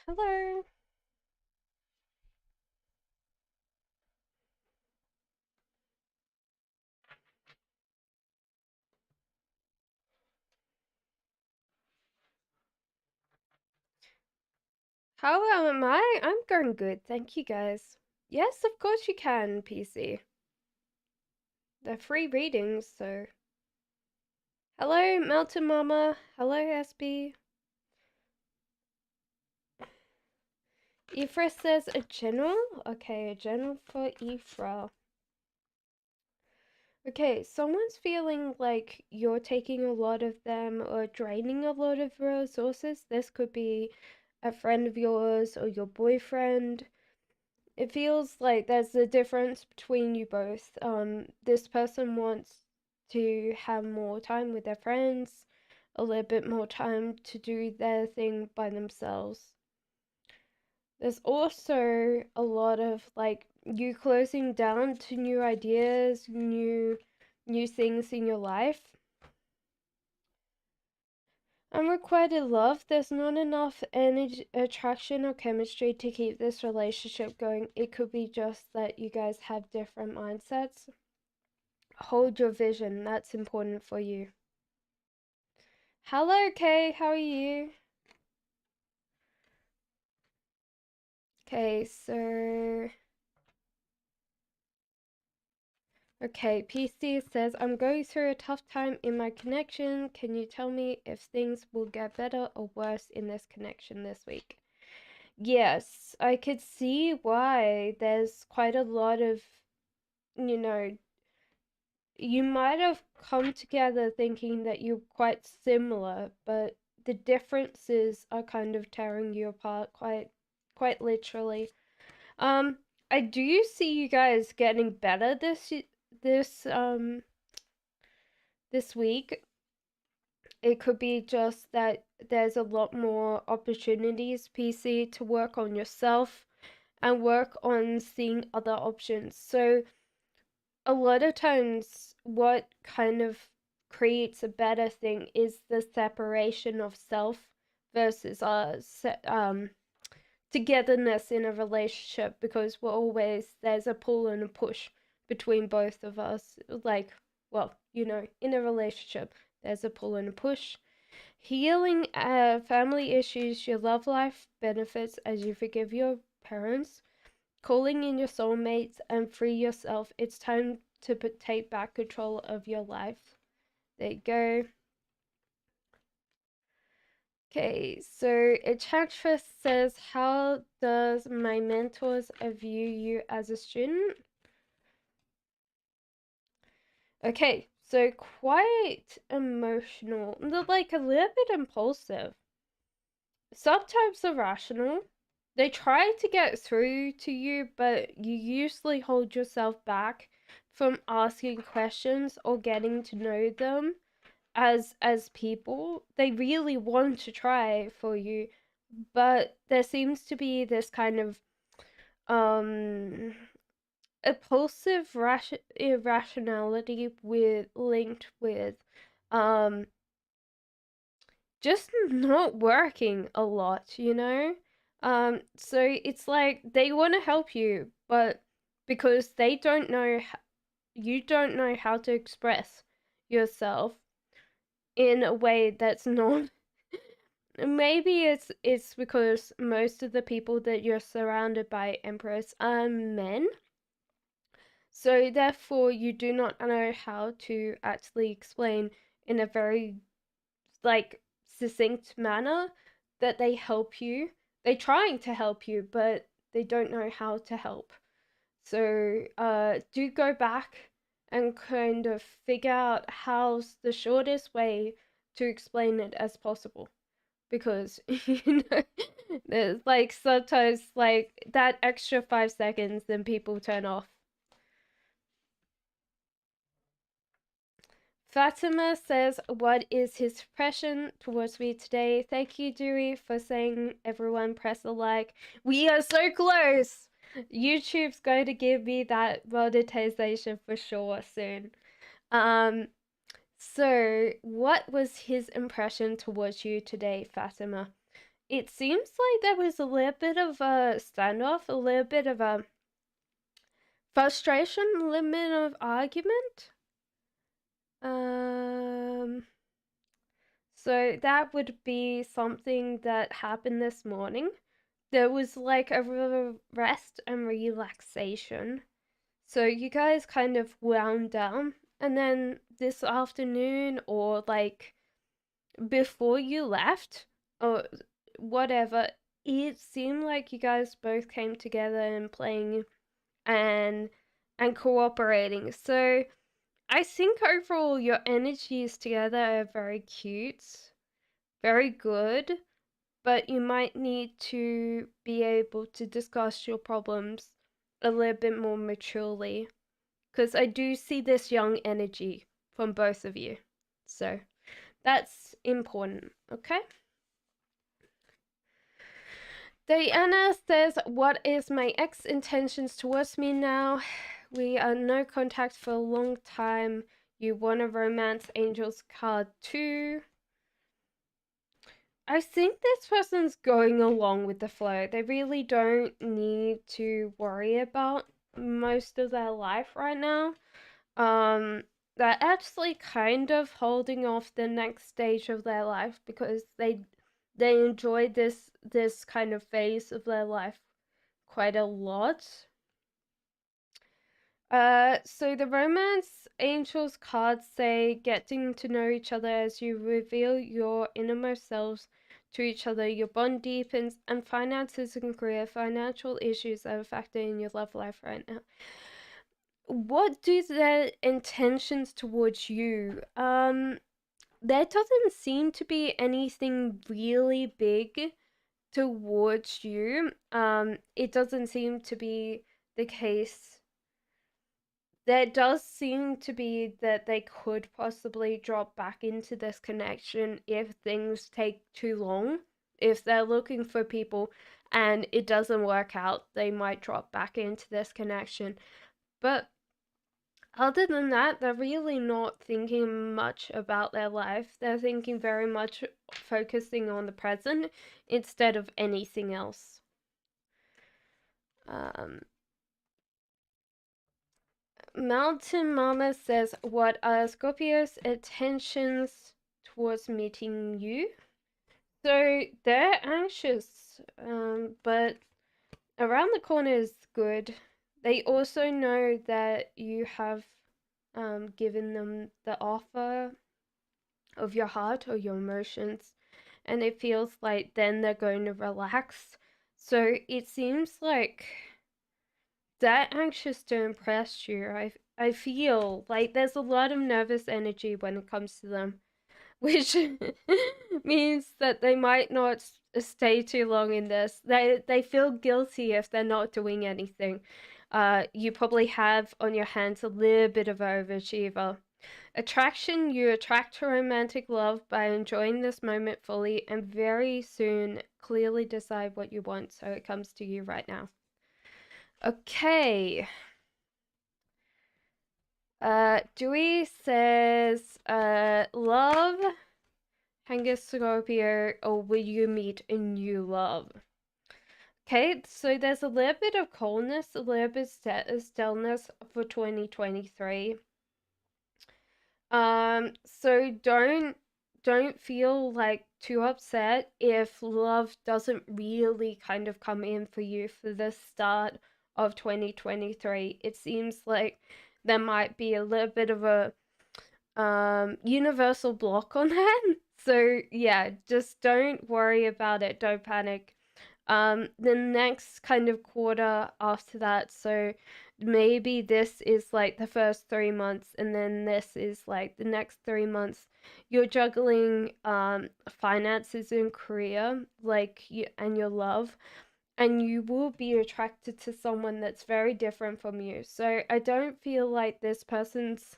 Hello. How am I? I'm going good, thank you guys. Yes, of course you can, PC. They're free readings, so. Hello, Melton Mama. Hello, SB. Ifra says a general? Okay, a general for Ifra. Okay, someone's feeling like you're taking a lot of them or draining a lot of resources. This could be a friend of yours or your boyfriend. It feels like there's a difference between you both. This person wants to have more time with their friends, a little bit more time to do their thing by themselves. There's also a lot of like you closing down to new ideas, new things in your life. Unrequited love, there's not enough energy, attraction, or chemistry to keep this relationship going. It could be just that you guys have different mindsets. Hold your vision, that's important for you. Hello, Kay, how are you? Okay, so. Okay, PC says, I'm going through a tough time in my connection. Can you tell me if things will get better or worse in this connection this week? Yes, I could see why there's quite a lot of, you know, you might have come together thinking that you're quite similar, but the differences are kind of tearing you apart quite literally. Um, I do see you guys getting better this um this week. It could be just that there's a lot more opportunities, PC, to work on yourself and work on seeing other options. So a lot of times what kind of creates a better thing is the separation of self versus togetherness in a relationship, because we're always there's a pull and a push between both of us, like, well, in a relationship there's a pull and a push. Healing family issues, your love life benefits as you forgive your parents, calling in your soulmates and free yourself. It's time to take back control of your life. There you go. Okay, so Enchantress says, how does my mentors view you as a student? Okay, so quite emotional, like a little bit impulsive, sometimes irrational. They try to get through to you, but you usually hold yourself back from asking questions or getting to know them as people. They really want to try for you, but there seems to be this kind of um impulsive irrationality with linked with um just not working a lot, so it's like they want to help you, but because they don't know, you don't know how to express yourself in a way that's not. Maybe it's because most of the people that you're surrounded by, Empress, are men, so therefore you do not know how to actually explain in a very like succinct manner that they help you. They're trying to help you, but they don't know how to help. So do go back and kind of figure out how's the shortest way to explain it as possible, because there's like sometimes like that extra 5 seconds then people turn off. Fatima says, what is his impression towards me today? Thank you, Dewey, for saying everyone press a like. We are so close! YouTube's going to give me that monetization for sure soon. Um, so what was his impression towards you today, Fatima? it seems like there was a little bit of a standoff, a little bit of a frustration, a little bit of argument. Um, so that would be something that happened this morning. There was like a rest and relaxation. So you guys kind of wound down. And then this afternoon, or like before you left, or whatever, it seemed like you guys both came together and playing and cooperating. So I think overall your energies together are very cute, very good, but you might need to be able to discuss your problems a little bit more maturely, because I do see this young energy from both of you. So that's important, okay? Diana says, what is my ex intentions towards me now? We are no contact for a long time. You want a romance angels card too. I think this person's going along with the flow. They really don't need to worry about most of their life right now. Um, they're actually kind of holding off the next stage of their life because they enjoy this kind of phase of their life quite a lot. So the romance angels cards say getting to know each other as you reveal your innermost selves to each other. Your bond deepens, and finances and career financial issues are a factor in your love life right now. What do their intentions towards you? There doesn't seem to be anything really big towards you. It doesn't seem to be the case. There does seem to be that they could possibly drop back into this connection if things take too long. If they're looking for people and it doesn't work out, they might drop back into this connection. But other than that, they're really not thinking much about their life. They're thinking very much focusing on the present instead of anything else. Um, Mountain Mama says, what are Scorpio's intentions towards meeting you? So they're anxious, but around the corner is good. They also know that you have given them the offer of your heart or your emotions, and it feels like then they're going to relax. So it seems like they're anxious to impress you. I feel like there's a lot of nervous energy when it comes to them, which means that they might not stay too long in this. They feel guilty if they're not doing anything. You probably have on your hands a little bit of overachiever. Attraction, you attract romantic love by enjoying this moment fully and very soon clearly decide what you want so it comes to you right now. Okay. Dewey says, love, Hangus Scorpio, or will you meet a new love? Okay, so there's a little bit of coldness, a little bit of stillness for 2023. So don't feel like too upset if love doesn't really kind of come in for you for the start of 2023. It seems like there might be a little bit of a universal block on that. So yeah, just don't worry about it. Don't panic. The next kind of quarter after that, so maybe this is like the first 3 months, and then this is like the next 3 months. You're juggling finances and career, like you and your love, and you will be attracted to someone that's very different from you. So I don't feel like this person's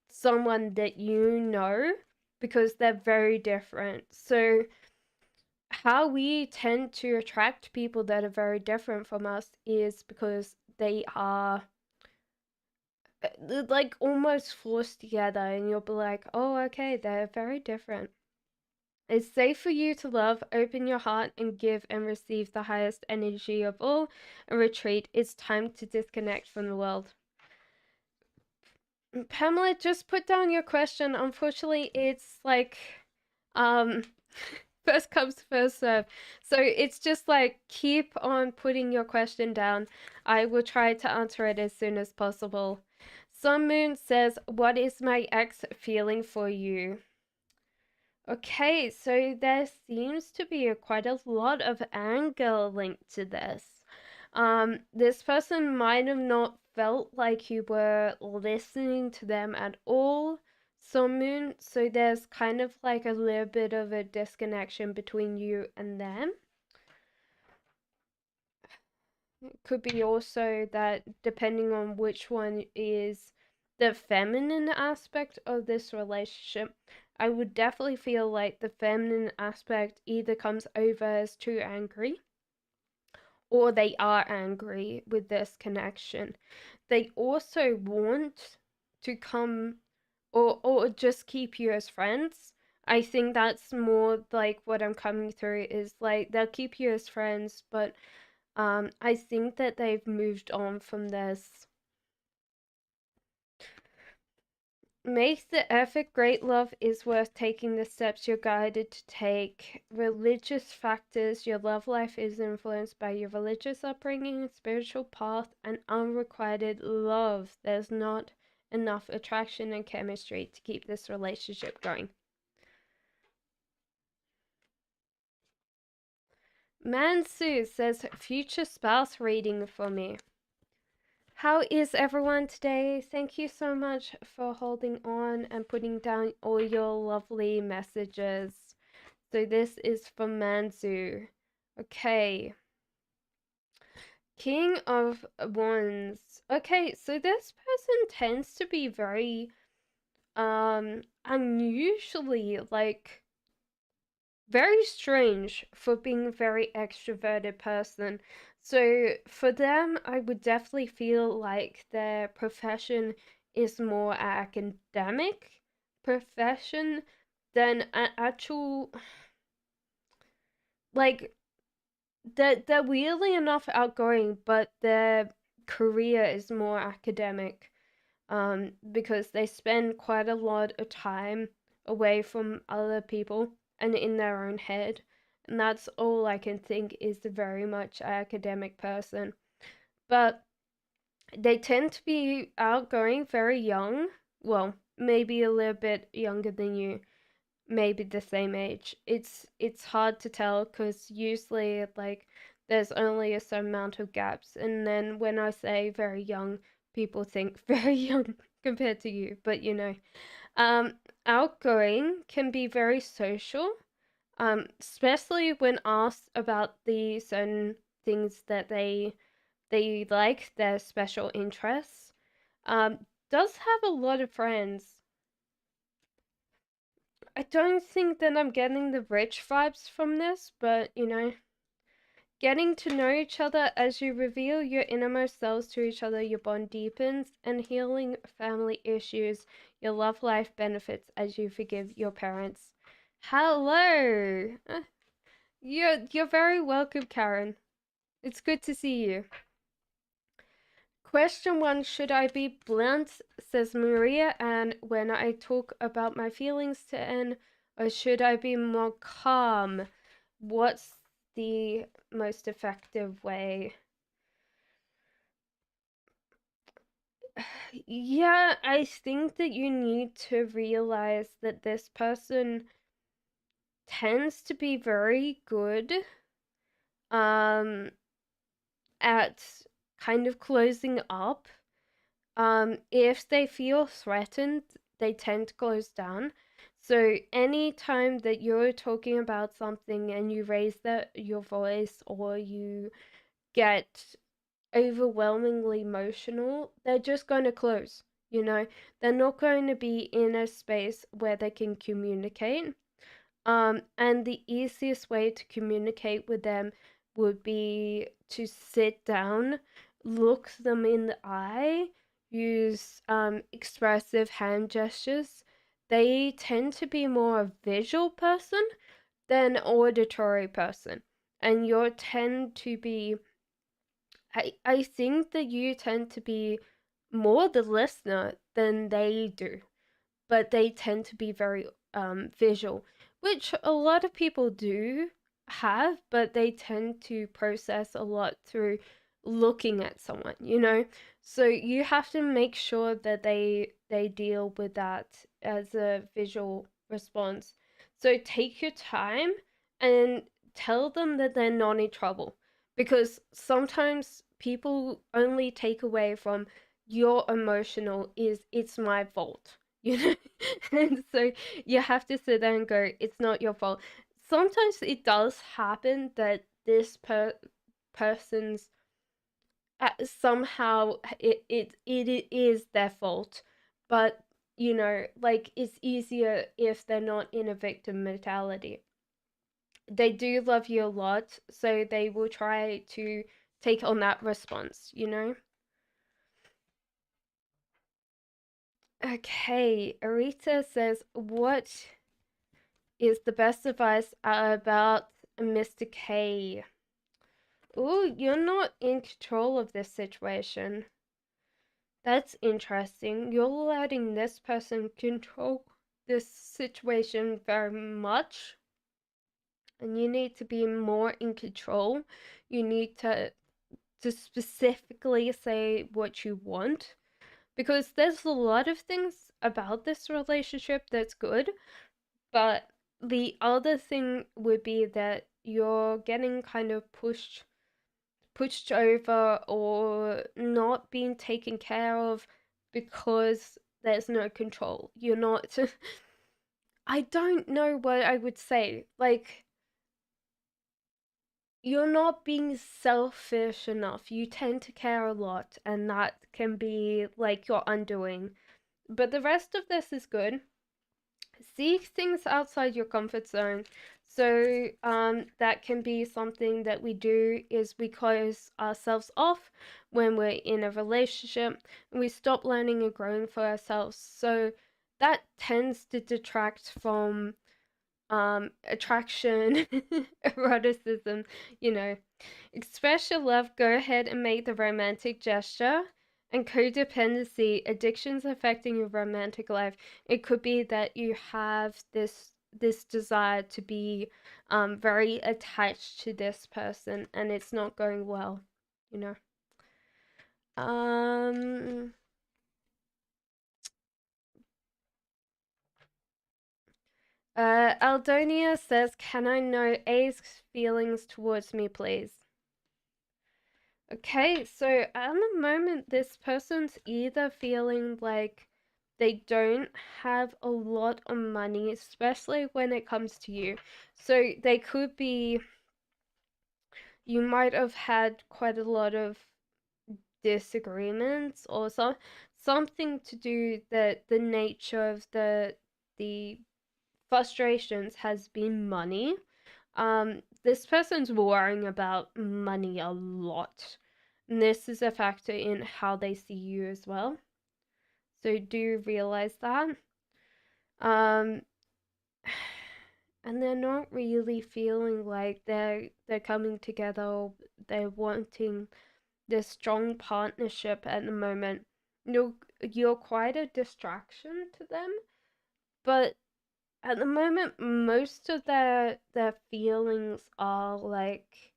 someone that you know because they're very different. So how we tend to attract people that are very different from us is because they are like almost forced together, and you'll be like, oh, okay, they're very different. It's safe for you to love, open your heart, and give and receive the highest energy of all. A retreat. It's time to disconnect from the world. Pamela, just put down your question. Unfortunately, it's like, um, first comes, first serve. So it's just like, keep on putting your question down. I will try to answer it as soon as possible. Sun Moon says, what is my ex feeling for you? Okay, so there seems to be quite a lot of anger linked to this. This person might have not felt like you were listening to them at all, Sun Moon, so there's kind of like a little bit of a disconnection between you and them. It could be also that depending on which one is the feminine aspect of this relationship, I would definitely feel like the feminine aspect either comes over as too angry or they are angry with this connection. They also want to come or just keep you as friends. I think that's more like what I'm coming through is like they'll keep you as friends, but I think that they've moved on from this. Make the effort. Great love is worth taking the steps you're guided to take. Religious factors. Your love life is influenced by your religious upbringing, spiritual path, and unrequited love. There's not enough attraction and chemistry to keep this relationship going. Mansu says, future spouse reading for me. How is everyone today? Thank you so much for holding on and putting down all your lovely messages. So this is from Manzu. Okay. King of Wands. Okay, so this person tends to be very unusually like very strange for being a very extroverted person. So for them, I would definitely feel like their profession is more academic profession than an actual like they're weirdly enough outgoing, but their career is more academic. Because they spend quite a lot of time away from other people and in their own head. And that's all I can think is a very much academic person. But they tend to be outgoing very young. Well, maybe a little bit younger than you, maybe the same age. It's hard to tell because usually like there's only a certain amount of gaps, and then when I say very young, people think very young compared to you. But you know, um, outgoing can be very social, especially when asked about the certain things that they like, their special interests. Does have a lot of friends. I don't think that I'm getting the rich vibes from this, but you know, getting to know each other as you reveal your innermost selves to each other, your bond deepens, and healing family issues, your love life benefits as you forgive your parents. Hello! You're very welcome, Karen. It's good to see you. Question one, should I be blunt, says Maria, and when I talk about my feelings to N, or should I be more calm? What's the most effective way? Yeah, I think that you need to realize that this person tends to be very good um at kind of closing up. If they feel threatened, they tend to close down. So anytime that you're talking about something and you raise your voice or you get overwhelmingly emotional, they're just going to close. You know, they're not going to be in a space where they can communicate. And the easiest way to communicate with them would be to sit down, look them in the eye, use expressive hand gestures. They tend to be more a visual person, they're an auditory person, and you tend to be. I think that you tend to be more the listener than they do, but they tend to be very visual, which a lot of people do have, but they tend to process a lot through looking at someone, you know? So you have to make sure that they deal with that as a visual response. So take your time and tell them that they're not in trouble, because sometimes people only take away from your emotional is it's my fault, you know. And so you have to sit there and go, it's not your fault. Sometimes it does happen that this person's somehow it is their fault, but you know, like, it's easier if they're not in a victim mentality. They do love you a lot, so they will try to take on that response, you know. Okay, Arita says, what is the best advice about Mr. K? Ooh, you're not in control of this situation. That's interesting. You're letting this person control this situation very much, and you need to be more in control. You need to specifically say what you want, because there's a lot of things about this relationship that's good, but the other thing would be that you're getting kind of pushed over or not being taken care of because there's no control. You're not I don't know what I would say. Like, you're not being selfish enough. You tend to care a lot, and that can be like your undoing. But the rest of this is good. See things outside your comfort zone. So that can be something that we do is we close ourselves off when we're in a relationship, and we stop learning and growing for ourselves. So that tends to detract from attraction, eroticism, you know. Express your love, go ahead and make the romantic gesture. And codependency, addictions affecting your romantic life. It could be that you have this desire to be very attached to this person, and it's not going well, you know. Um Aldonia says, can I know A's feelings towards me, please? Okay, so at the moment, this person's either feeling like they don't have a lot of money, especially when it comes to you. So they could be, you might have had quite a lot of disagreements, or something to do that the nature of the frustrations has been money. This person's worrying about money a lot. And this is a factor in how they see you as well. So do realize that. Um, and they're not really feeling like they're coming together, or they're wanting this strong partnership at the moment. You're quite a distraction to them, but at the moment, most of their feelings are like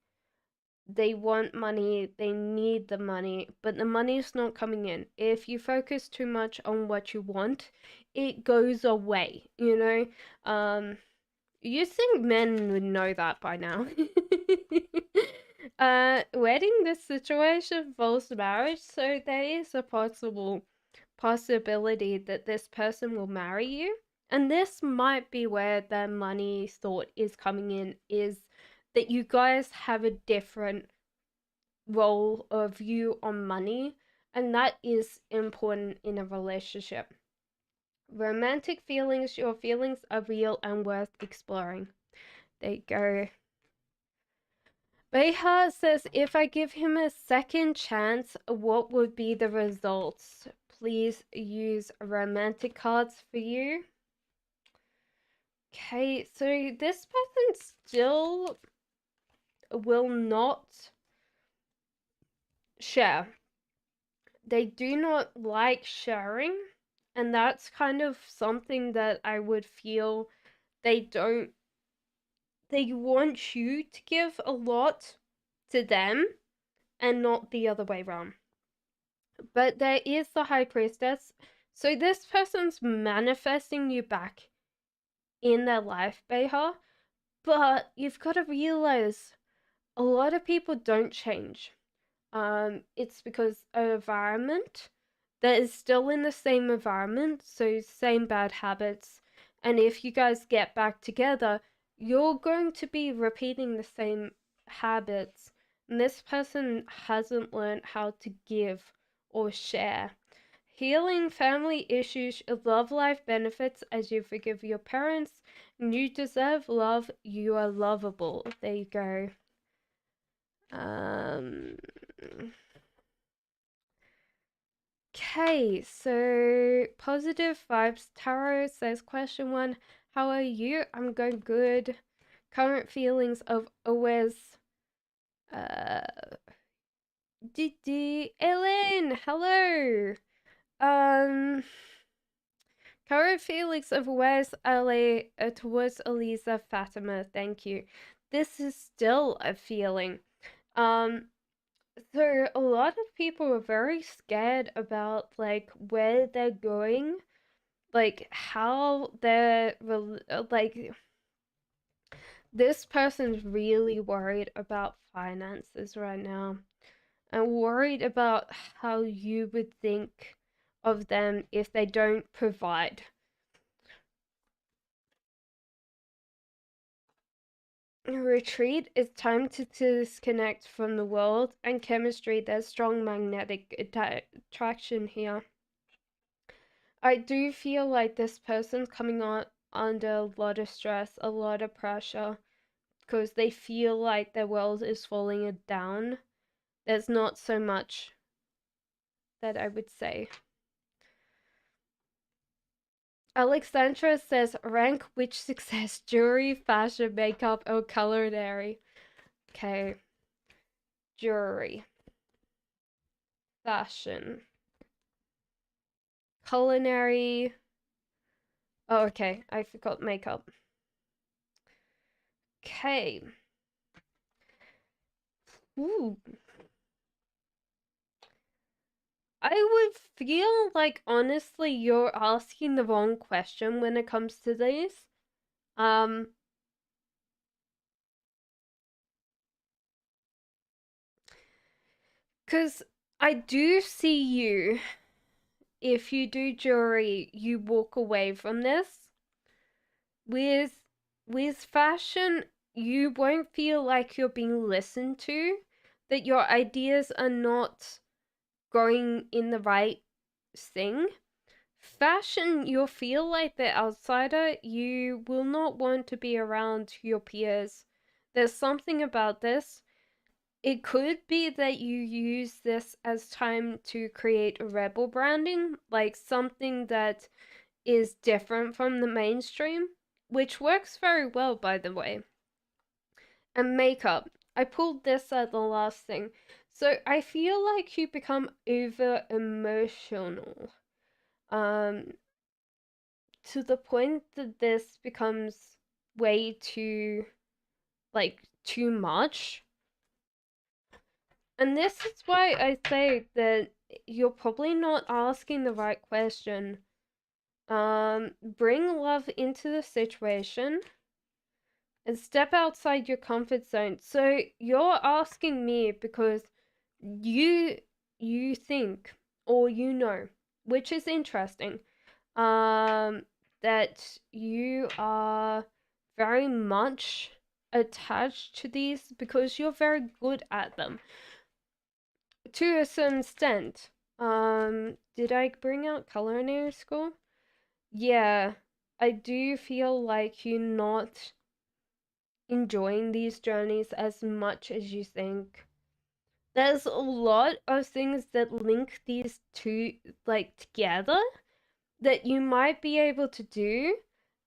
they want money, they need the money, but the money's not coming in. If you focus too much on what you want, it goes away, you know? You think men would know that by now. Wedding, this situation involves marriage, so there is a possibility that this person will marry you. And this might be where the money thought is coming in, is that you guys have a different role of view on money, and that is important in a relationship. Romantic feelings, your feelings are real and worth exploring. There you go. Beha says, if I give him a second chance, what would be the results? Please use romantic cards for you. Okay, so this person still will not share. They do not like sharing, and that's kind of something that I would feel they don't, they want you to give a lot to them and not the other way around. But there is the High Priestess. So this person's manifesting you back in their life, Beha. But you've got to realize a lot of people don't change. It's because of environment that is still in the same environment, so same bad habits. And if you guys get back together, you're going to be repeating the same habits. And this person hasn't learned how to give or share. Healing family issues, love life benefits as you forgive your parents. You deserve love. You are lovable. There you go. Okay, so positive vibes. Tarot says, question one, how are you? I'm going good. Current feelings of always. Uh, Didi, Ellen, hello. Um, Current feelings of where's LA towards Eliza Fatima. Thank you. This is still a feeling. Um, So a lot of people are very scared about like where they're going, like how they're like this person's really worried about finances right now and worried about how you would think of them if they don't provide. Retreat is time to disconnect from the world and chemistry. There's strong magnetic attraction here. I do feel like this person's coming on under a lot of stress, a lot of pressure, because they feel like their world is falling down. There's not so much that I would say. Alexandra says, rank which success, jewelry, fashion, makeup, or culinary. Okay. Jewelry, fashion, culinary. Oh, okay. I forgot makeup. Okay. Ooh. I would feel like honestly you're asking the wrong question when it comes to these. Um, because I do see you, if you do jewelry, you walk away from this. With fashion, you won't feel like you're being listened to, that your ideas are not going in the right thing. Fashion, you'll feel like the outsider. You will not want to be around your peers. There's something about this. It could be that you use this as time to create rebel branding, like something that is different from the mainstream, which works very well, by the way. And makeup. I pulled this at the last thing. So I feel like you become over emotional. Um, to the point that this becomes way too, like, too much. And this is why I say that you're probably not asking the right question. Bring love into the situation and step outside your comfort zone. So you're asking me because you you think or you know, which is interesting, that you are very much attached to these because you're very good at them to a certain extent. Did I bring out culinary school? Yeah, I do feel like you're not enjoying these journeys as much as you think. There's a lot of things that link these two like together that you might be able to do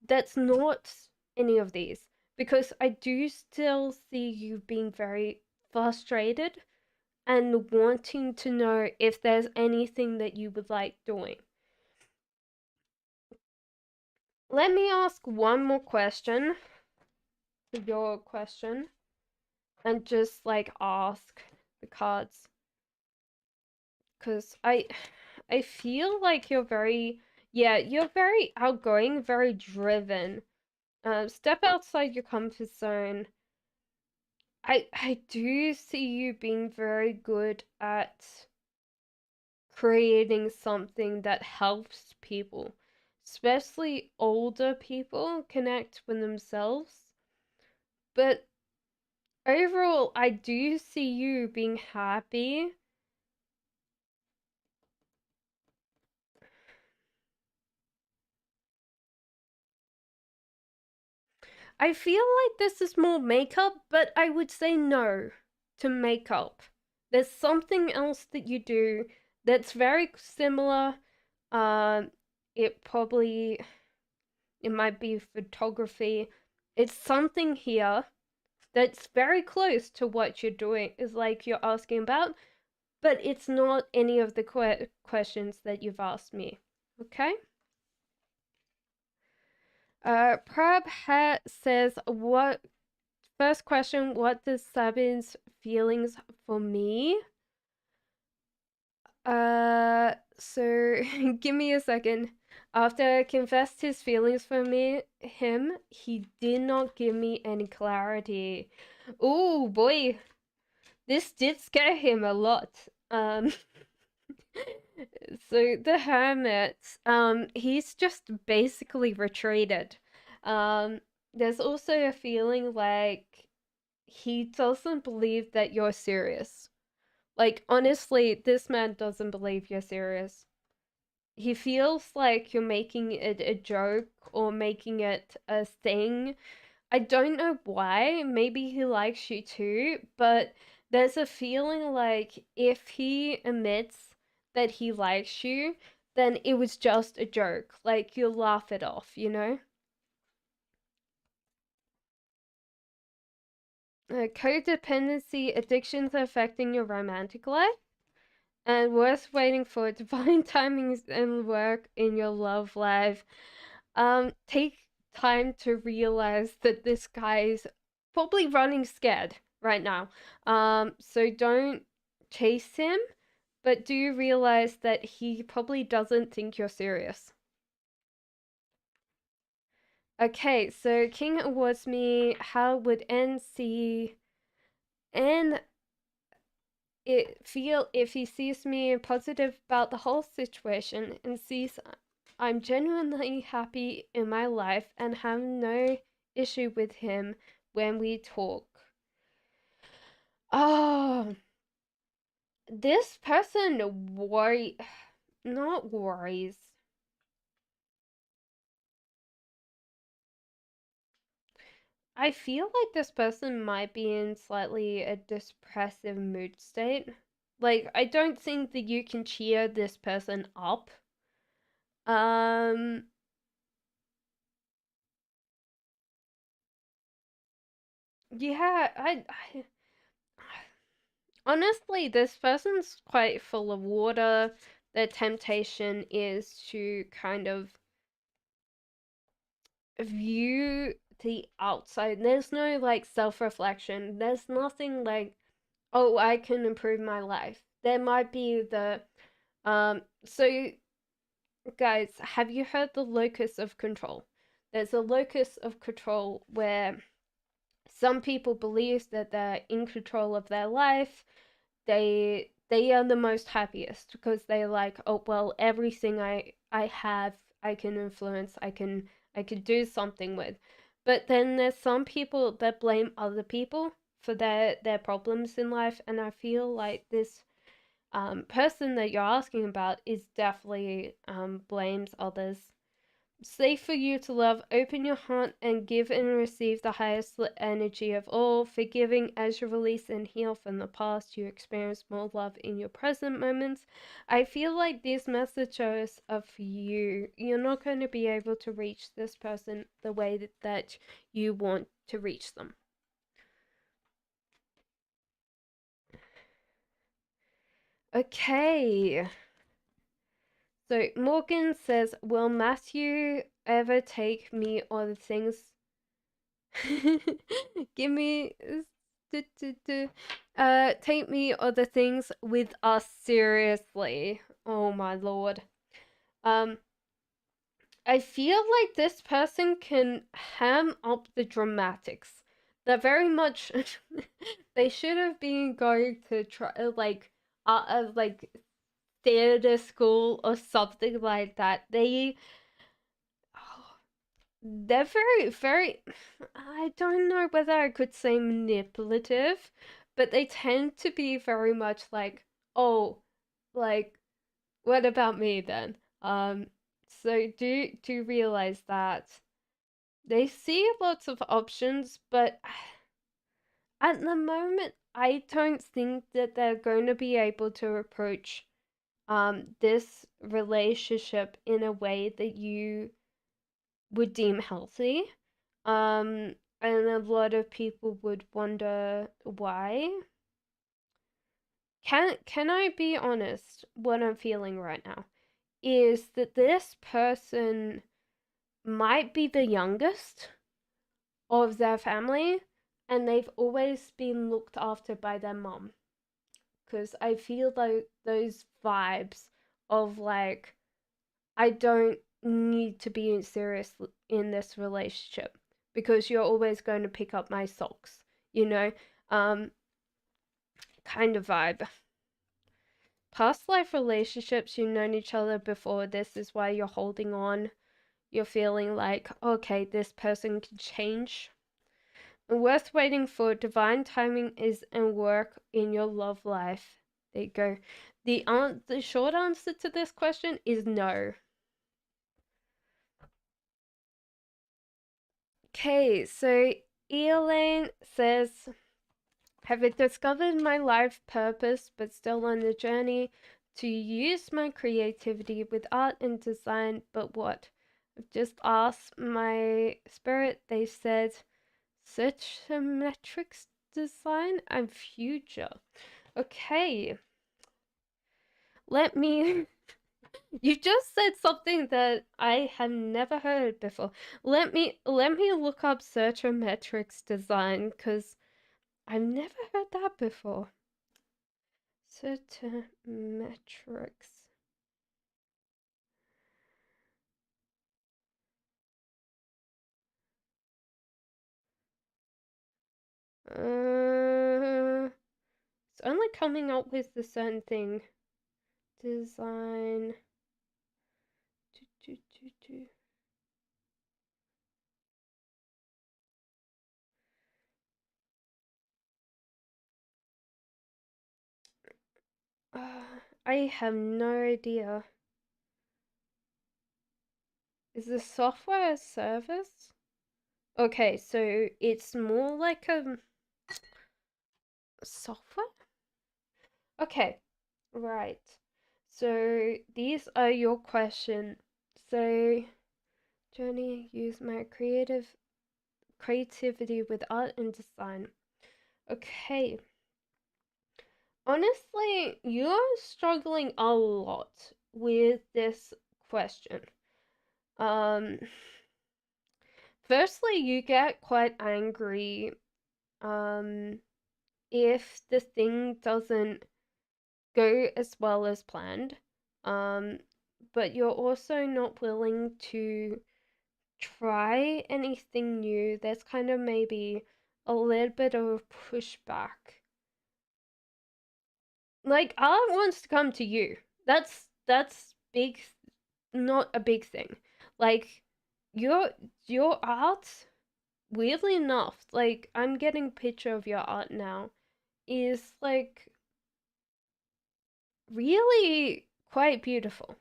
that's not any of these, because I do still see you being very frustrated and wanting to know if there's anything that you would like doing. Let me ask one more question, your question, and just like ask the cards, because I feel like you're very, yeah, you're very outgoing, very driven. Step outside your comfort zone. I do see you being very good at creating something that helps people, especially older people, connect with themselves. But overall, I do see you being happy. I feel like this is more makeup, but I would say no to makeup. There's something else that you do that's very similar. Um, it probably it might be photography. It's something here that's very close to what you're doing, is like you're asking about, but it's not any of the questions that you've asked me. Okay? Prab Hat says, what first question, what does Sabin's feelings for me? So give me a second. After I confessed his feelings for him, he did not give me any clarity. Oh boy, this did scare him a lot. So the hermit, he's just basically retreated. Um, there's also a feeling like he doesn't believe that you're serious. Like, honestly, this man doesn't believe you're serious. He feels like you're making it a joke or making it a thing. I don't know why. Maybe he likes you too, but there's a feeling like if he admits that he likes you, then it was just a joke. Like, you'll laugh it off, you know? Codependency addictions are affecting your romantic life, and worth waiting for divine timings and work in your love life. Take time to realize that this guy is probably running scared right now. So don't chase him, but do realize that he probably doesn't think you're serious. Okay, so King awards me, how would N see N it feel if he sees me positive about the whole situation and sees I'm genuinely happy in my life and have no issue with him when we talk. Oh, this person not worries. I feel like this person might be in slightly a depressive mood state. Like, I don't think that you can cheer this person up. Um, yeah, I honestly, this person's quite full of water. Their temptation is to kind of view the outside. There's no like self reflection. There's nothing like, oh, I can improve my life. There might be so guys, have you heard the locus of control? There's a locus of control where some people believe that they're in control of their life. They are the most happiest because they're like, oh well, everything I have I can influence, I can do something with. But then there's some people that blame other people for their problems in life, and I feel like this person that you're asking about is definitely blames others. safe for you to love. Open your heart and give and receive the highest energy of all. Forgiving as you release and heal from the past, you experience more love in your present moments. I feel like these messages are for you. You're not going to be able to reach this person the way that you want to reach them. Okay. So Morgan says, will Matthew ever take me or the things give me take me or the things with us seriously? Oh my lord. Um I feel like this person can ham up the dramatics. They're very much they should have been going to try like theater school or something like that. They're very, very, I don't know whether I could say manipulative, but they tend to be very much like, oh, like, what about me then? So do realize that they see lots of options, but at the moment, I don't think that they're going to be able to approach this relationship in a way that you would deem healthy. Um, and a lot of people would wonder why. Can I be honest? What I'm feeling right now is that this person might be the youngest of their family, and they've always been looked after by their mom. Because I feel like those vibes of like, I don't need to be serious in this relationship because you're always going to pick up my socks, you know? Um, kind of vibe. Past life relationships, you've known each other before. This is why you're holding on. You're feeling like, okay, this person can change. Worth waiting for. Divine timing is and work in your love life. There you go. The short answer to this question is no. Okay, so Elaine says, have I discovered my life purpose but still on the journey to use my creativity with art and design, but what? I've just asked my spirit, they said, search a metrics design and future. Okay, let me you just said something that I have never heard before. Let me look up Searchometrics design because I've never heard that before. Searchometrics. It's only coming up with the certain thing. Design. Do, do, do, do. I have no idea. Is the software a service? Okay, so it's more like a software? Okay, right. So these are your question. So journey, use my creativity with art and design. Okay. Honestly, you're struggling a lot with this question. Um, Firstly, you get quite angry if the thing doesn't go as well as planned. Um, but you're also not willing to try anything new. There's kind of maybe a little bit of a pushback. Like art wants to come to you. That's big, not a big thing. Like your art, weirdly enough, like I'm getting a picture of your art now, is like really quite beautiful.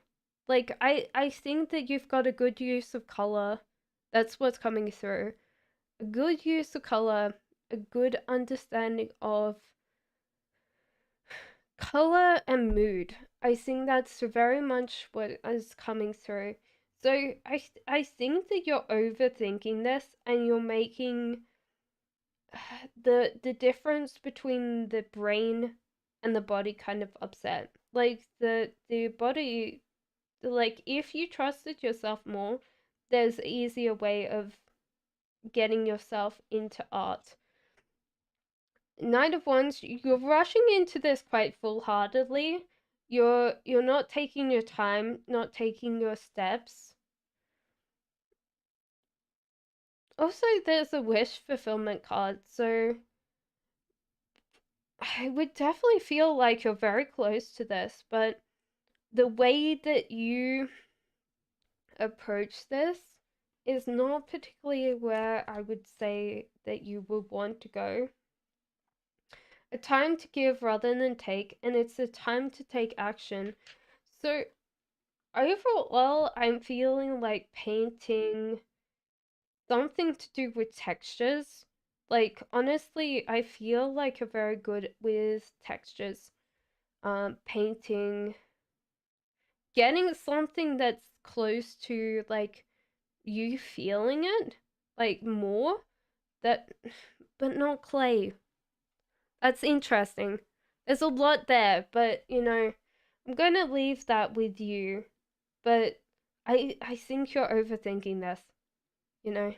like I think that you've got a good use of color. That's what's coming through. A good use of color, a good understanding of color and mood. I think that's very much what is coming through. So I think that you're overthinking this and you're making the difference between the brain and the body kind of upset. Like the body, like if you trusted yourself more, there's an easier way of getting yourself into art. Knight of Wands, you're rushing into this quite full-heartedly. You're not taking your time, not taking your steps. Also, there's a wish fulfillment card, so I would definitely feel like you're very close to this, but the way that you approach this is not particularly where I would say that you would want to go. A time to give rather than take, and it's a time to take action. So overall, I'm feeling like painting something to do with textures. Like honestly, I feel like you're very good with textures. Painting, getting something that's close to like you feeling it, like more that, but not clay. That's interesting. There's a lot there, but I'm gonna leave that with you. But I think you're overthinking this, you know.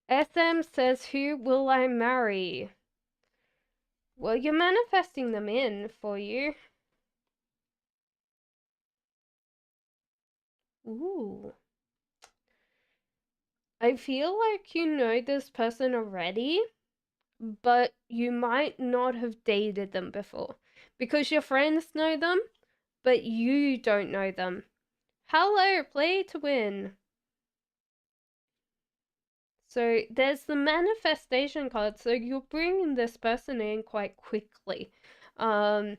SM says, "Who will I marry?" Well, you're manifesting them in for you. Ooh. I feel like you know this person already, but you might not have dated them before because your friends know them, but you don't know them. Hello, play to win. So there's the manifestation card. So you're bringing this person in quite quickly. Um,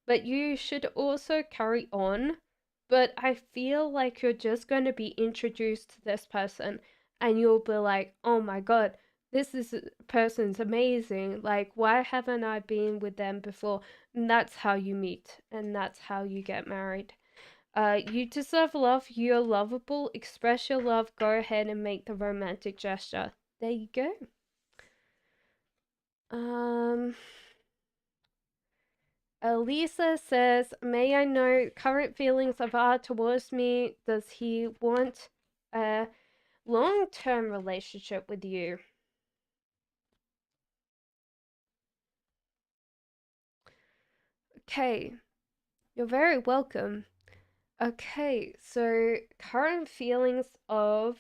but you should also carry on. But I feel like you're just going to be introduced to this person and you'll be like, oh my God, this is person's amazing. Like, why haven't I been with them before? And that's how you meet and that's how you get married. You deserve love. You're lovable. Express your love. Go ahead and make the romantic gesture. There you go. Um, Elisa says, "May I know current feelings of R towards me? Does he want a long-term relationship with you?" Okay, you're very welcome. Okay, so current feelings of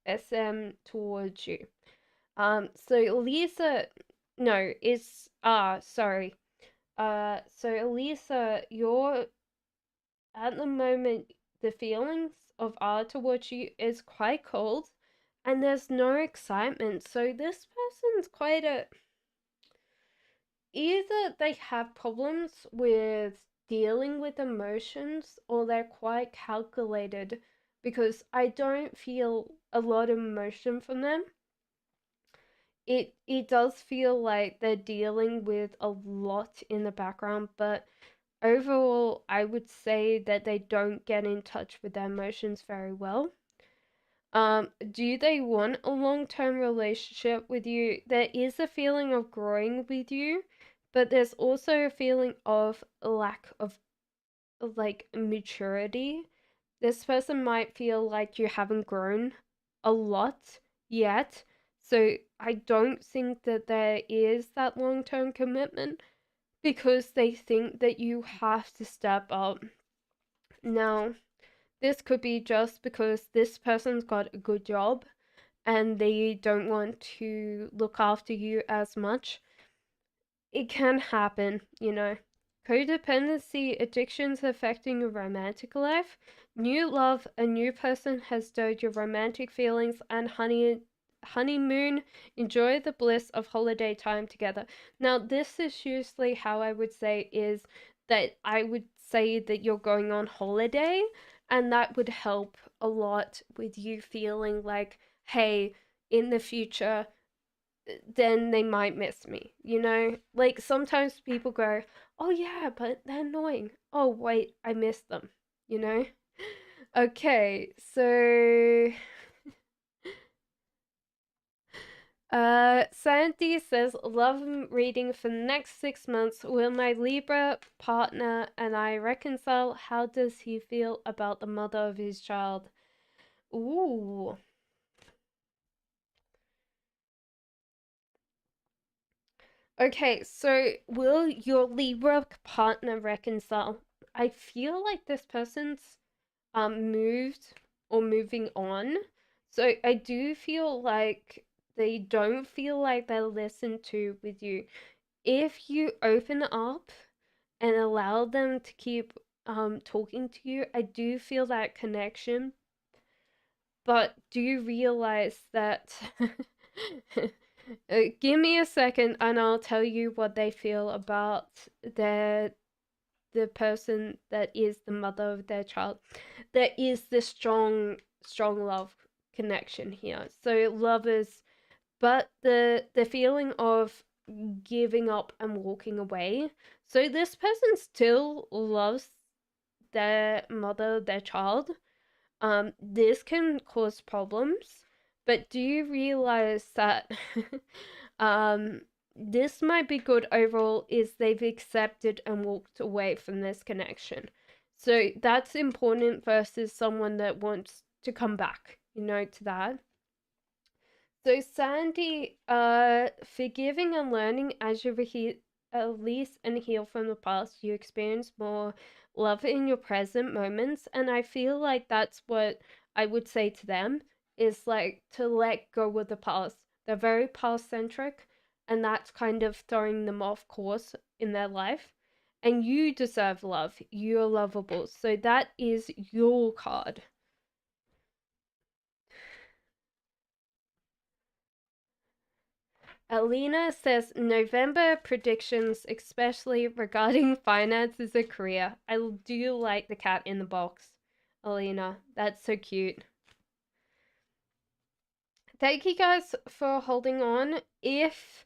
SM towards you. So Elisa, no, it's sorry. So Elisa, you're at the moment the feelings of R towards you is quite cold, and there's no excitement. So this person's quite a either they have problems with dealing with emotions or they're quite calculated because I don't feel a lot of emotion from them. It does feel like they're dealing with a lot in the background, but overall I would say that they don't get in touch with their emotions very well. Do they want a long-term relationship with you? There is a feeling of growing with you, but there's also a feeling of lack of like maturity. This person might feel like you haven't grown a lot yet. So I don't think that there is that long-term commitment because they think that you have to step up. Now, this could be just because this person's got a good job and they don't want to look after you as much. It can happen, you know. Codependency, addictions affecting your romantic life. New love, a new person has stirred your romantic feelings and honey honeymoon. Enjoy the bliss of holiday time together. Now, this is usually how I would say is that I would say that you're going on holiday, and that would help a lot with you feeling like, hey, in the future, then they might miss me, you know? Like sometimes people go, oh yeah, but they're annoying. Oh wait, I missed them, you know? Okay, so Sandy says, love reading for the next 6 months. Will my Libra partner and I reconcile? How does he feel about the mother of his child? Ooh. Okay, so will your Libra partner reconcile? I feel like this person's moved or moving on. So I do feel like they don't feel like they're listened to with you. If you open up and allow them to keep talking to you, I do feel that connection. But do you realize that give me a second and I'll tell you what they feel about their the person that is the mother of their child. There is this strong love connection here. So lovers, but the feeling of giving up and walking away. So this person still loves their mother, their child. This can cause problems, but do you realize that this might be good overall is they've accepted and walked away from this connection. So that's important versus someone that wants to come back, you know, to that. So Sandy, forgiving and learning as you release and heal from the past, you experience more love in your present moments, and I feel like that's what I would say to them is like to let go of the past. They're very past centric, and that's kind of throwing them off course in their life. And you deserve love. You're lovable. So that is your card. Alina says November predictions, especially regarding finances and career. I do like the cat in the box, Alina. That's so cute. Thank you guys for holding on. If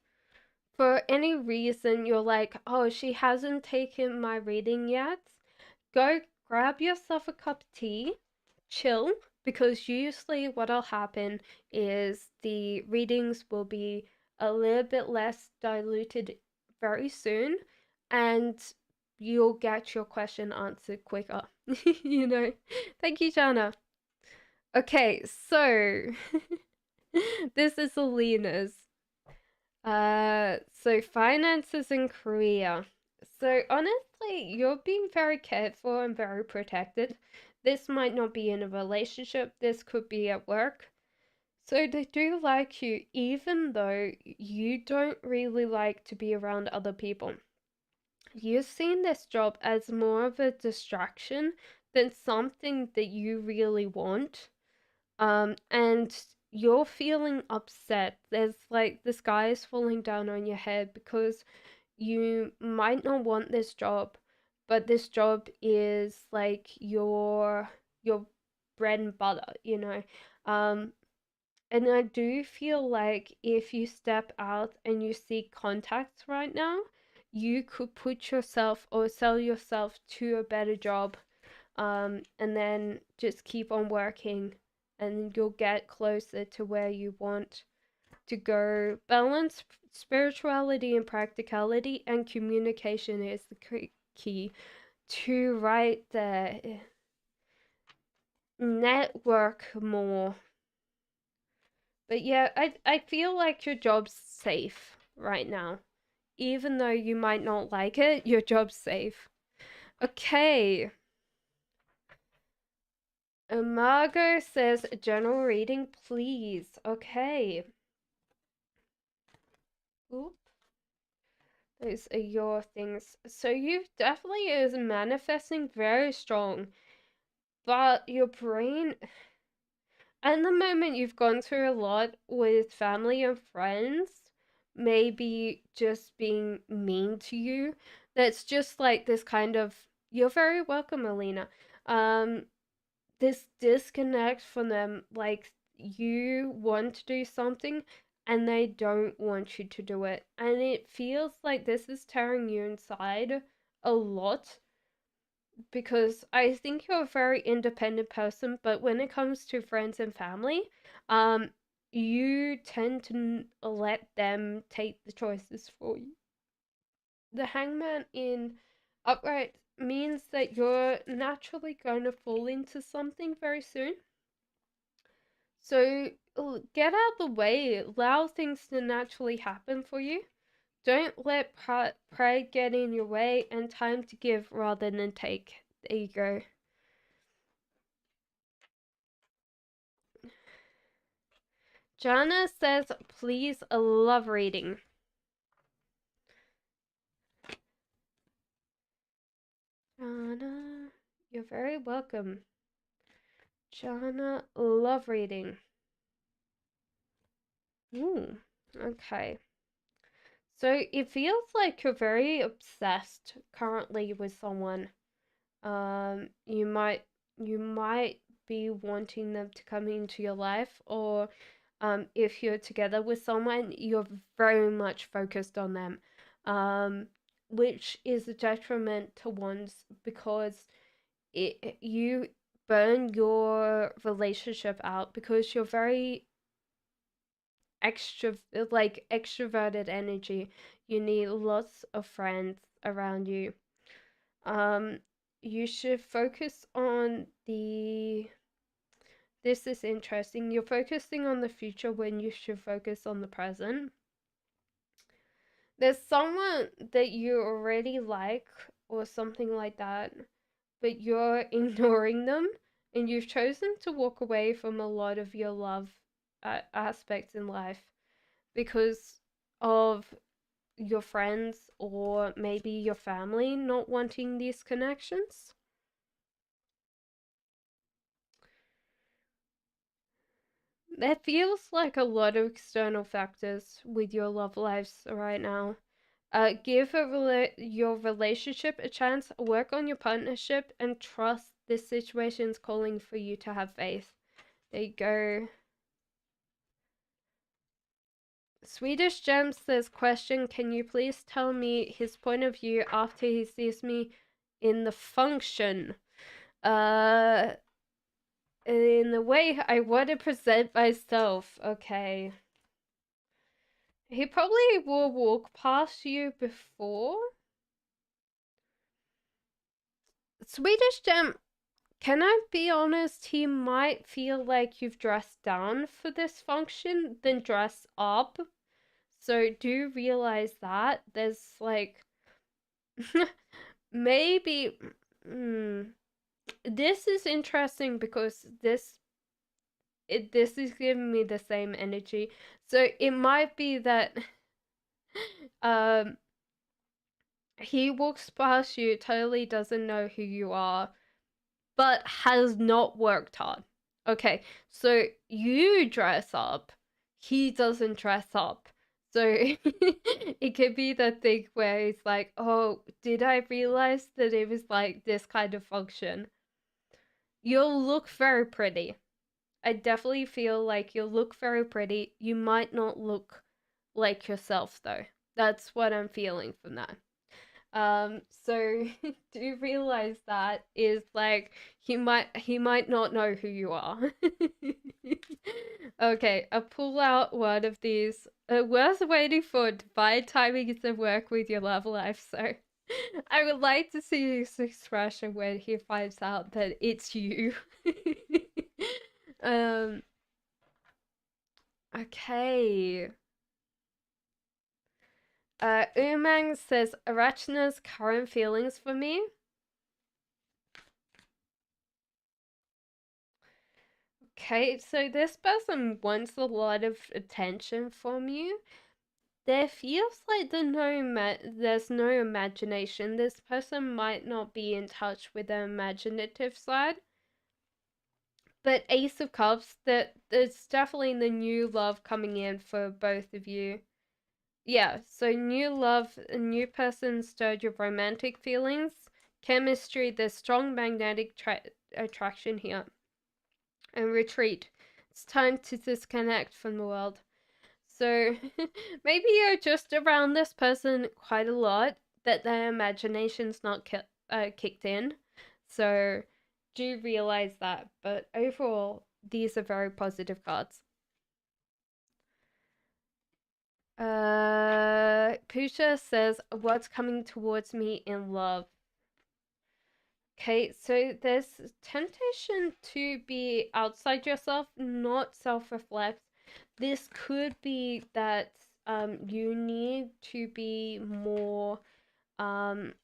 for any reason you're like, oh, she hasn't taken my reading yet, go grab yourself a cup of tea, chill, because usually what'll happen is the readings will be a little bit less diluted very soon, and you'll get your question answered quicker. You know? Thank you, Jana. Okay, so this is Alina's. So finances and career. So honestly, you're being very careful and very protected. This might not be in a relationship, this could be at work. So they do like you, even though you don't really like to be around other people. You've seen this job as more of a distraction than something that you really want. And you're feeling upset. There's like the sky is falling down on your head because you might not want this job, but this job is like your bread and butter, you know. Um, and I do feel like if you step out and you seek contacts right now, you could put yourself or sell yourself to a better job, and then just keep on working and you'll get closer to where you want to go. Balance spirituality and practicality, and communication is the key to right there. Network more. But yeah, I feel like your job's safe right now. Even though you might not like it, your job's safe. Okay. Margot says general reading, please. Okay. Oop. Those are your things. So you definitely is manifesting very strong. But your brain, at the moment you've gone through a lot with family and friends, maybe just being mean to you. That's just like this kind of, you're very welcome, Alina. Um, this disconnect from them, like you want to do something and they don't want you to do it. And it feels like this is tearing you inside a lot because I think you're a very independent person, but when it comes to friends and family, um, you tend to let them take the choices for you. The hangman in upright means that you're naturally going to fall into something very soon. So get out of the way, allow things to naturally happen for you. Don't let pride get in your way, and time to give rather than take. There you go. Jana says, please, a love reading. Jana, you're very welcome. Jana, love reading. Ooh, okay. So it feels like you're very obsessed currently with someone. You might be wanting them to come into your life, or if you're together with someone, you're very much focused on them, um, which is a detriment to one's because you burn your relationship out because you're very extroverted energy. You need lots of friends around you. Um, you should focus on the. This is interesting. You're focusing on the future when you should focus on the present. There's someone that you already like or something like that, but you're ignoring them and you've chosen to walk away from a lot of your love aspects in life because of your friends or maybe your family not wanting these connections. There feels like a lot of external factors with your love lives right now. Give your relationship a chance, work on your partnership, and trust this situation's calling for you to have faith. There you go. Swedish Gem says, question, can you please tell me his point of view after he sees me in the function? Uh, in the way I want to present myself. Okay. He probably will walk past you before. Swedish Gem, can I be honest? He might feel like you've dressed down for this function than dress up. So do realize that. There's like. Maybe. This is interesting because this is giving me the same energy. So it might be that um he walks past you, totally doesn't know who you are, but has not worked hard. Okay, so you dress up, he doesn't dress up. So it could be the thing where he's like, oh, did I realize that it was like this kind of function? You'll look very pretty. I definitely feel like you'll look very pretty. You might not look like yourself though. That's what I'm feeling from that. So do realize that is like he might not know who you are. Okay, I'll pull out one of these. Worth waiting for divine timing is to work with your love life. So I would like to see his expression when he finds out that it's you. um. Okay. Umang says Arachna's current feelings for me. Okay, so this person wants a lot of attention from you. There feels like there's no imagination. This person might not be in touch with their imaginative side. But Ace of Cups, that there's definitely the new love coming in for both of you. Yeah, so new love, a new person stirred your romantic feelings. Chemistry, there's strong magnetic attraction here. And retreat. It's time to disconnect from the world. So maybe you're just around this person quite a lot, that their imagination's not kicked in. So do realize that. But overall, these are very positive cards. Pusha says, "What's coming towards me in love?" Okay, so there's temptation to be outside yourself, not self-reflect. This could be that you need to be more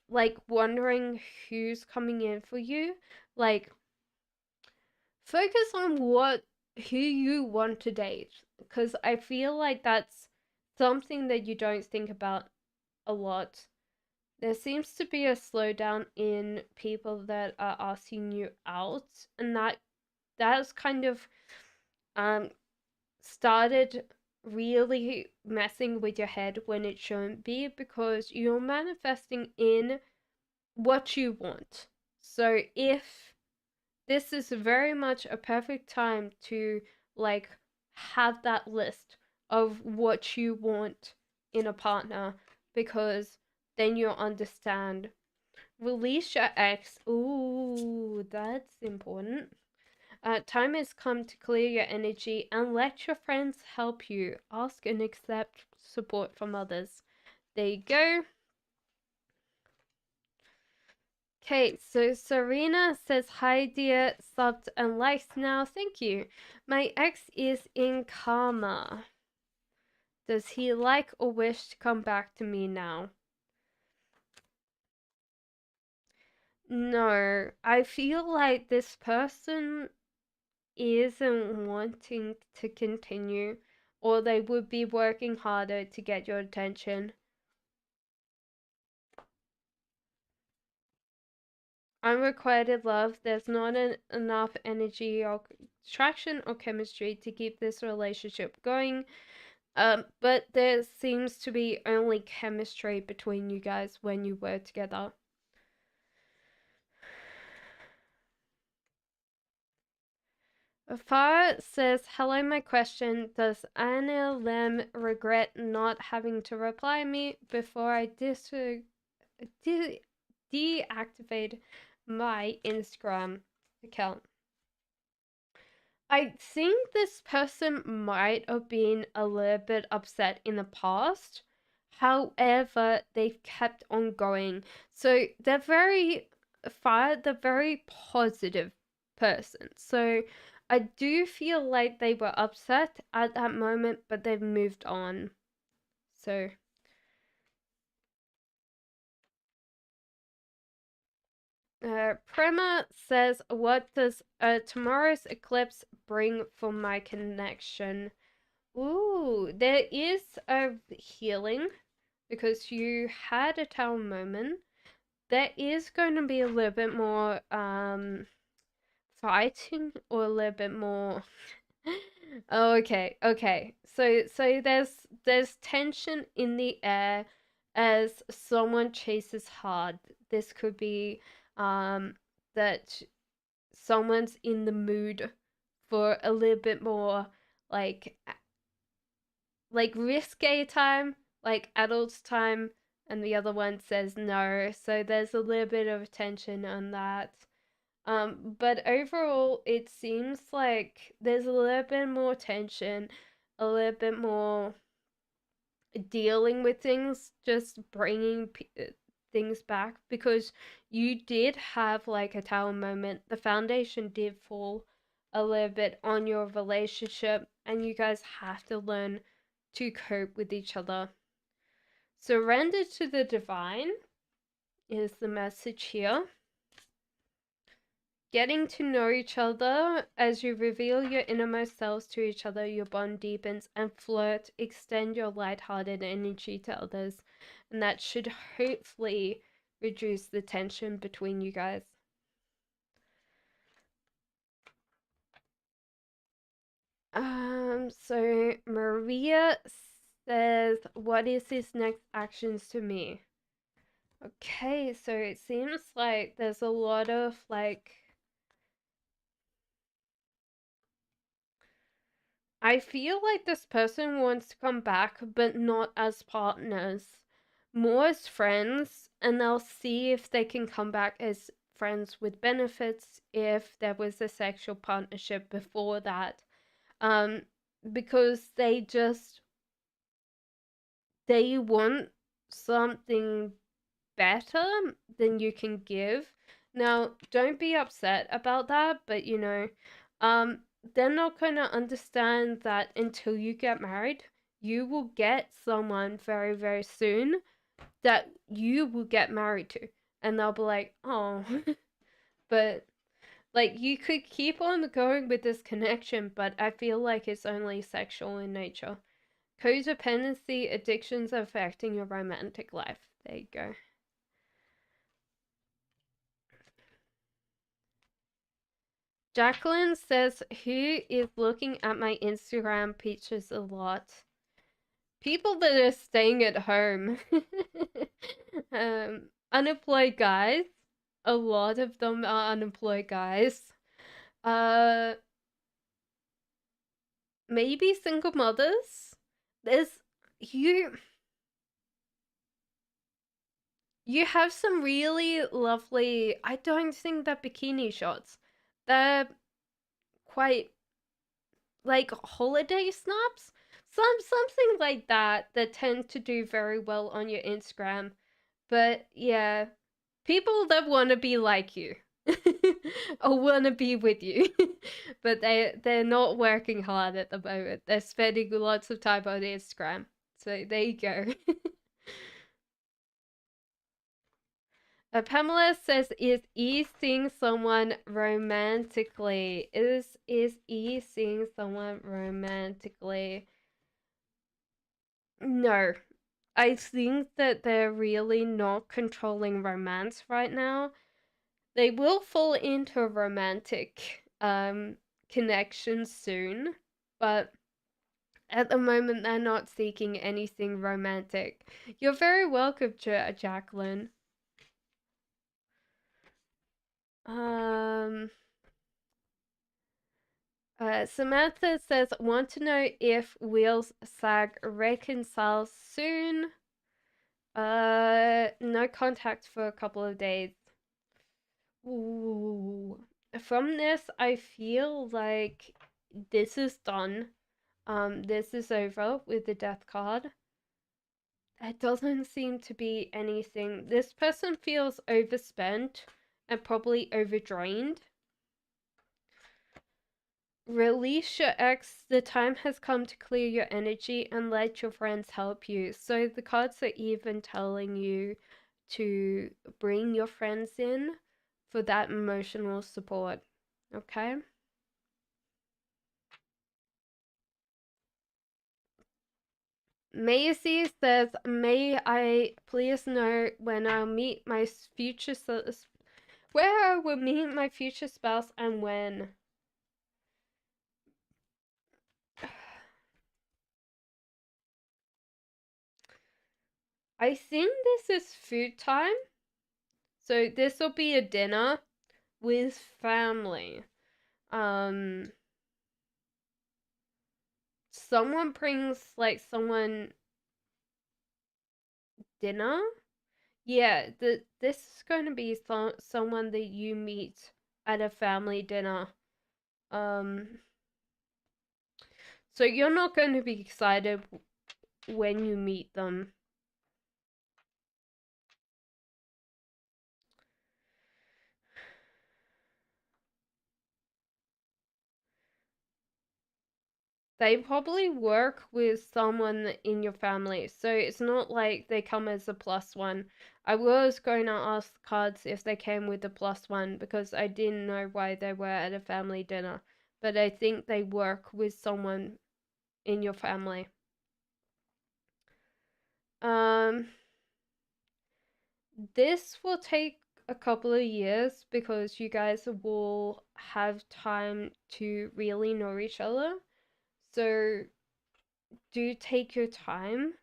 like wondering who's coming in for you. Like focus on who you want to date, because I feel like that's something that you don't think about a lot. There seems to be a slowdown in people that are asking you out, and that's kind of um started really messing with your head when it shouldn't be, because you're manifesting in what you want. So if this is very much a perfect time to like have that list of what you want in a partner, because then you'll understand. Release your ex. Ooh, that's important. Time has come to clear your energy and let your friends help you. Ask and accept support from others. There you go. Okay, so Serena says, "Hi dear, subbed and liked now. Thank you. My ex is in karma. Does he like or wish to come back to me now?" No, I feel like this person isn't wanting to continue, or they would be working harder to get your attention. Unrequited love, there's not enough energy or attraction or chemistry to keep this relationship going. But there seems to be only chemistry between you guys when you were together. Farah says, "Hello, my question. Does NLM regret not having to reply me before I deactivate my Instagram account?" I think this person might have been a little bit upset in the past. However, they've kept on going. So they're very fire, they're very positive person. So I do feel like they were upset at that moment, but they've moved on. So Prema says, "What does tomorrow's eclipse bring for my connection?" Ooh, there is a healing because you had a tower moment. There is going to be a little bit more fighting, or a little bit more Oh, okay. So there's tension in the air as someone chases hard. This could be that someone's in the mood for a little bit more like risque time, like adults time, and the other one says no. So there's a little bit of tension on that. But overall, it seems like there's a little bit more tension, a little bit more dealing with things, just bringing things back, because you did have like a tower moment. The foundation did fall a little bit on your relationship, and you guys have to learn to cope with each other. Surrender to the divine is the message here. Getting to know each other. As you reveal your innermost selves to each other, your bond deepens, and flirt, extend your light-hearted energy to others, and that should hopefully reduce the tension between you guys. So Maria says, what is his next actions to me? Okay, so it seems like there's a lot of like, I feel like this person wants to come back, but not as partners, more as friends, and they'll see if they can come back as friends with benefits if there was a sexual partnership before that. Um, because they want something better than you can give. Now, don't be upset about that, but um, they're not going to understand that until you get married. You will get someone very, very soon that you will get married to. And they'll be like, oh, but like you could keep on going with this connection, but I feel like it's only sexual in nature. Codependency addictions affecting your romantic life. There you go. Jacqueline says, who is looking at my Instagram pictures a lot? People that are staying at home. Unemployed guys. A lot of them are unemployed guys. Uh, Maybe single mothers. There's you. You have some really lovely. I don't think they're bikini shots. They're quite like holiday snaps, something like that that tend to do very well on your Instagram. But yeah, people that want to be like you or want to be with you, but they're not working hard at the moment. They're spending lots of time on Instagram. So there you go. Pamela says, "Is E seeing someone romantically? Is E seeing someone romantically?" No, I think that they're really not controlling romance right now. They will fall into a romantic connection soon, but at the moment they're not seeking anything romantic. You're very welcome, Jacqueline. Um, Samantha says, want to know if Wheels Sag reconciles soon. No contact for a couple of days. Ooh. From this, I feel like this is done. This is over with the death card. There doesn't seem to be anything. This person feels overspent and probably overdrained. Release your ex. The time has come to clear your energy and let your friends help you. So the cards are even telling you to bring your friends in for that emotional support. Okay? Macy says, may I please know when I'll meet my future where I will meet my future spouse and when? I think this is food time. So this will be a dinner with family. Someone brings like someone dinner. Yeah, this is going to be someone that you meet at a family dinner. Um, so you're not going to be excited when you meet them. They probably work with someone in your family, so it's not like they come as a plus one. I was going to ask the cards if they came with a plus one because I didn't know why they were at a family dinner, but I think they work with someone in your family. Um, this will take a couple of years because you guys will have time to really know each other. So do take your time.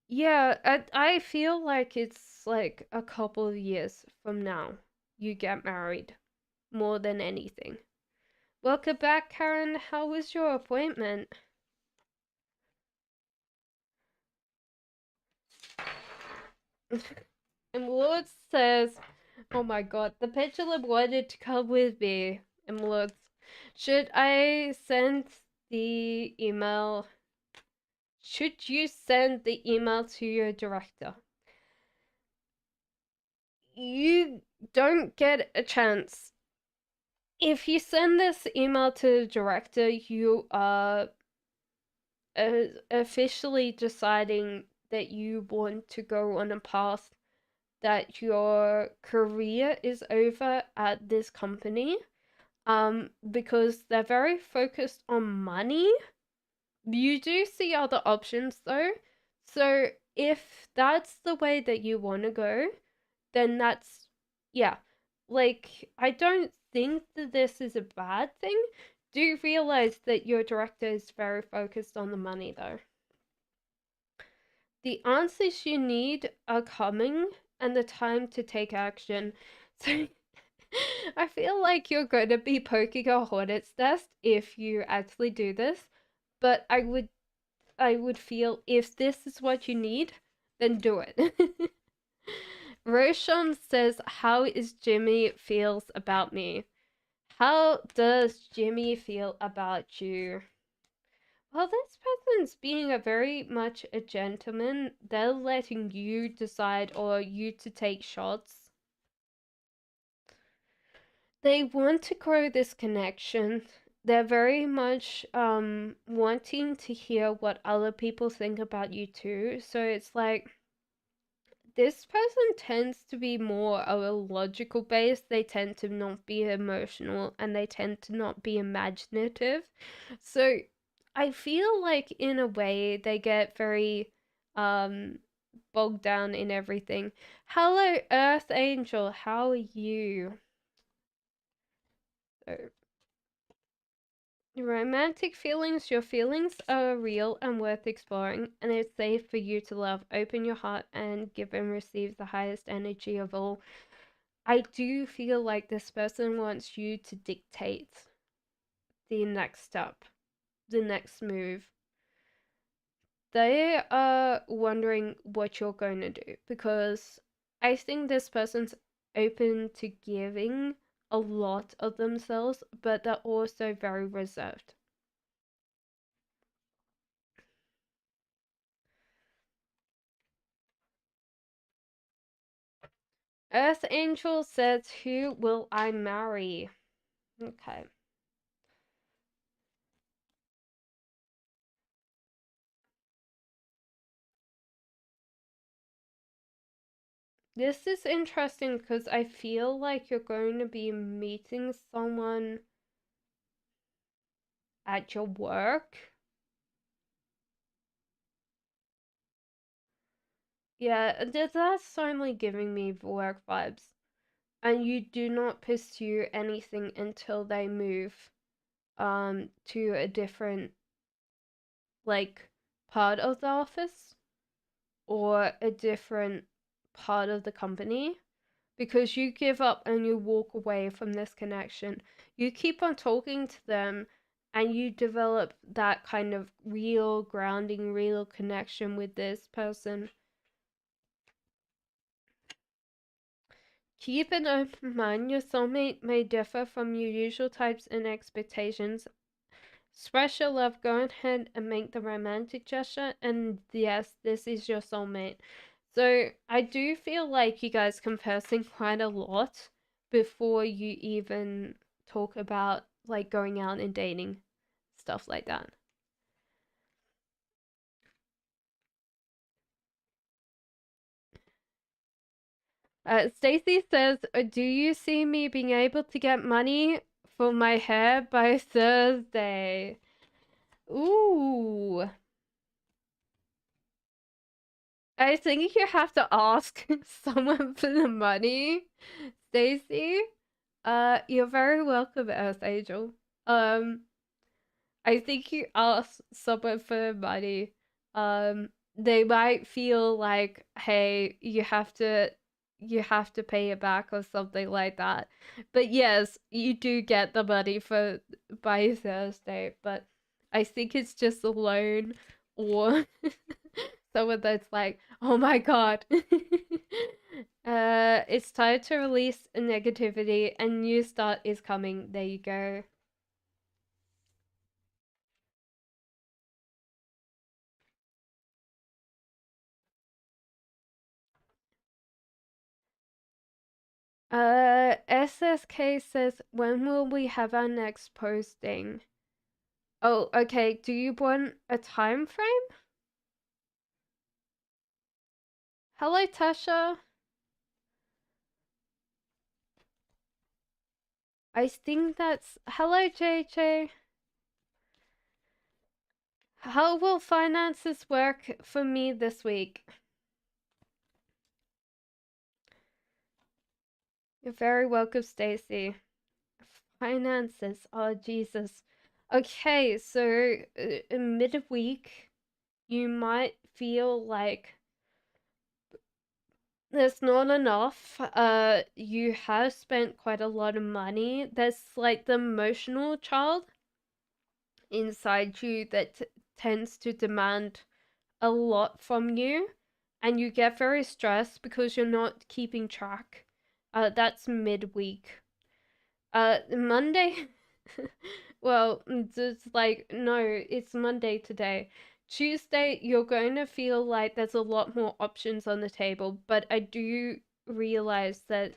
Yeah, I feel like it's like a couple of years from now you get married more than anything. Welcome back, Karen. How was your appointment? And Lord says, oh my god, the petulant wanted to come with me. And Lord, should I send the email? Should you send the email to your director? You don't get a chance. If you send this email to the director, you are officially deciding that you want to go on a path that your career is over at this company, because they're very focused on money. You do see other options though. So if that's the way that you want to go, then that's, yeah. Like, I don't think that this is a bad thing. Do realize that your director is very focused on the money though. The answers you need are coming and the time to take action. So I feel like you're going to be poking a hornet's nest if you actually do this, but I would feel if this is what you need, then do it. Roshan says, how is Jimmy feels about me? How does Jimmy feel about you? Well, this person's being a very much a gentleman. They're letting you decide or you to take shots. They want to grow this connection. They're very much wanting to hear what other people think about you too. So it's like this person tends to be more of a logical base. They tend to not be emotional and they tend to not be imaginative. So I feel like in a way they get very um bogged down in everything. Hello, Earth Angel, how are you? So, romantic feelings, your feelings are real and worth exploring, and it's safe for you to love. Open your heart and give and receive the highest energy of all. I do feel like this person wants you to dictate the next step, the next move. They are wondering what you're going to do because I think this person's open to giving a lot of themselves, but they're also very reserved. Earth Angel says, who will I marry? Okay. This is interesting because I feel like you're going to be meeting someone at your work. Yeah, that's only giving me work vibes. And you do not pursue anything until they move to a different like part of the office or a different part of the company, because you give up and you walk away from this connection. You keep on talking to them and you develop that kind of real grounding, real connection with this person. Keep an open mind. Your soulmate may differ from your usual types and expectations. Express your love, go ahead and make the romantic gesture, and yes, this is your soulmate. So I do feel like you guys conversing quite a lot before you even talk about like going out and dating, stuff like that. Stacy says, "Do you see me being able to get money for my hair by Thursday?" Ooh. I think you have to ask someone for the money, Stacy. You're very welcome, Earth Angel. Um, I think you ask someone for money. They might feel like, hey, you have to pay it back or something like that. But yes, you do get the money for by Thursday. But I think it's just a loan or someone that's like, oh my god. It's time to release negativity. A new start is coming. There you go. SSK says, when will we have our next posting? Oh, okay. Do you want a time frame? Hello, Tasha. I think that's. Hello, JJ. How will finances work for me this week? You're very welcome, Stacy. Finances. Oh, Jesus. Okay, so midweek, you might feel like there's not enough. You have spent quite a lot of money. There's like the emotional child inside you that tends to demand a lot from you, and you get very stressed because you're not keeping track. That's midweek. Monday. Well, it's like, no, it's Monday today. Tuesday, you're going to feel like there's a lot more options on the table, but I do realize that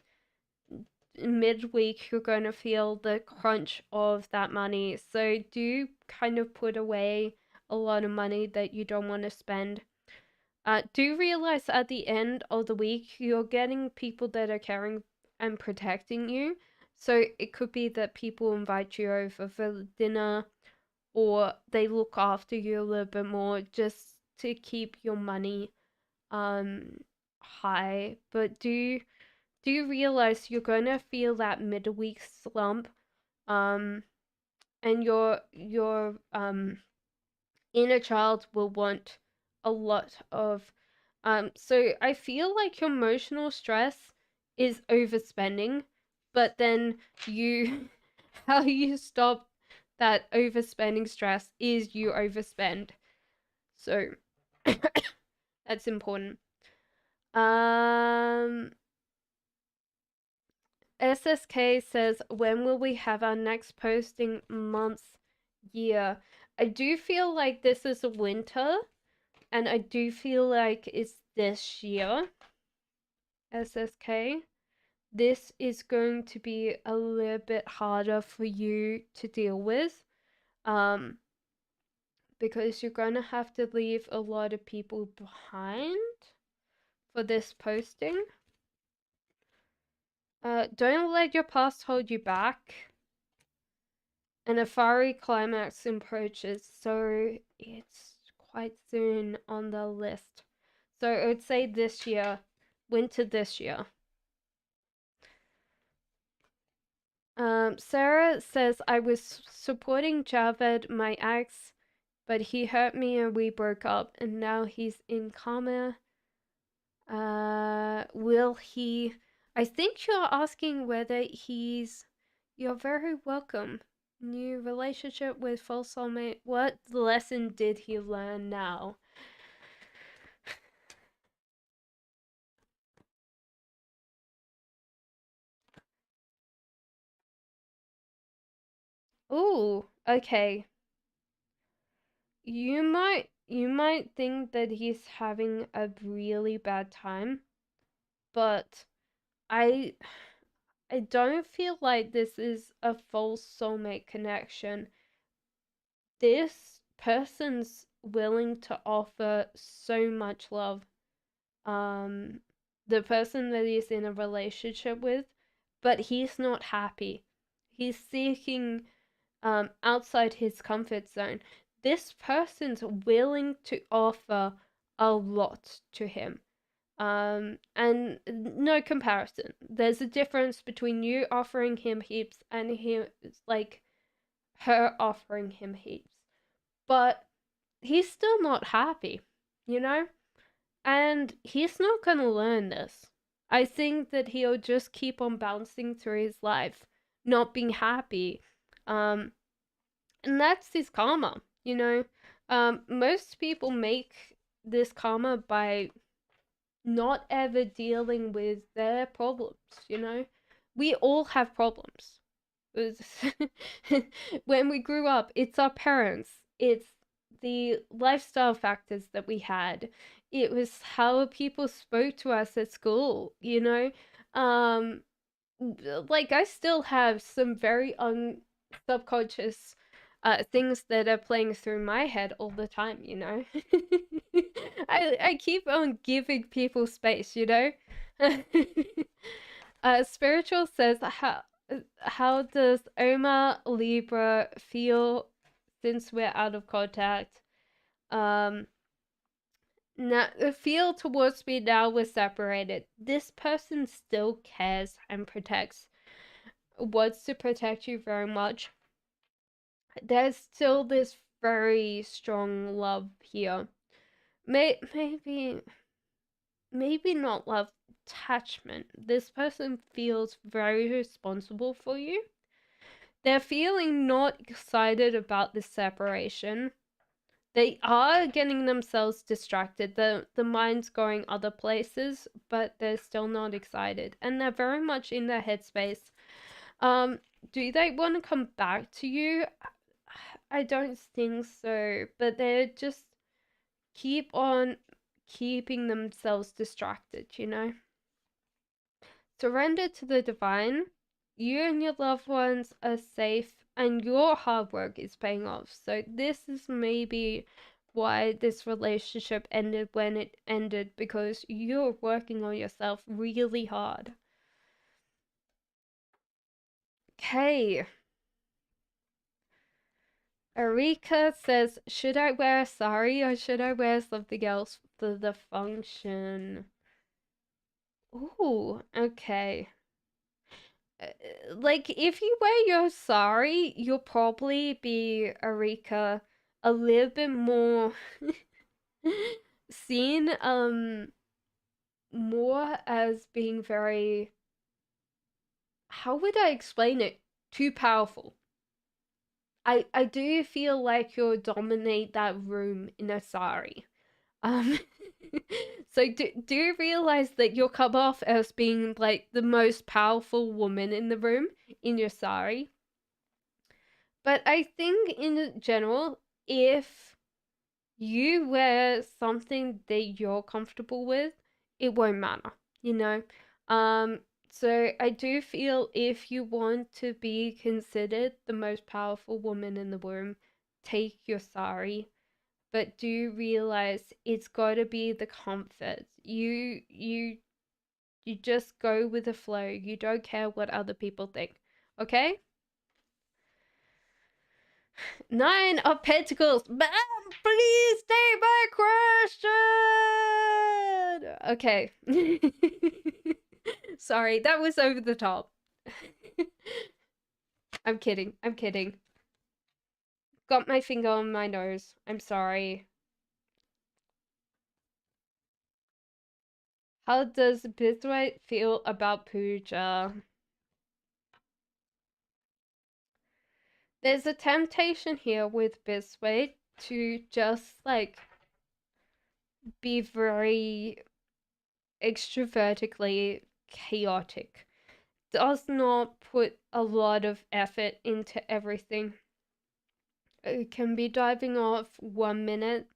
midweek you're going to feel the crunch of that money. So do kind of put away a lot of money that you don't want to spend. Do realize at the end of the week you're getting people that are caring and protecting you. So it could be that people invite you over for dinner or they look after you a little bit more just to keep your money high. But do you realize you're gonna feel that midweek slump, um and your inner child will want a lot of so I feel like your emotional stress is overspending, but then you how you stop that overspending stress is you overspend. So that's important. um SSK says, when will we have our next posting? Month, year? I do feel like this is a winter, and I do feel like it's this year. SSK. This is going to be a little bit harder for you to deal with. Um, because you're going to have to leave a lot of people behind for this posting. Don't let your past hold you back. And a fiery climax approaches, so it's quite soon on the list. So I would say this year, winter this year. Sarah says, I was supporting Javed, my ex, but he hurt me and we broke up, and now he's in coma. Will he? I think you're asking whether he's. You're very welcome. New relationship with false soulmate. What lesson did he learn now? Ooh, okay. You might think that he's having a really bad time, but I I don't feel like this is a false soulmate connection. This person's willing to offer so much love. Um, the person that he's in a relationship with, but he's not happy. He's seeking outside his comfort zone. This person's willing to offer a lot to him. And no comparison. There's a difference between you offering him heaps and him, like, her offering him heaps. But he's still not happy, you know? And he's not gonna learn this. I think that he'll just keep on bouncing through his life, not being happy. Um, and that's his karma, you know? Most people make this karma by not ever dealing with their problems, you know? We all have problems. When we grew up, it's our parents, it's the lifestyle factors that we had, it was how people spoke to us at school, you know? Um, like, I still have some very subconscious things that are playing through my head all the time, you know? I keep on giving people space, you know? Spiritual says, how does Oma Libra feel since we're out of contact? Now, feel towards me now we're separated. This person still cares and protects, wants to protect you very much. There's still this very strong love here. Maybe not love, attachment. This person feels very responsible for you. They're feeling not excited about this separation. They are getting themselves distracted. The mind's going other places, but they're still not excited. And they're very much in their headspace. Do they want to come back to you? I don't think so. But they're just keep on keeping themselves distracted, you know? Surrender to the divine. You and your loved ones are safe, and your hard work is paying off. So, this is maybe why this relationship ended when it ended, because you're working on yourself really hard. Okay. Erika says, should I wear a sari or should I wear something else for the function? Ooh, okay. Like, if you wear your sari, you'll probably be, Erika, a little bit more seen more as being very, how would I explain it? Too powerful. I do feel like you'll dominate that room in a sari. Um, so do you realize that you'll come off as being like the most powerful woman in the room in your sari? But I think in general, if you wear something that you're comfortable with, it won't matter, you know? Um, so I do feel if you want to be considered the most powerful woman in the room, take your sari. But do realize it's gotta be the comfort. You just go with the flow. You don't care what other people think. Okay? Nine of Pentacles. Ma'am, please take my question. Okay. Sorry, that was over the top. I'm kidding. I'm kidding. Got my finger on my nose. I'm sorry. How does Biswait feel about Pooja? There's a temptation here with Biswait to just, like, be very extrovertically chaotic. Does not put a lot of effort into everything. It can be diving off 1 minute.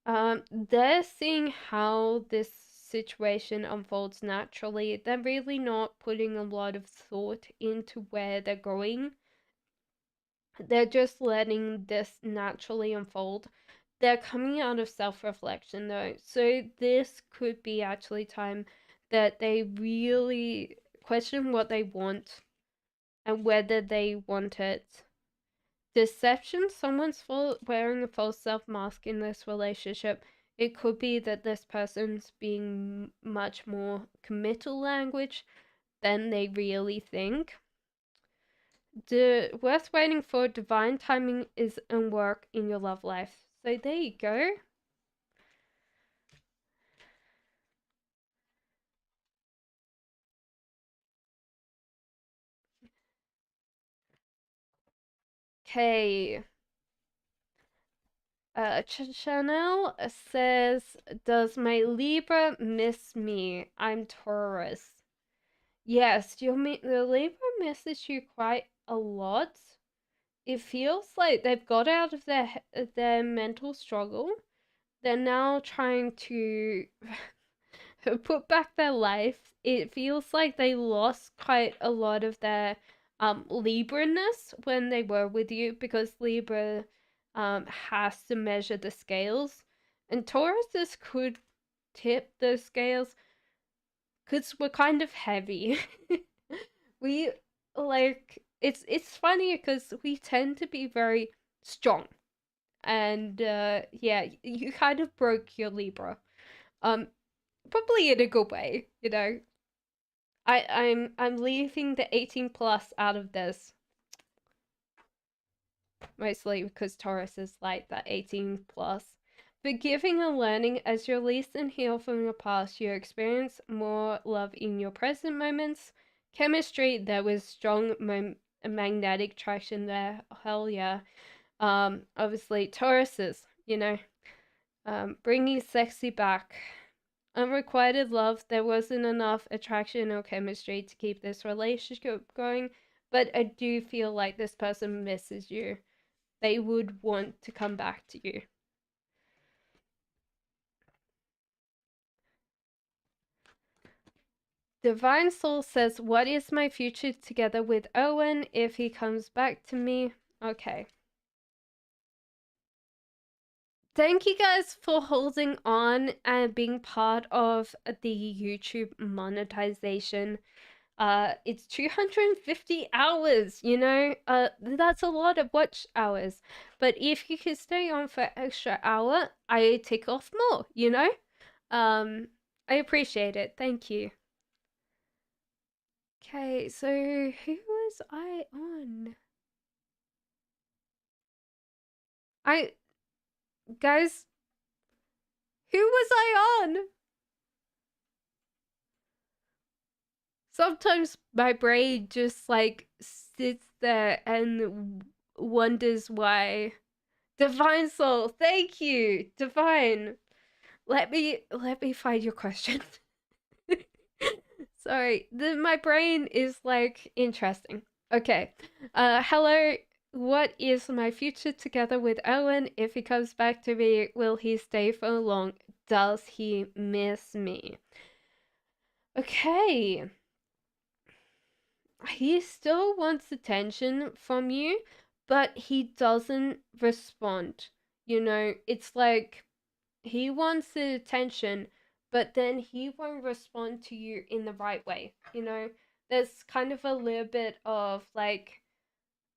They're seeing how this situation unfolds naturally. They're really not putting a lot of thought into where they're going. They're just letting this naturally unfold. They're coming out of self-reflection though, so this could be actually time that they really question what they want and whether they want it. Deception, someone's wearing a false self mask in this relationship. It could be that this person's being much more committal language than they really think. The worth waiting for divine timing is in work in your love life. So there you go. Okay. Chanel says, "Does my Libra miss me? I'm Taurus." Yes, the Libra misses you quite a lot. It feels like they've got out of their mental struggle. They're now trying to put back their life. It feels like they lost quite a lot of their Libra-ness when they were with you, because Libra has to measure the scales, and Tauruses could tip the scales because we're kind of heavy. We like it's funny because we tend to be very strong, and yeah, you kind of broke your Libra. Um, Probably in a good way, you know. I'm leaving the 18 plus out of this, mostly because Taurus is like that 18 plus. Forgiving and learning, as you release and heal from your past, you experience more love in your present moments. Chemistry, there was strong magnetic attraction there. Hell yeah. Obviously Tauruses, bringing sexy back. Unrequited love, there wasn't enough attraction or chemistry to keep this relationship going, but I do feel like this person misses you. They would want to come back to you. Divine Soul says, "What is my future together with Owen if he comes back to me?" Okay. Thank you guys for holding on and being part of the YouTube monetization. It's 250 hours, that's a lot of watch hours. But if you can stay on for extra hour, I take off more, Um, I appreciate it. Thank you. Okay, so who was I on? I Guys, who was I on? Sometimes my brain just like sits there and wonders why. Divine Soul, thank you, Divine. Let me find your question. Sorry, my brain is like interesting. Okay. Hello. What is my future together with Owen? If he comes back to me, will he stay for long? Does he miss me? Okay. He still wants attention from you, but he doesn't respond. It's like he wants the attention, but then he won't respond to you in the right way. There's kind of a little bit of like,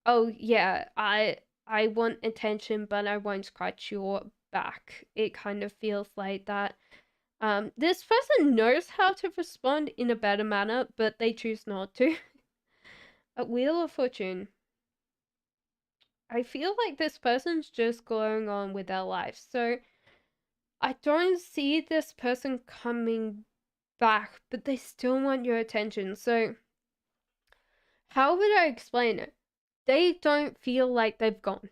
oh yeah, I want attention, but I won't scratch your back. It kind of feels like that. This person knows how to respond in a better manner, but they choose not to. A Wheel of Fortune. I feel like this person's just going on with their life. So I don't see this person coming back, but they still want your attention. So, how would I explain it? They don't feel like they've gone.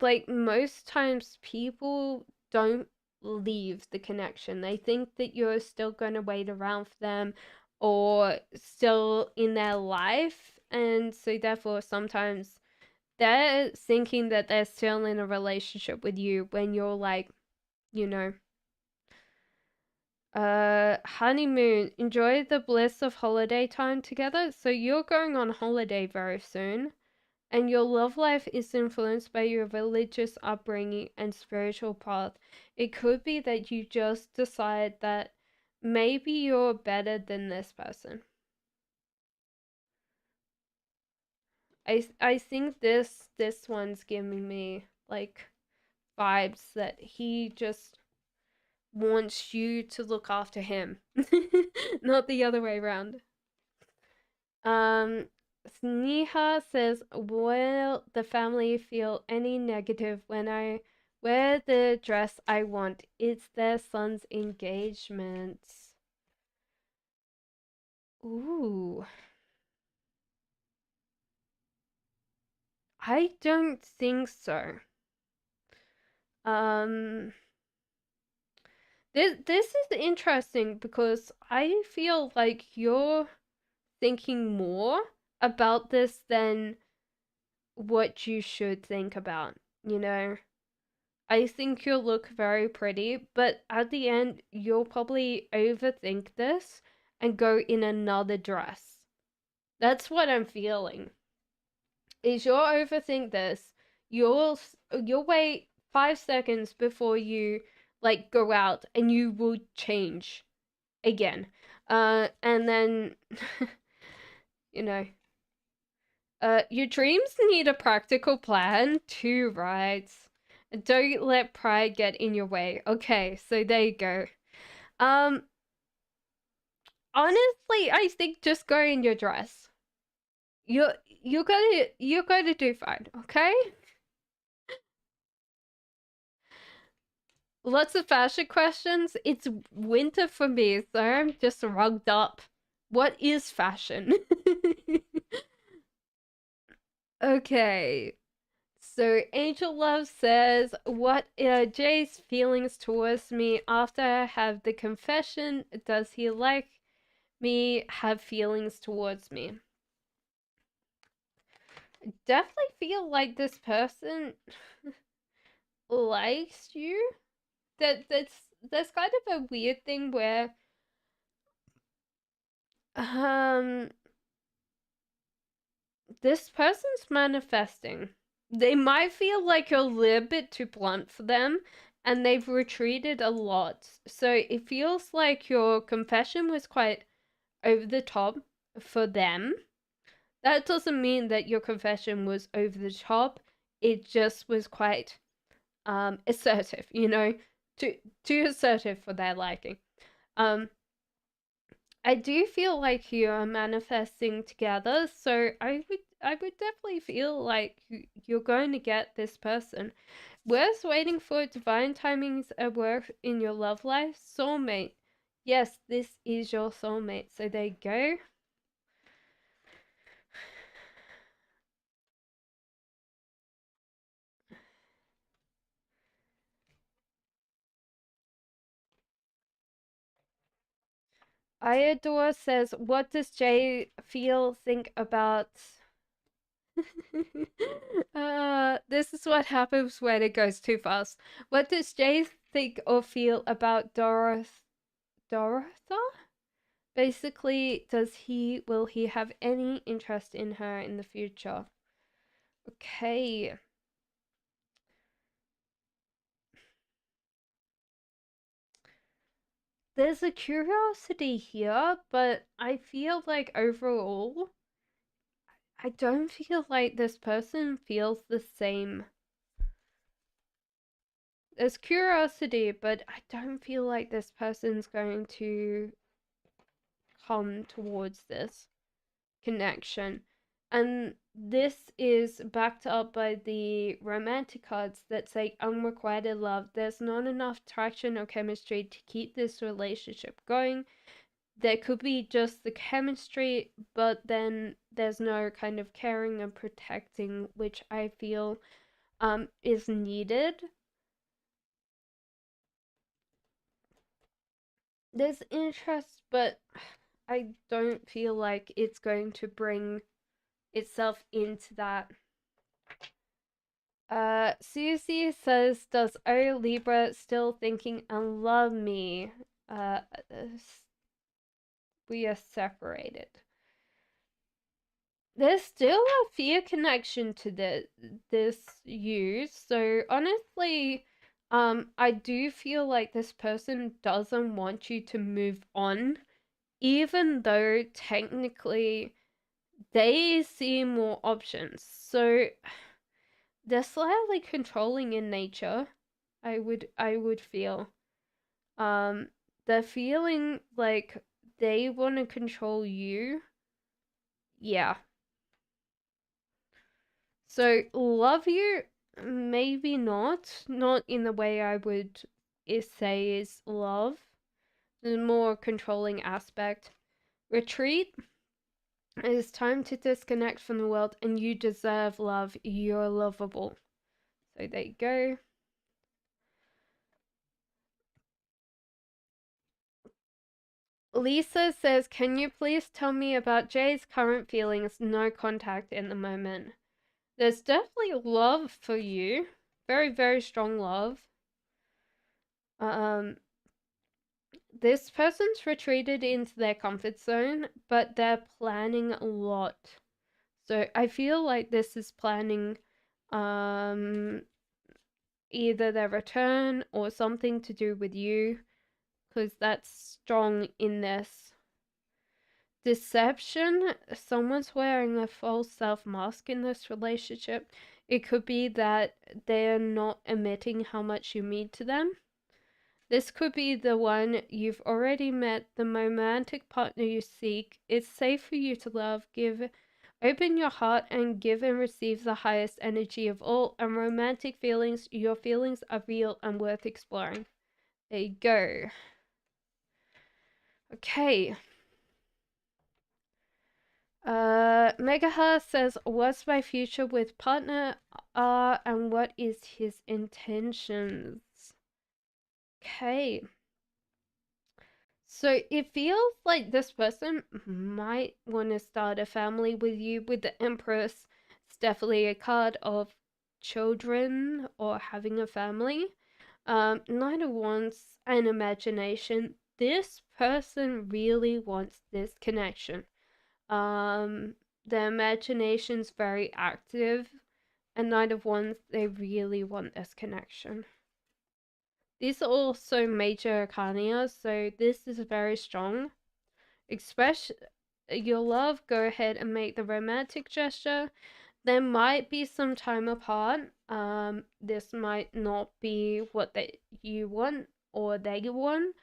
Like most times people don't leave the connection. They think that you're still going to wait around for them or still in their life. And so, therefore, sometimes they're thinking that they're still in a relationship with you when you're like, you know, honeymoon. Enjoy the bliss of holiday time together. So you're going on holiday very soon, and your love life is influenced by your religious upbringing and spiritual path. It could be that you just decide that maybe you're better than this person. I think this one's giving me like vibes that he just wants you to look after him, not the other way around. Um, Sneha says, "Will the family feel any negative when I wear the dress I want? It's their son's engagement." Ooh, I don't think so. Um, this is interesting because I feel like you're thinking more about this than what you should think about, you know? I think you'll look very pretty, but at the end, you'll probably overthink this and go in another dress. That's what I'm feeling. Is you'll overthink this, you'll wait 5 seconds before you like go out, and you will change again. And then you know, your dreams need a practical plan too, right? Don't let pride get in your way. Okay, so there you go. Um, Honestly, I think just go in your dress. You're gonna do fine, okay? Lots of fashion questions. It's winter for me, so I'm just rugged up. What is fashion? Okay. So Angel Love says, "What are Jay's feelings towards me after I have the confession? Does he like me? Have feelings towards me?" Definitely feel like this person likes you. That's kind of a weird thing where um this person's manifesting. They might feel like you're a little bit too blunt for them, and they've retreated a lot. So it feels like your confession was quite over the top for them. That doesn't mean that your confession was over the top. It just was quite assertive, too assertive for their liking. Um I do feel like you are manifesting together, so I would definitely feel like you're going to get this person. Where's waiting for divine timings at work in your love life? Soulmate. Yes, this is your soulmate. So there you go. Iador says, "What does Jay think about?" This is what happens when it goes too fast. What does Jay think or feel about Dorotha? Basically, will he have any interest in her in the future? Okay. There's a curiosity here, but I feel like overall, I don't feel like this person feels the same. There's curiosity, but I don't feel like this person's going to come towards this connection. And this is backed up by the romantic cards that say unrequited love. There's not enough traction or chemistry to keep this relationship going. There could be just the chemistry, but then there's no kind of caring and protecting, which I feel is needed. There's interest, but I don't feel like it's going to bring itself into that. Susie says, "Does O Libra still thinking and love me? Uh, we are separated." There's still a fear connection to this you. So honestly, I do feel like this person doesn't want you to move on, even though technically they see more options. So they're slightly controlling in nature. I would feel. Um, they're feeling like they want to control you. Yeah. So love you, maybe not. Not in the way I would say is love. The more controlling aspect. Retreat. It's time to disconnect from the world and you deserve love. You're lovable. So there you go. Lisa says, can you please tell me about Jay's current feelings? No contact in the moment. There's definitely love for you. Very, very strong love. Um, this person's retreated into their comfort zone, but they're planning a lot. So I feel like this is planning either their return or something to do with you, because that's strong in this. Deception, someone's wearing a false self mask in this relationship. It could be that they're not admitting how much you mean to them. This could be the one you've already met, the romantic partner you seek. It's safe for you to love, give, open your heart and give and receive the highest energy of all. And romantic feelings, your feelings are real and worth exploring. There you go. Okay. Megaha says, what's my future with partner and what is his intentions? Okay. So it feels like this person might want to start a family with you. With the Empress, it's definitely a card of children or having a family. Knight of Wands and imagination. This person really wants this connection. Their imagination's very active, and Knight of Wands, they really want this connection. These are also major arcana, so this is very strong. Express your love, go ahead and make the romantic gesture. There might be some time apart. This might not be what you want or they want.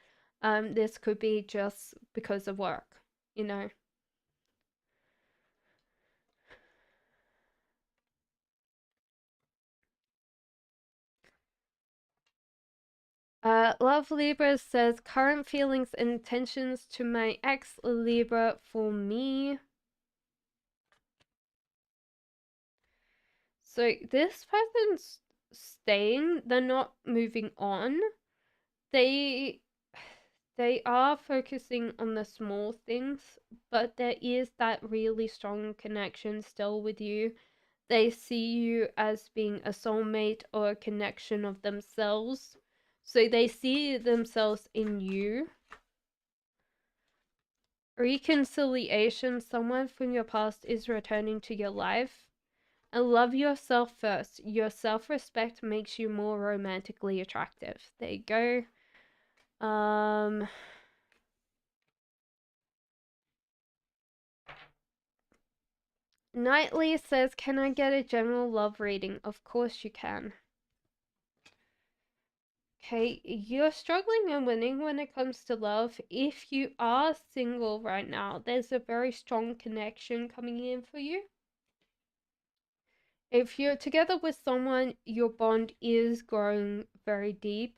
This could be just because of work, you know. Love Libra says current feelings and intentions to my ex Libra for me. So this person's staying, they're not moving on. They they are focusing on the small things, but there is that really strong connection still with you. They see you as being a soulmate or a connection of themselves. So they see themselves in you. Reconciliation, someone from your past is returning to your life. And love yourself first. Your self-respect makes you more romantically attractive. There you go. Knightley says, can I get a general love reading? Of course you can. Okay, you're struggling and winning when it comes to love. If you are single right now, there's a very strong connection coming in for you. If you're together with someone, your bond is growing very deep.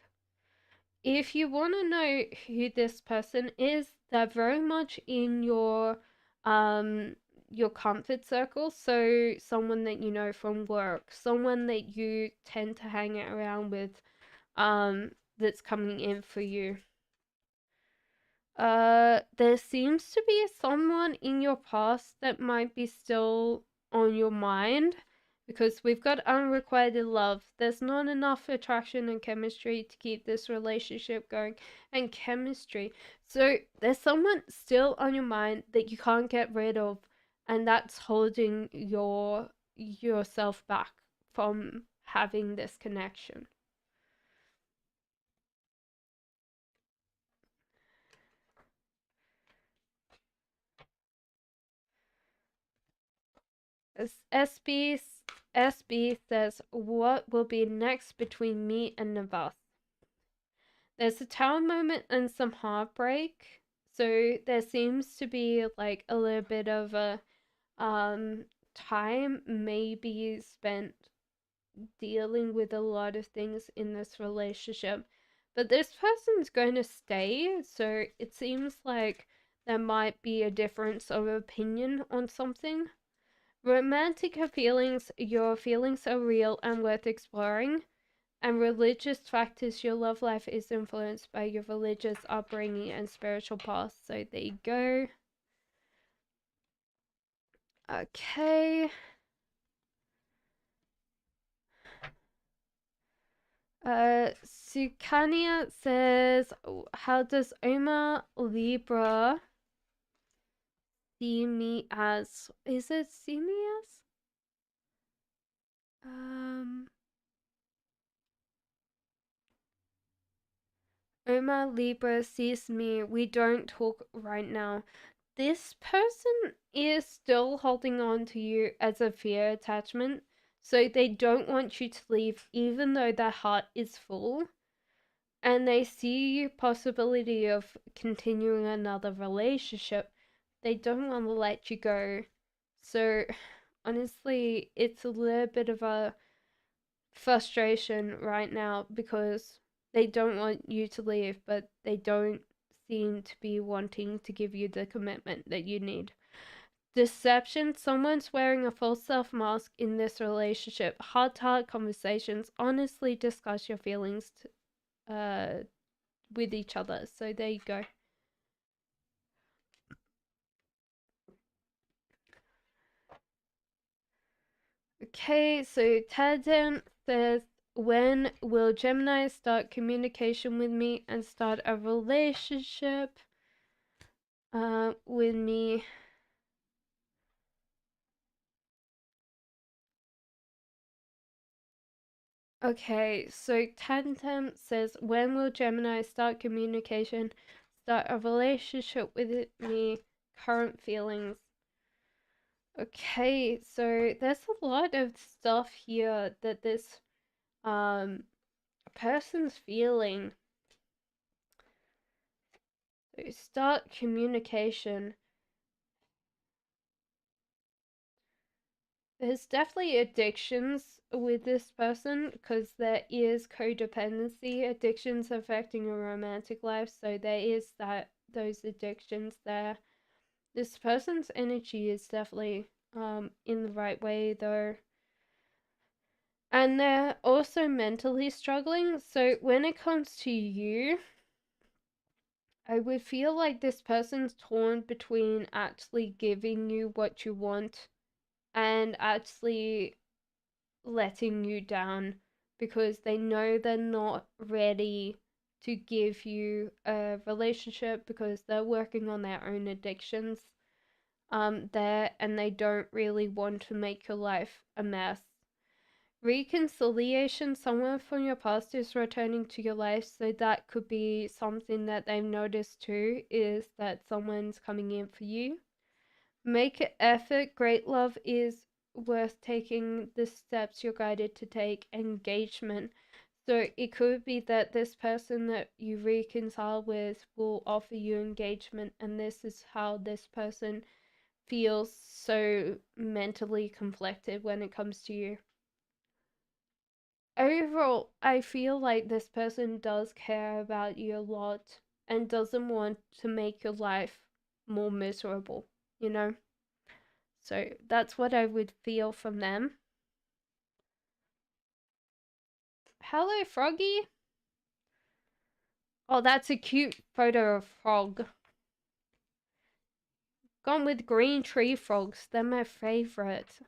If you want to know who this person is, they're very much in your comfort circle. So someone that you know from work, someone that you tend to hang around with, that's coming in for you. There seems to be someone in your past that might be still on your mind because we've got unrequited love. There's not enough attraction and chemistry to keep this relationship going, and chemistry. So there's someone still on your mind that you can't get rid of, and that's holding yourself back from having this connection. SB SB says, what will be next between me and Navas? There's a tower moment and some heartbreak. So there seems to be like a little bit of a time maybe spent dealing with a lot of things in this relationship. But this person's going to stay, so it seems like there might be a difference of opinion on something. Romantic feelings, your feelings are real and worth exploring. And religious factors, your love life is influenced by your religious upbringing and spiritual path. So there you go. Okay. Sukanya says, how does Omar Libra see me as? Is it see me as? Omar Libra sees me. We don't talk right now. This person is still holding on to you as a fear attachment. So they don't want you to leave, even though their heart is full. And they see possibility of continuing another relationship. They don't want to let you go. So honestly, it's a little bit of a frustration right now because they don't want you to leave, but they don't seem to be wanting to give you the commitment that you need. Deception, someone's wearing a false self mask in this relationship. Heart to heart conversations, honestly discuss your feelings with each other. So there you go. Okay, so Tadem says, when will Gemini start communication with me and start a relationship with me? Okay, so Tandem says, when will Gemini start communication, start a relationship with me, current feelings? Okay, so there's a lot of stuff here that this person's feeling. So start communication. There's definitely addictions with this person because there is codependency addictions affecting your romantic life. So there is those addictions there. This person's energy is definitely in the right way though. And they're also mentally struggling. So when it comes to you, I would feel like this person's torn between actually giving you what you want and actually letting you down because they know they're not ready to give you a relationship because they're working on their own addictions there and they don't really want to make your life a mess. Reconciliation, someone from your past is returning to your life, so that could be something that they've noticed too, is that someone's coming in for you. Make an effort. Great love is worth taking the steps you're guided to take. Engagement. So it could be that this person that you reconcile with will offer you engagement, and this is how this person feels so mentally conflicted when it comes to you. Overall, I feel like this person does care about you a lot and doesn't want to make your life more miserable, you know? So that's what I would feel from them. Hello, Froggy. Oh, that's a cute photo of frog. Gone with green tree frogs. They're my favorite.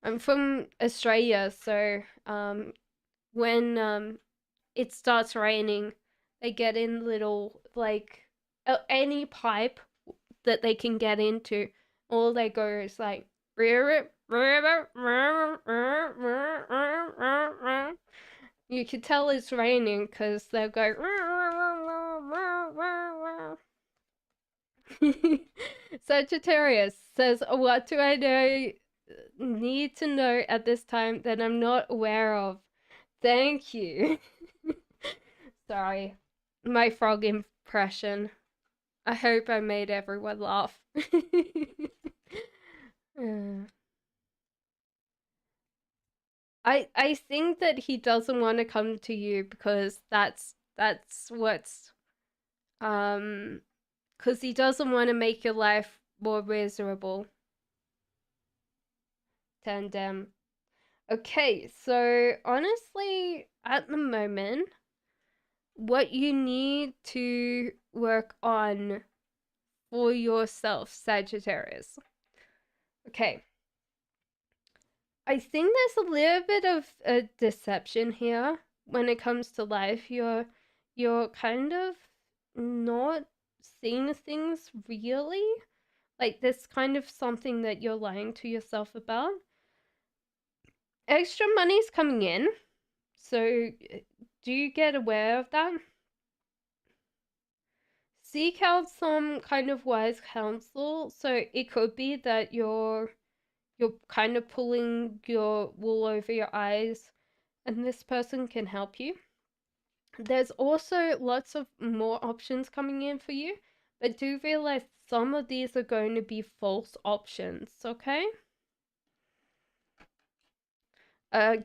I'm from Australia, so when it starts raining, they get in little like any pipe that they can get into. All they go is like you can tell it's raining because they'll go. Sagittarius says, what do I need to know at this time that I'm not aware of? Thank you. Sorry. My frog impression. I hope I made everyone laugh. Uh, I think that he doesn't want to come to you because that's what's because he doesn't want to make your life more miserable. Tandem. Okay, so honestly, at the moment, what you need to work on for yourself, Sagittarius. Okay, I think there's a little bit of a deception here when it comes to life. You're kind of not seeing things really. Like there's kind of something that you're lying to yourself about. Extra money's coming in, so do you get aware of that? Seek out some kind of wise counsel. So it could be that you're kind of pulling your wool over your eyes and this person can help you. There's also lots of more options coming in for you, but do realize some of these are going to be false options, okay?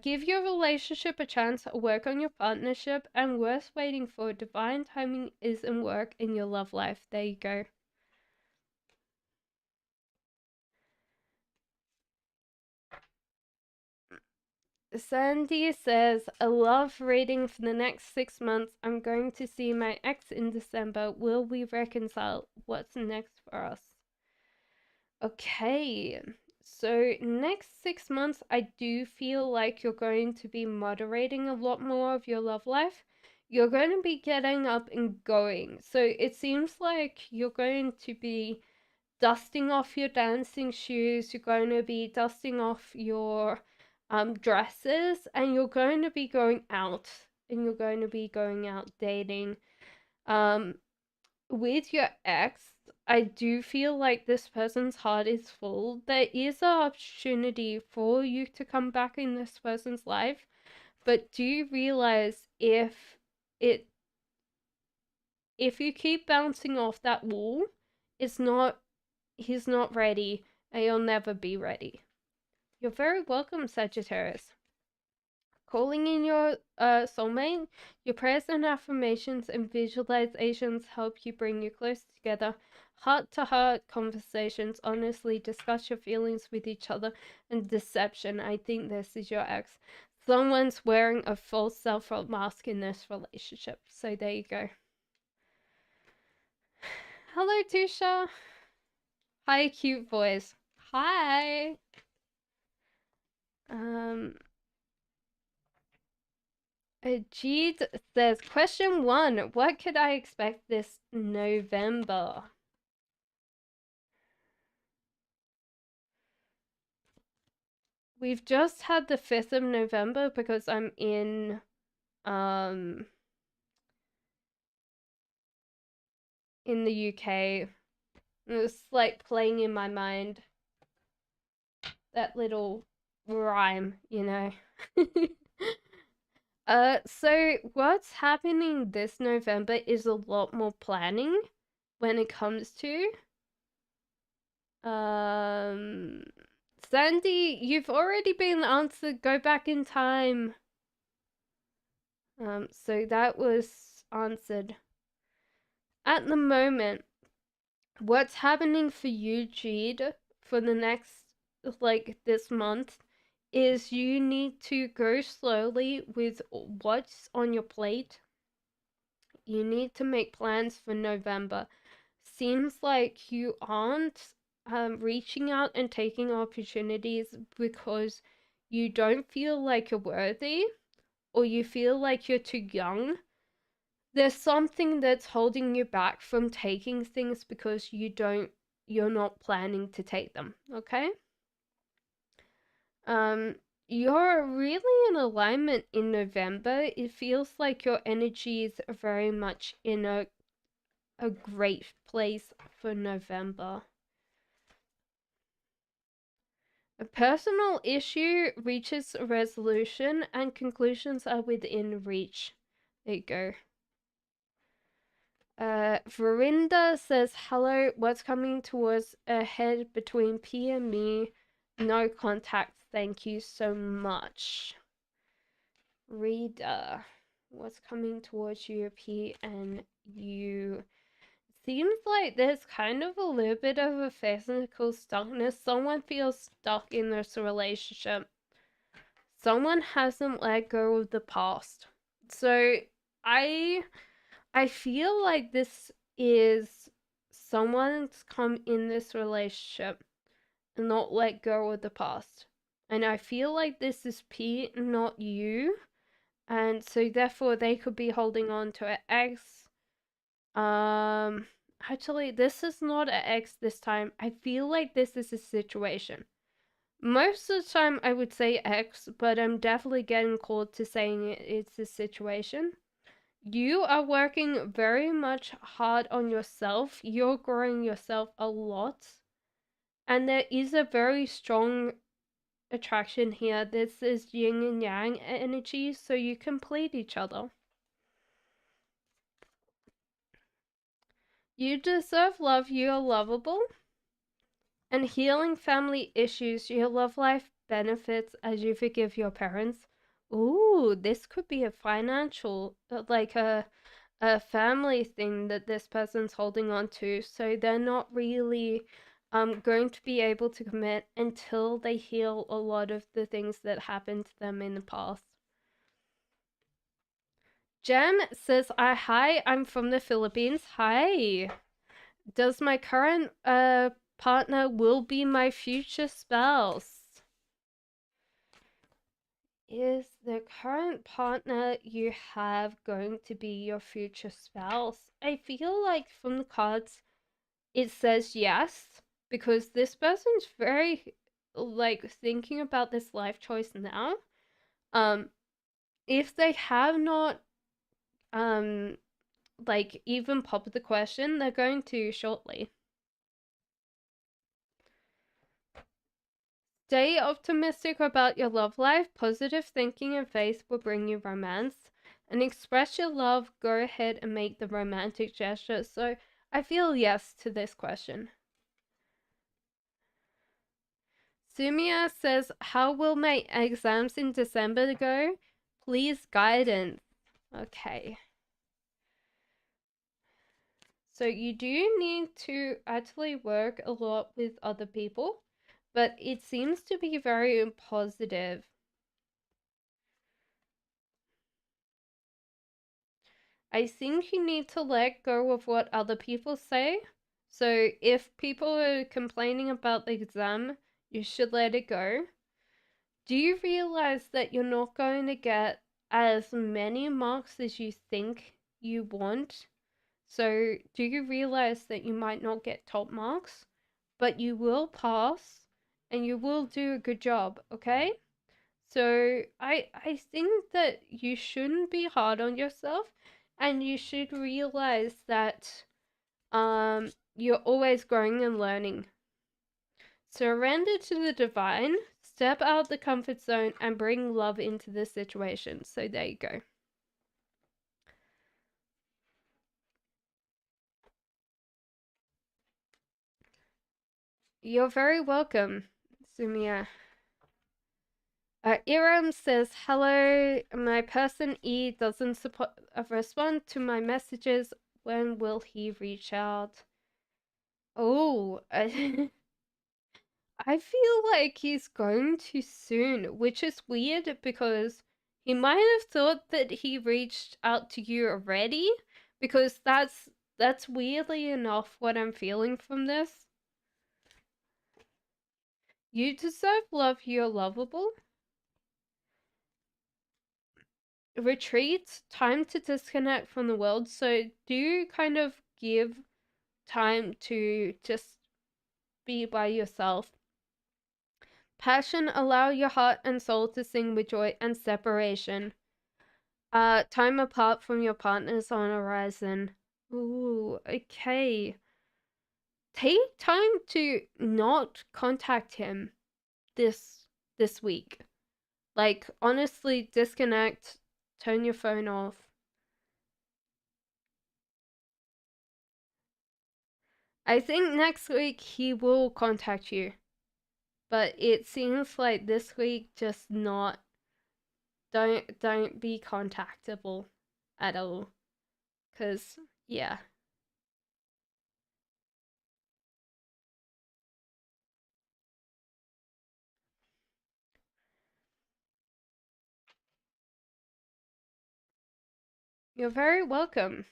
Give your relationship a chance, work on your partnership, and worth waiting for. Divine timing is in work in your love life. There you go. Sandy says, I love reading for the next 6 months. I'm going to see my ex in December. Will we reconcile? What's next for us? Okay, so next 6 months, I do feel like you're going to be moderating a lot more of your love life. You're going to be getting up and going. So it seems like you're going to be dusting off your dancing shoes. You're going to be dusting off your dresses, and you're going to be going out. And you're going to be going out dating. With your ex, I do feel like this person's heart is full. There is an opportunity for you to come back in this person's life, but do you realize it if you keep bouncing off that wall, it's not he's not ready and you'll never be ready. You're very welcome, Sagittarius. Calling in your soulmate, your prayers and affirmations and visualizations help you bring you close together. Heart to heart conversations, honestly discuss your feelings with each other, and deception. I think this is your ex. Someone's wearing a false self mask in this relationship. So there you go. Hello, Tusha. Hi, cute voice. Hi. Um, Jeed says, question 1, what could I expect this November? We've just had the 5th of November because I'm in the UK. It's like playing in my mind. That little rhyme, you know. So what's happening this November is a lot more planning when it comes to Sandy, you've already been answered. Go back in time. So that was answered. At the moment, what's happening for you, Jade, for the next, like, this month, is you need to go slowly with what's on your plate. You need to make plans for November. Seems like you aren't reaching out and taking opportunities because you don't feel like you're worthy or you feel like you're too young. There's something that's holding you back from taking things because you're not planning to take them, okay? You're really in alignment in November. It feels like your energy is very much in a great place for November. A personal issue reaches a resolution and conclusions are within reach. There you go. Verinda says, hello, what's coming towards a head between P and me? No contact, thank you so much. Reader, what's coming towards you, P and you? Seems like there's kind of a little bit of a physical stuckness. Someone feels stuck in this relationship. Someone hasn't let go of the past. So I I feel like this is someone's come in this relationship and not let go of the past. And I feel like this is P, not you. And so therefore they could be holding on to an ex. Actually, this is not an ex this time. I feel like this is a situation. Most of the time I would say ex, but I'm definitely getting called to saying it's a situation. You are working very much hard on yourself. You're growing yourself a lot. And there is a very strong attraction here. This is yin and yang energy, so you complete each other. You deserve love. You're lovable. And healing family issues. Your love life benefits as you forgive your parents. Ooh, this could be a financial, like a family thing that this person's holding on to, so they're not really going to be able to commit until they heal a lot of the things that happened to them in the past. Jen says, hi, I'm from the Philippines. Hi. Does my current partner will be my future spouse? Is the current partner you have going to be your future spouse? I feel like from the cards it says yes, because this person's very like thinking about this life choice now. If they have not like even popped the question, they're going to shortly. Stay optimistic about your love life. Positive thinking and faith will bring you romance. And express your love. Go ahead and make the romantic gesture. So I feel yes to this question. Sumia says, how will my exams in December go? Please guidance. Okay. So you do need to actually work a lot with other people, but it seems to be very positive. I think you need to let go of what other people say. So if people are complaining about the exam, you should let it go. Do you realize that you're not going to get as many marks as you think you want? So, do you realize that you might not get top marks, but you will pass and you will do a good job, okay? So, I think that you shouldn't be hard on yourself and you should realize that you're always growing and learning. Surrender to the divine, step out the comfort zone, and bring love into the situation. So there you go. You're very welcome, Sumia. Iram says, hello, my person E doesn't respond to my messages. When will he reach out? Oh, I feel like he's going too soon, which is weird because he might have thought that he reached out to you already, because that's weirdly enough what I'm feeling from this. You deserve love, you're lovable. Retreat, time to disconnect from the world, so do kind of give time to just be by yourself. Passion, allow your heart and soul to sing with joy and separation. Time apart from your partners on horizon. Ooh, okay. Take time to not contact him this week. Like, honestly, disconnect, turn your phone off. I think next week he will contact you, but it seems like this week just not. Don't be contactable at all, cause yeah. You're very welcome.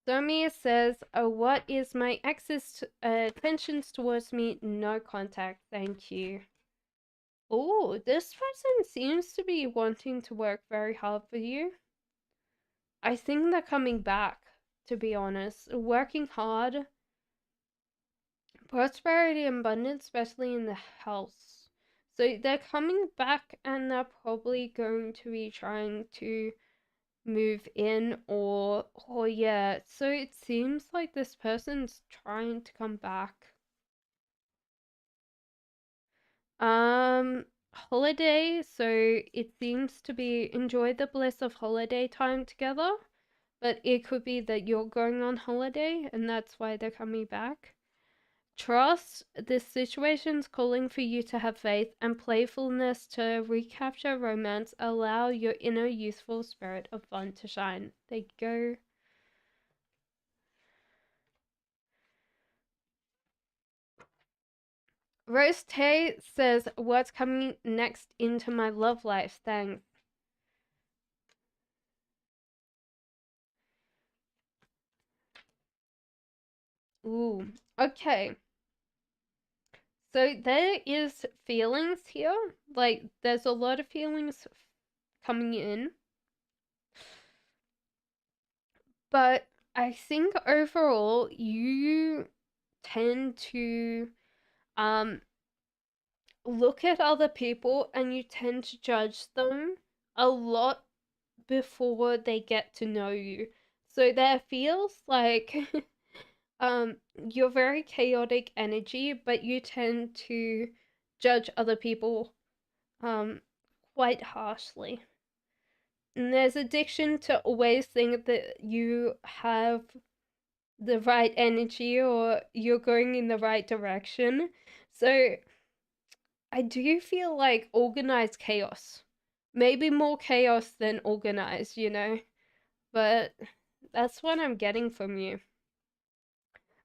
Domi says, what is my ex's attentions towards me? No contact, thank you. Oh, this person seems to be wanting to work very hard for you. I think they're coming back, to be honest. Working hard, prosperity and abundance, especially in the house. So they're coming back and they're probably going to be trying to move in or yeah. So it seems like this person's trying to come back. Holiday, so it seems to be enjoy the bliss of holiday time together, but it could be that you're going on holiday and that's why they're coming back. Trust, this situation's calling for you to have faith and playfulness to recapture romance. Allow your inner youthful spirit of fun to shine. There you go. Rose Tay says, what's coming next into my love life? Thanks. Ooh, okay. So there is feelings here. Like, there's a lot of feelings coming in. But I think overall, you tend to um look at other people and you tend to judge them a lot before they get to know you. So there feels like you're very chaotic energy, but you tend to judge other people um quite harshly. And there's addiction to always think that you have the right energy or you're going in the right direction. So I do feel like organized chaos. Maybe more chaos than organized, you know? But that's what I'm getting from you.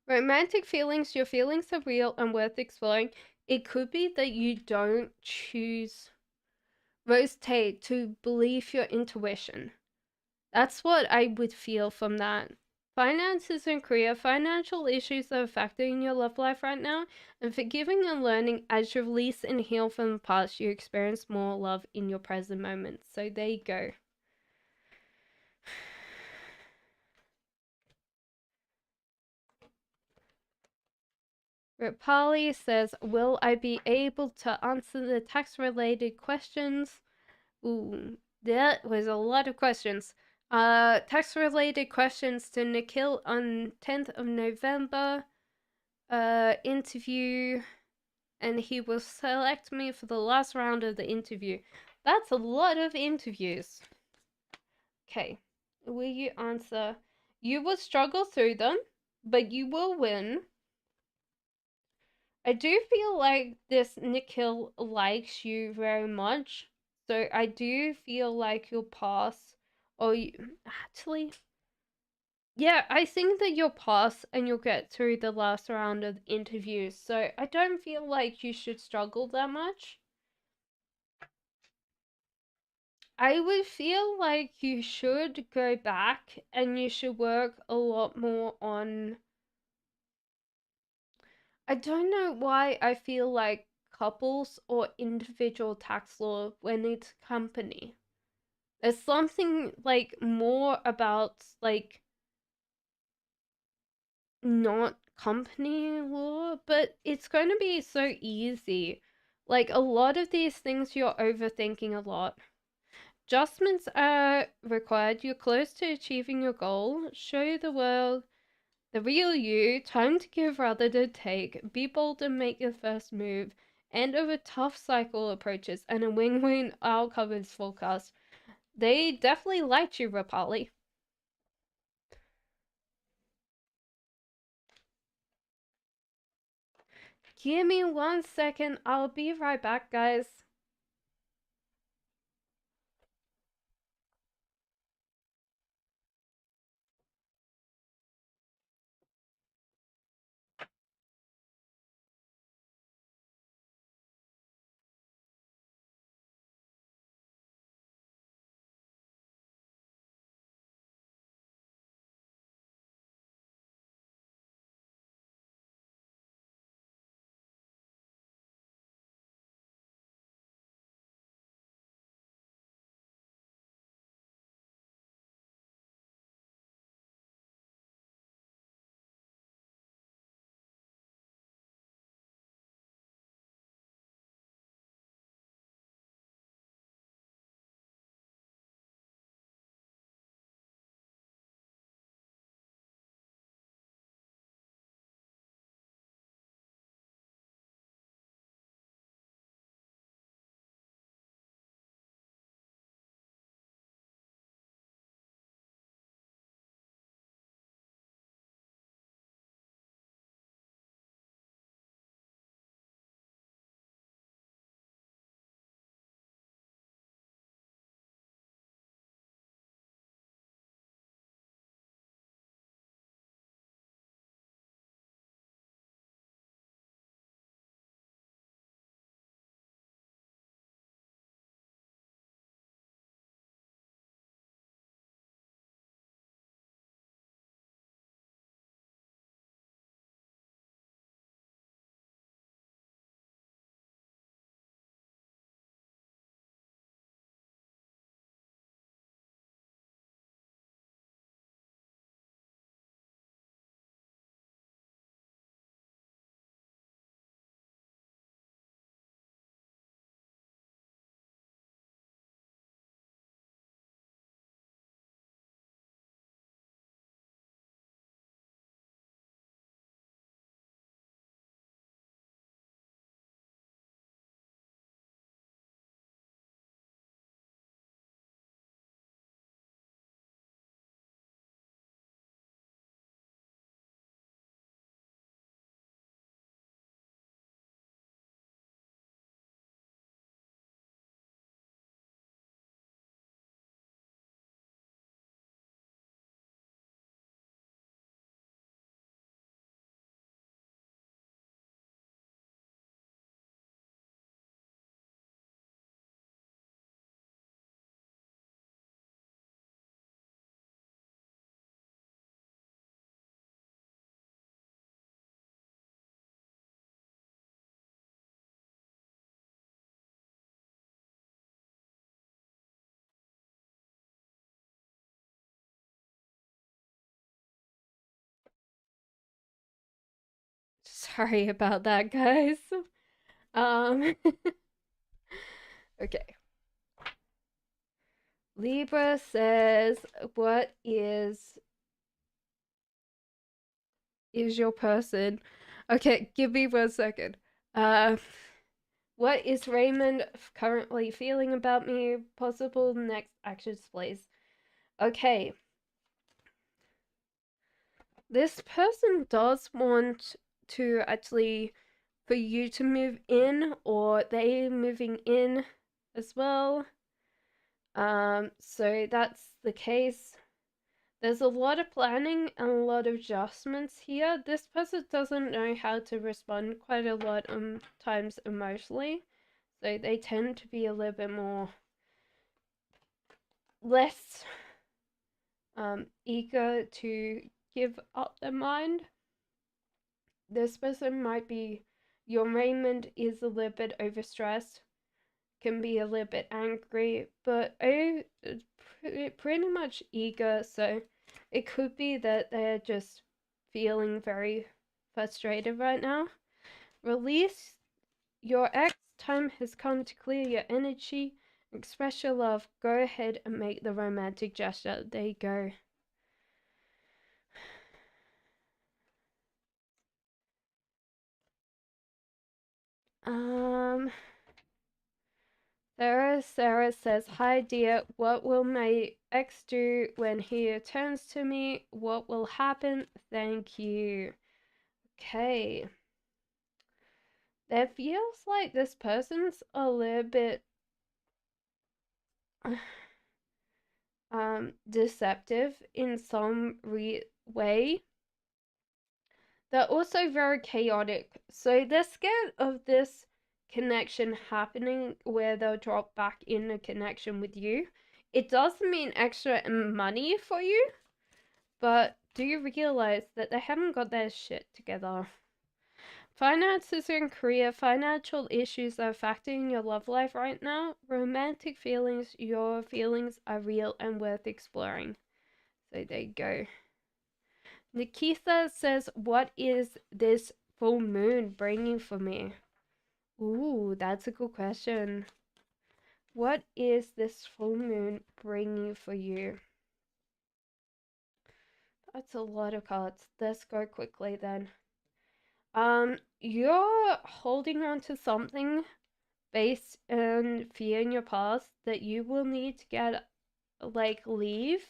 Romantic feelings, your feelings are real and worth exploring. It could be that you don't choose Rose Tate to believe your intuition. That's what I would feel from that. Finances and career, financial issues that are affecting your love life right now, and forgiving and learning as you release and heal from the past, you experience more love in your present moment. So there you go. Ripali says, will I be able to answer the tax related questions? Ooh, that was a lot of questions. Tax related questions to Nikhil on 10th of November. Interview, and he will select me for the last round of the interview. That's a lot of interviews. Okay, will you answer? You will struggle through them, but you will win. I do feel like this Nikhil likes you very much, so I do feel like you'll pass. Or you, actually, yeah, I think that you'll pass and you'll get through the last round of interviews. So I don't feel like you should struggle that much. I would feel like you should go back and you should work a lot more on. I don't know why I feel like couples or individual tax law when it's company. There's something like more about like not company law, but it's going to be so easy. Like a lot of these things you're overthinking a lot. Adjustments are required. You're close to achieving your goal. Show the world the real you. Time to give rather than take. Be bold and make your first move. End of a tough cycle approaches and a win-win outcome is forecast. They definitely liked you, Rapali. Give me 1 second. I'll be right back, guys. Sorry about that, guys. Um, okay. Libra says, "What is your person?" Okay, give me 1 second. Uh, what is Raymond currently feeling about me? Possible next actions, please. Okay, this person does want to actually for you to move in, or they moving in as well. So that's the case. There's a lot of planning and a lot of adjustments here. This person doesn't know how to respond quite a lot times emotionally, so they tend to be a little bit more less eager to give up their mind. This person might be your Raymond is a little bit overstressed, can be a little bit angry, but pretty much eager. So it could be that they're just feeling very frustrated right now. Release your ex. Time has come to clear your energy, express your love. Go ahead and make the romantic gesture. There you go. Um, Sarah says, "Hi dear, what will my ex do when he returns to me? What will happen? Thank you." Okay. There feels like this person's a little bit deceptive in some way. They're also very chaotic. So they're scared of this connection happening where they'll drop back in a connection with you. It doesn't mean extra money for you, but do you realize that they haven't got their shit together? Finances and career, financial issues are affecting your love life right now. Romantic feelings, your feelings are real and worth exploring. So there you go. Nikitha says, what is this full moon bringing for me? Ooh, that's a good question. What is this full moon bringing for you? That's a lot of cards. Let's go quickly then. You're holding on to something based on fear in your past that you will need to get, like, leave.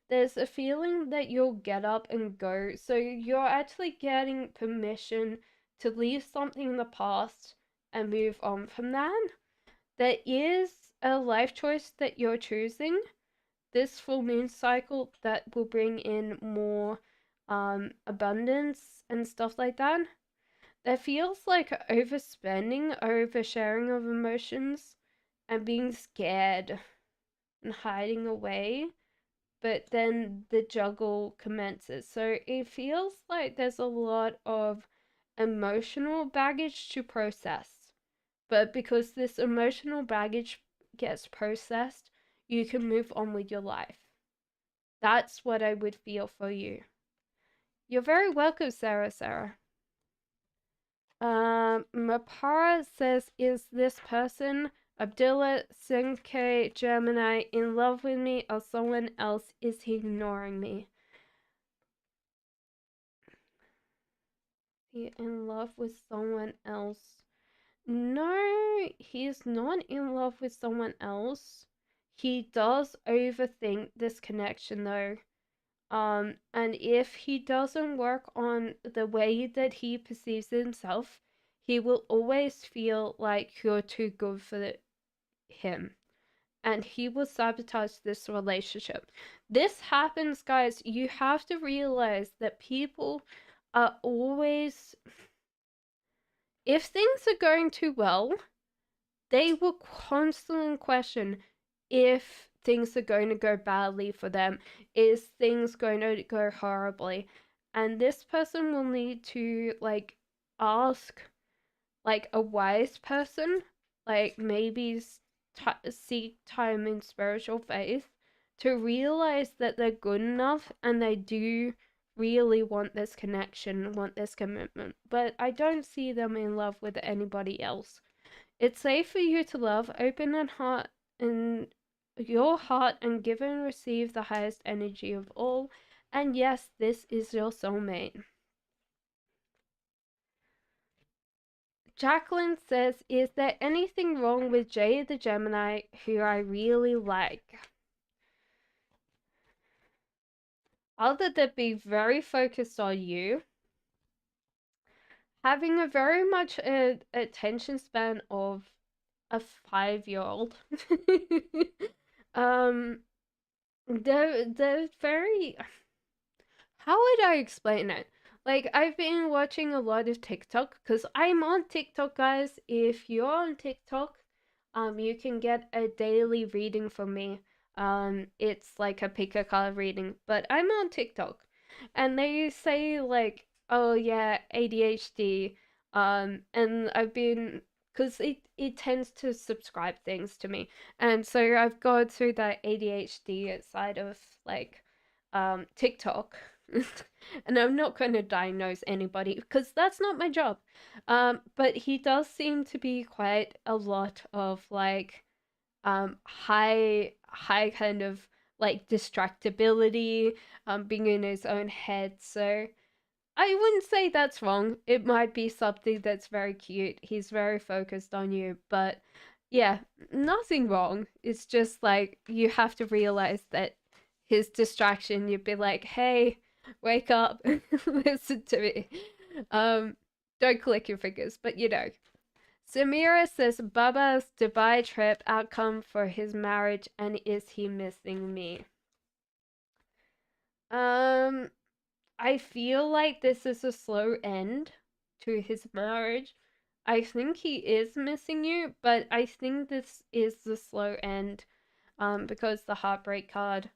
There's a feeling that you'll get up and go. So you're actually getting permission to leave something in the past and move on from that. There is a life choice that you're choosing this full moon cycle that will bring in more abundance and stuff like that. There feels like overspending, oversharing of emotions, and being scared and hiding away. But then the juggle commences. So it feels like there's a lot of emotional baggage to process. But because this emotional baggage gets processed, you can move on with your life. That's what I would feel for you. You're very welcome, Sarah. Mapara says, is this person, Abdullah Senke Gemini, in love with me or someone else? Is he ignoring me? He in love with someone else? No, he's not in love with someone else. He does overthink this connection though. And if he doesn't work on the way that he perceives himself, he will always feel like you're too good for him. And he will sabotage this relationship. This happens, guys. You have to realize that people are always, if things are going too well, they will constantly question if things are going to go badly for them. Is things going to go horribly? And this person will need to, like, ask, like, a wise person, like, maybe seek time in spiritual faith to realize that they're good enough and they do really want this connection, want this commitment. But I don't see them in love with anybody else. It's safe for you to love, open and heart in your heart and give and receive the highest energy of all. And yes, this is your soulmate. Jacqueline says, is there anything wrong with Jay the Gemini, who I really like? Other than being very focused on you, having a very much attention span of a 5-year-old. um, they're very, how would I explain it? Like, I've been watching a lot of TikTok because I'm on TikTok, guys. If you're on TikTok, you can get a daily reading from me. It's like a pick a card reading, but I'm on TikTok, and they say like, oh yeah, ADHD. And I've been, because it tends to subscribe things to me, and so I've gone through that ADHD side of, like, TikTok. And I'm not going to diagnose anybody because that's not my job. But he does seem to be quite a lot of, like, high kind of, like, distractibility, being in his own head. So I wouldn't say that's wrong. It might be something that's very cute. He's very focused on you, but yeah, nothing wrong. It's just like you have to realize that his distraction, you'd be like, hey, wake up, listen to me. Don't click your fingers, but you know. Samira says Baba's Dubai trip outcome for his marriage, and is he missing me? Um, I feel like this is a slow end to his marriage. I think he is missing you, but I think this is the slow end, because the heartbreak card.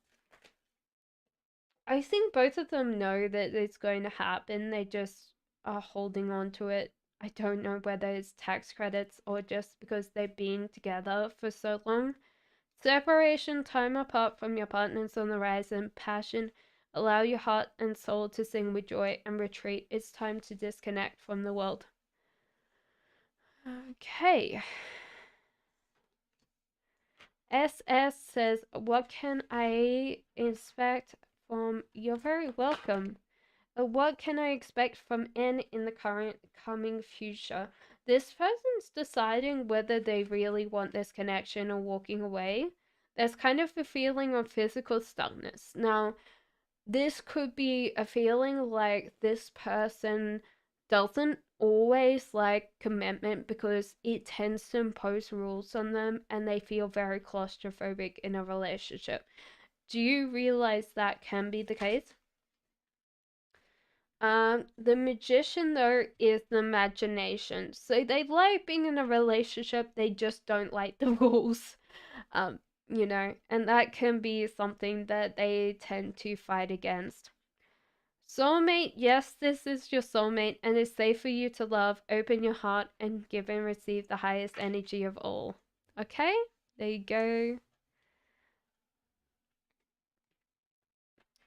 I think both of them know that it's going to happen. They just are holding on to it. I don't know whether it's tax credits or just because they've been together for so long. Separation, time apart from your partners on the rise, and passion. Allow your heart and soul to sing with joy and retreat. It's time to disconnect from the world. Okay. SS says, what can I expect from? You're very welcome. What can I expect from N in the current coming future? This person's deciding whether they really want this connection or walking away. There's kind of a feeling of physical stuckness. Now, this could be a feeling like this person doesn't always like commitment because it tends to impose rules on them and they feel very claustrophobic in a relationship. Do you realize that can be the case? The magician though is the imagination. So they like being in a relationship, they just don't like the rules. Um, and that can be something that they tend to fight against. Soulmate, yes, this is your soulmate and it's safe for you to love. Open your heart and give and receive the highest energy of all. Okay? There you go.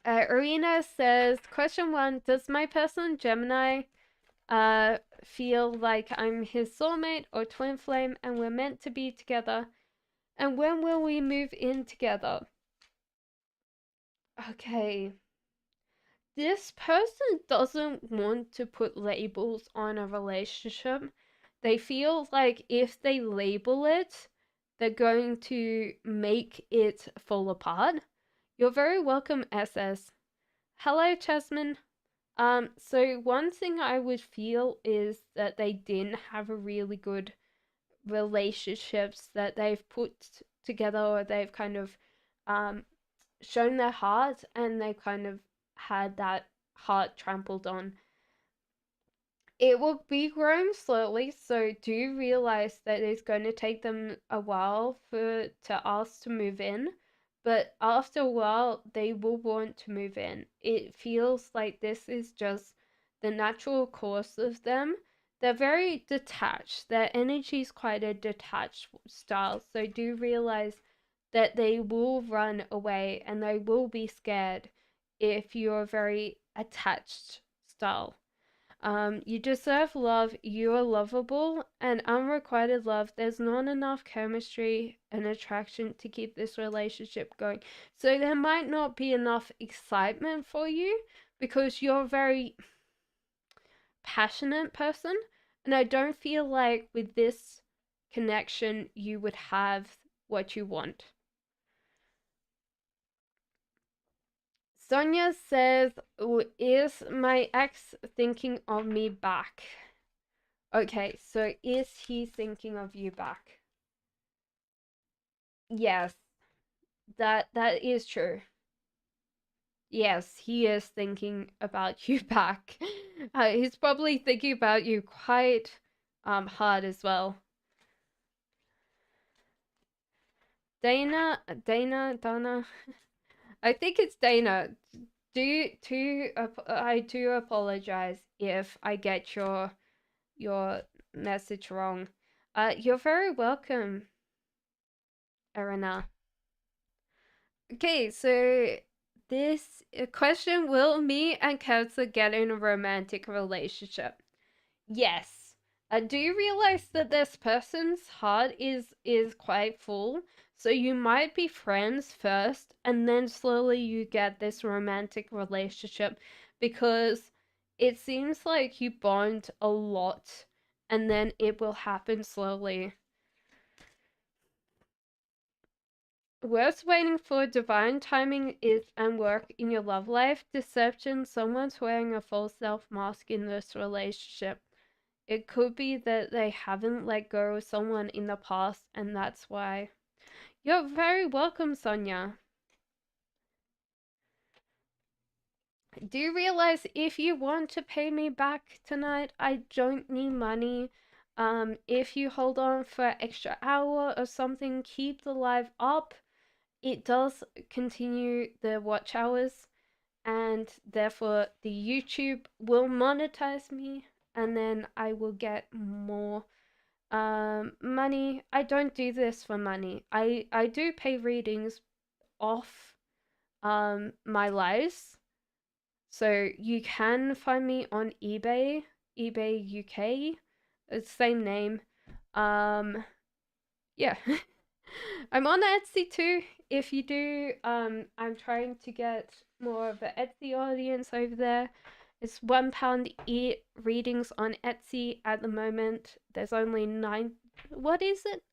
Arena says, question 1, does my person Gemini feel like I'm his soulmate or twin flame and we're meant to be together? And when will we move in together? Okay. This person doesn't want to put labels on a relationship. They feel like if they label it, they're going to make it fall apart. You're very welcome, SS. Hello, Chasman. So one thing I would feel is that they didn't have a really good relationships that they've put together, or they've kind of shown their heart and they've kind of had that heart trampled on. It will be growing slowly, so do realize that it's going to take them a while to ask to move in, but after a while they will want to move in. It feels like this is just the natural course of them. They're very detached. Their energy is quite a detached style, so do realize that they will run away and they will be scared if you're a very attached style. You deserve love, you are lovable, and unrequited love. There's not enough chemistry and attraction to keep this relationship going. So there might not be enough excitement for you because you're a very passionate person. And I don't feel like with this connection you would have what you want. Sonia says, is my ex thinking of me back? Okay, so is he thinking of you back? Yes, that is true. Yes, he is thinking about you back. He's probably thinking about you quite hard as well. Dana. I think it's Dana. I do apologize if I get your message wrong. You're very welcome, Arena. Okay, so this question, will me and Kelsa get in a romantic relationship? Yes. Do you realize that this person's heart is quite full? So you might be friends first and then slowly you get this romantic relationship because it seems like you bond a lot and then it will happen slowly. Worth waiting for divine timing is and work in your love life. Deception, someone's wearing a false self mask in this relationship. It could be that they haven't let go of someone in the past, and that's why. You're very welcome, Sonia. Do you realize if you want to pay me back tonight, I don't need money. If you hold on for an extra hour or something, keep the live up. It does continue the watch hours, and therefore the YouTube will monetize me, and then I will get more money. I don't do this for money. I do pay readings off my lives. So you can find me on eBay UK. It's the same name. Um yeah. I'm on Etsy too. If you do, I'm trying to get more of an Etsy audience over there. It's £1 readings on Etsy at the moment. There's only what is it?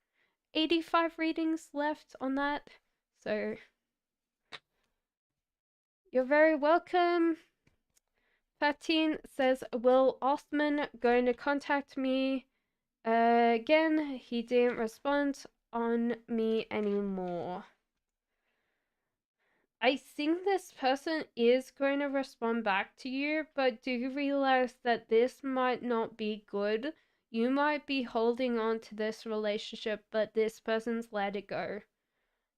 85 readings left on that. So you're very welcome. 13 says, Will Ostman going to contact me again? He didn't respond on me anymore. I think this person is going to respond back to you, but do you realize that this might not be good? You might be holding on to this relationship, but this person's let it go.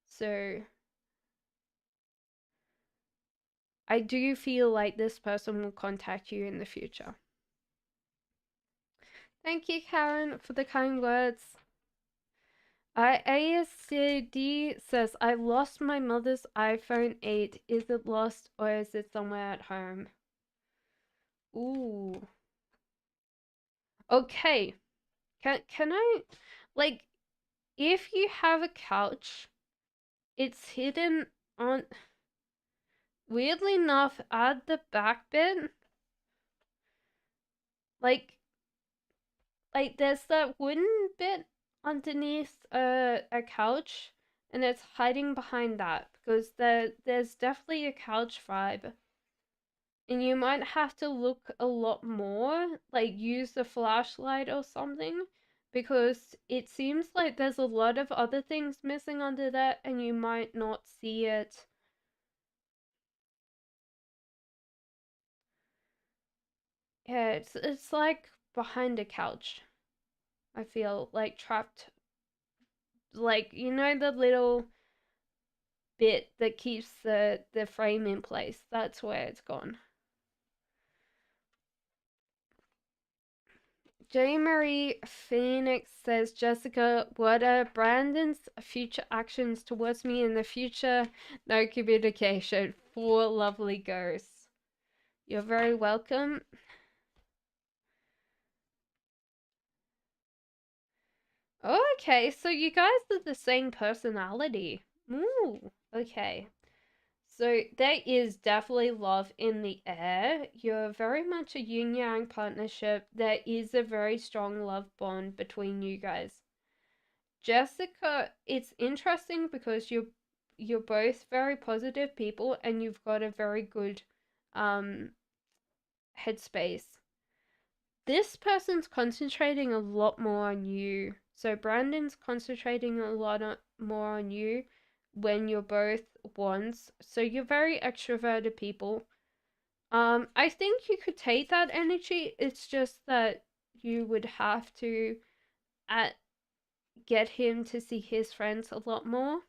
So I do feel like this person will contact you in the future. Thank you, Karen, for the kind words. ASCD says, I lost my mother's iPhone 8. Is it lost or is it somewhere at home? Ooh. Okay. Can I, like, if you have a couch, it's hidden on, weirdly enough, at the back bit. Like, there's that wooden bit underneath a couch, and it's hiding behind that because there's definitely a couch vibe. And you might have to look a lot more, like use the flashlight or something, because it seems like there's a lot of other things missing under that, and you might not see it. Yeah, it's like behind a couch. I feel like trapped, like you know the little bit that keeps the frame in place. That's where it's gone. J. Marie Phoenix says, Jessica, what are Brandon's future actions towards me in the future? No communication. 4 lovely ghosts. You're very welcome. Oh, okay, so you guys are the same personality. Ooh, okay. So there is definitely love in the air. You're very much a yin yang partnership. There is a very strong love bond between you guys. Jessica, it's interesting because you're both very positive people and you've got a very good um headspace. This person's concentrating a lot more on you. So Brandon's concentrating a lot more on you when you're both ones. So you're very extroverted people. I think you could take that energy. It's just that you would have to at get him to see his friends a lot more.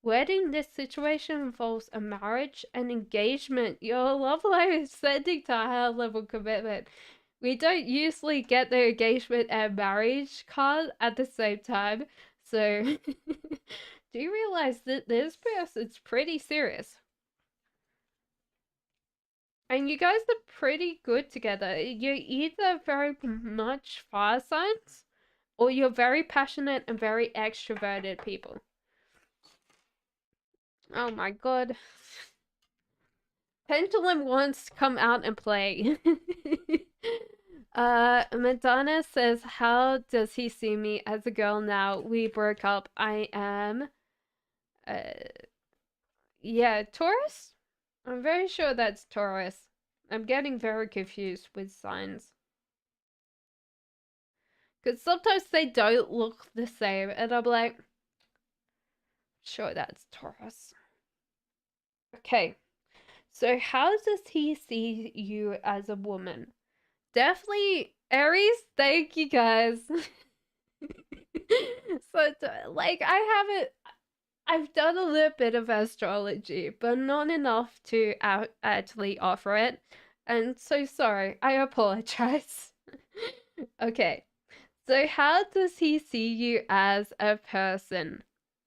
Wedding, this situation involves a marriage and engagement. Your love life is sending to a higher level commitment. We don't usually get the engagement and marriage card at the same time. So, do you realize that this person's pretty serious? And you guys are pretty good together. You're either very much fire signs or you're very passionate and very extroverted people. Oh my god. Pendulum wants to come out and play. Madonna says, how does he see me as a girl now? We broke up. I am, uh, yeah, Taurus? I'm very sure that's Taurus. I'm getting very confused with signs. Because sometimes they don't look the same, and I'm like, sure, that's Taurus. Okay, so how does he see you as a woman? Definitely Aries. Thank you guys. So, like, I've done a little bit of astrology, but not enough to actually offer it. And so sorry, I apologize. Okay, so how does he see you as a person?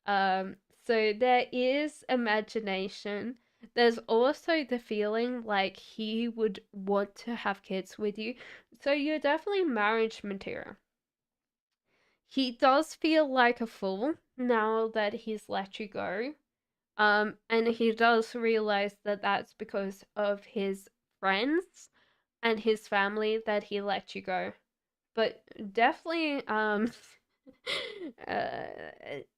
Um, so there is imagination. There's also the feeling like he would want to have kids with you. So you're definitely marriage material. He does feel like a fool now that he's let you go. And he does realize that that's because of his friends and his family that he let you go. But definitely, uh,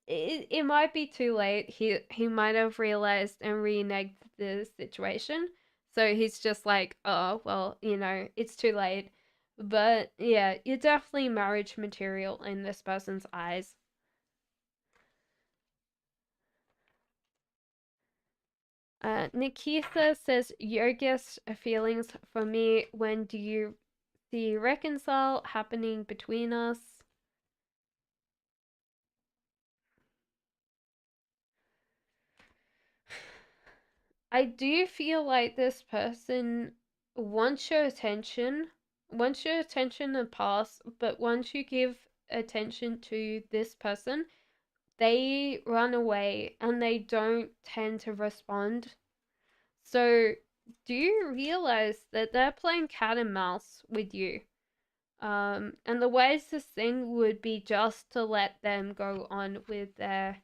it might be too late. He might have realized and reneged the situation. So he's just like, oh, well, it's too late. But yeah, you're definitely marriage material in this person's eyes. Nikita says, Yogi's feelings for me. When do you see reconcile happening between us? I do feel like this person wants your attention and pass, but once you give attention to this person, they run away and they don't tend to respond. So, do you realize that they're playing cat and mouse with you? And the wisest thing would be just to let them go on with their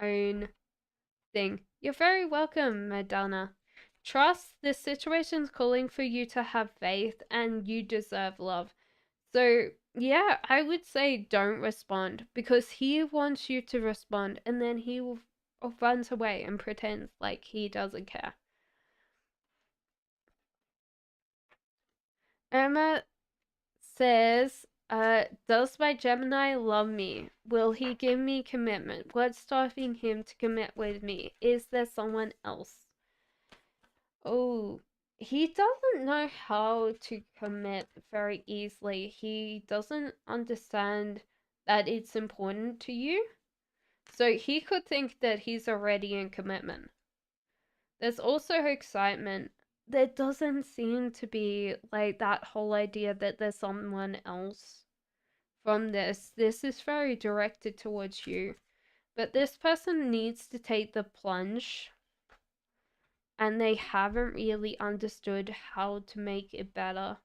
own thing. You're very welcome, Madonna. Trust this situation's calling for you to have faith and you deserve love. So, yeah, I would say don't respond because he wants you to respond and then he will runs away and pretends like he doesn't care. Emma says, does my Gemini love me? Will he give me commitment? What's stopping him to commit with me? Is there someone else? Oh, he doesn't know how to commit very easily. He doesn't understand that it's important to you. So he could think that he's already in commitment. There's also excitement. There doesn't seem to be like that whole idea that there's someone else from this. This is very directed towards you. But this person needs to take the plunge and they haven't really understood how to make it better.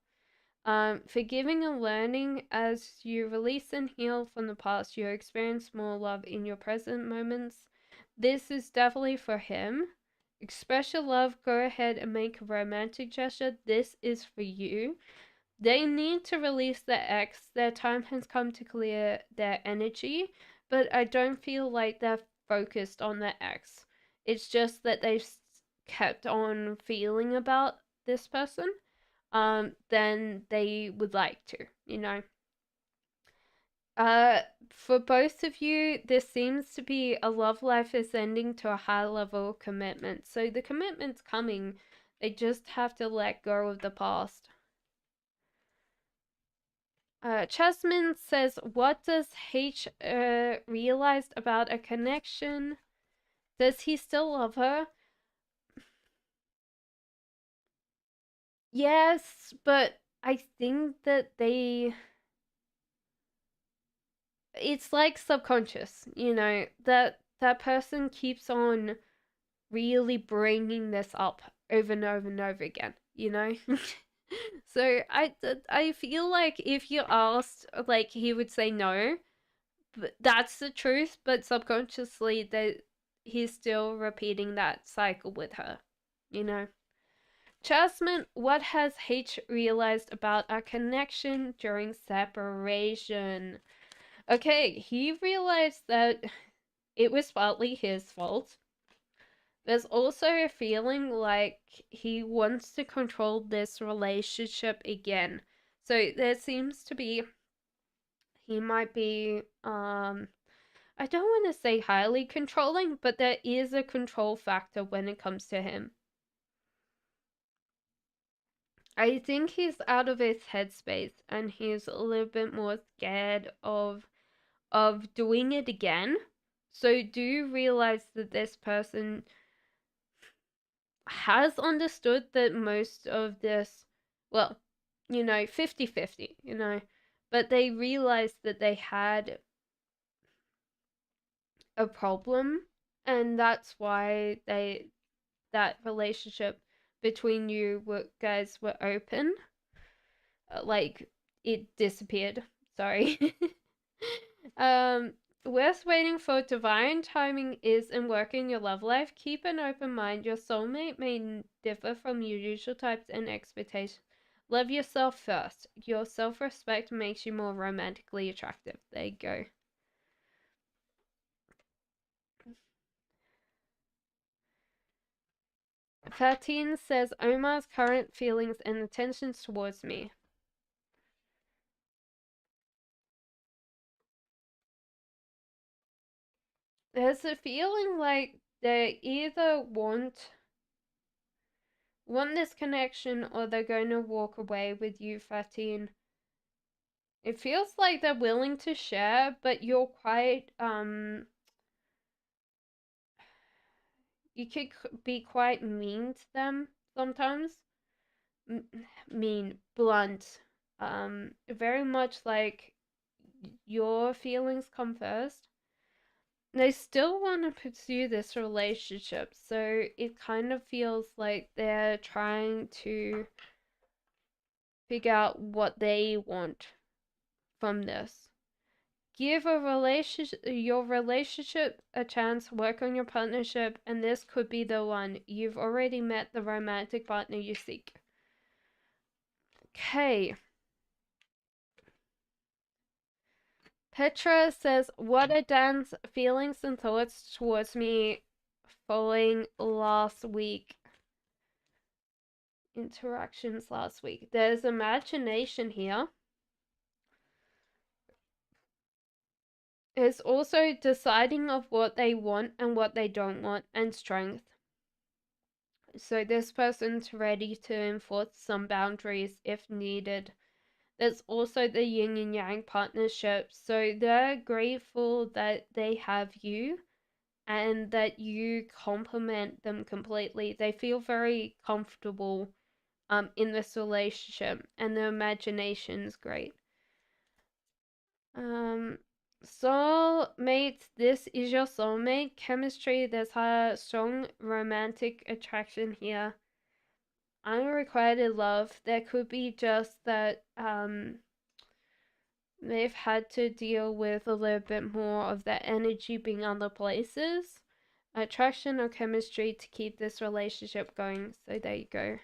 Forgiving and learning as you release and heal from the past, you experience more love in your present moments. This is definitely for him. Express your love, go ahead and make a romantic gesture. This is for you. They need to release their ex. Their time has come to clear their energy, but I don't feel like they're focused on their ex. It's just that they've kept on feeling about this person than they would like to. Uh, for both of you, this seems to be a love life is ending to a high level of commitment. So the commitment's coming. They just have to let go of the past. Chasmin says, what does H realized about a connection? Does he still love her? Yes, but I think that it's like subconscious, that person keeps on really bringing this up over and over and over again. So I feel like if you asked, like, he would say no, but that's the truth, but subconsciously that he's still repeating that cycle with her. Jasmine, what has H realized about our connection during separation? Okay, he realized that it was partly his fault. There's also a feeling like he wants to control this relationship again. So there seems to be He might be, I don't want to say highly controlling, but there is a control factor when it comes to him. I think he's out of his headspace and he's a little bit more scared of doing it again. So do you realize that this person has understood that most of this, well, 50-50, but they realized that they had a problem, and that's why that relationship between you guys were open. Like, it disappeared. Sorry. um Worth waiting for divine timing is in working your love life. Keep an open mind. Your soulmate may differ from your usual types and expectations. Love yourself first. Your self-respect makes you more romantically attractive. There you go. Fatin says Omar's current feelings and intentions towards me. There's a feeling like they either want this connection or they're going to walk away with you, Fatin. It feels like they're willing to share, but you're quite you could be quite mean to them sometimes. Mean, blunt. Very much like your feelings come first. They still want to pursue this relationship, so it kind of feels like they're trying to figure out what they want from this. Give your relationship a chance, work on your partnership, and this could be the one. You've already met the romantic partner you seek. Okay. Petra says, what are Dan's feelings and thoughts towards me following last week? Interactions last week. There's imagination here. There's also deciding of what they want and what they don't want, and strength. So this person's ready to enforce some boundaries if needed. There's also the yin and yang partnership. So they're grateful that they have you and that you complement them completely. They feel very comfortable in this relationship, and the imagination's great. Soulmate, this is your soulmate. Chemistry, there's a strong romantic attraction here. Unrequited love, there could be just that they've had to deal with a little bit more of that energy being other places. Attraction or chemistry to keep this relationship going. So there you go.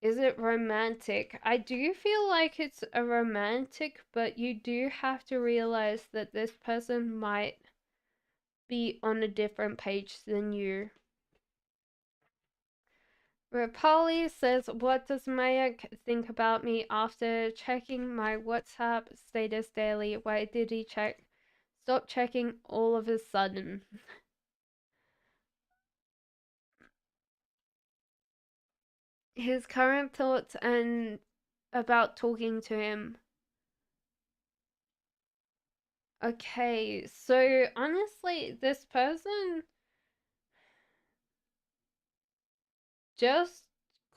Is it romantic? I do feel like it's a romantic, but you do have to realize that this person might be on a different page than you. Rapali says, what does Maya think about me after checking my WhatsApp status daily? Why did he stop checking all of a sudden? His current thoughts and about talking to him. Okay, so honestly, this person just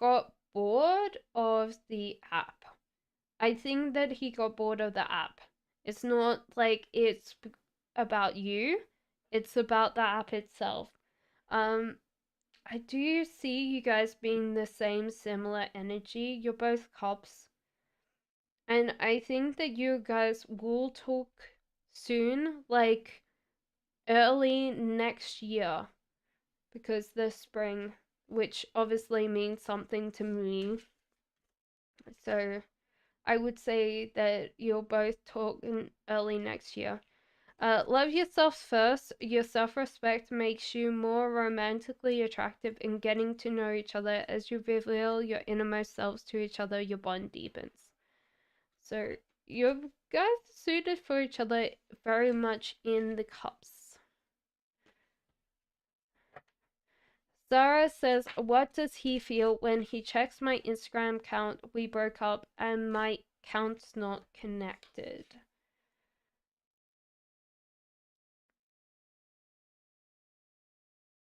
got bored of the app. I think that he got bored of the app. It's not like it's about you, it's about the app itself. I do see you guys being the same similar energy. You're both cops. And I think that you guys will talk soon, like early next year, because the spring, which obviously means something to me. So I would say that you'll both talk in early next year. Love yourself first. Your self-respect makes you more romantically attractive, in getting to know each other as you reveal your innermost selves to each other, your bond deepens. So you guys are suited for each other very much in the cups. Zara says, what does he feel when he checks my Instagram account? We broke up and my account's not connected.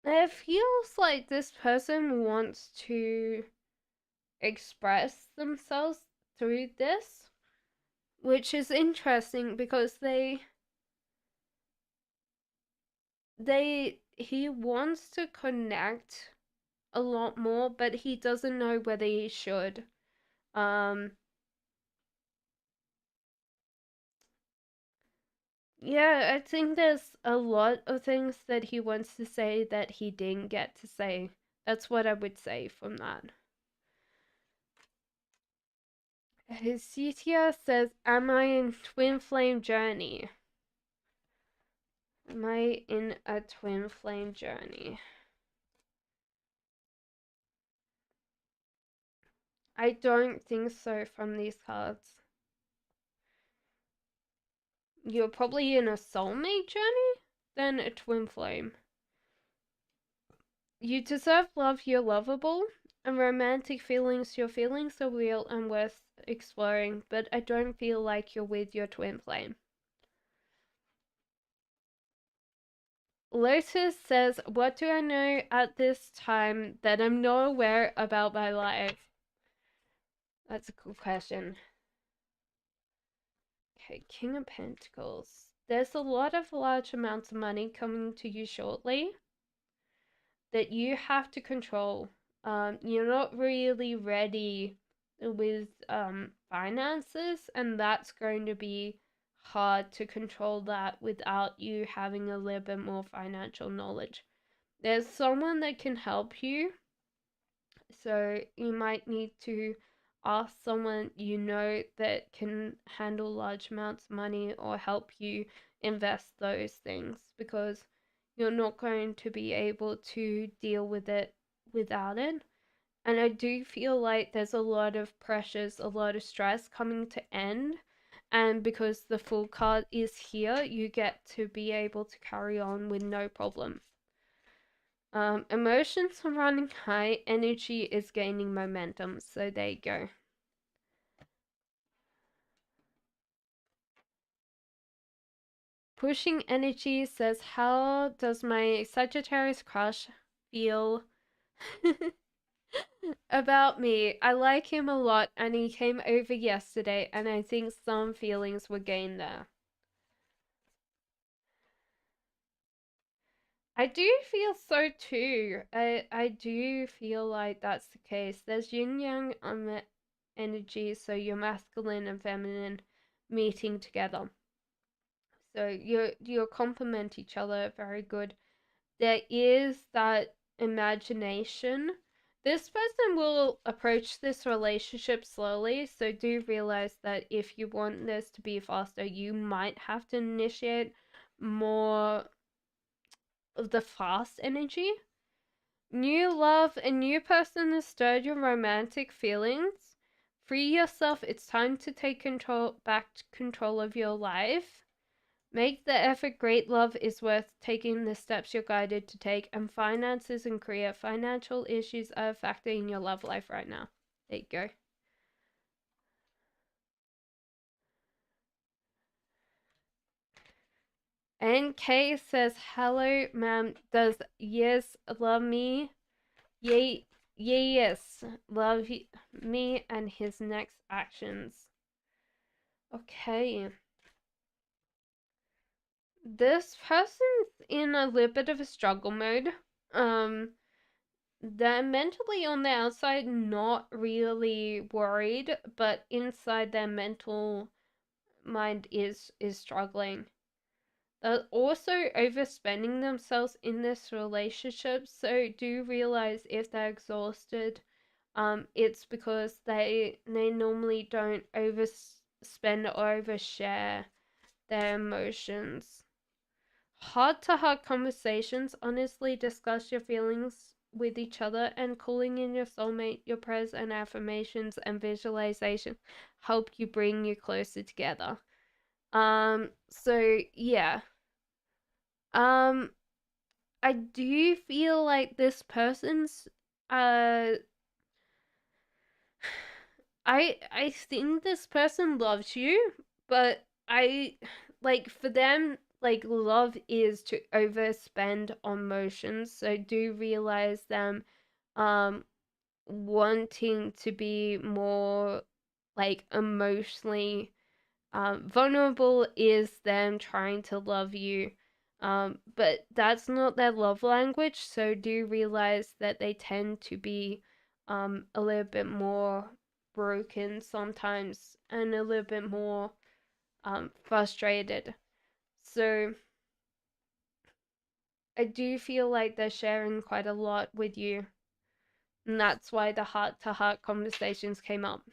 It feels like this person wants to express themselves through this, which is interesting because he wants to connect a lot more, but he doesn't know whether he should. Yeah, I think there's a lot of things that he wants to say that he didn't get to say. That's what I would say from that. His CTR says, am I in twin flame journey? Am I in a twin flame journey? I don't think so from these cards. You're probably in a soulmate journey, then a twin flame. You deserve love, you're lovable, and romantic feelings, your feelings are real and worth exploring, but I don't feel like you're with your twin flame. Lotus says, what do I know at this time that I'm not aware about my life? That's a cool question. Okay, King of Pentacles. There's a lot of large amounts of money coming to you shortly that you have to control. You're not really ready with finances, and that's going to be hard to control that without you having a little bit more financial knowledge. There's someone that can help you, so you might need to ask someone you know that can handle large amounts of money or help you invest those things, because you're not going to be able to deal with it without it. And I do feel like there's a lot of pressures, a lot of stress coming to end. And because the Fool card is here, you get to be able to carry on with no problem. Emotions are running high, energy is gaining momentum. So there you go. Pushing energy says, how does my Sagittarius crush feel about me? I like him a lot and he came over yesterday and I think some feelings were gained there. I do feel so too. I do feel like that's the case. There's yin yang energy, so your masculine and feminine meeting together. So you complement each other very good. There is that imagination. This person will approach this relationship slowly, so do realize that if you want this to be faster, you might have to initiate more of the fast energy. New love, a new person has stirred your romantic feelings. Free yourself, it's time to take control of your life. Make the effort. Great love is worth taking the steps you're guided to take. And finances and career. Financial issues are a factor in your love life right now. There you go. NK says, hello, ma'am. Does yes love me? Yay, yes. Love me and his next actions. Okay. This person's in a little bit of a struggle mode. They're mentally on the outside not really worried, but inside their mental mind is struggling. They're also overspending themselves in this relationship, so do realize if they're exhausted, it's because they normally don't overspend or overshare their emotions. Heart to heart conversations, honestly discuss your feelings with each other, and calling in your soulmate, your prayers and affirmations and visualization help you bring you closer together. So yeah. Um, I do feel like this person's uh I think this person loves you, but I like for them like love is to overspend on motions. So do realize them um wanting to be more like emotionally vulnerable is them trying to love you. But that's not their love language, so do realize that they tend to be a little bit more broken sometimes and a little bit more frustrated. So I do feel like they're sharing quite a lot with you, and that's why the heart to heart conversations came up.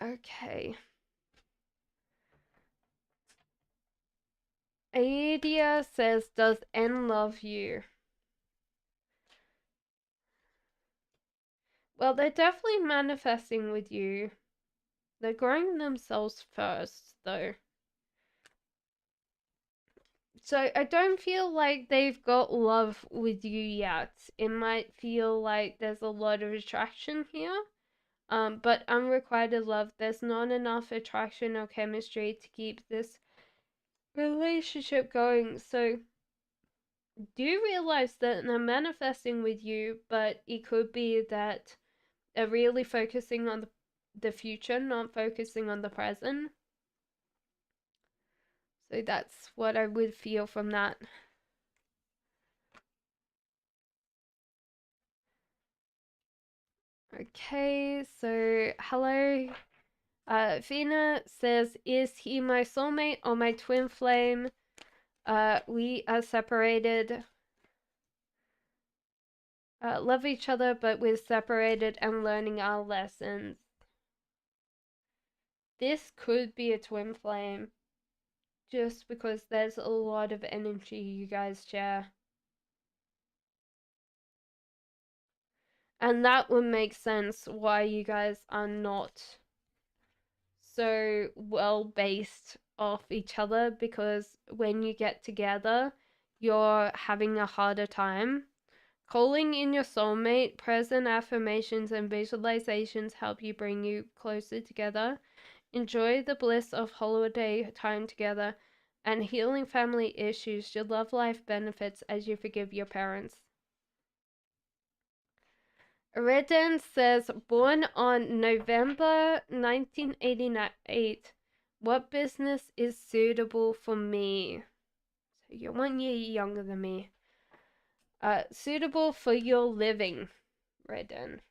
Okay. Adia says, does N love you? Well, they're definitely manifesting with you. They're growing themselves first, though. So I don't feel like they've got love with you yet. It might feel like there's a lot of attraction here. But unrequited love, there's not enough attraction or chemistry to keep this relationship going. So do realize that they're manifesting with you, but it could be that they're really focusing on the future, not focusing on the present. So that's what I would feel from that. Okay, so hello. Fina says, is he my soulmate or my twin flame? We are separated. Love each other, but we're separated and learning our lessons. This could be a twin flame, just because there's a lot of energy you guys share. And that would make sense why you guys are not so well based off each other, because when you get together, you're having a harder time. Calling in your soulmate, present affirmations and visualizations help you bring you closer together. Enjoy the bliss of holiday time together and healing family issues. Your love life benefits as you forgive your parents. Redden says, born on November 1988. What business is suitable for me? So you're 1 year younger than me. Suitable for your living, Redden.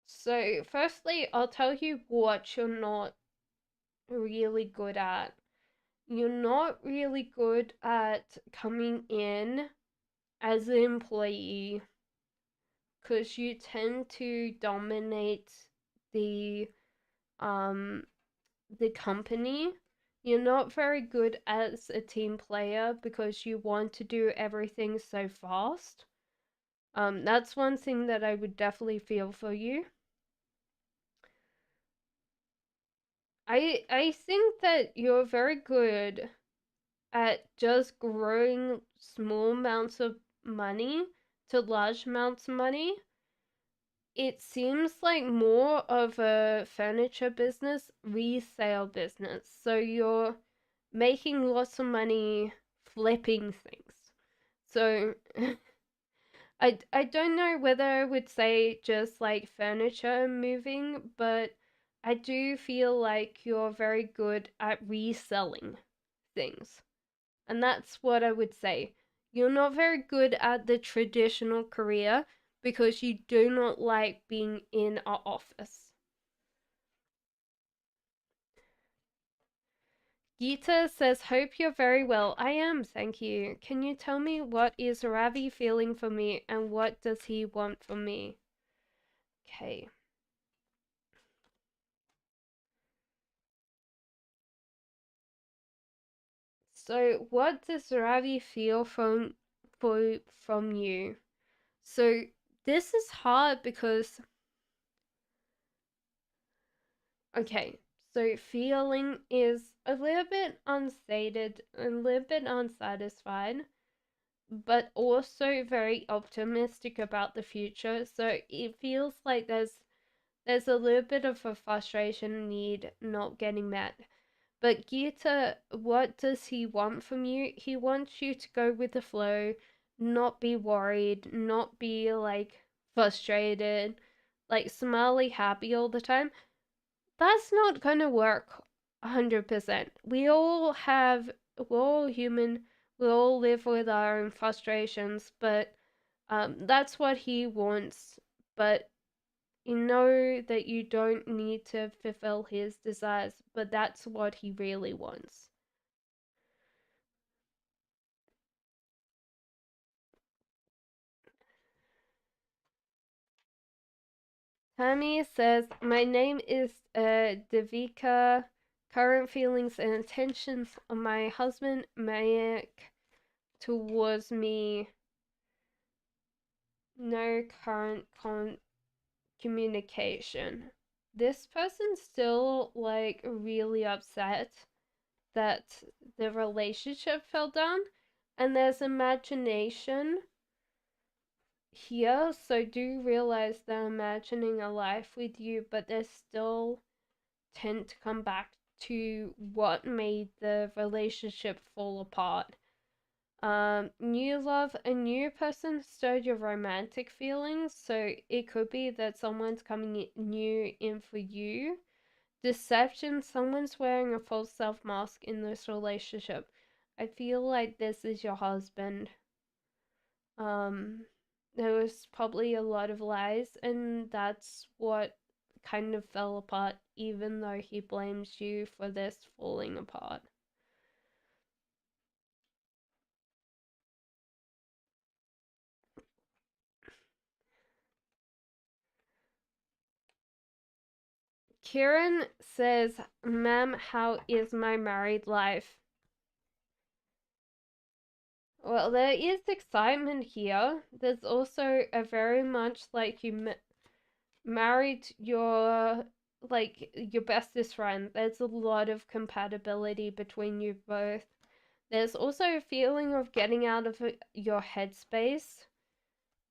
So, firstly, I'll tell you what you're not really good at. You're not really good at coming in as an employee, because you tend to dominate the um the company. You're not very good as a team player because you want to do everything so fast. That's one thing that I would definitely feel for you. I think that you're very good at just growing small amounts of money to large amounts of money. It seems like more of a furniture business, resale business. So you're making lots of money flipping things. So I don't know whether I would say just like furniture moving, but I do feel like you're very good at reselling things. And that's what I would say. You're not very good at the traditional career because you do not like being in our office. Geeta says, hope you're very well. I am, thank you. Can you tell me what is Ravi feeling for me and what does he want from me? Okay. So what does Ravi feel from you? So this is hard because okay, so feeling is a little bit unstated, a little bit unsatisfied, but also very optimistic about the future. So it feels like there's a little bit of a frustration need not getting met. But Gita, what does he want from you? He wants you to go with the flow, not be worried, not be like frustrated, like smiley happy all the time. That's not gonna work 100%. We're all human, we all live with our own frustrations, but that's what he wants. But you know that you don't need to fulfill his desires, but that's what he really wants. Tammy says, my name is Devika. Current feelings and intentions of my husband, Mayak, towards me. No current communication. This person's still like really upset that the relationship fell down, and there's imagination here, so do realize they're imagining a life with you, but they still tend to come back to what made the relationship fall apart. New love, a new person stirred your romantic feelings, so it could be that someone's coming new in for you. Deception, someone's wearing a false self mask in this relationship. I feel like this is your husband. Um, there was probably a lot of lies, and that's what kind of fell apart, even though he blames you for this falling apart. Kieran says, Ma'am, how is my married life? Well, there is excitement here. There's also a very much like you married your bestest friend. There's a lot of compatibility between you both. There's also a feeling of getting out of your headspace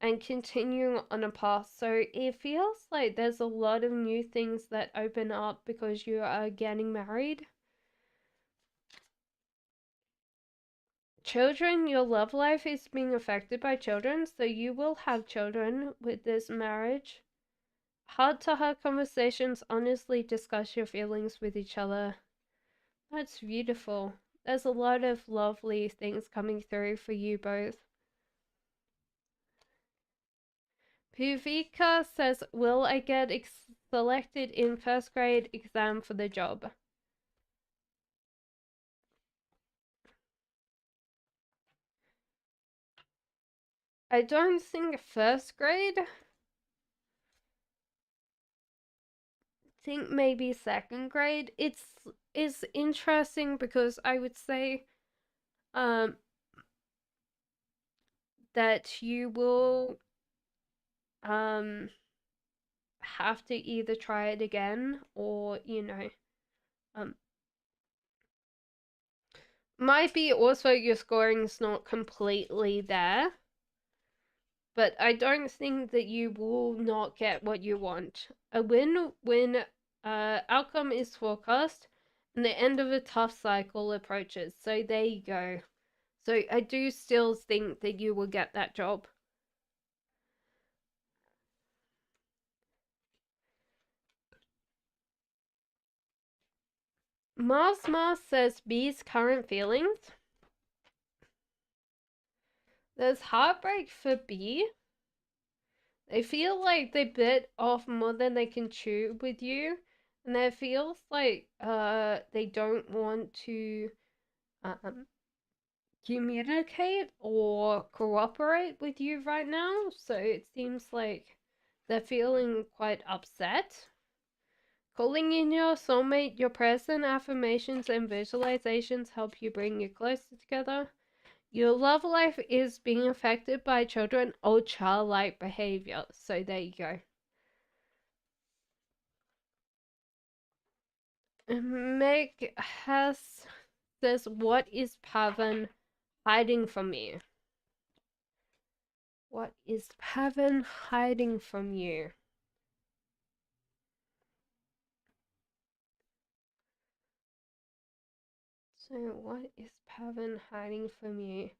and continuing on a path. So it feels like there's a lot of new things that open up because you are getting married. Children, your love life is being affected by children, so you will have children with this marriage. Heart to heart conversations, honestly discuss your feelings with each other. That's beautiful. There's a lot of lovely things coming through for you both. Puvika says, will I get selected in first grade exam for the job? I don't think first grade. I think maybe second grade. It's interesting because I would say um that you will um have to either try it again or um might be also your scoring's not completely there, but I don't think that you will not get what you want. A win-win outcome is forecast, and the end of a tough cycle approaches. So there you go. So I do still think that you will get that job. Mars says B's current feelings. There's heartbreak for B. They feel like they bit off more than they can chew with you, And it feels like they don't want to um communicate or cooperate with you right now. So it seems like they're feeling quite upset. Calling in your soulmate, your present affirmations and visualizations help you bring you closer together. Your love life is being affected by children or childlike behavior. So there you go. Meg has says, "What is Pavan hiding from you? What is Pavan hiding from you?" So, what is Pavan hiding from you?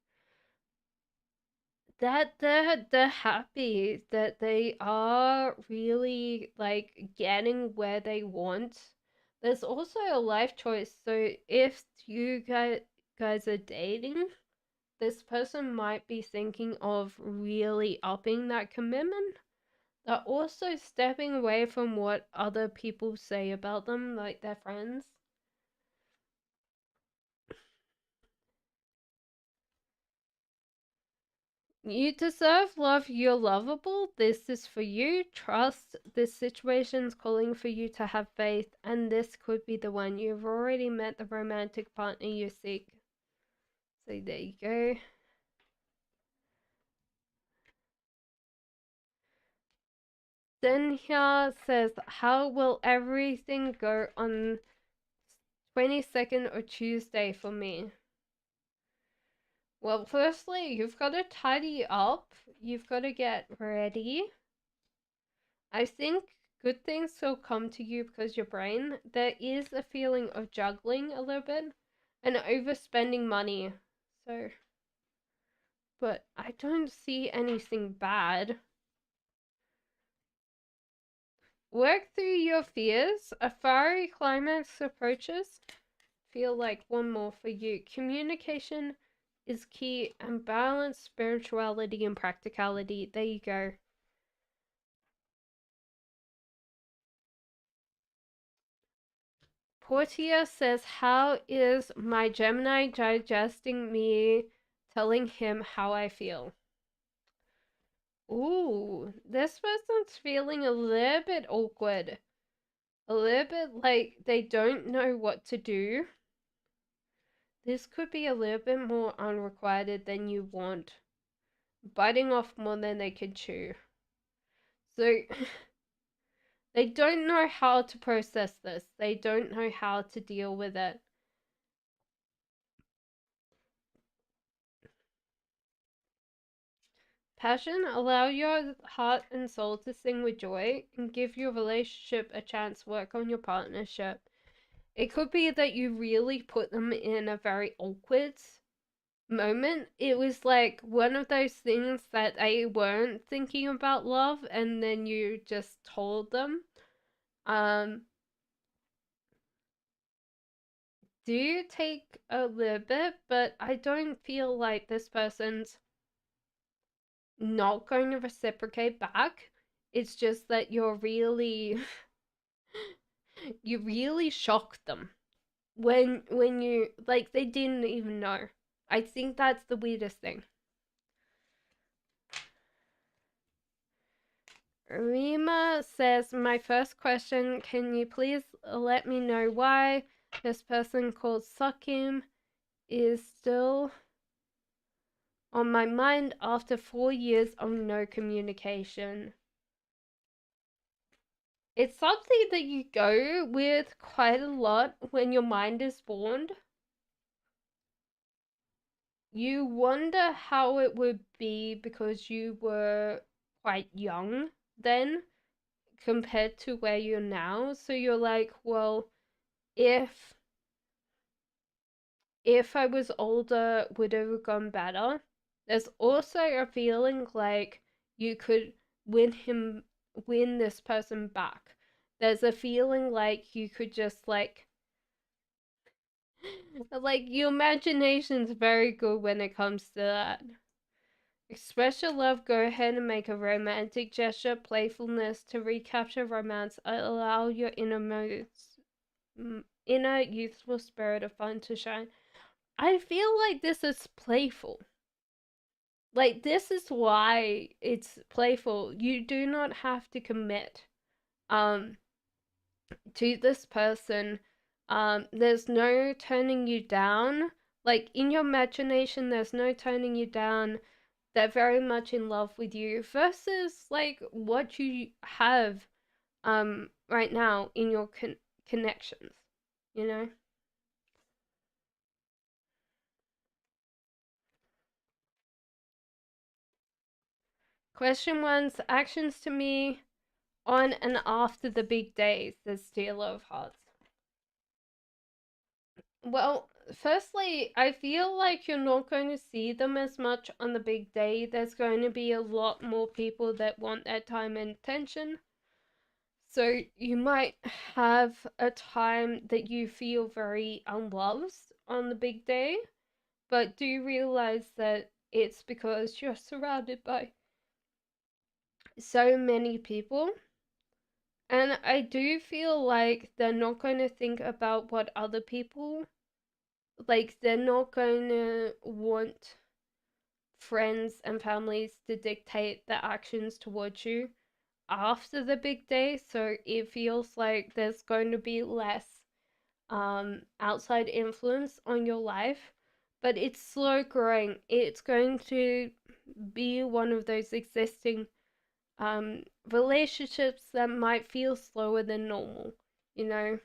That they're happy, that they are really like getting where they want. There's also a life choice. So if you guys are dating, this person might be thinking of really upping that commitment. They're also stepping away from what other people say about them, like their friends. You deserve love. You're lovable. This is for you. Trust. This situation's calling for you to have faith, and this could be the one. You've already met the romantic partner you seek. So there you go. Denhya says, "How will everything go on 22nd or Tuesday for me?" Well, firstly, you've got to tidy up. You've got to get ready. I think good things will come to you because your brain, there is a feeling of juggling a little bit and overspending money. So, but I don't see anything bad. Work through your fears. A fiery climax approaches. Feel like one more for you. Communication is key and balance spirituality and practicality. There you go. Portia says, "How is my Gemini digesting me telling him how I feel?" Ooh, this person's feeling a little bit awkward. A little bit like they don't know what to do. This could be a little bit more unrequited than you want. Biting off more than they can chew. So they don't know how to process this. They don't know how to deal with it. Passion, allow your heart and soul to sing with joy and give your relationship a chance to work on your partnership. It could be that you really put them in a very awkward moment. It was like one of those things that they weren't thinking about love and then you just told them. Um, do take a little bit, but I don't feel like this person's not going to reciprocate back. It's just that you really shocked them when you like they didn't even know. I think that's the weirdest thing. Rima says, "My first question, can you please let me know why this person called Sukim is still on my mind after 4 years of no communication?" It's something that you go with quite a lot when your mind is formed. You wonder how it would be because you were quite young then compared to where you're now. So you're like, well, if I was older, would it have gone better? There's also a feeling like you could win this person back. There's a feeling like you could just like your imagination's very good when it comes to that. Express your love. Go ahead and make a romantic gesture. Playfulness to recapture romance. Allow your inner youthful spirit of fun to shine. I feel like this is playful. Like, this is why it's playful. You do not have to commit um to this person. There's no turning you down. Like, in your imagination, there's no turning you down. They're very much in love with you versus like what you have right now in your connections, you know. Question one's actions to me on and after the big day, says Stealer of Hearts. Well, firstly, I feel like you're not going to see them as much on the big day. There's going to be a lot more people that want that time and attention. So you might have a time that you feel very unloved on the big day, but do realize that it's because you're surrounded by so many people. And I do feel like they're not going to think about what other people, like, they're not going to want friends and families to dictate their actions towards you after the big day. So it feels like there's going to be less outside influence on your life, but it's slow growing. It's going to be one of those existing relationships that might feel slower than normal, you know.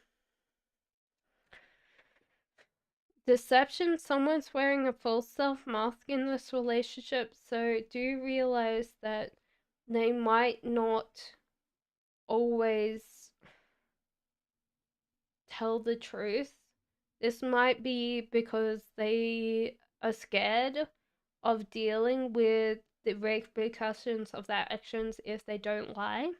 Deception, someone's wearing a false self mask in this relationship, so do realize that they might not always tell the truth. This might be because they are scared of dealing with the repercussions of their actions if they don't lie,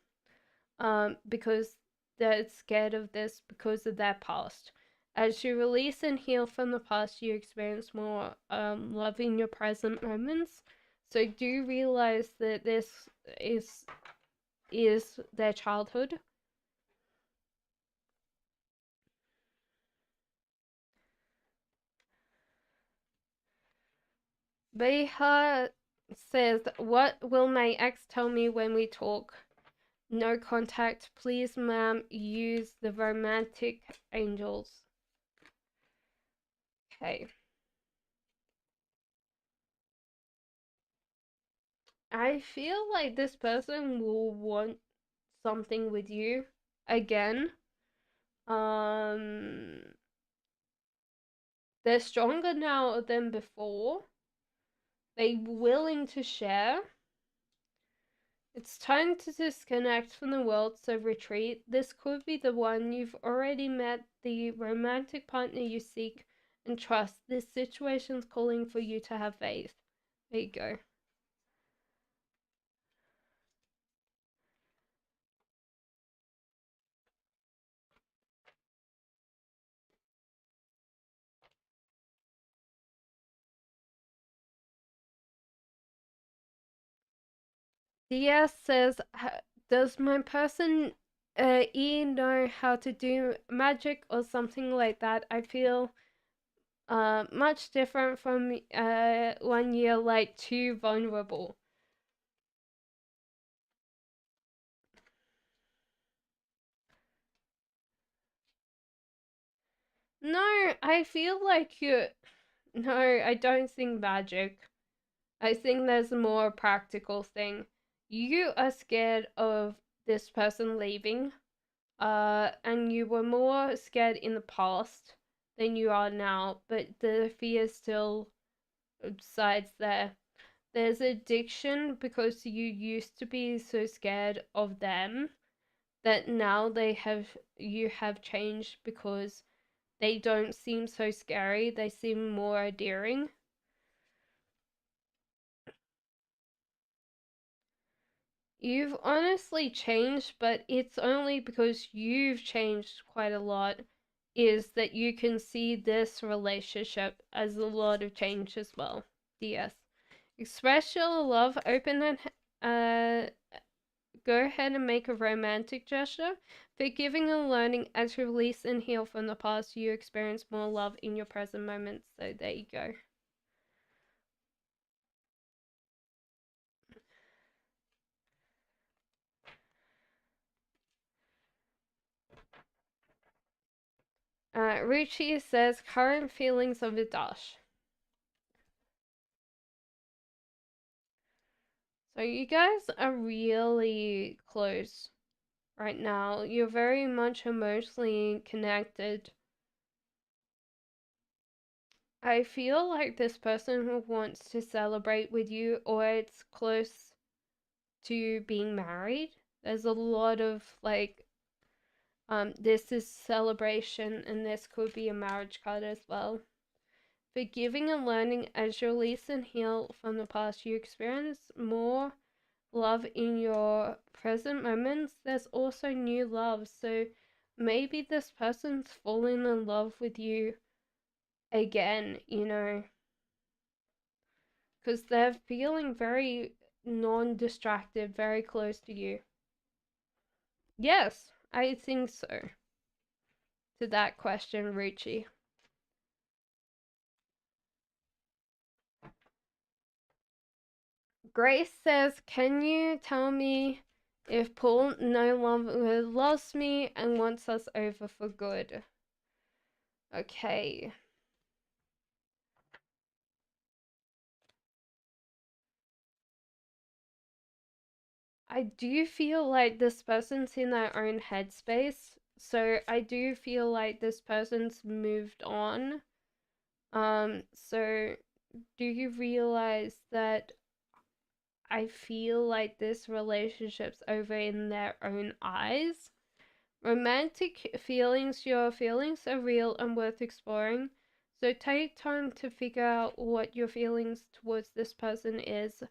because they're scared of this because of their past. As you release and heal from the past, you experience more love in your present moments. So do realize that this is is their childhood. Beha says, "What will my ex tell me when we talk? No contact. Please, ma'am, use the romantic angels." Okay. I feel like this person will want something with you again. Um, they're stronger now than before. They're willing to share. It's time to disconnect from the world, so retreat. This could be the one. You've already met the romantic partner you seek and trust. This situation's calling for you to have faith. There you go. DS says, does my person E know how to do magic or something like that? I feel much different from 1 year, like too vulnerable. No, I feel like you. No, I don't think magic. I think there's a more practical thing. You are scared of this person leaving, and you were more scared in the past than you are now, but the fear still subsides there. There's addiction because you used to be so scared of them that now you have changed because they don't seem so scary, they seem more endearing. You've honestly changed, but it's only because you've changed quite a lot, is that you can see this relationship as a lot of change as well. DS. Express your love. Open and go ahead and make a romantic gesture. Forgiving and learning as you release and heal from the past, you experience more love in your present moments. So there you go. Ruchi says current feelings of a dash. So you guys are really close right now. You're very much emotionally connected. I feel like this person wants to celebrate with you, or it's close to being married. There's a lot of like, this is celebration, and this could be a marriage card as well. Forgiving and learning as you release and heal from the past, you experience more love in your present moments. There's also new love, so maybe this person's falling in love with you again, you know, because they're feeling very non-distracted, very close to you. Yes, I think so. To that question, Ruchi. Grace says, can you tell me if Paul no longer loves me and wants us over for good? Okay. I do feel like this person's in their own headspace. So I do feel like this person's moved on. So do you realize that I feel like this relationship's over in their own eyes? Romantic feelings, your feelings are real and worth exploring. So take time to figure out what your feelings towards this person is.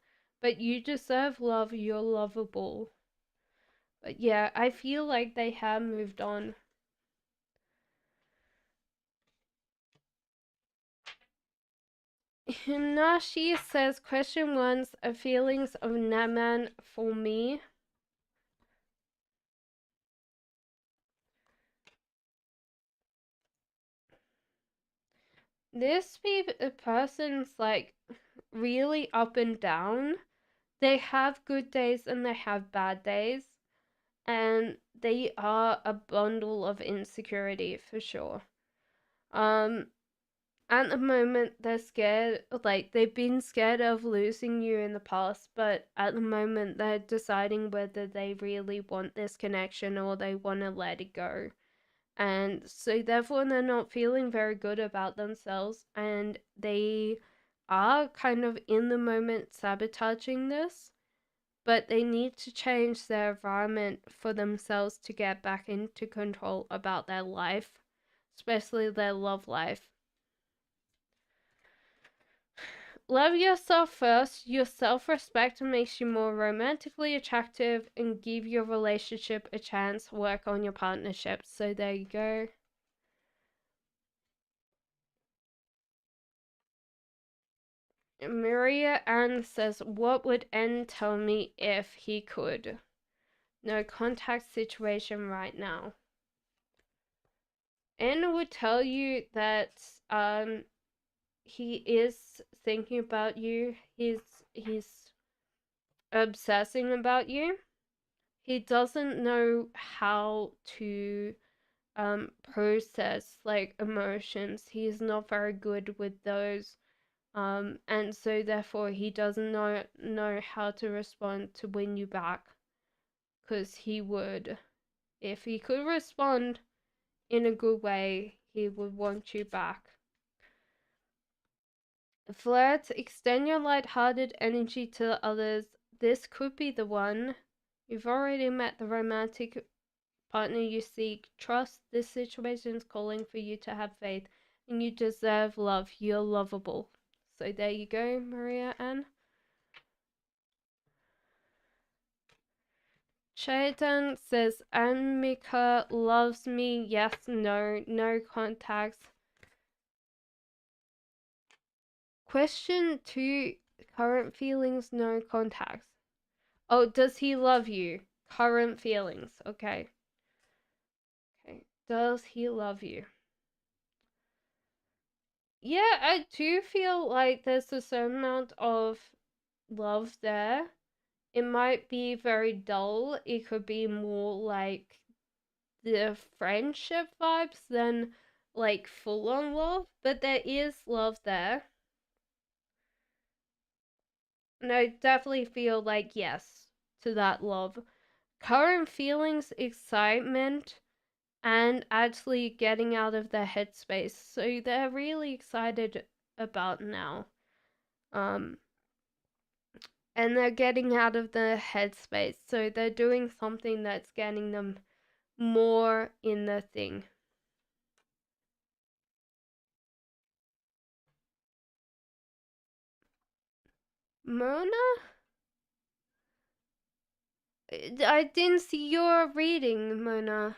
But you deserve love, you're lovable. But yeah, I feel like they have moved on. Himnashi says, question one's feelings of Naman for me. This person's like really up and down. They have good days and they have bad days. And they are a bundle of insecurity for sure. At the moment they're scared, like they've been scared of losing you in the past, but at the moment they're deciding whether they really want this connection or they want to let it go. And so therefore they're not feeling very good about themselves, and they are kind of in the moment sabotaging this, but they need to change their environment for themselves to get back into control about their life, especially their love life. Love yourself first. Your self-respect makes you more romantically attractive, and give your relationship a chance. Work on your partnership. So there you go. Maria Ann says, what would N tell me if he could? No contact situation right now. N would tell you that he is thinking about you. He's obsessing about you. He doesn't know how to process like emotions. He's not very good with those. And so therefore he doesn't know how to respond to win you back. Because he would, if he could respond in a good way, he would want you back. Flirt, extend your light-hearted energy to others. This could be the one. You've already met the romantic partner you seek. Trust this situation is calling for you to have faith, and you deserve love. You're lovable. So there you go, Maria Ann. Shaitan says, Amika loves me. Yes, no, no contacts. Question 2 Current feelings, no contacts. Oh, does he love you? Current feelings. Okay. Okay. Does he love you? Yeah, I do feel like there's a certain amount of love there. It might be very dull. It could be more like the friendship vibes than like full on love, but there is love there. And I definitely feel like yes to that love. Current feelings, excitement, and actually getting out of their headspace. So they're really excited about now. Um, and they're getting out of the headspace. So they're doing something that's getting them more in the thing. Mona? I didn't see your reading, Mona.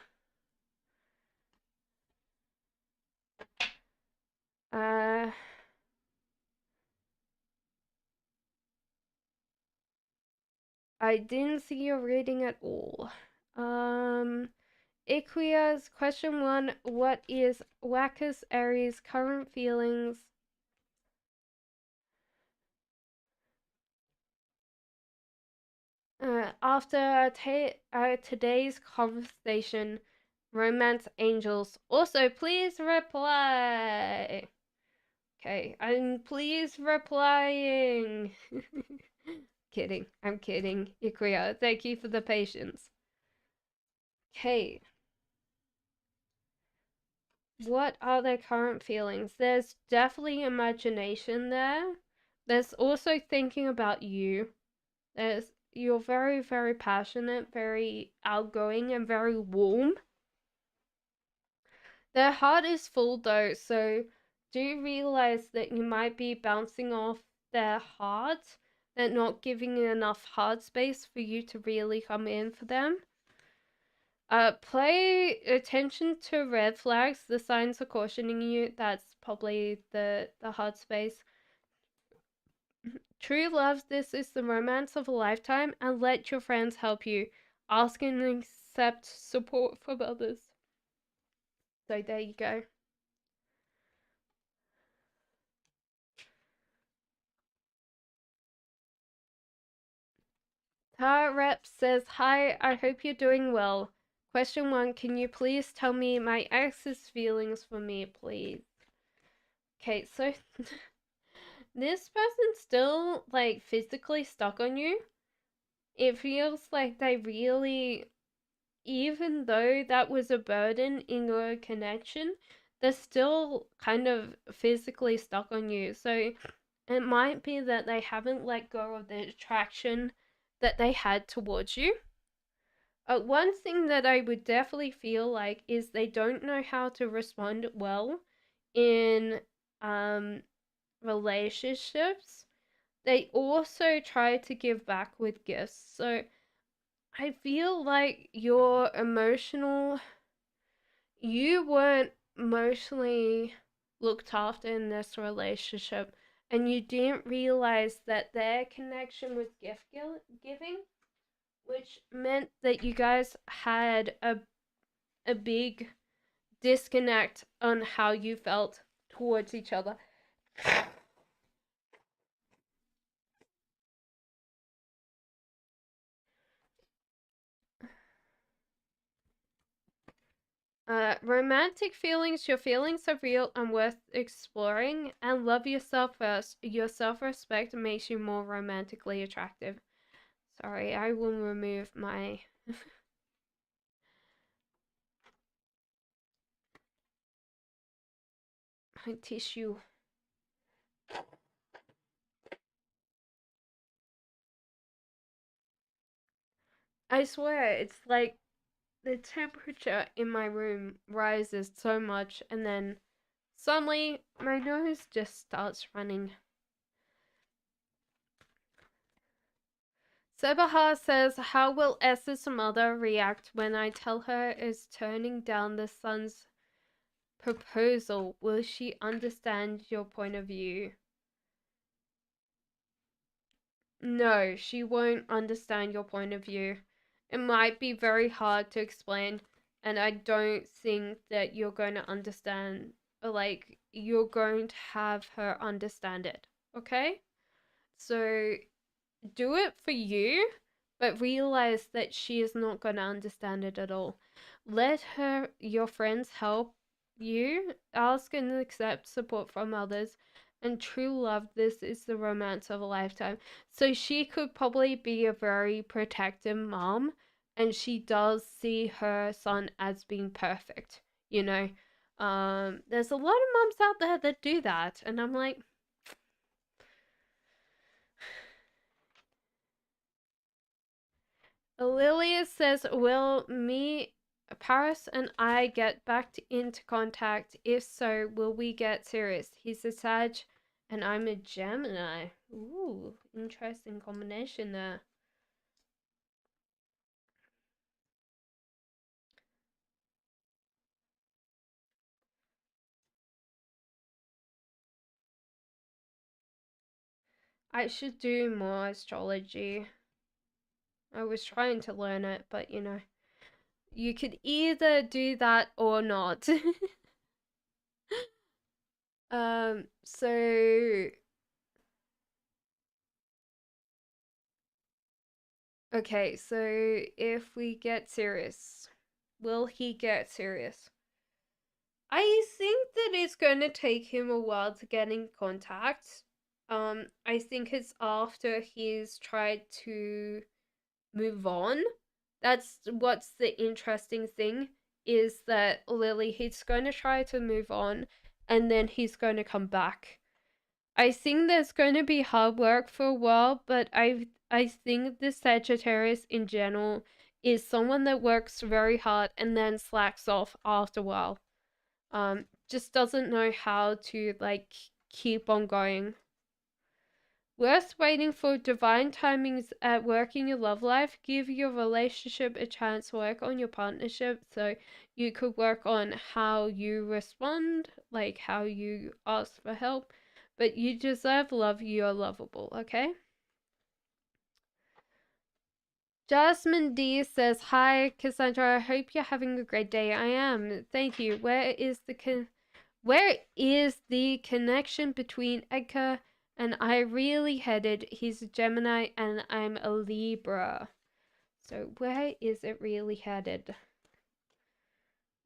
Uh, I didn't see your reading at all. Iquia's question one: what is Wackus Aries' current feelings? After today's conversation, romance angels. Also, please reply. Okay, I'm please replying. Kidding, I'm kidding. Ikuya, thank you for the patience. Okay, what are their current feelings? There's definitely imagination there. There's also thinking about you. You're very, very passionate, very outgoing, and very warm. Their heart is full though, so do realize that you might be bouncing off their heart. They're not giving you enough heart space for you to really come in for them. Pay attention to red flags. The signs are cautioning you. That's probably the heart space. True love, this is the romance of a lifetime, and let your friends help you. Ask and accept support from others. So there you go. Tar Rep says, hi, I hope you're doing well. Question one, can you please tell me my ex's feelings for me, please? Okay, so this person's still like physically stuck on you. It feels like they really, even though that was a burden in your connection, they're still kind of physically stuck on you. So it might be that they haven't let go of the attraction that they had towards you. One thing that I would definitely feel like is they don't know how to respond well in relationships. They also try to give back with gifts. So I feel like you weren't emotionally looked after in this relationship, and you didn't realize that their connection was gift giving, which meant that you guys had a big disconnect on how you felt towards each other. Romantic feelings, your feelings are real and worth exploring, and love yourself first. Your self respect makes you more romantically attractive. Sorry, I will remove my my tissue. I swear, it's like the temperature in my room rises so much, and then suddenly my nose just starts running. Sebahar says, how will S's mother react when I tell her is turning down the son's proposal? Will she understand your point of view? No, she won't understand your point of view. It might be very hard to explain, and I don't think that you're going to understand, like, you're going to have her understand it, okay? So do it for you, but realize that she is not going to understand it at all. Let her, your friends, help you. Ask and accept support from others. And true love, this is the romance of a lifetime. So she could probably be a very protective mom, and she does see her son as being perfect, you know. There's a lot of moms out there that do that, and I'm like, Lilia says, will me, Paris and I get back into contact? If so, will we get serious? He's a Sag and I'm a Gemini. Ooh, interesting combination there. I should do more astrology. I was trying to learn it, but you know, you could either do that or not. So okay, so if we get serious, will he get serious? I think that it's going to take him a while to get in contact. I think it's after he's tried to move on. That's what's the interesting thing is that Lily, he's going to try to move on and then he's going to come back. I think there's going to be hard work for a while, but I think the Sagittarius in general is someone that works very hard and then slacks off after a while. Just doesn't know how to like keep on going. Worth waiting for divine timings at work in your love life. Give your relationship a chance to work on your partnership so you could work on how you respond, like how you ask for help. But you deserve love, you're lovable, okay? Jasmine D says, hi, Cassandra, I hope you're having a great day. I am. Thank you. Where is the connection between Edgar and I really headed? He's a Gemini and I'm a Libra. So where is it really headed?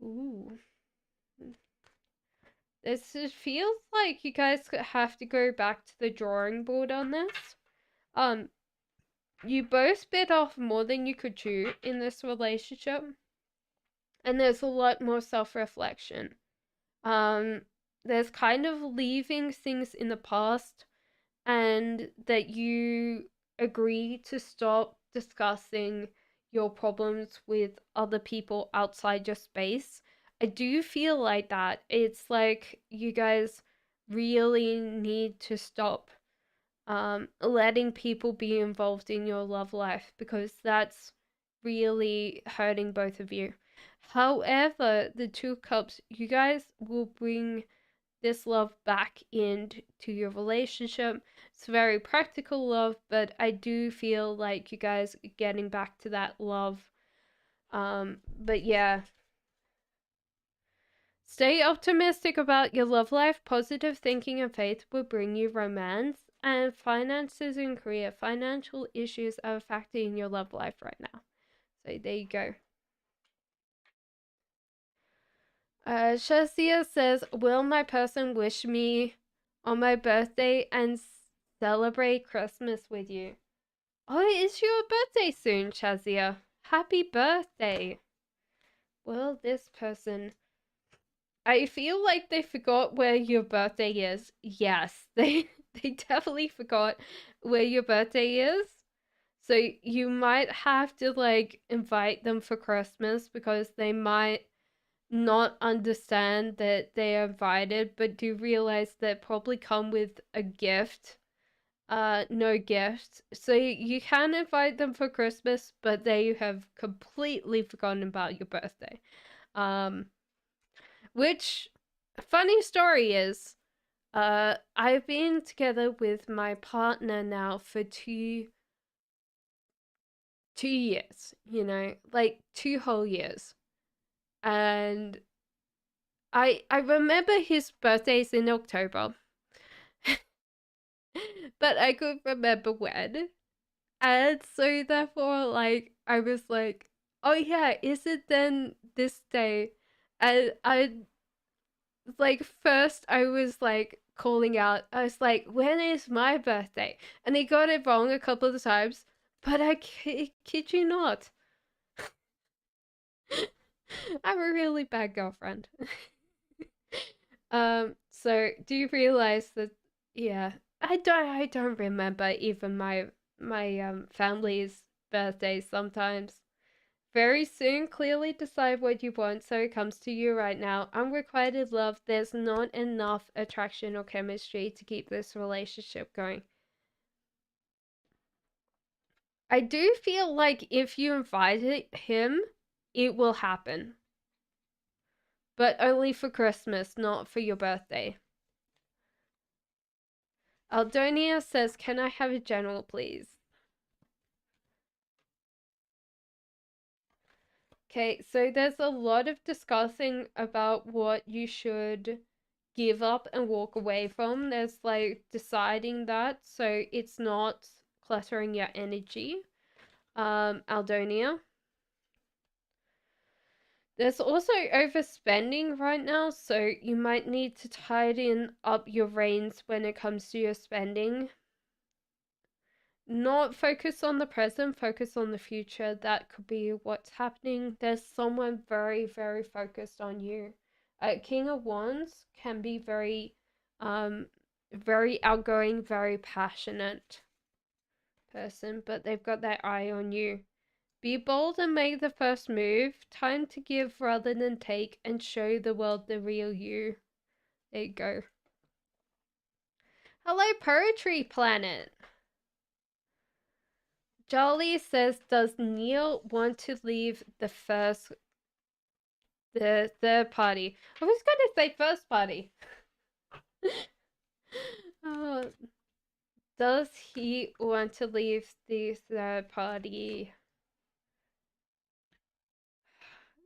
Ooh. This feels like you guys have to go back to the drawing board on this. Um, you both bit off more than you could chew in this relationship. And there's a lot more self-reflection. Um, there's kind of leaving things in the past and that you agree to stop discussing your problems with other people outside your space. I do feel like that. It's like you guys really need to stop letting people be involved in your love life because that's really hurting both of you. However, the Two of Cups, you guys will bring this love back into your relationship. It's very practical love, but I do feel like you guys are getting back to that love. But yeah, stay optimistic about your love life. Positive thinking and faith will bring you romance and finances and career. Financial issues are a factor in your love life right now. So there you go. Shazia says, will my person wish me on my birthday and celebrate Christmas with you? Oh, it's your birthday soon, Shazia. Happy birthday. Will this person... I feel like they forgot where your birthday is. Yes, they definitely forgot where your birthday is. So you might have to like invite them for Christmas because they might not understand that they are invited, but do realize that probably come with a gift. No gift. So you can invite them for Christmas, but they have completely forgotten about your birthday. Which funny story is, I've been together with my partner now for two years, like 2 whole years. And I remember his birthday's in October, but I could remember when. And so therefore, like, I was like, oh yeah, is it then this day? And I like first I was like calling out. I was like, when is my birthday? And he got it wrong a couple of times, but I kid you not. I'm a really bad girlfriend. So do you realize that? Yeah, I don't remember even my family's birthdays sometimes. Very soon, clearly decide what you want so it comes to you right now. Unrequited love, there's not enough attraction or chemistry to keep this relationship going. I do feel like if you invited him, it will happen. But only for Christmas, not for your birthday. Aldonia says, can I have a general, please? Okay, so there's a lot of discussing about what you should give up and walk away from. There's like deciding that so it's not cluttering your energy. Aldonia. There's also overspending right now, so you might need to tighten up your reins when it comes to your spending. Not focus on the present, focus on the future. That could be what's happening. There's someone very, very focused on you. King of Wands can be very outgoing, very passionate person, but they've got their eye on you. Be bold and make the first move. Time to give rather than take and show the world the real you. There you go. Hello, Poetry Planet. Jolly says, does Neil want to leave the third party? I was going to say first party. Oh, does he want to leave the third party?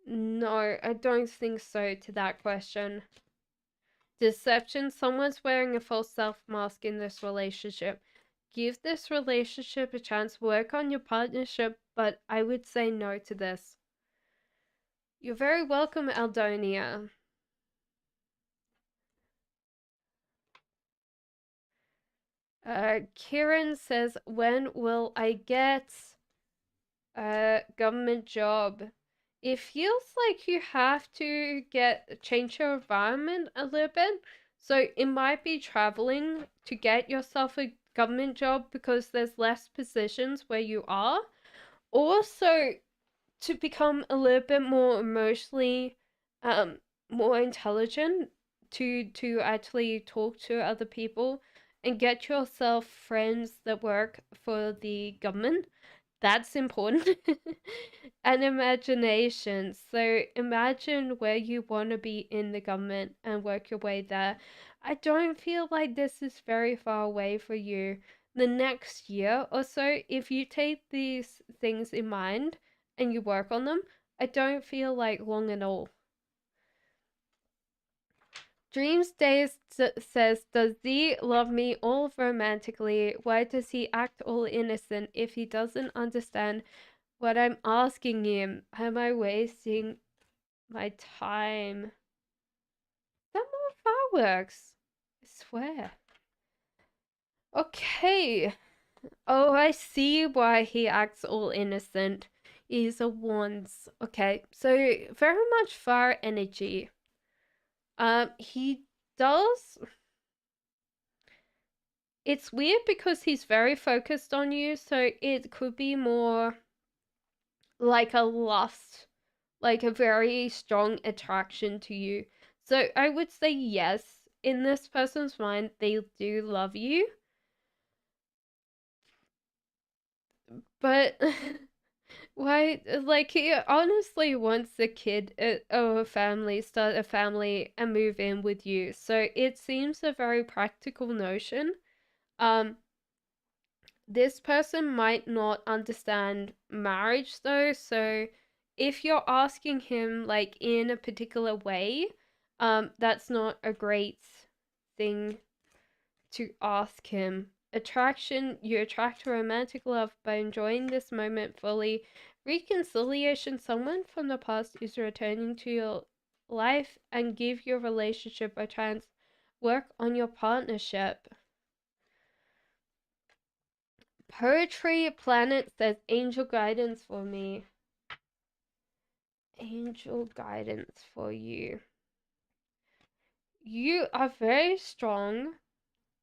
No, I don't think so to that question. Deception, someone's wearing a false self mask in this relationship. Give this relationship a chance, work on your partnership, but I would say no to this. You're very welcome, Aldonia. Kieran says, when will I get a government job? It feels like you have to change your environment a little bit. So it might be traveling to get yourself a government job because there's less positions where you are. Also, to become a little bit more emotionally more intelligent, to actually talk to other people and get yourself friends that work for the government. That's important. And imagination. So imagine where you want to be in the government and work your way there. I don't feel like this is very far away for you. The next year or so, if you take these things in mind and you work on them, I don't feel like long at all. Dreams Days says, does Z love me all romantically? Why does he act all innocent if he doesn't understand what I'm asking him? Am I wasting my time? No more fireworks. I swear. Okay. Oh, I see why he acts all innocent. He's a wands. Okay, so very much fire energy. He does. It's weird because he's very focused on you, so it could be more like a lust, like a very strong attraction to you. So I would say yes, in this person's mind, they do love you. But Why, like, he honestly wants a kid or a family, start a family and move in with you. So it seems a very practical notion. Um, this person might not understand marriage though. So if you're asking him like in a particular way, that's not a great thing to ask him. Attraction, you attract romantic love by enjoying this moment fully. Reconciliation, someone from the past is returning to your life and give your relationship a chance. Work on your partnership. Poetry Planet says angel guidance for me. Angel guidance for you. You are very strong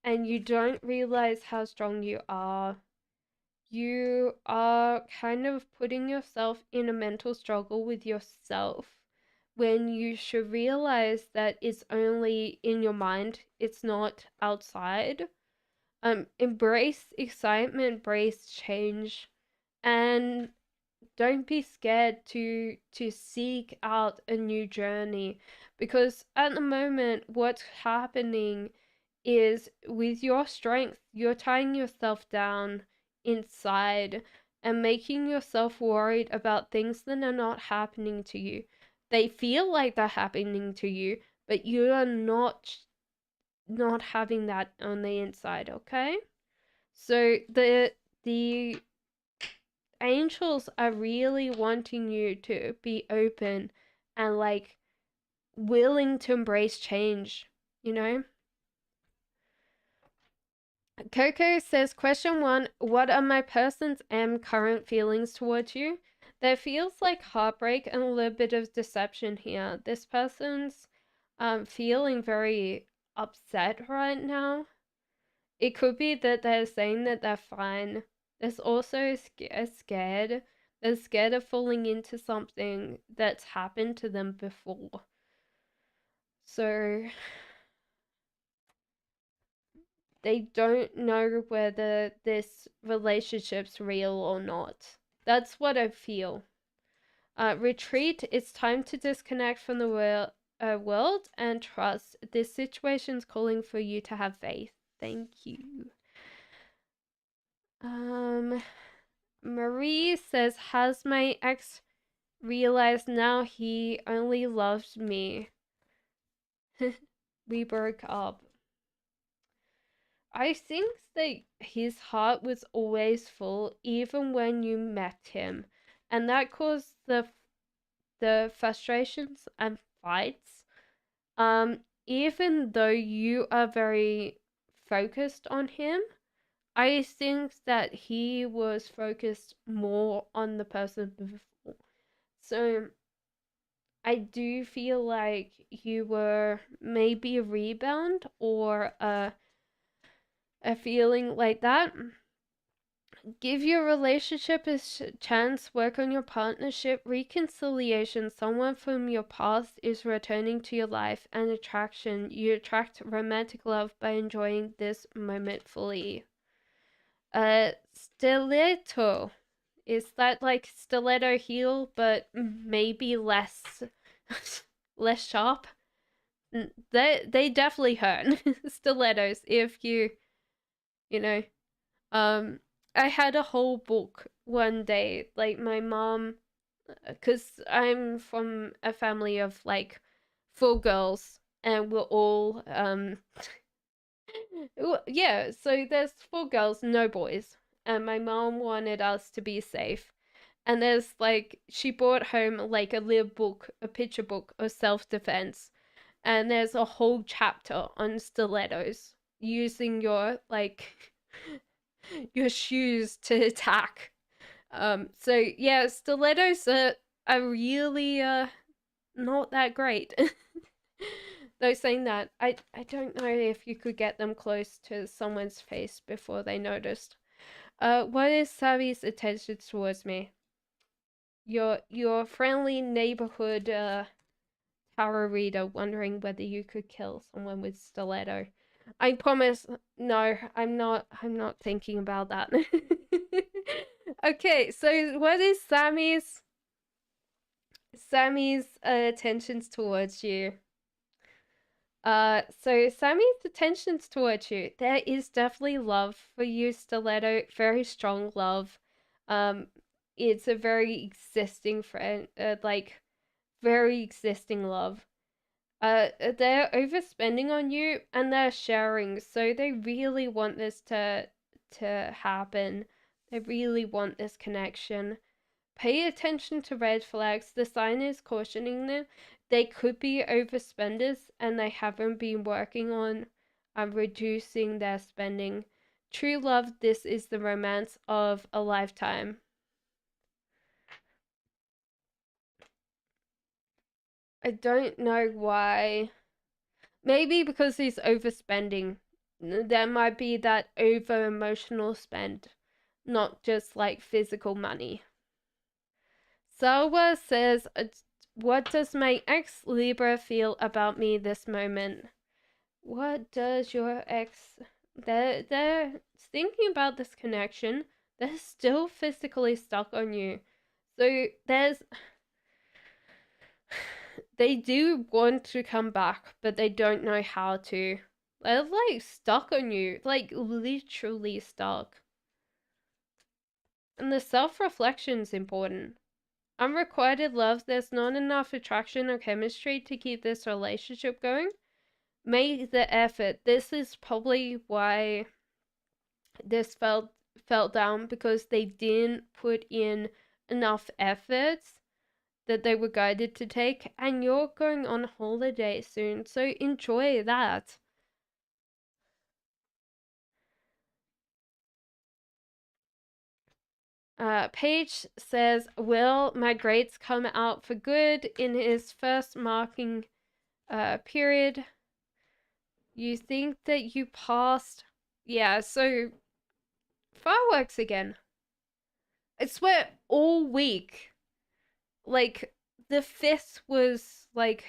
and you don't realize how strong you are. You are kind of putting yourself in a mental struggle with yourself when you should realize that it's only in your mind, it's not outside. Embrace excitement, embrace change, and don't be scared to seek out a new journey, because at the moment what's happening is with your strength you're tying yourself down inside and making yourself worried about things that are not happening to you. They feel like they're happening to you, but you are not having that on the inside, okay? So the angels are really wanting you to be open and like willing to embrace change, you know? Coco says, question one, what are my person's M current feelings towards you? There feels like heartbreak and a little bit of deception here. This person's feeling very upset right now. It could be that they're saying that they're fine. There's also scared. They're scared of falling into something that's happened to them before. So they don't know whether this relationship's real or not. That's what I feel. Retreat, it's time to disconnect from the world and trust. This situation's calling for you to have faith. Thank you. Marie says, has my ex realized now he only loves me? We broke up. I think that his heart was always full, even when you met him, and that caused the frustrations and fights. Even though you are very focused on him, I think that he was focused more on the person before. So I do feel like you were maybe a rebound or a feeling like that. Give your relationship a chance, work on your partnership, reconciliation. Someone from your past is returning to your life, and attraction. You attract romantic love by enjoying this moment fully. Stiletto. Is that like stiletto heel, but maybe less less sharp? They definitely hurt. Stilettos, if you know. Um, I had a whole book one day. Like my mom, because I'm from a family of like 4 girls, and we're all yeah. So there's 4 girls, no boys, and my mom wanted us to be safe. And there's like she brought home like a little book, a picture book of self defense, and there's a whole chapter on stilettos using your like your shoes to attack. So yeah, stilettos are really not that great. Though saying that, I don't know if you could get them close to someone's face before they noticed. What is Savi's attention towards me? Your friendly neighborhood tarot reader wondering whether you could kill someone with stiletto. I promise, no, I'm not thinking about that. Okay, so what is Sammy's attentions towards you? So Sammy's attentions towards you. There is definitely love for you, Stiletto. Very strong love. Um, it's a very existing friend, like very existing love. They're overspending on you and they're sharing, so they really want this to happen. They really want this connection. Pay attention to red flags. The sign is cautioning them. They could be overspenders and they haven't been working on reducing their spending. True love, this is the romance of a lifetime. I don't know why. Maybe because he's overspending. There might be that over emotional spend, not just like physical money. Salwa says, what does my ex Libra feel about me this moment? What does your ex. They're thinking about this connection. They're still physically stuck on you. So there's. They do want to come back, but they don't know how to. They're like stuck on you, like literally stuck. And the self reflection's important. Unrequited love, there's not enough attraction or chemistry to keep this relationship going. Make the effort. This is probably why this fell down, because they didn't put in enough efforts that they were guided to take, and you're going on holiday soon, so enjoy that. Paige says, will my grades come out for good in his first marking period? You think that you passed? Yeah, so fireworks again. I swear all week. Like, the 5th was like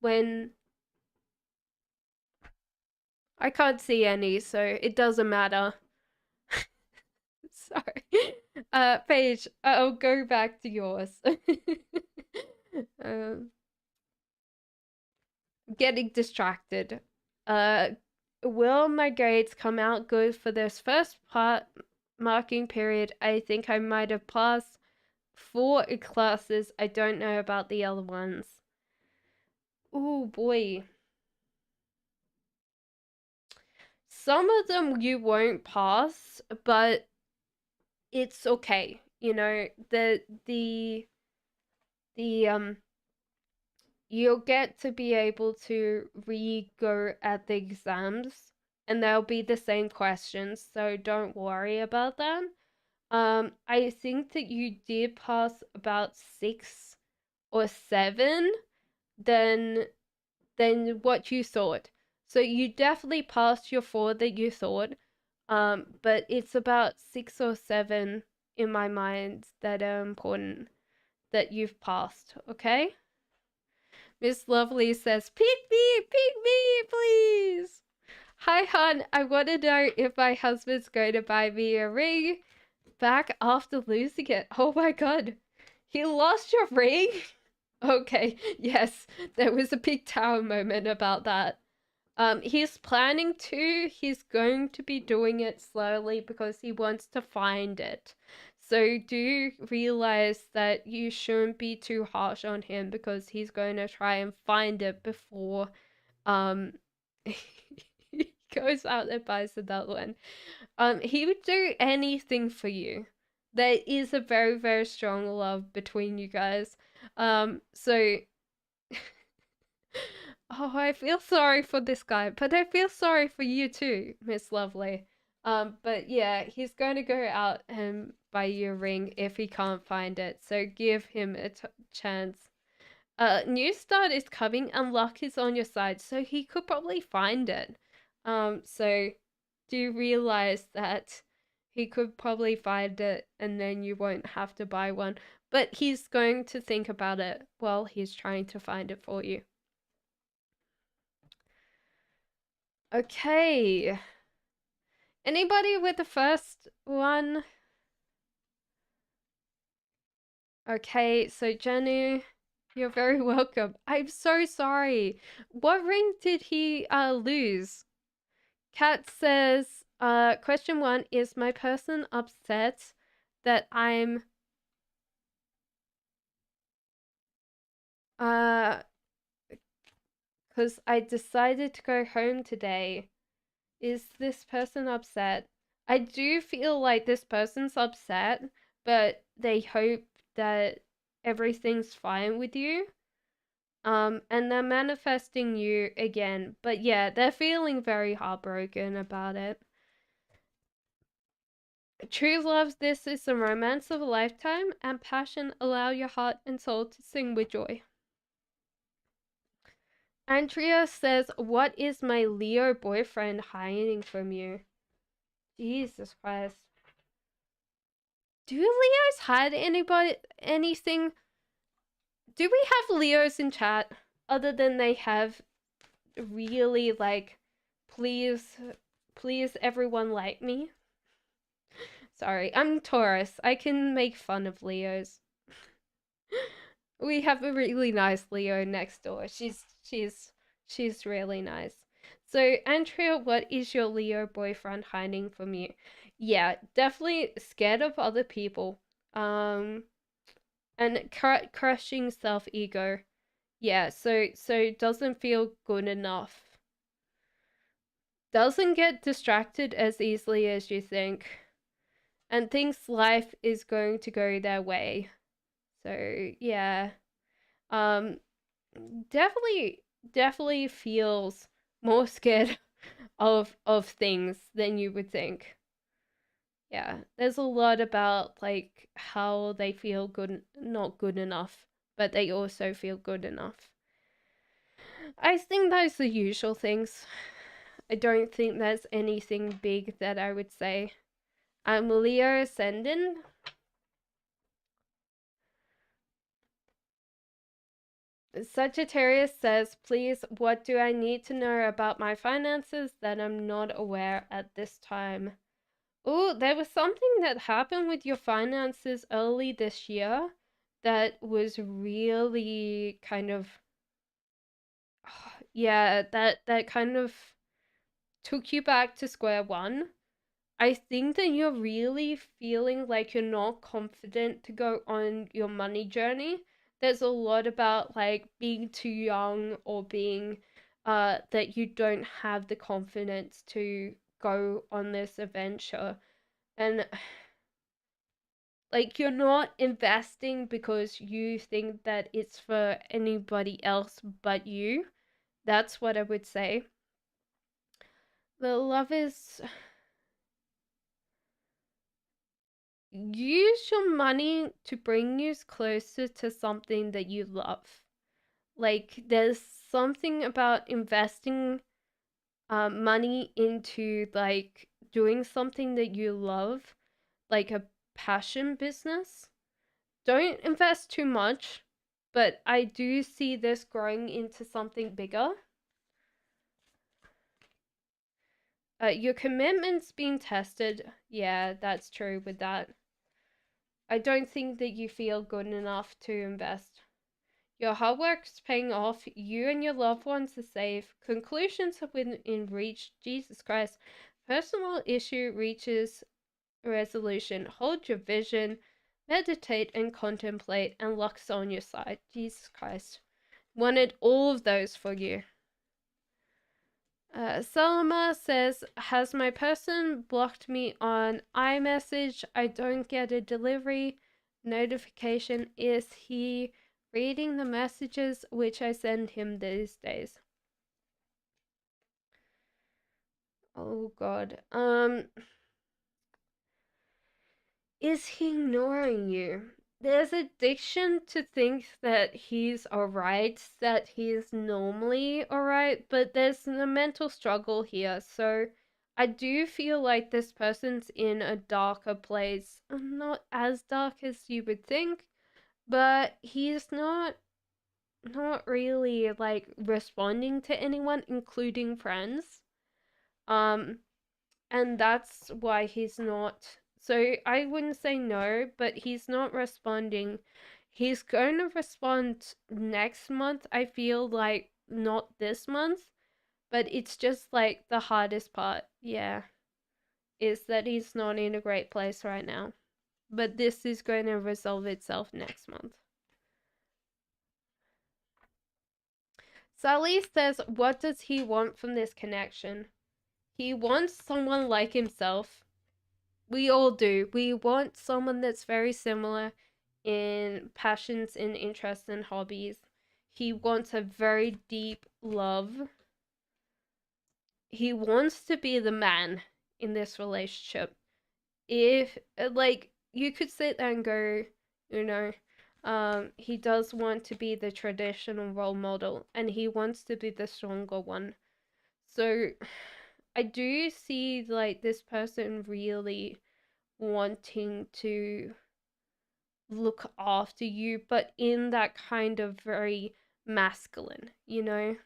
when I can't see any, so it doesn't matter. Sorry. Paige, I'll go back to yours. um, getting distracted. Uh, will my grades come out good for this first part marking period? I think I might have passed 4 classes. I don't know about the other ones. Oh boy. Some of them you won't pass, but it's okay. You know, the you'll get to be able to re-go at the exams and they'll be the same questions, so don't worry about that. I think that you did pass about 6 or 7 than what you thought. So you definitely passed your 4 that you thought. But it's about 6 or 7 in my mind that are important that you've passed, okay? Miss Lovely says, pick me, please. Hi, hon. I want to know if my husband's going to buy me a ring back after losing it. Oh my god. He lost your ring? Okay, yes, there was a big tower moment about that. He's planning to. He's going to be doing it slowly because he wants to find it. So do realize that you shouldn't be too harsh on him because he's going to try and find it before um he goes out and buys another one. He would do anything for you. There is a very, very strong love between you guys. So oh, I feel sorry for this guy, but I feel sorry for you too, Miss Lovely. But yeah, he's going to go out and buy you a ring if he can't find it. So give him a chance. New start is coming and luck is on your side, so he could probably find it. So do realize that he could probably find it and then you won't have to buy one. But he's going to think about it while he's trying to find it for you. Okay. Anybody with the first one? Okay, so Jenny, you're very welcome. I'm so sorry. What ring did he lose? Kat says, question 1, is my person upset that I'm because I decided to go home today. Is this person upset? I do feel like this person's upset, but they hope that everything's fine with you. And they're manifesting you again. But yeah, they're feeling very heartbroken about it. True love, this is the romance of a lifetime, and passion allow your heart and soul to sing with joy. Andrea says, what is my Leo boyfriend hiding from you? Jesus Christ. Do Leos hide anything? Do we have Leos in chat other than they have really like, please everyone like me? Sorry, I'm Taurus. I can make fun of Leos. We have a really nice Leo next door. She's really nice. So, Andrea, what is your Leo boyfriend hiding from you? Yeah, definitely scared of other people. And crushing self-ego. Yeah, so doesn't feel good enough. Doesn't get distracted as easily as you think. And thinks life is going to go their way. So, yeah. Um definitely feels more scared of things than you would think. Yeah, there's a lot about like how they feel good, not good enough, but they also feel good enough. I think those are the usual things. I don't think there's anything big that I would say. I'm Leo Ascendant. Sagittarius says, please, what do I need to know about my finances that I'm not aware at this time? Oh, there was something that happened with your finances early this year that was really kind of, yeah, that kind of took you back to square one. I think that you're really feeling like you're not confident to go on your money journey. There's a lot about like being too young or being that you don't have the confidence to go on this adventure. And like you're not investing because you think that it's for anybody else but you. That's what I would say. The love is, use your money to bring you closer to something that you love. Like there's something about investing money into like doing something that you love, like a passion business. Don't invest too much, but I do see this growing into something bigger. Your commitment's being tested. Yeah, that's true with that. I don't think that you feel good enough to invest. Your hard work's paying off. You and your loved ones are safe. Conclusions have been in reach. Jesus Christ. Personal issue reaches resolution. Hold your vision. Meditate and contemplate, and luck's on your side. Jesus Christ. Wanted all of those for you. Salma says, has my person blocked me on iMessage? I don't get a delivery notification. Is he reading the messages which I send him these days? Oh God. Is he ignoring you? There's addiction to think that he's alright, that he's normally alright, but there's a mental struggle here. So I do feel like this person's in a darker place. Not as dark as you would think, but he's not really like responding to anyone, including friends. And that's why he's not, so I wouldn't say no, but he's not responding. He's going to respond next month. I feel like not this month, but it's just like the hardest part. Yeah, is that he's not in a great place right now. But this is going to resolve itself next month. Sally says, what does he want from this connection? He wants someone like himself. We all do. We want someone that's very similar in passions and interests and hobbies. He wants a very deep love. He wants to be the man in this relationship. If, like, you could sit there and go, you know, he does want to be the traditional role model and he wants to be the stronger one. So I do see like this person really wanting to look after you, but in that kind of very masculine, you know?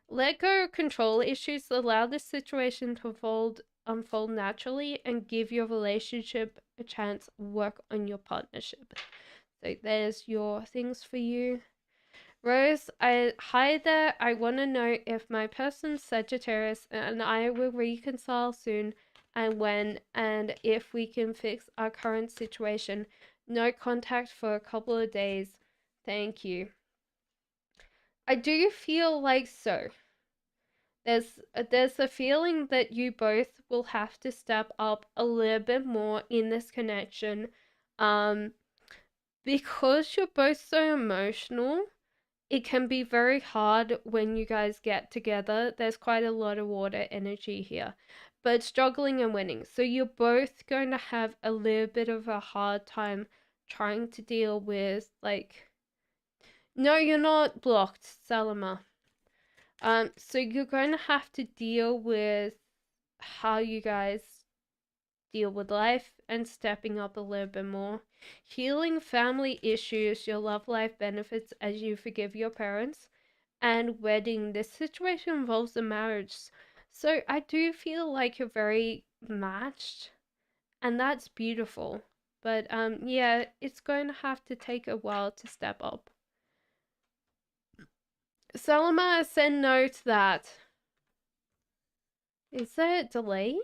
Let go of control issues, allow this situation to unfold naturally, and give your relationship a chance. Work on your partnership. So there's your things for you. Rose, hi there. I want to know if my person's Sagittarius and I will reconcile soon, and when, and if we can fix our current situation. No contact for a couple of days. Thank you. I do feel like so. There's a feeling that you both will have to step up a little bit more in this connection, um, because you're both so emotional. It can be very hard when you guys get together. There's quite a lot of water energy here, but struggling and winning. So you're both going to have a little bit of a hard time trying to deal with, like, no, you're not blocked, Salama. So you're going to have to deal with how you guys deal with life and stepping up a little bit more. Healing family issues, your love life benefits as you forgive your parents, and wedding. This situation involves a marriage. So I do feel like you're very matched, and that's beautiful. But yeah, it's going to have to take a while to step up. Salama said no to that. Is there a delay?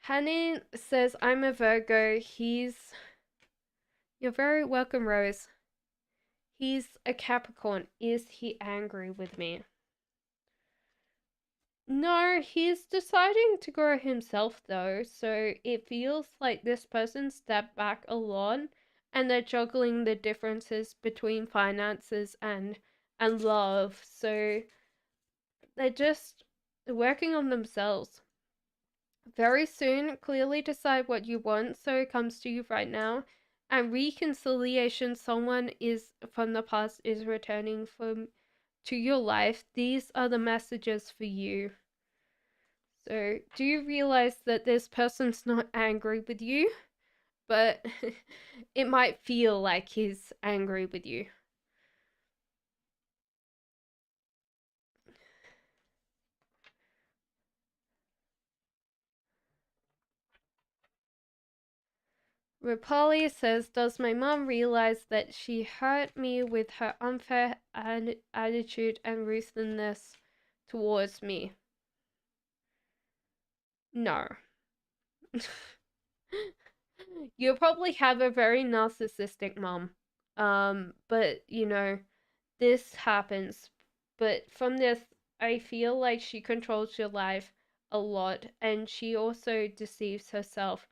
Hanin says, I'm a Virgo. You're very welcome, Rose. He's a Capricorn. Is he angry with me? No, he's deciding to grow himself though, so it feels like this person stepped back a lot and they're juggling the differences between finances and love. So they're just working on themselves. Very soon, clearly decide what you want so it comes to you right now. And reconciliation, someone is from the past is returning from to your life. These are the messages for you. So, do you realize that this person's not angry with you, but it might feel like he's angry with you? Rapali says, does my mom realize that she hurt me with her unfair attitude and ruthlessness towards me? No. You probably have a very narcissistic mom. But you know, this happens. But from this, I feel like she controls your life a lot and she also deceives herself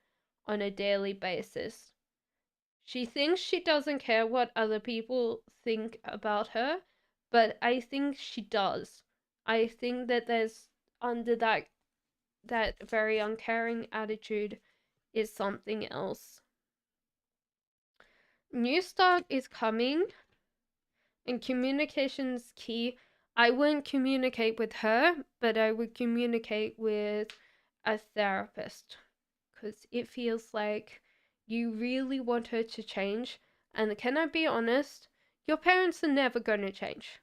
on a daily basis. She thinks she doesn't care what other people think about her, but I think she does. I think that there's under that very uncaring attitude is something else. New start is coming and communication's key. I wouldn't communicate with her, but I would communicate with a therapist because it feels like you really want her to change, And can I be honest? Your parents are never going to change.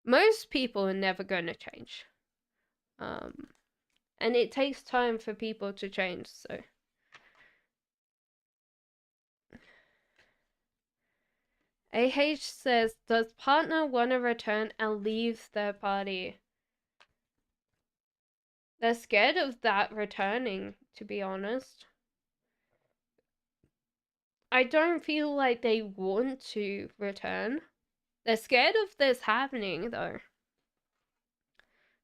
Most people are never going to change. And it takes time for people to change, so. AH says, does partner want to return and leave their party? They're scared of that returning, to be honest. I don't feel like they want to return. They're scared of this happening, though.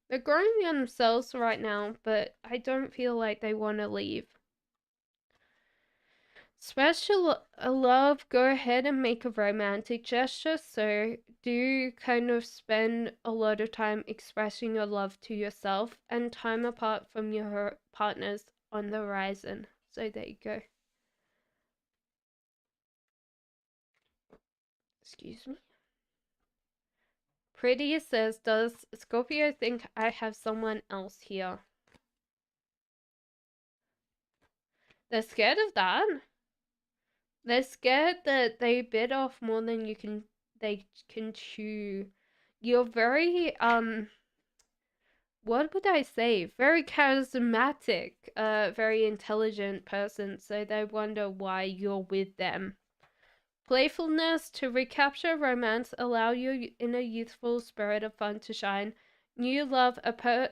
They're growing themselves right now, but I don't feel like they want to leave. Special love, go ahead and make a romantic gesture. So do kind of spend a lot of time expressing your love to yourself and time apart from your partners on the horizon. So there you go. Excuse me. Pretty says, does Scorpio think I have someone else here? They're scared of that. They're scared that they bit off more than they can chew. You're very what would I say? Very charismatic, very intelligent person, so they wonder why you're with them. Playfulness to recapture romance, allow your inner youthful spirit of fun to shine. New love,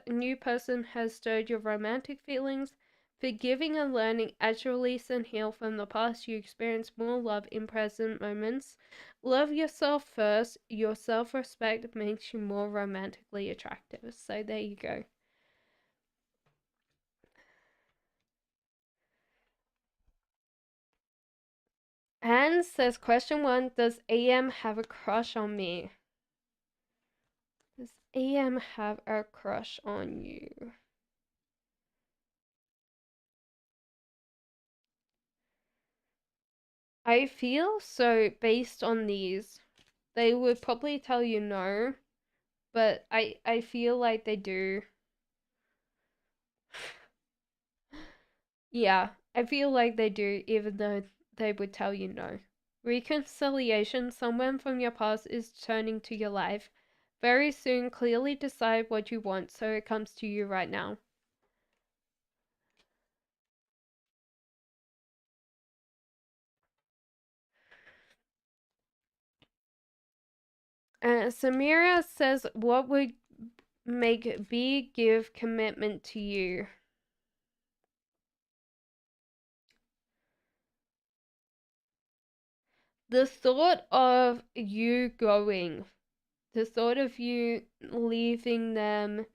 new person has stirred your romantic feelings. Forgiving and learning as you release and heal from the past, you experience more love in present moments. Love yourself first. Your self-respect makes you more romantically attractive. So there you go. Anne says, question 1, does AM have a crush on me? Does AM have a crush on you? I feel so based on these, they would probably tell you no, but I feel like they do. Yeah, I feel like they do, even though they would tell you no. Reconciliation, someone from your past is turning to your life. Very soon, clearly decide what you want so it comes to you right now. Samira says, what would make B give commitment to you? The thought of you going, the thought of you leaving them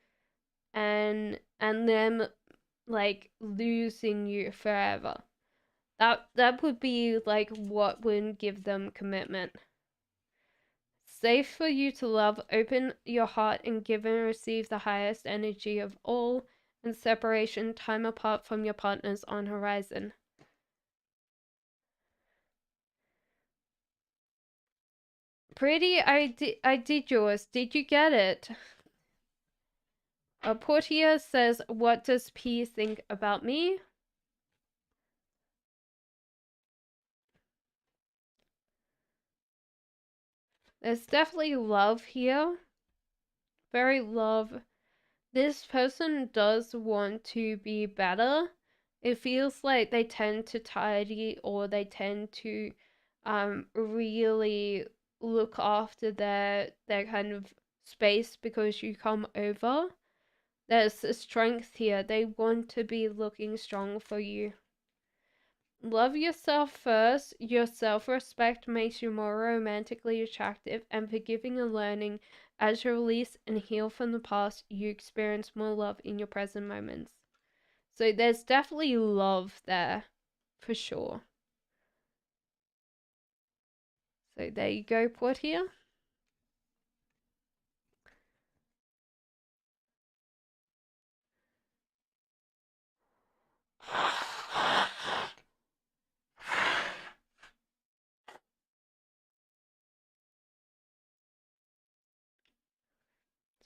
and them like losing you forever. That would be like what would give them commitment. Safe for you to love, open your heart and give and receive the highest energy of all, and separation, time apart from your partners on horizon. Pretty, I did yours. Did you get it? Portia says, what does P think about me? There's definitely love here. Very love. This person does want to be better. It feels like they tend to tidy or they tend to really look after their kind of space because you come over. There's a strength here. They want to be looking strong for you. Love yourself first. Your self-respect makes you more romantically attractive, and forgiving and learning as you release and heal from the past, you experience more love in your present moments. So there's definitely love there, for sure. So there you go, Portia.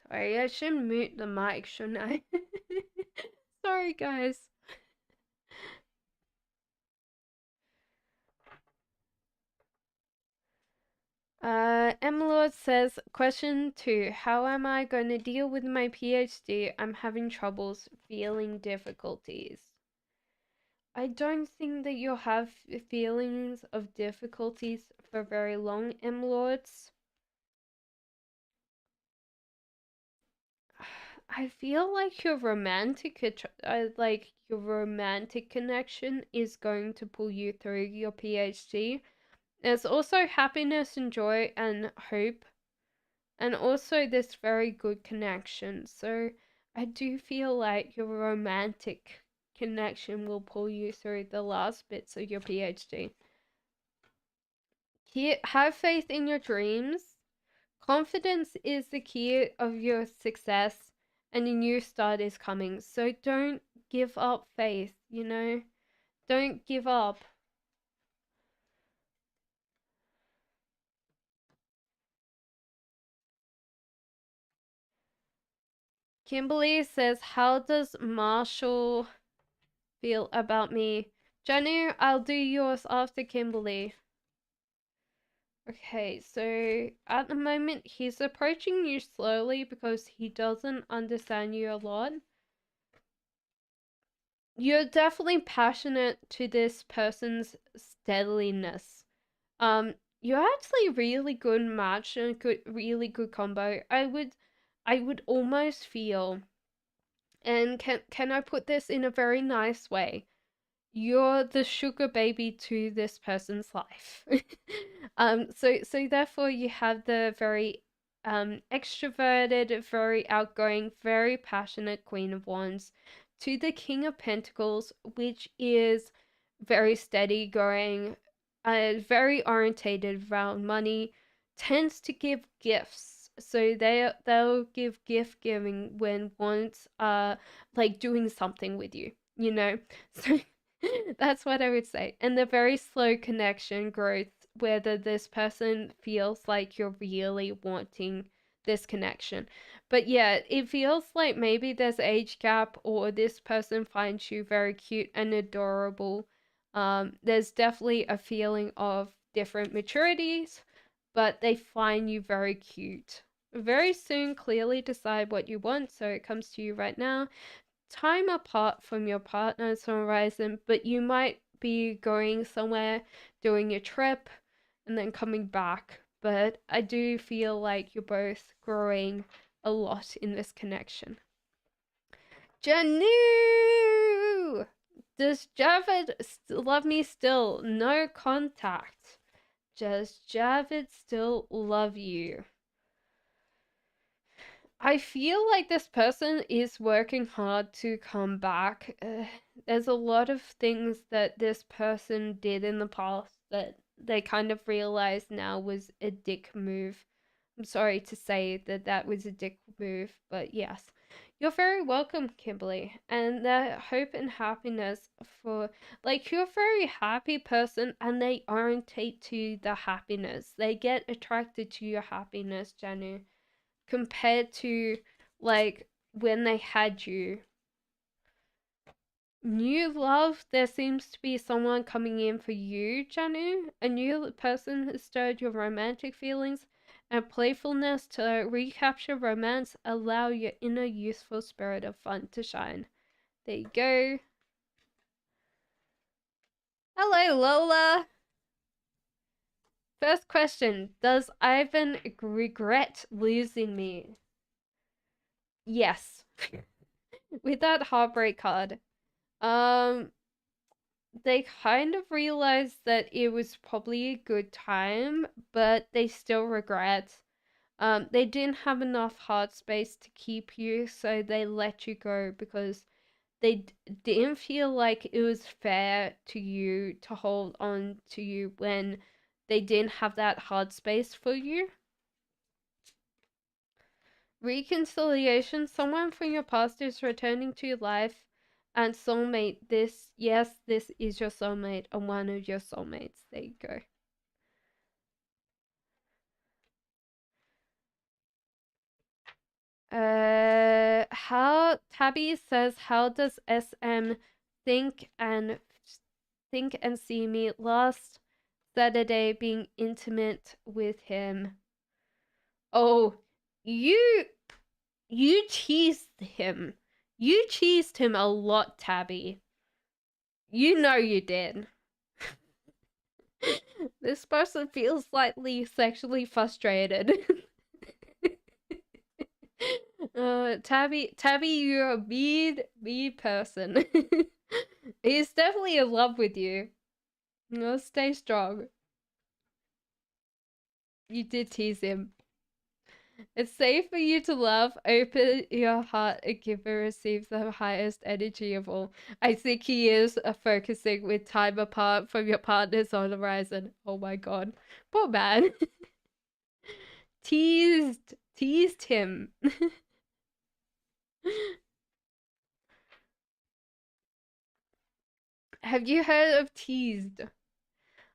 Sorry, I should mute the mic, shouldn't I? Sorry, guys. Emilord says, question 2. How am I going to deal with my PhD? I'm having troubles feeling difficulties. I don't think that you'll have feelings of difficulties for very long, Emilords. I feel like your romantic connection is going to pull you through your PhD. There's also happiness and joy and hope, and also this very good connection. So I do feel like your romantic connection will pull you through the last bits of your PhD. Have faith in your dreams. Confidence is the key of your success, and a new start is coming. So don't give up faith, Don't give up. Kimberly says, how does Marshall feel about me? Jenny, I'll do yours after Kimberly. Okay, so at the moment, he's approaching you slowly because he doesn't understand you a lot. You're definitely passionate to this person's steadiliness. You're actually really good match and really good combo. I would almost feel, and can I put this in a very nice way? You're the sugar baby to this person's life. So therefore you have the very extroverted, very outgoing, very passionate Queen of Wands to the King of Pentacles, which is very steady going, very orientated around money, tends to give gifts. So they'll give gift giving when wants like doing something with you, So that's what I would say. And the very slow connection growth, whether this person feels like you're really wanting this connection. But yeah, it feels like maybe there's age gap, or this person finds you very cute and adorable. There's definitely a feeling of different maturities, but they find you very cute. Very soon, clearly decide what you want, so it comes to you right now. Time apart from your partner's horizon, but you might be going somewhere, doing a trip, and then coming back. But I do feel like you're both growing a lot in this connection. Janu! Does Javid love me still? No contact. Does Javid still love you? I feel like this person is working hard to come back. There's a lot of things that this person did in the past that they kind of realize now was a dick move. I'm sorry to say that that was a dick move, but yes. You're very welcome, Kimberly. And the hope and happiness for, like, you're a very happy person and they orientate to the happiness. They get attracted to your happiness, Janu, compared to like when they had you. New love, there seems to be someone coming in for you, Janu. A new person has stirred your romantic feelings and playfulness to recapture romance, allow your inner youthful spirit of fun to shine. There you go. Hello, Lola. First question, does Ivan regret losing me? Yes. With that heartbreak card. They kind of realized that it was probably a good time, but they still regret. They didn't have enough heart space to keep you, so they let you go because they didn't feel like it was fair to you to hold on to you when they didn't have that heart space for you. Reconciliation, someone from your past is returning to your life, and soulmate, this is your soulmate and one of your soulmates. There you go. How Tabby says, how does SM think and see me last Saturday being intimate with him? Oh, you you teased him. You teased him a lot, Tabby. You know you did. This person feels slightly sexually frustrated. Tabby, you're a mean person. He's definitely in love with you. No, stay strong. You did tease him. It's safe for you to love. Open your heart and give and receive the highest energy of all. I think he is focusing with time apart from your partners on the horizon. Oh my god. Poor man. Teased him. Have you heard of teased?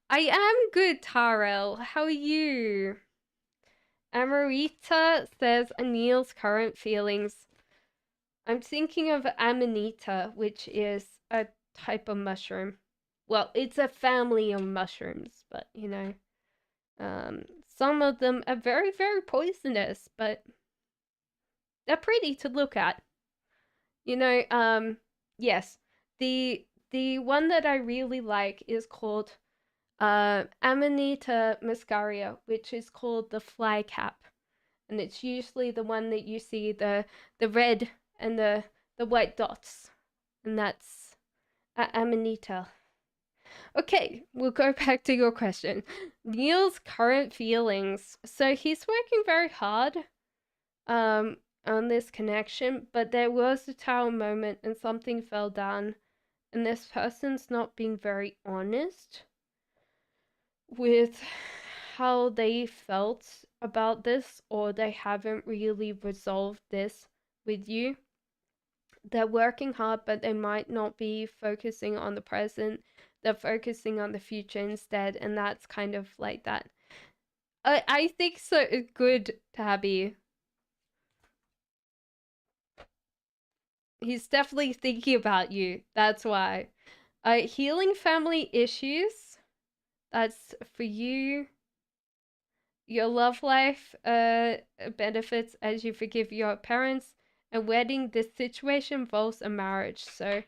I am good, Tarel. How are you? Amarita says Anil's current feelings. I'm thinking of Amanita, which is a type of mushroom. Well, it's a family of mushrooms, but some of them are very, very poisonous, but they're pretty to look at. Yes, the one that I really like is called Amanita muscaria, which is called the fly cap, and it's usually the one that you see the red and the white dots, and that's Amanita. Okay, we'll go back to your question. Neil's current feelings. So he's working very hard um on this connection, but there was a tower moment and something fell down, and this person's not being very honest with how they felt about this, or they haven't really resolved this with you. They're working hard, but they might not be focusing on the present. They're focusing on the future instead, and that's kind of like that. I think so. It's good, Tabby. He's definitely thinking about you. That's why. Healing family issues. That's for you. Your love life benefits as you forgive your parents. And wedding, this situation involves a marriage. So,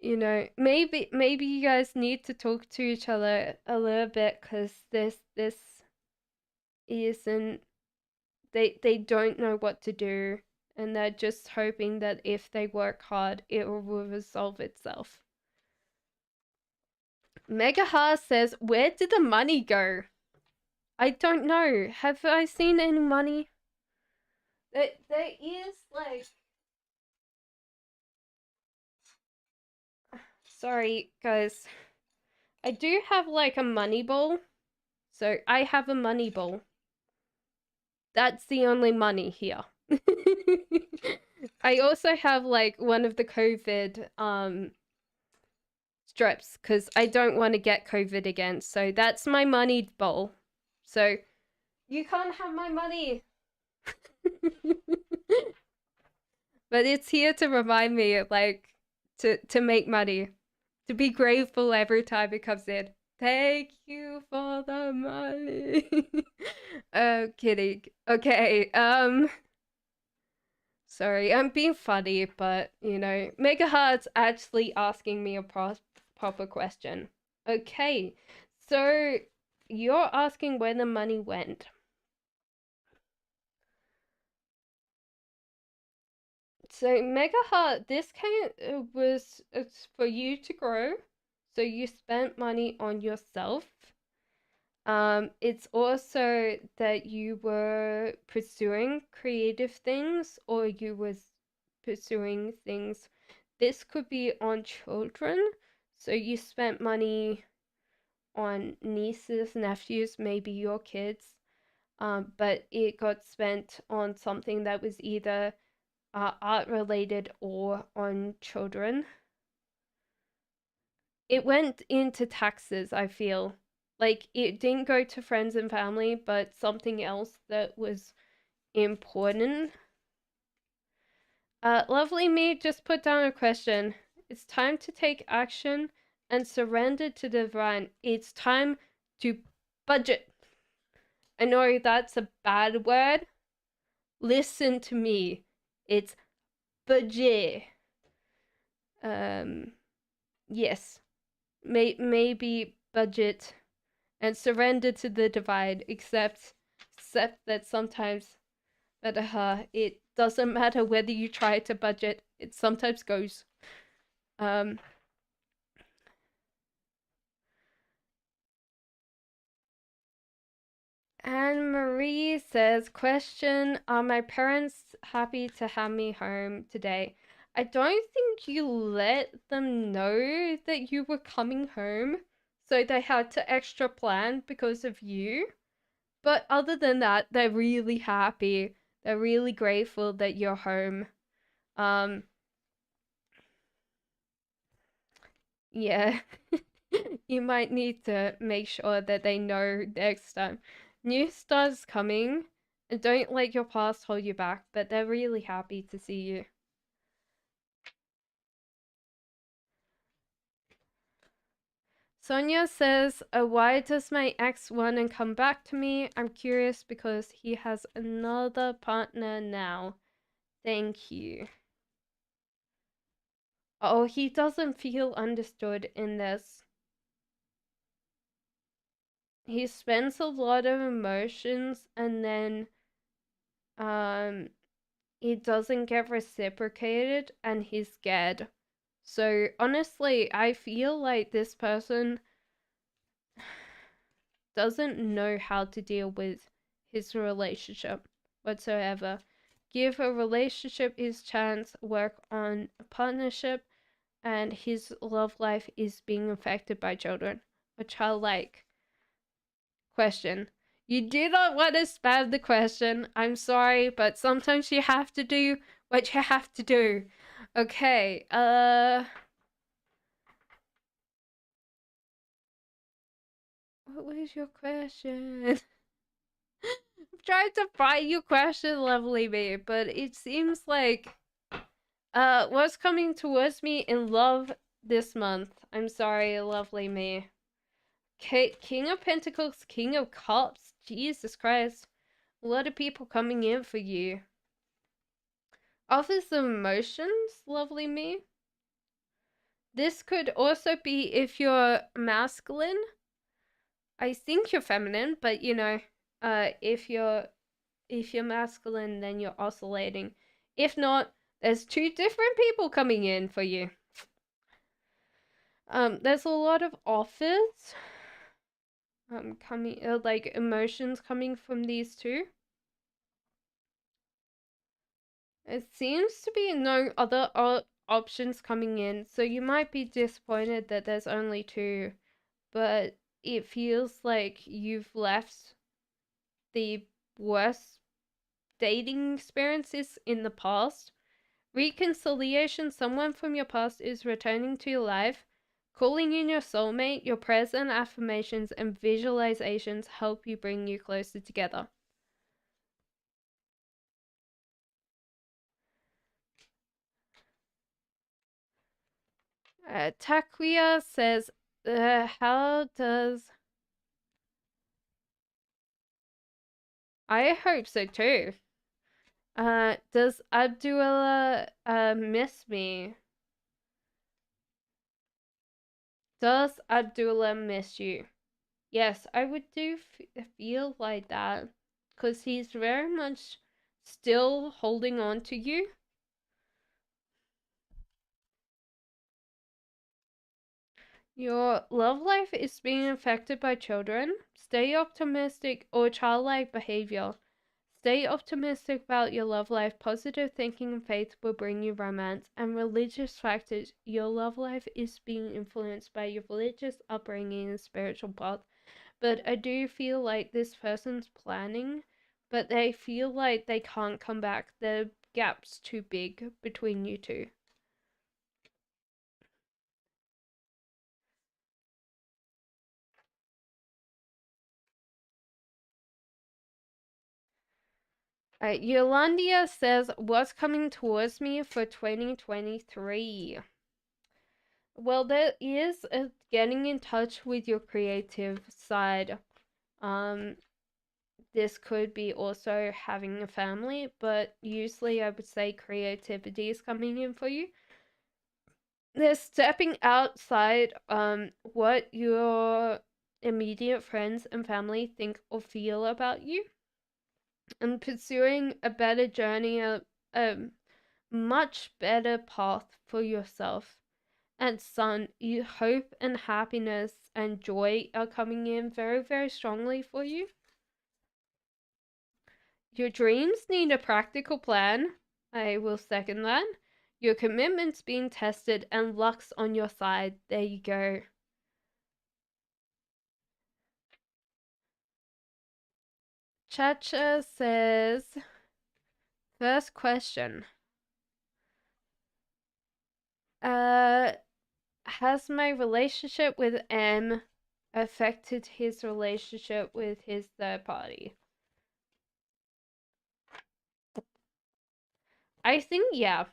maybe you guys need to talk to each other a little bit, because this isn't, they don't know what to do, and they're just hoping that if they work hard, it will resolve itself. Megaha says, where did the money go? I don't know. Have I seen any money? There is like, sorry guys, I do have like a money ball. So I have a money ball. That's the only money here. I also have like one of the COVID strips, because I don't want to get COVID again. So that's my money bowl. So you can't have my money. But it's here to remind me, like, to make money, to be grateful every time it comes in. Thank you for the money. Kidding. Okay. Sorry, I'm being funny, but Mega Heart's actually asking me a proper question. Okay, so you're asking where the money went. So Mega Heart, this was it's for you to grow. So you spent money on yourself. It's also that you were pursuing creative things, or you was pursuing things. This could be on children. So you spent money on nieces, nephews, maybe your kids. But it got spent on something that was either art related or on children. It went into taxes, I feel. Like, it didn't go to friends and family, but something else that was important. Lovely Me just put down a question. It's time to take action and surrender to the divine. It's time to budget. I know that's a bad word. Listen to me. It's budget. Yes. Maybe budget and surrender to the divide, except that sometimes it doesn't matter whether you try to budget, it sometimes goes. Um Anne Marie says, question, are my parents happy to have me home today? I don't think you let them know that you were coming home, so they had to extra plan because of you. But other than that, they're really happy. They're really grateful that you're home. Um, yeah. You might need to make sure that they know next time. New star's coming, and don't let your past hold you back, but they're really happy to see you. Sonia says, why does my ex want to come back to me? I'm curious because he has another partner now. Thank you. Oh, he doesn't feel understood in this. He spends a lot of emotions and then it doesn't get reciprocated and he's scared. So honestly, I feel like this person doesn't know how to deal with his relationship whatsoever. Give a relationship his chance, work on a partnership, and his love life is being affected by children. A childlike question. You do not want to spam the question. I'm sorry, but sometimes you have to do what you have to do. Okay, what was your question? I'm trying to find your question, lovely me, but it seems like what's coming towards me in love this month. I'm sorry, lovely me. King of Pentacles, King of Cups. Jesus Christ. A lot of people coming in for you. Offers of emotions, lovely me. This could also be if you're masculine. I think you're feminine, but you know, if you're masculine, then you're oscillating. If not, there's two different people coming in for you. There's a lot of offers. Coming like emotions coming from these two. It seems to be no other options coming in, so you might be disappointed that there's only two, but it feels like you've left the worst dating experiences in the past. Reconciliation, someone from your past is returning to your life. Calling in your soulmate, your present affirmations and visualizations help you bring you closer together. Takuya says, how does... I hope so too. Does Abdullah miss me? Does Abdullah miss you? Yes, I would do feel like that. Because he's very much still holding on to you. Your love life is being affected by children. Stay optimistic or childlike behavior. Stay optimistic about your love life. Positive thinking and faith will bring you romance. And religious factors. Your love life is being influenced by your religious upbringing and spiritual path. But I do feel like this person's planning, but they feel like they can't come back. The gap's too big between you two. Yolandia says, what's coming towards me for 2023? Well, there is getting in touch with your creative side. Um, this could be also having a family, but usually I would say creativity is coming in for you. They're stepping outside what your immediate friends and family think or feel about you, and pursuing a better journey, a much better path for yourself. And Sun, you hope and happiness and joy are coming in very, very strongly for you. Your dreams need a practical plan. I will second that. Your commitment's being tested and luck's on your side. There you go. Chacha says, first question. Uh, has my relationship with M affected his relationship with his third party? I think yeah.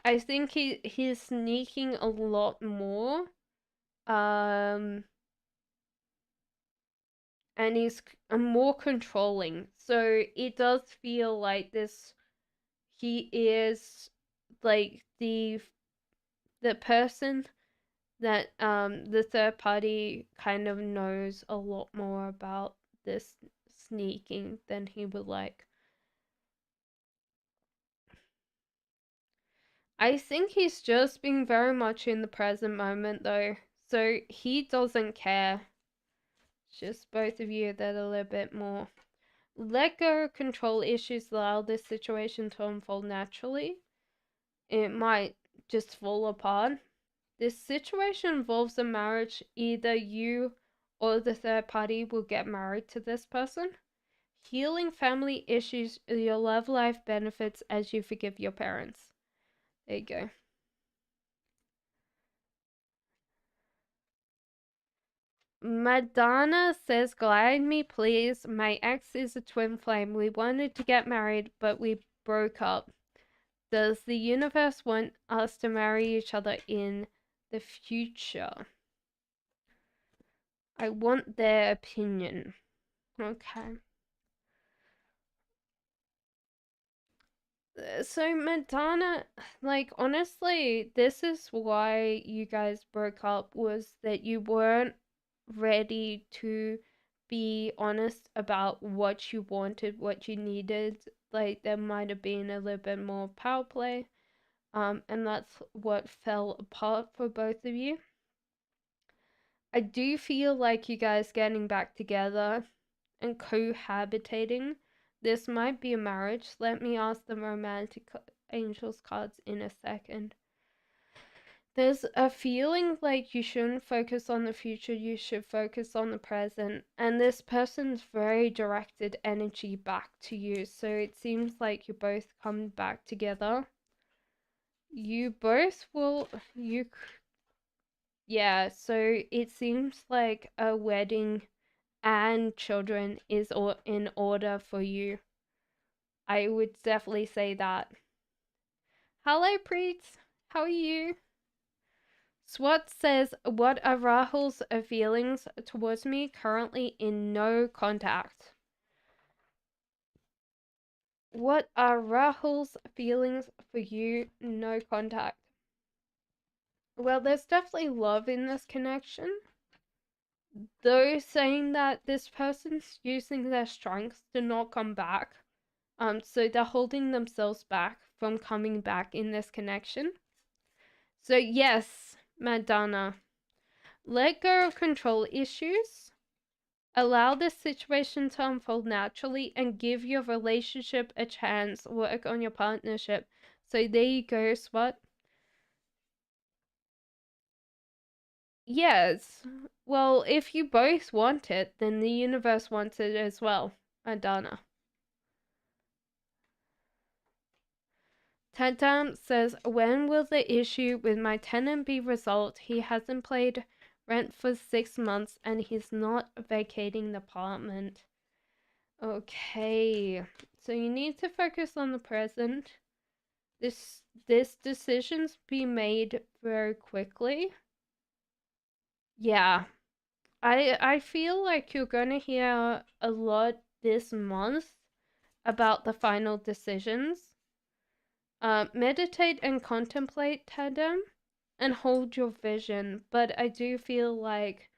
I think he's sneaking a lot more. Um and he's more controlling. So it does feel like this he is like the person that the third party kind of knows a lot more about this sneaking than he would like. I think he's just being very much in the present moment though. So he doesn't care. It's just both of you that are a little bit more. Let go of control issues, allow this situation to unfold naturally. It might just fall apart. This situation involves a marriage. Either you or the third party will get married to this person. Healing family issues, your love life benefits as you forgive your parents. There you go. Madonna says, glide me please. My ex is a twin flame. We wanted to get married, but we broke up. Does the universe want us to marry each other in the future? I want their opinion. Okay. So Madonna, like honestly, this is why you guys broke up, was that you weren't ready to be honest about what you wanted, what you needed. Like there might have been a little bit more power play. And that's what fell apart for both of you. I do feel like you guys getting back together and cohabitating. This might be a marriage. Let me ask the romantic angels cards in a second. There's a feeling like you shouldn't focus on the future, you should focus on the present. And this person's very directed energy back to you. So it seems like you both come back together. You both will, yeah, so it seems like a wedding and children is in order for you. I would definitely say that. Hello, Preet. How are you? Swat says, what are Rahul's feelings towards me? Currently in no contact. What are Rahul's feelings for you? No contact. Well, there's definitely love in this connection. Though saying that this person's using their strengths to not come back. So they're holding themselves back from coming back in this connection. So yes, Madonna, let go of control issues. Allow this situation to unfold naturally and give your relationship a chance. Work on your partnership. So there you go, Swat. Yes. Well, if you both want it, then the universe wants it as well, Madonna. Tadam says, when will the issue with my tenant be resolved? He hasn't paid rent for 6 months and he's not vacating the apartment. Okay, so you need to focus on the present. This decision's be made very quickly. Yeah, I feel like you're gonna hear a lot this month about the final decisions. Meditate and contemplate, Tandem, and hold your vision. But I do feel like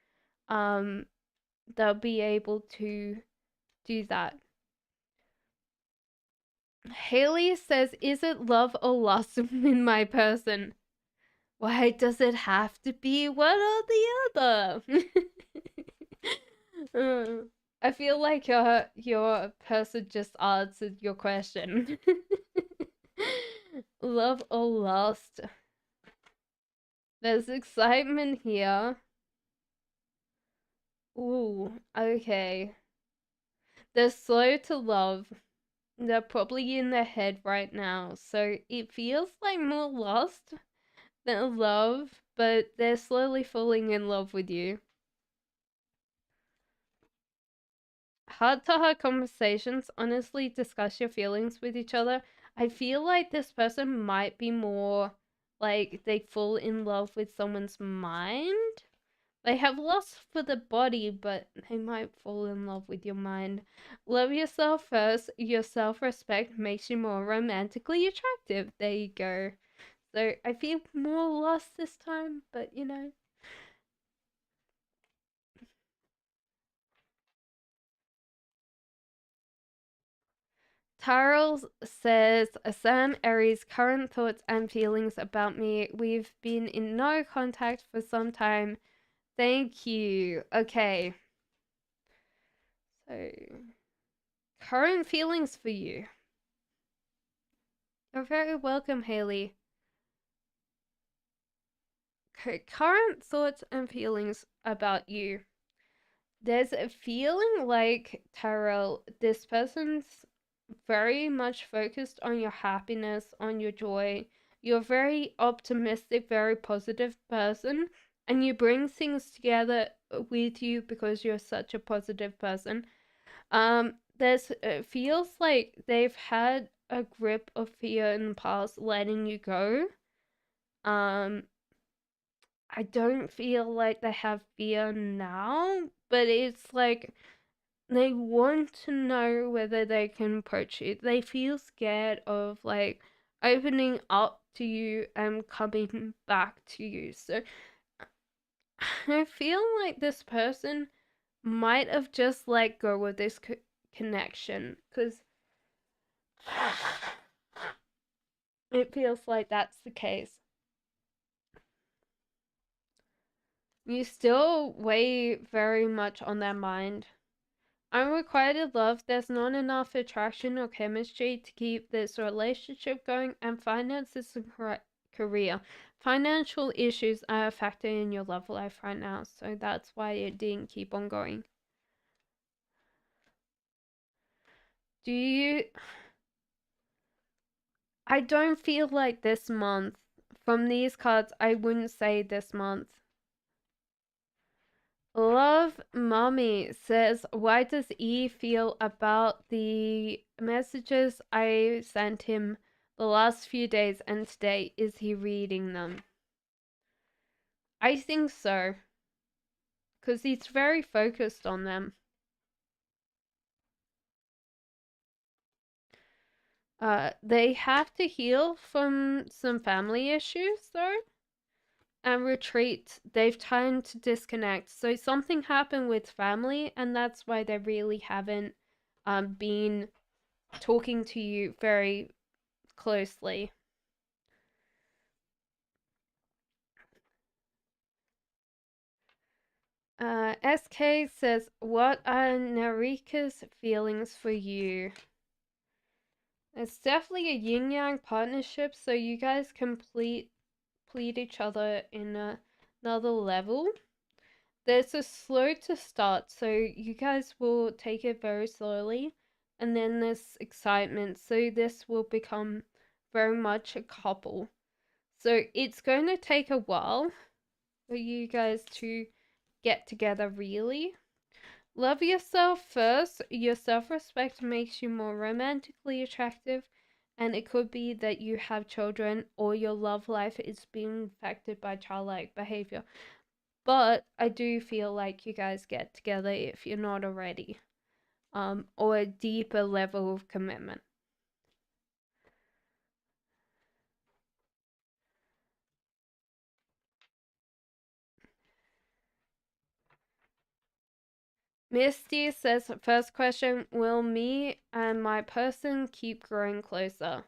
um they'll be able to do that. Haley says, "Is it love or lust in my person? Why does it have to be one or the other?" Uh, I feel like your person just answered your question. Love or lust? There's excitement here. Ooh, okay. They're slow to love. They're probably in their head right now, so it feels like more lust than love, but they're slowly falling in love with you. Heart to heart conversations, honestly discuss your feelings with each other. I feel like this person might be more like they fall in love with someone's mind. They have lust for the body, but they might fall in love with your mind. Love yourself first. Your self respect makes you more romantically attractive. There you go. So I feel more lust this time, but you know. Charles says, Sam Aries' current thoughts and feelings about me. We've been in no contact for some time. Thank you. Okay. So, current feelings for you. You're very welcome, Haley. Okay, current thoughts and feelings about you. There's a feeling like, Tyrell, this person's very much focused on your happiness, on your joy. You're a very optimistic, very positive person, and you bring things together with you because you're such a positive person. There's it feels like they've had a grip of fear in the past, letting you go. Um, I don't feel like they have fear now, but it's like they want to know whether they can approach you. They feel scared of like opening up to you and coming back to you. So I feel like this person might have just let go of this connection because it feels like that's the case. You still weigh very much on their mind. Unrequited love, there's not enough attraction or chemistry to keep this relationship going, and finances and career. Financial issues are a factor in your love life right now, so that's why it didn't keep on going. Do you. I don't feel like this month. From these cards, I wouldn't say this month. Love Mommy says, why does E feel about the messages I sent him the last few days and today? Is he reading them? I think so, because he's very focused on them. They have to heal from some family issues though and retreat. They've time to disconnect. So something happened with family, and that's why they really haven't been talking to you very closely. SK says, what are Narika's feelings for you? It's definitely a yin yang partnership, so you guys complete each other in another level. There's a slow to start, so you guys will take it very slowly, and then there's excitement, so this will become very much a couple. So it's going to take a while for you guys to get together, really. Love yourself first. Your self respect makes you more romantically attractive, and it could be that you have children or your love life is being affected by childlike behavior. but I do feel like you guys get together if you're not already, or a deeper level of commitment. Misty says, first question, will me and my person keep growing closer?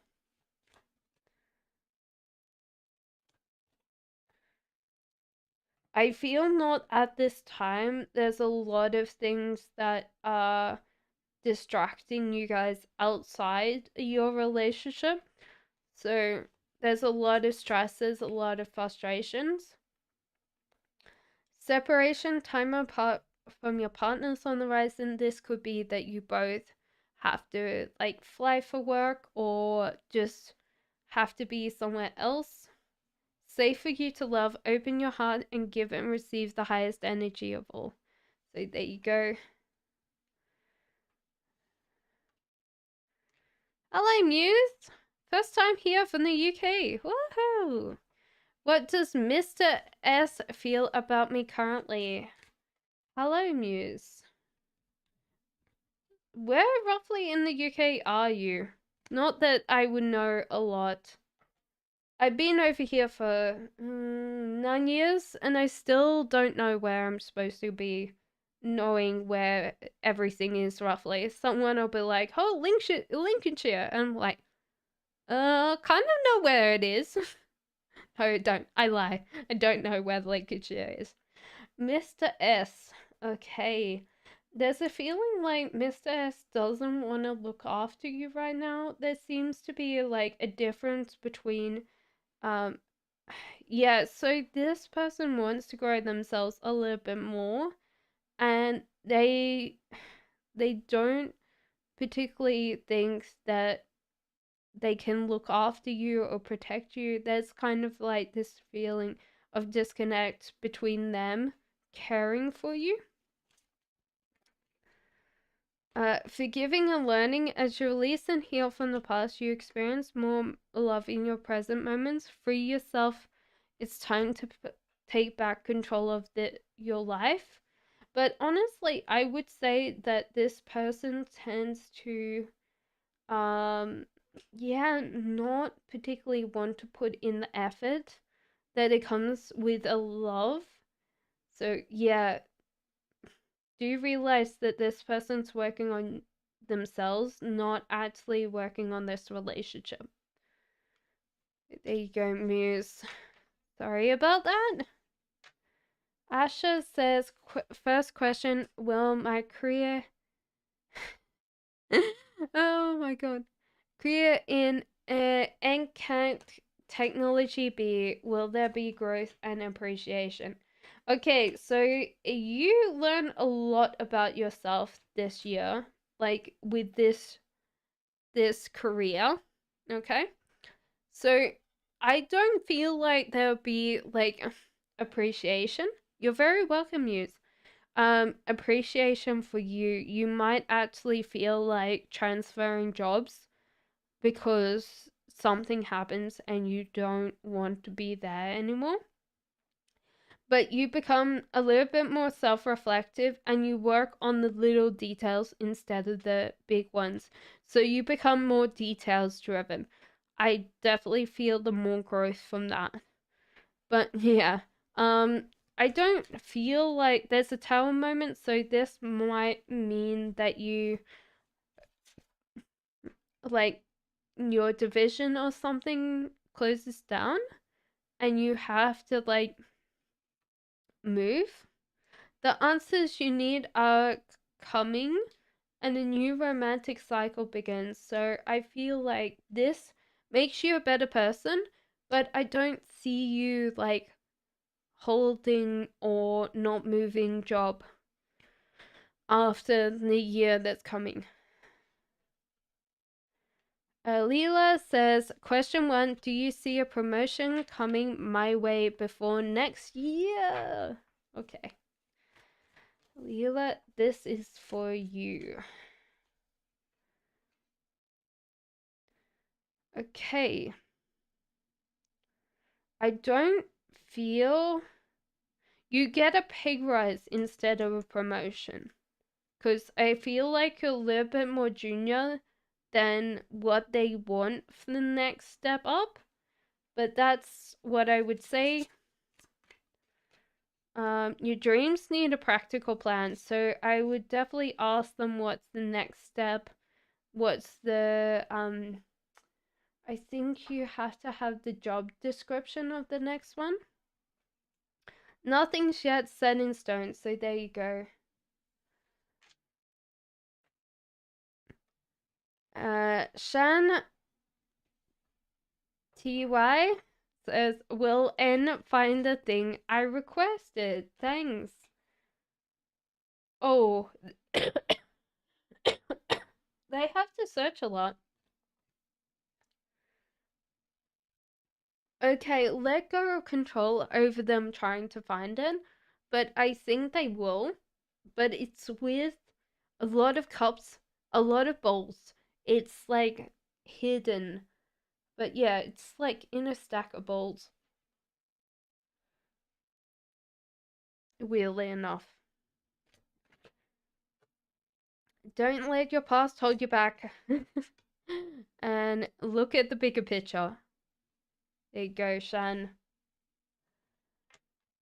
I feel not at this time. There's a lot of things that are distracting you guys outside your relationship. So there's a lot of stresses, a lot of frustrations. Separation, time apart from your partners on the rise, and this could be that you both have to like fly for work or just have to be somewhere else. Safe for you to love, open your heart, and give and receive the highest energy of all. So there you go. Hello, Muse. First time here from the UK. Woohoo! What does Mr. S feel about me currently? Hello, Muse. Where roughly in the UK are you? Not that I would know a lot. I've been over here for 9 years, and I still don't know where I'm supposed to be knowing where everything is roughly. Someone will be like, oh, Lincolnshire. And I'm like, kind of know where it is. No, I don't. I lie. I don't know where Lincolnshire is. Mr. S. Okay. There's a feeling like Mr. S doesn't want to look after you right now. There seems to be like a difference between um yeah, so this person wants to grow themselves a little bit more, and they don't particularly think that they can look after you or protect you. There's kind of like this feeling of disconnect between them caring for you. Forgiving and learning, as you release and heal from the past, you experience more love in your present moments. Free yourself. It's time to take back control of your life. But honestly, I would say that this person tends to, yeah, not particularly want to put in the effort that it comes with a love. So, yeah, do you realize that this person's working on themselves, not actually working on this relationship? There you go, Muse. Sorry about that. Asha says, first question, will my career... oh my god. Career in NCAT technology be, will there be growth and appreciation? Okay, so you learn a lot about yourself this year, like with this career, okay? So I don't feel like there'll be like appreciation. You're very welcome, Muse. Appreciation for you. You might actually feel like transferring jobs because something happens and you don't want to be there anymore. But you become a little bit more self reflective and you work on the little details instead of the big ones. So you become more details driven. I definitely feel the more growth from that. But yeah, I don't feel like there's a tower moment, so this might mean that you like your division or something closes down and you have to like move. The answers you need are coming and a new romantic cycle begins. So I feel like this makes you a better person, but I don't see you like holding or not moving job after the year that's coming. Leela says, question one, do you see a promotion coming my way before next year? Okay. Leela, this is for you. Okay. I don't feel You get a pay rise instead of a promotion. Because I feel like you're a little bit more junior than what they want for the next step up. But that's what I would say. Your dreams need a practical plan. So I would definitely ask them what's the next step. What's the, I think you have to have the job description of the next one. Nothing's yet set in stone, so there you go. Shan TY says, will N find the thing I requested? Thanks. Oh, they have to search a lot. Okay, let go of control over them trying to find it, but I think they will. But it's with a lot of cups, a lot of bowls. It's like hidden. But yeah, it's like in a stack of bowls. Weirdly enough. Don't let your past hold you back. And look at the bigger picture. There you go, Shan.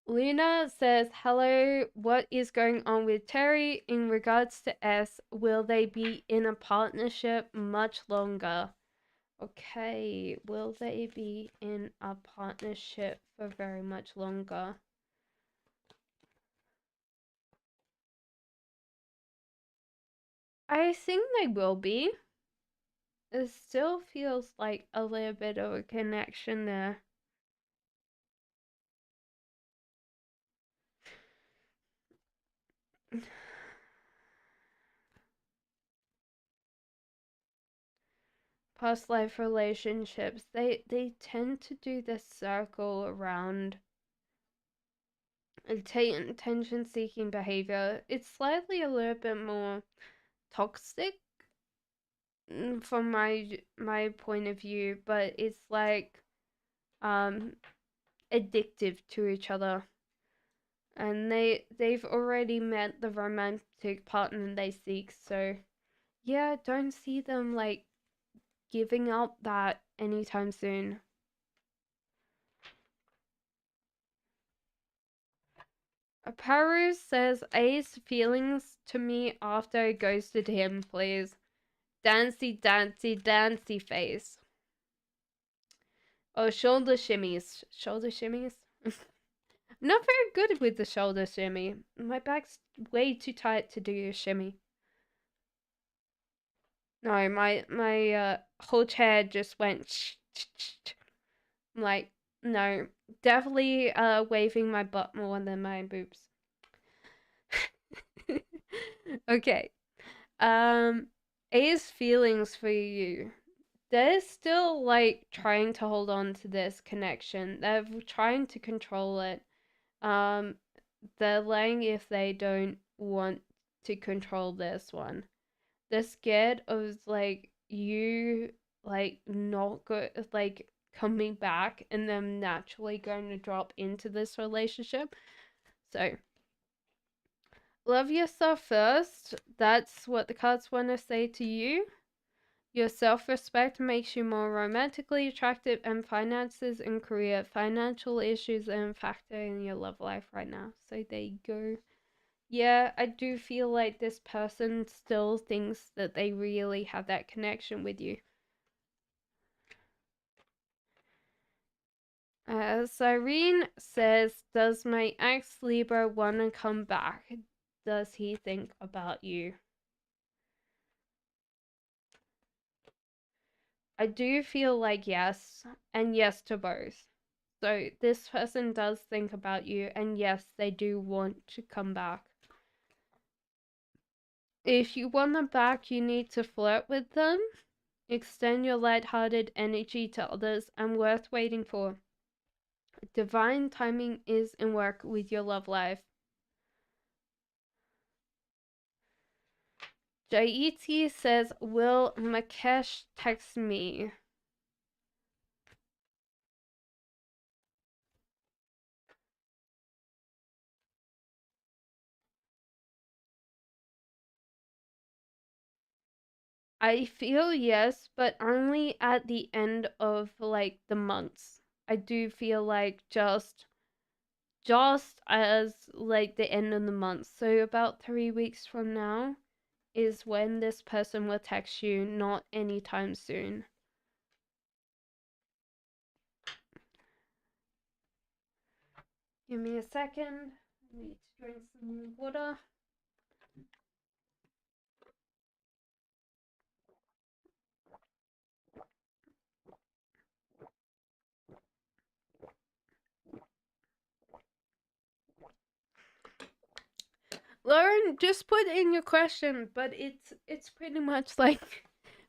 Luna says, hello, what is going on with Terry? In regards to S, will they be in a partnership much longer? Okay, will they be in a partnership for very much longer? I think they will be. It still feels like a little bit of a connection there. Past life relationships, they tend to do this circle around attention seeking behavior. It's slightly a little bit more toxic from my point of view, but it's like um addictive to each other. And they've already met the romantic partner they seek, so yeah, don't see them like giving up that anytime soon. Paru says A's feelings to me after I ghosted him, please. Dancy, dancy, dancy face. Oh, shoulder shimmies. Shoulder shimmies? I'm not very good with the shoulder shimmy. My back's way too tight to do a shimmy. No, my whole chair just went I'm like, no. Definitely waving my butt more than my boobs. Okay. A's feelings for you. They're still like trying to hold on to this connection. They're trying to control it. Um, they're laying if they don't want to control this one. They're scared of like you like not go like coming back and them naturally going to drop into this relationship. So love yourself first. That's what the cards want to say to you. Your self-respect makes you more romantically attractive, and finances and career. Financial issues are a factor in your love life right now. So there you go. Yeah, I do feel like this person still thinks that they really have that connection with you. Cyrene says, does my ex Libra want to come back? Does he think about you? I do feel like yes, and yes to both. So this person does think about you, and yes, they do want to come back. If you want them back, you need to flirt with them, extend your light-hearted energy to others, and worth waiting for. Divine timing is in work with your love life. Jaiti says, will Makesh text me? I feel yes, but only at the end of like the months. I do feel like just as like the end of the month. So about 3 weeks from now is when this person will text you, not anytime soon. Give me a second. I need to drink some water. Lauren, just put in your question, but it's pretty much like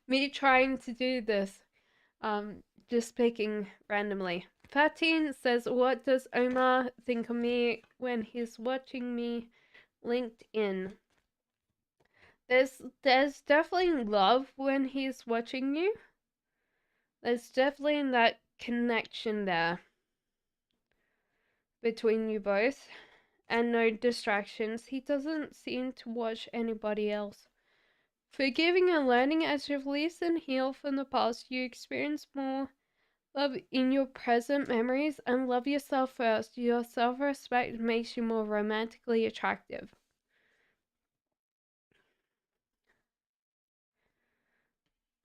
me trying to do this. Just picking randomly. 13 says, "What does Omar think of me when he's watching me LinkedIn?" There's definitely love when he's watching you. There's definitely that connection there between you both, and no distractions. He doesn't seem to watch anybody else. Forgiving and learning as you release and heal from the past, you experience more love in your present memories and love yourself first. Your self-respect makes you more romantically attractive.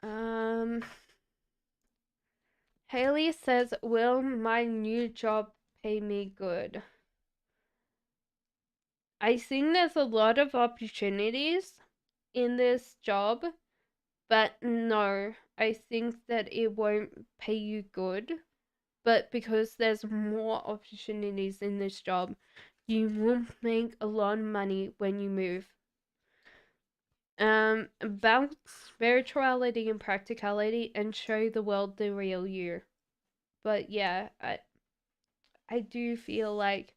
Um, Haley says, "Will my new job pay me good?" I think there's a lot of opportunities in this job, but no, I think that it won't pay you good. But because there's more opportunities in this job, you will make a lot of money when you move. Balance spirituality and practicality and show the world the real you. But yeah, I do feel like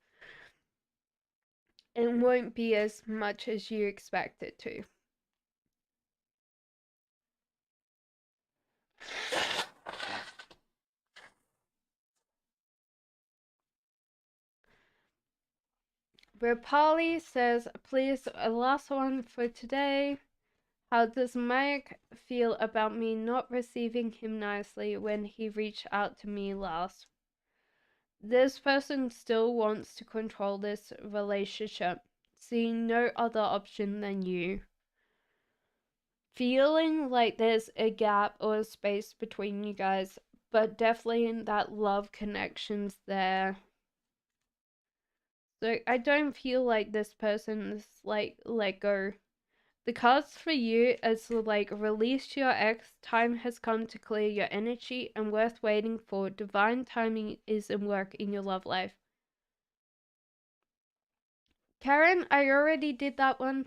it won't be as much as you expect it to. Rapali says, "Please, a last one for today. How does Mike feel about me not receiving him nicely when he reached out to me last?" This person still wants to control this relationship, seeing no other option than you. Feeling like there's a gap or a space between you guys, but definitely in that love connection's there. So I don't feel like this person's like let go. The cards for you is like release your ex, time has come to clear your energy and worth waiting for. Divine timing is in work in your love life. Karen, I already did that one.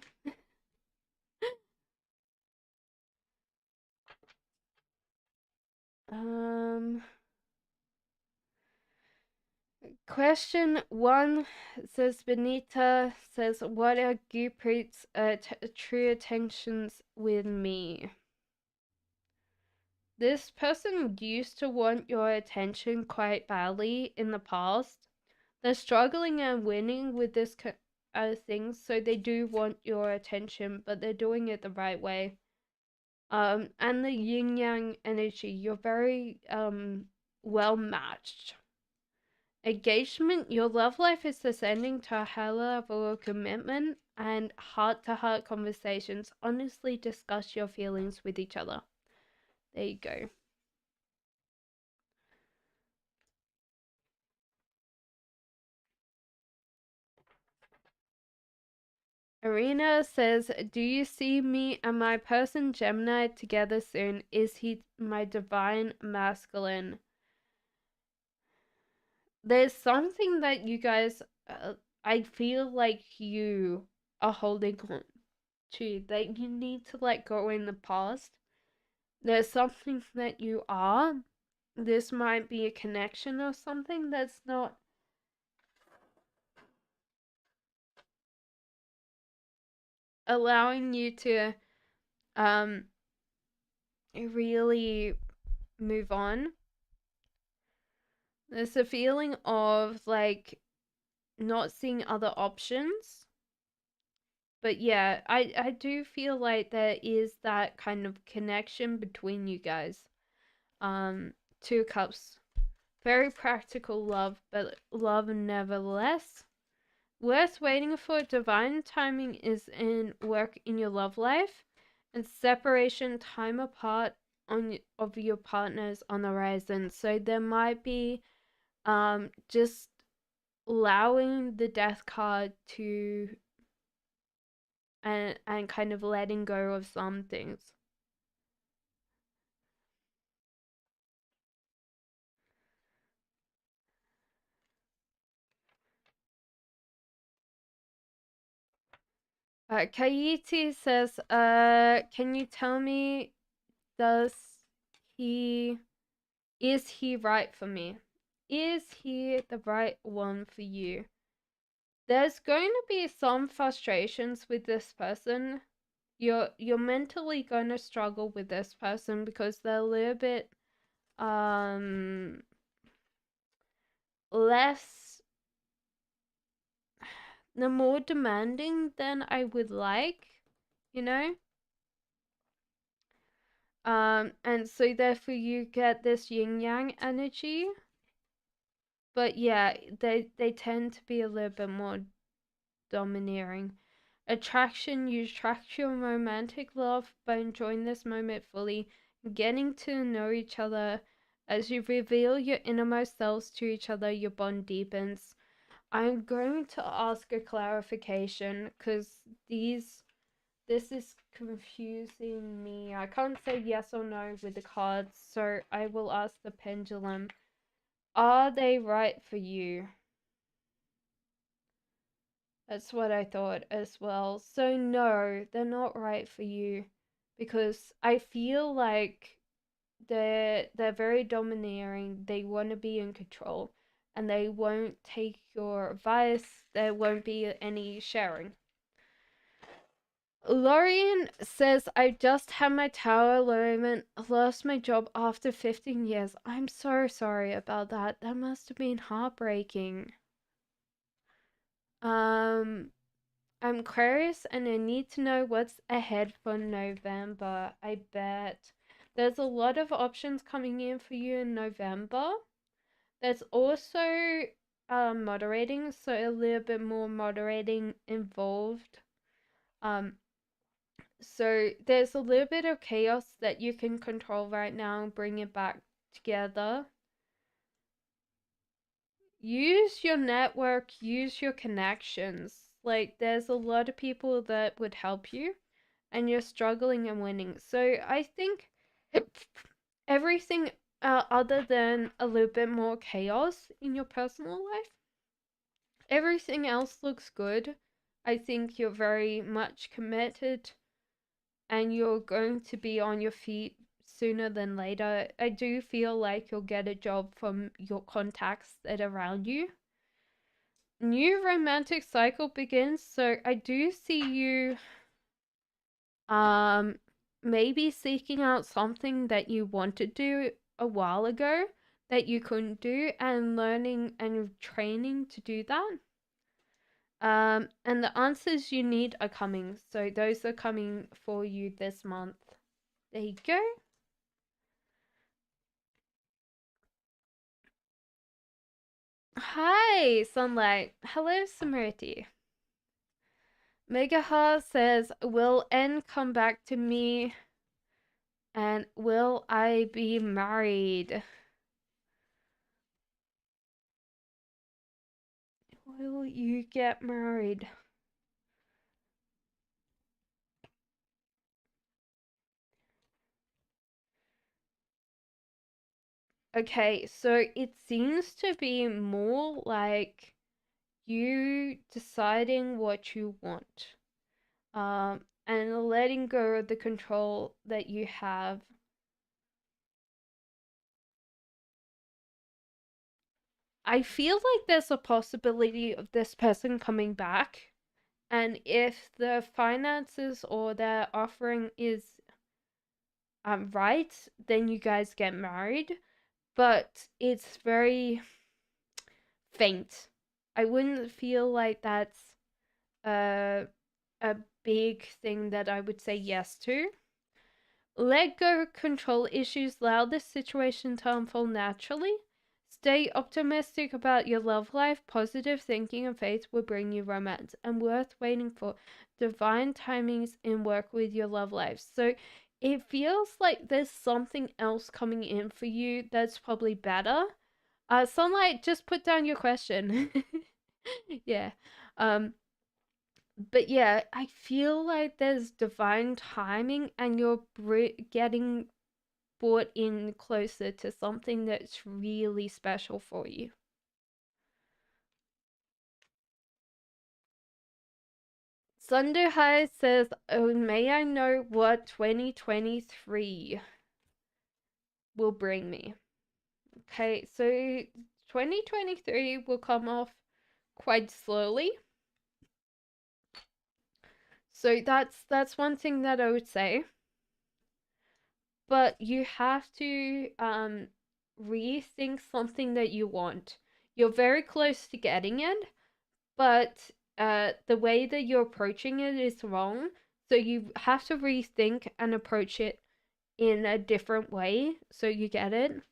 um Question 1 says Benita says, "What are Gurpreet's true intentions with me?" This person used to want your attention quite badly in the past. They're struggling and winning with this thing, so they do want your attention, but they're doing it the right way. And the yin yang energy, you're very well matched. Engagement, your love life is ascending to a higher level of commitment and heart to heart conversations. Honestly discuss your feelings with each other. There you go. Arena says, "Do you see me and my person Gemini together soon? Is he my divine masculine?" There's something that you guys, I feel like you are holding on to, that you need to let go in the past. There's something that you are. This might be a connection or something that's not allowing you to um really move on. There's a feeling of like not seeing other options, But yeah, I do feel like there is that kind of connection between you guys. Um, Two cups. Very practical love, but love nevertheless. Worth waiting for. Divine timing is in work in your love life, and separation, time apart of your partners on the horizon. So there might be just allowing the death card to and kind of letting go of some things. Kaiti says, can you tell me, does he, is he right for me? Is he the right one for you? There's going to be some frustrations with this person. You're mentally going to struggle with this person because they're a little bit um less, they're more demanding than I would like, you know? And so therefore you get this yin yang energy. But yeah, they tend to be a little bit more domineering. Attraction, you attract your romantic love by enjoying this moment fully, getting to know each other. As you reveal your innermost selves to each other, your bond deepens. I'm going to ask a clarification because this is confusing me. I can't say yes or no with the cards, so I will ask the pendulum. Are they right for you? That's what I thought as well. So no, they're not right for you because I feel like they're very domineering. They want to be in control and they won't take your advice. There won't be any sharing. Lorian says, I just had my tower alignment, lost my job after 15 years. I'm so sorry about that. That must have been heartbreaking. Um, I'm curious and I need to know what's ahead for November. I bet there's a lot of options coming in for you in November. There's also moderating, so a little bit more moderating involved. Um, so there's a little bit of chaos that you can control right now and bring it back together. Use your network, use your connections. Like, there's a lot of people that would help you, and you're struggling and winning. So I think everything other than a little bit more chaos in your personal life, everything else looks good. I think you're very much committed and you're going to be on your feet sooner than later. I do feel like you'll get a job from your contacts that are around you. New romantic cycle begins, so I do see you um maybe seeking out something that you wanted to do a while ago that you couldn't do and learning and training to do that. And the answers you need are coming, so those are coming for you this month. There you go. Hi, Sunlight. Hello, Samriti. Megaha says, will N come back to me and will I be married? Will you get married? Okay, so it seems to be more like you deciding what you want, and letting go of the control that you have. I feel like there's a possibility of this person coming back, and if the finances or their offering is right, then you guys get married. But it's very faint. I wouldn't feel like that's a big thing that I would say yes to. Let go control issues, allow this situation to unfold naturally. Stay optimistic about your love life. Positive thinking and faith will bring you romance, and worth waiting for divine timings in work with your love life. So it feels like there's something else coming in for you that's probably better. Sunlight, just put down your question. Yeah. Um, but yeah, I feel like there's divine timing and you're getting brought in closer to something that's really special for you. Thunder High says, "Oh, may I know what 2023 will bring me?" Okay, so 2023 will come off quite slowly. So that's one thing that I would say. But you have to rethink something that you want. You're very close to getting it, but the way that you're approaching it is wrong. So you have to rethink and approach it in a different way so you get it.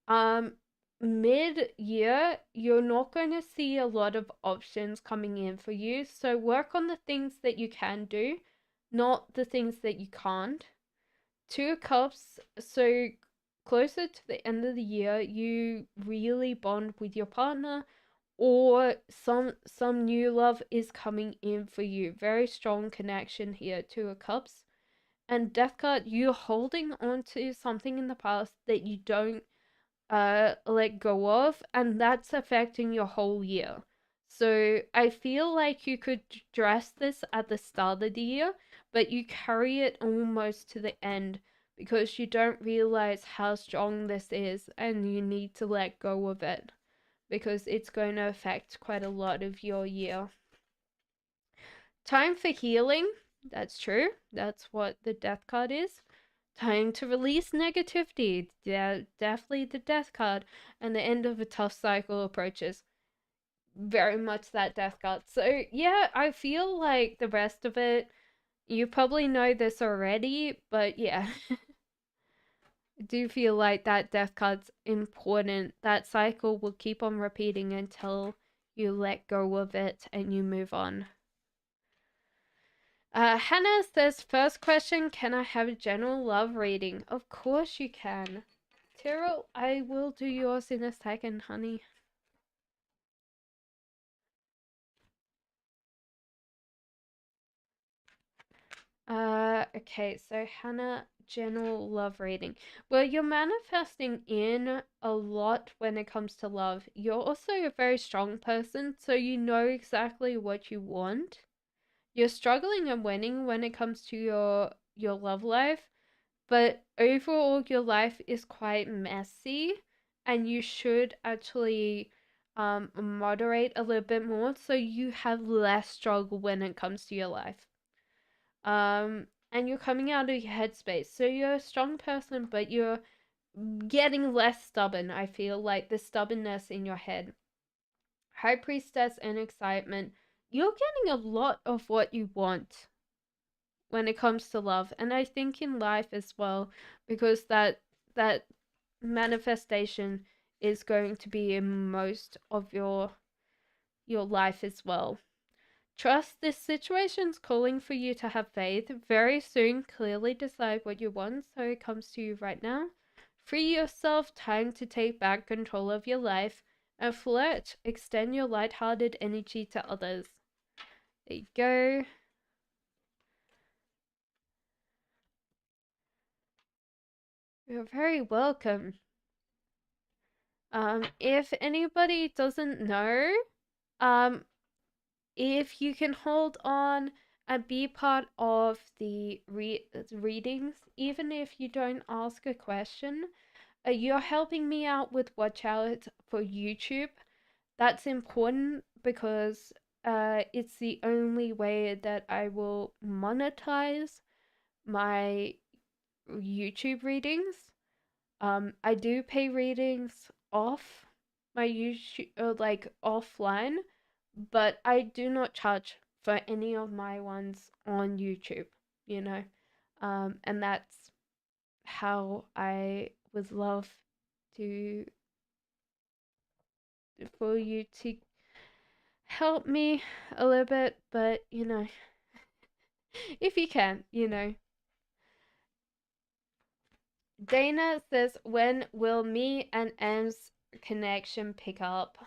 Um, Mid year, you're not going to see a lot of options coming in for you. So work on the things that you can do, not the things that you can't. Two of Cups, so closer to the end of the year, you really bond with your partner, or some new love is coming in for you. Very strong connection here. Two of Cups. And Death card, you're holding on to something in the past that you don't let go of, and that's affecting your whole year. So I feel like you could dress this at the start of the year, but you carry it almost to the end because you don't realize how strong this is and you need to let go of it because it's going to affect quite a lot of your year. Time for healing. That's true. That's what the death card is. Time to release negativity. Yeah, definitely the death card. And the end of a tough cycle approaches. Very much that death card. So, yeah, I feel like the rest of it, you probably know this already, but yeah. I do feel like that death card's important. That cycle will keep on repeating until you let go of it and you move on. Hannah says, first question, can I have a general love reading? Of course you can. Tyrell, I will do yours in a second, honey. Okay, so Hannah, general love reading. Well, you're manifesting in a lot when it comes to love. You're also a very strong person, so you know exactly what you want. You're struggling and winning when it comes to your love life, but overall your life is quite messy and you should actually moderate a little bit more so you have less struggle when it comes to your life. And you're coming out of your headspace, so you're a strong person, but you're getting less stubborn. I feel like the stubbornness in your head. High Priestess and excitement, you're getting a lot of what you want when it comes to love, and I think in life as well, because that manifestation is going to be in most of your life as well. Trust this situation's calling for you to have faith. Very soon, clearly decide what you want so it comes to you right now. Free yourself, time to take back control of your life. And flirt, extend your light-hearted energy to others. There you go. You're very welcome. If anybody doesn't know, um, if you can hold on and be part of the readings, even if you don't ask a question, you're helping me out with watch out for YouTube. That's important because it's the only way that I will monetize my YouTube readings. I do pay readings off my YouTube, like offline, but I do not charge for any of my ones on YouTube, you know. And that's how I would love to for you to help me a little bit, but if you can, Dana says, when will me and M's connection pick up?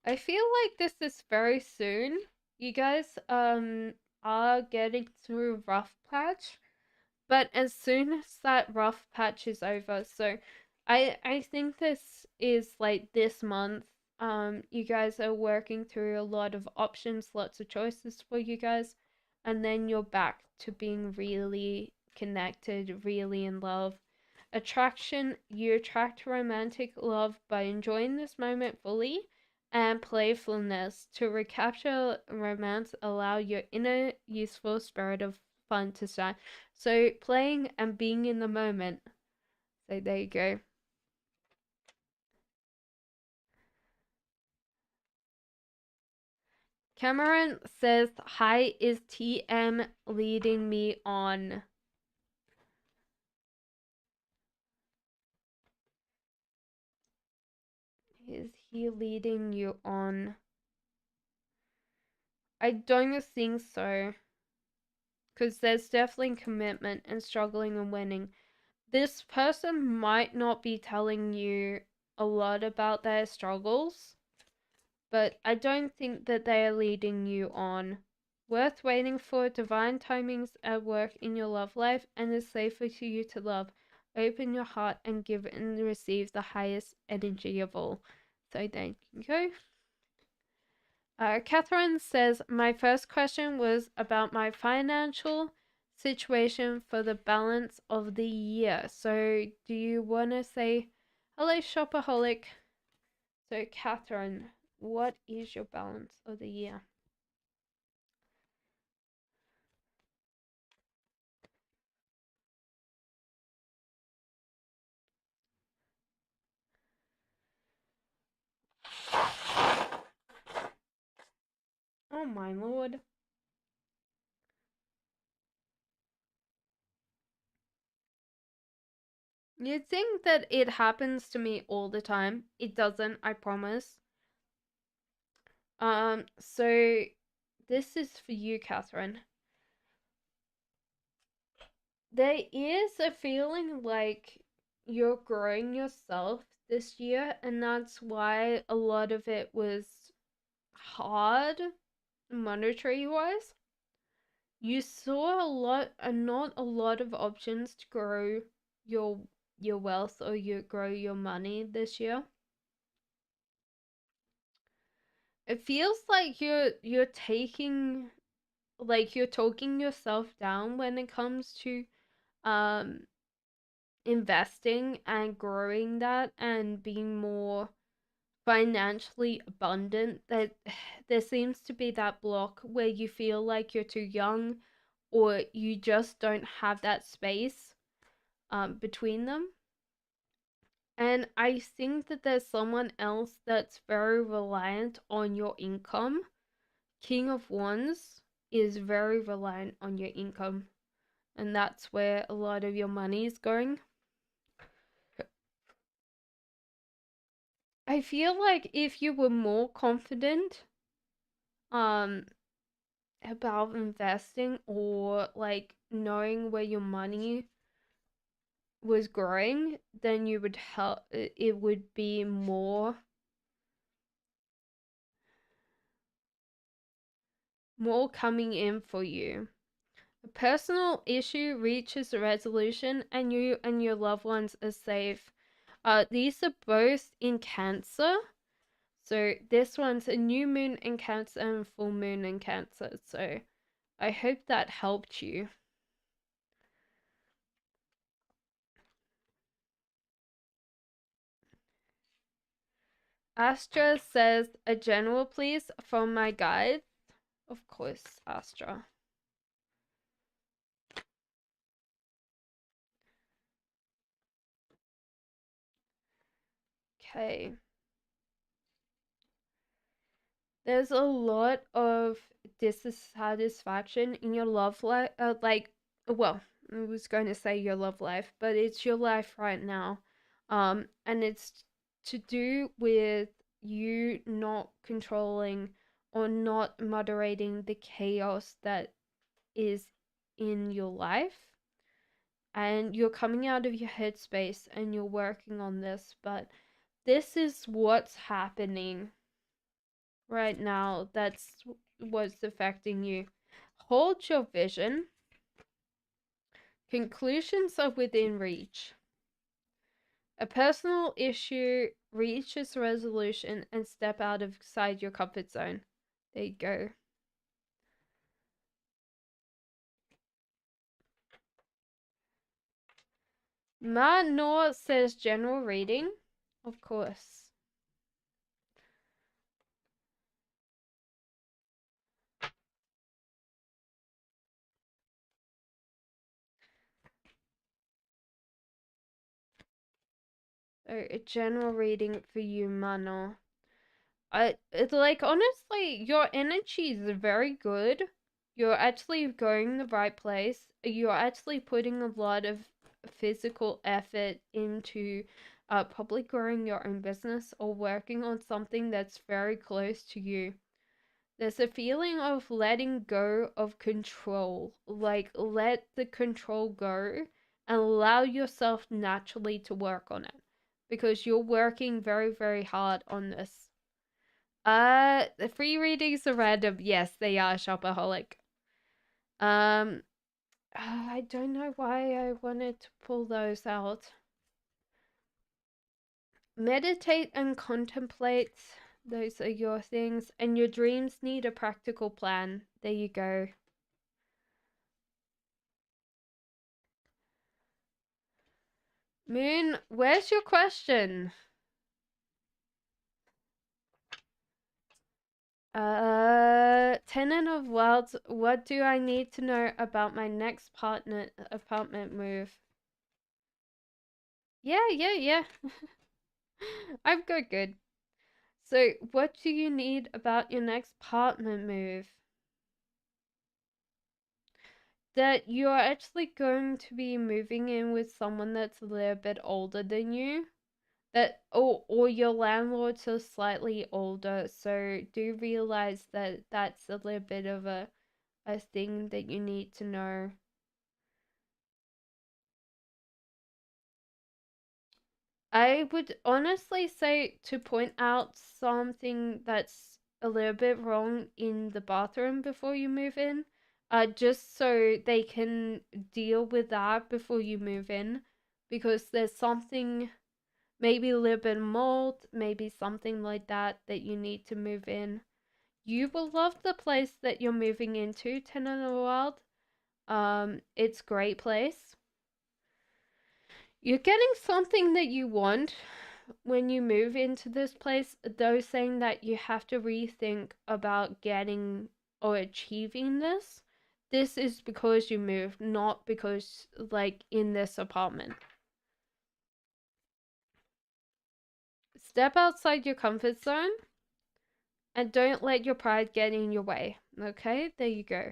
I feel like this is very soon. You guys are getting through a rough patch, but as soon as that rough patch is over, so I think this is like this month. You guys are working through a lot of options, lots of choices for you guys, and then you're back to being really connected, really in love. Attraction, you attract romantic love by enjoying this moment fully, and playfulness to recapture romance, allow your inner useful spirit of fun to shine. So playing and being in the moment. So there you go. Cameron says, hi, is TM leading me on? Is he leading you on? I don't think so. Because there's definitely commitment and struggling and winning. This person might not be telling you a lot about their struggles, but I don't think that they are leading you on. Worth waiting for, divine timings at work in your love life, and it's safer for you to love. Open your heart and give and receive the highest energy of all. So there you go. Catherine says, my first question was about my financial situation for the balance of the year. So do you want to say, hello, shopaholic? So, Catherine, what is your balance of the year? Oh my lord. You'd think that it happens to me all the time. It doesn't, I promise. So this is for you, Catherine. There is a feeling like you're growing yourself this year, and that's why a lot of it was hard monetary wise. You saw a lot and not a lot of options to grow your your wealth or grow your money this year. It feels like you're taking like you're talking yourself down when it comes to um investing and growing that and being more financially abundant. That there seems to be that block where you feel like you're too young or you just don't have that space between them. And I think that there's someone else that's very reliant on your income. King of Wands is very reliant on your income, and that's where a lot of your money is going. I feel like if you were more confident um about investing or like knowing where your money was growing, then you would help it would be more coming in for you. A personal issue reaches a resolution and you and your loved ones are safe. These are both in Cancer. So this one's a new moon in Cancer and full moon in Cancer. So I hope that helped you. Astra says, a general please from my guides. Of course, Astra. Okay. There's a lot of dissatisfaction in your love life. Well, I was going to say your love life, but it's your life right now. And it's to do with you not controlling or not moderating the chaos that is in your life. And you're coming out of your headspace and you're working on this, but this is what's happening right now. That's what's affecting you. Hold your vision. Conclusions are within reach. A personal issue reaches resolution and step outside your comfort zone. There you go. Ma Noor says general reading. Of course. So a general reading for you, Mano. It's like honestly, your energy is very good. You're actually going the right place. You're actually putting a lot of physical effort into probably growing your own business or working on something that's very close to you. There's a feeling of letting go of control. Like let the control go and allow yourself naturally to work on it because you're working very, very hard on this. The free readings are random. Yes, they are shopaholic. I don't know why I wanted to pull those out. Meditate and contemplate. Those are your things. And your dreams need a practical plan. There you go. Moon, where's your question? Tenant of Worlds, what do I need to know about my next apartment move? Yeah. I'm good. So, what do you need about your next apartment move? That you're actually going to be moving in with someone that's a little bit older than you. That or your landlords are slightly older, so do realize that that's a little bit of a thing that you need to know. I would honestly say to point out something that's a little bit wrong in the bathroom before you move in, just so they can deal with that before you move in, because there's something, maybe a little bit of mold, maybe something like that that you need to move in. You will love the place that you're moving into, Tenant of the Wild. It's a great place. You're getting something that you want when you move into this place, though, saying that you have to rethink about getting or achieving this. This is because you moved, not because, like, in this apartment. Step outside your comfort zone and don't let your pride get in your way. Okay? There you go.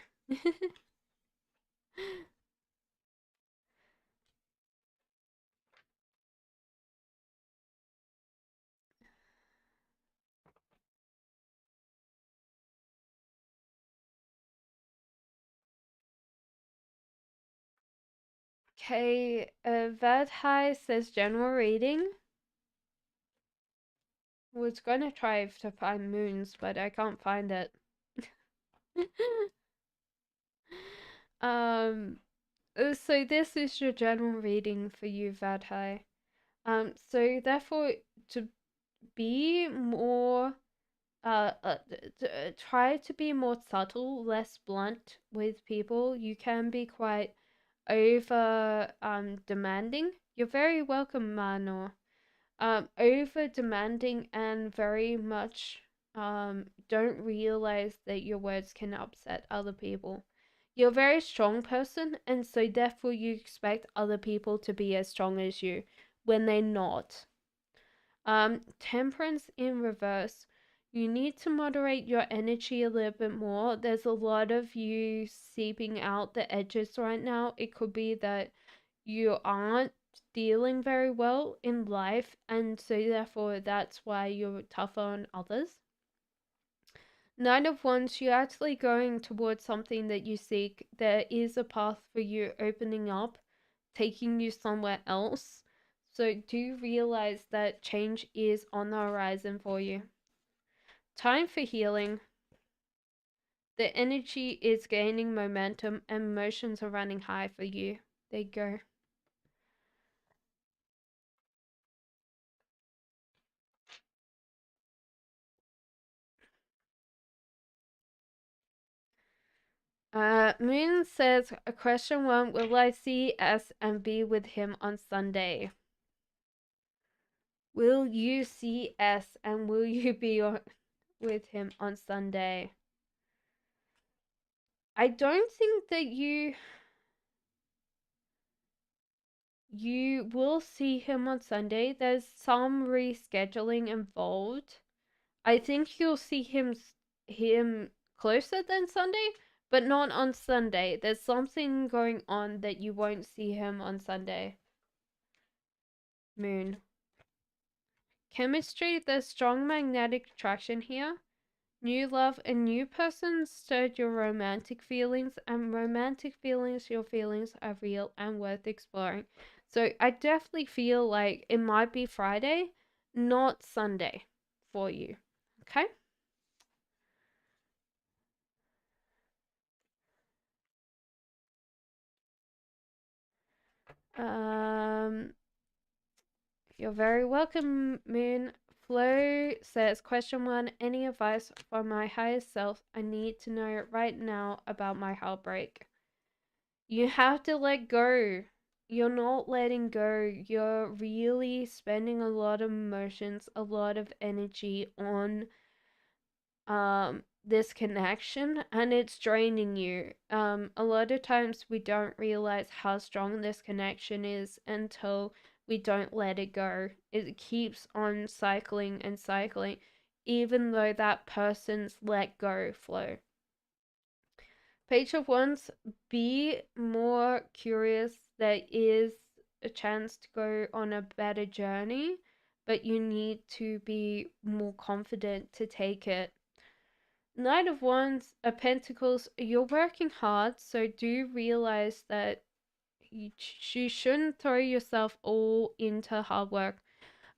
Okay, Vadhai says general reading. Was gonna try to find moons, but I can't find it. um, so this is your general reading for you, Vadhai. So therefore, to be more, try to be more subtle, less blunt with people. You can be quite over, demanding. You're very welcome, Manor. Over demanding and very much don't realize that your words can upset other people. You're a very strong person, and so therefore you expect other people to be as strong as you when they're not. Temperance in reverse. You need to moderate your energy a little bit more. There's a lot of you seeping out the edges right now. It could be that you aren't dealing very well in life, and so therefore that's why you're tougher on others. Nine of Wands, you're actually going towards something that you seek. There is a path for you opening up, taking you somewhere else. So do realize that change is on the horizon for you. Time for healing. The energy is gaining momentum and emotions are running high for you. There you go. Moon says, question one, will I see S and be with him on Sunday? Will you see S and will you be with him on Sunday? I don't think that you will see him on Sunday. There's some rescheduling involved. I think you'll see him closer than Sunday, but not on Sunday. There's something going on that you won't see him on Sunday. Moon. Chemistry, there's strong magnetic attraction here. New love, a new person stirred your romantic feelings, and romantic feelings, your feelings are real and worth exploring. So I definitely feel like it might be Friday, not Sunday for you. Okay? Um, you're very welcome, Moon. Flo says, question one, any advice for my higher self? I need to know right now about my heartbreak. You have to let go. You're not letting go. You're really spending a lot of emotions, a lot of energy on this connection, and it's draining you. A lot of times we don't realize how strong this connection is until we don't let it go. It keeps on cycling and cycling, even though that person's let go flow. Page of Wands, be more curious. There is a chance to go on a better journey, but you need to be more confident to take it. Knight of Wands, a Pentacles, you're working hard, so do realize that you shouldn't throw yourself all into hard work.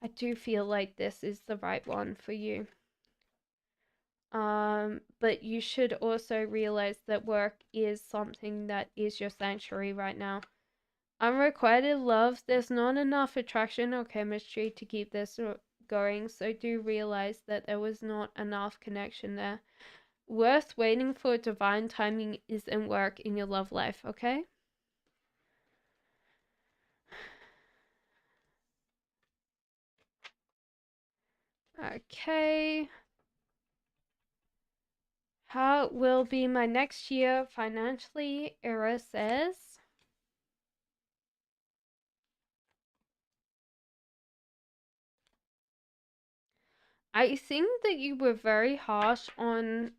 I do feel like this is the right one for you. But you should also realize that work is something that is your sanctuary right now. Unrequited love, there's not enough attraction or chemistry to keep this going, so do realize that there was not enough connection there. Worth waiting for divine timing isn't work in your love life, okay? Okay. How will be my next year financially? Era says. I think that you were very harsh on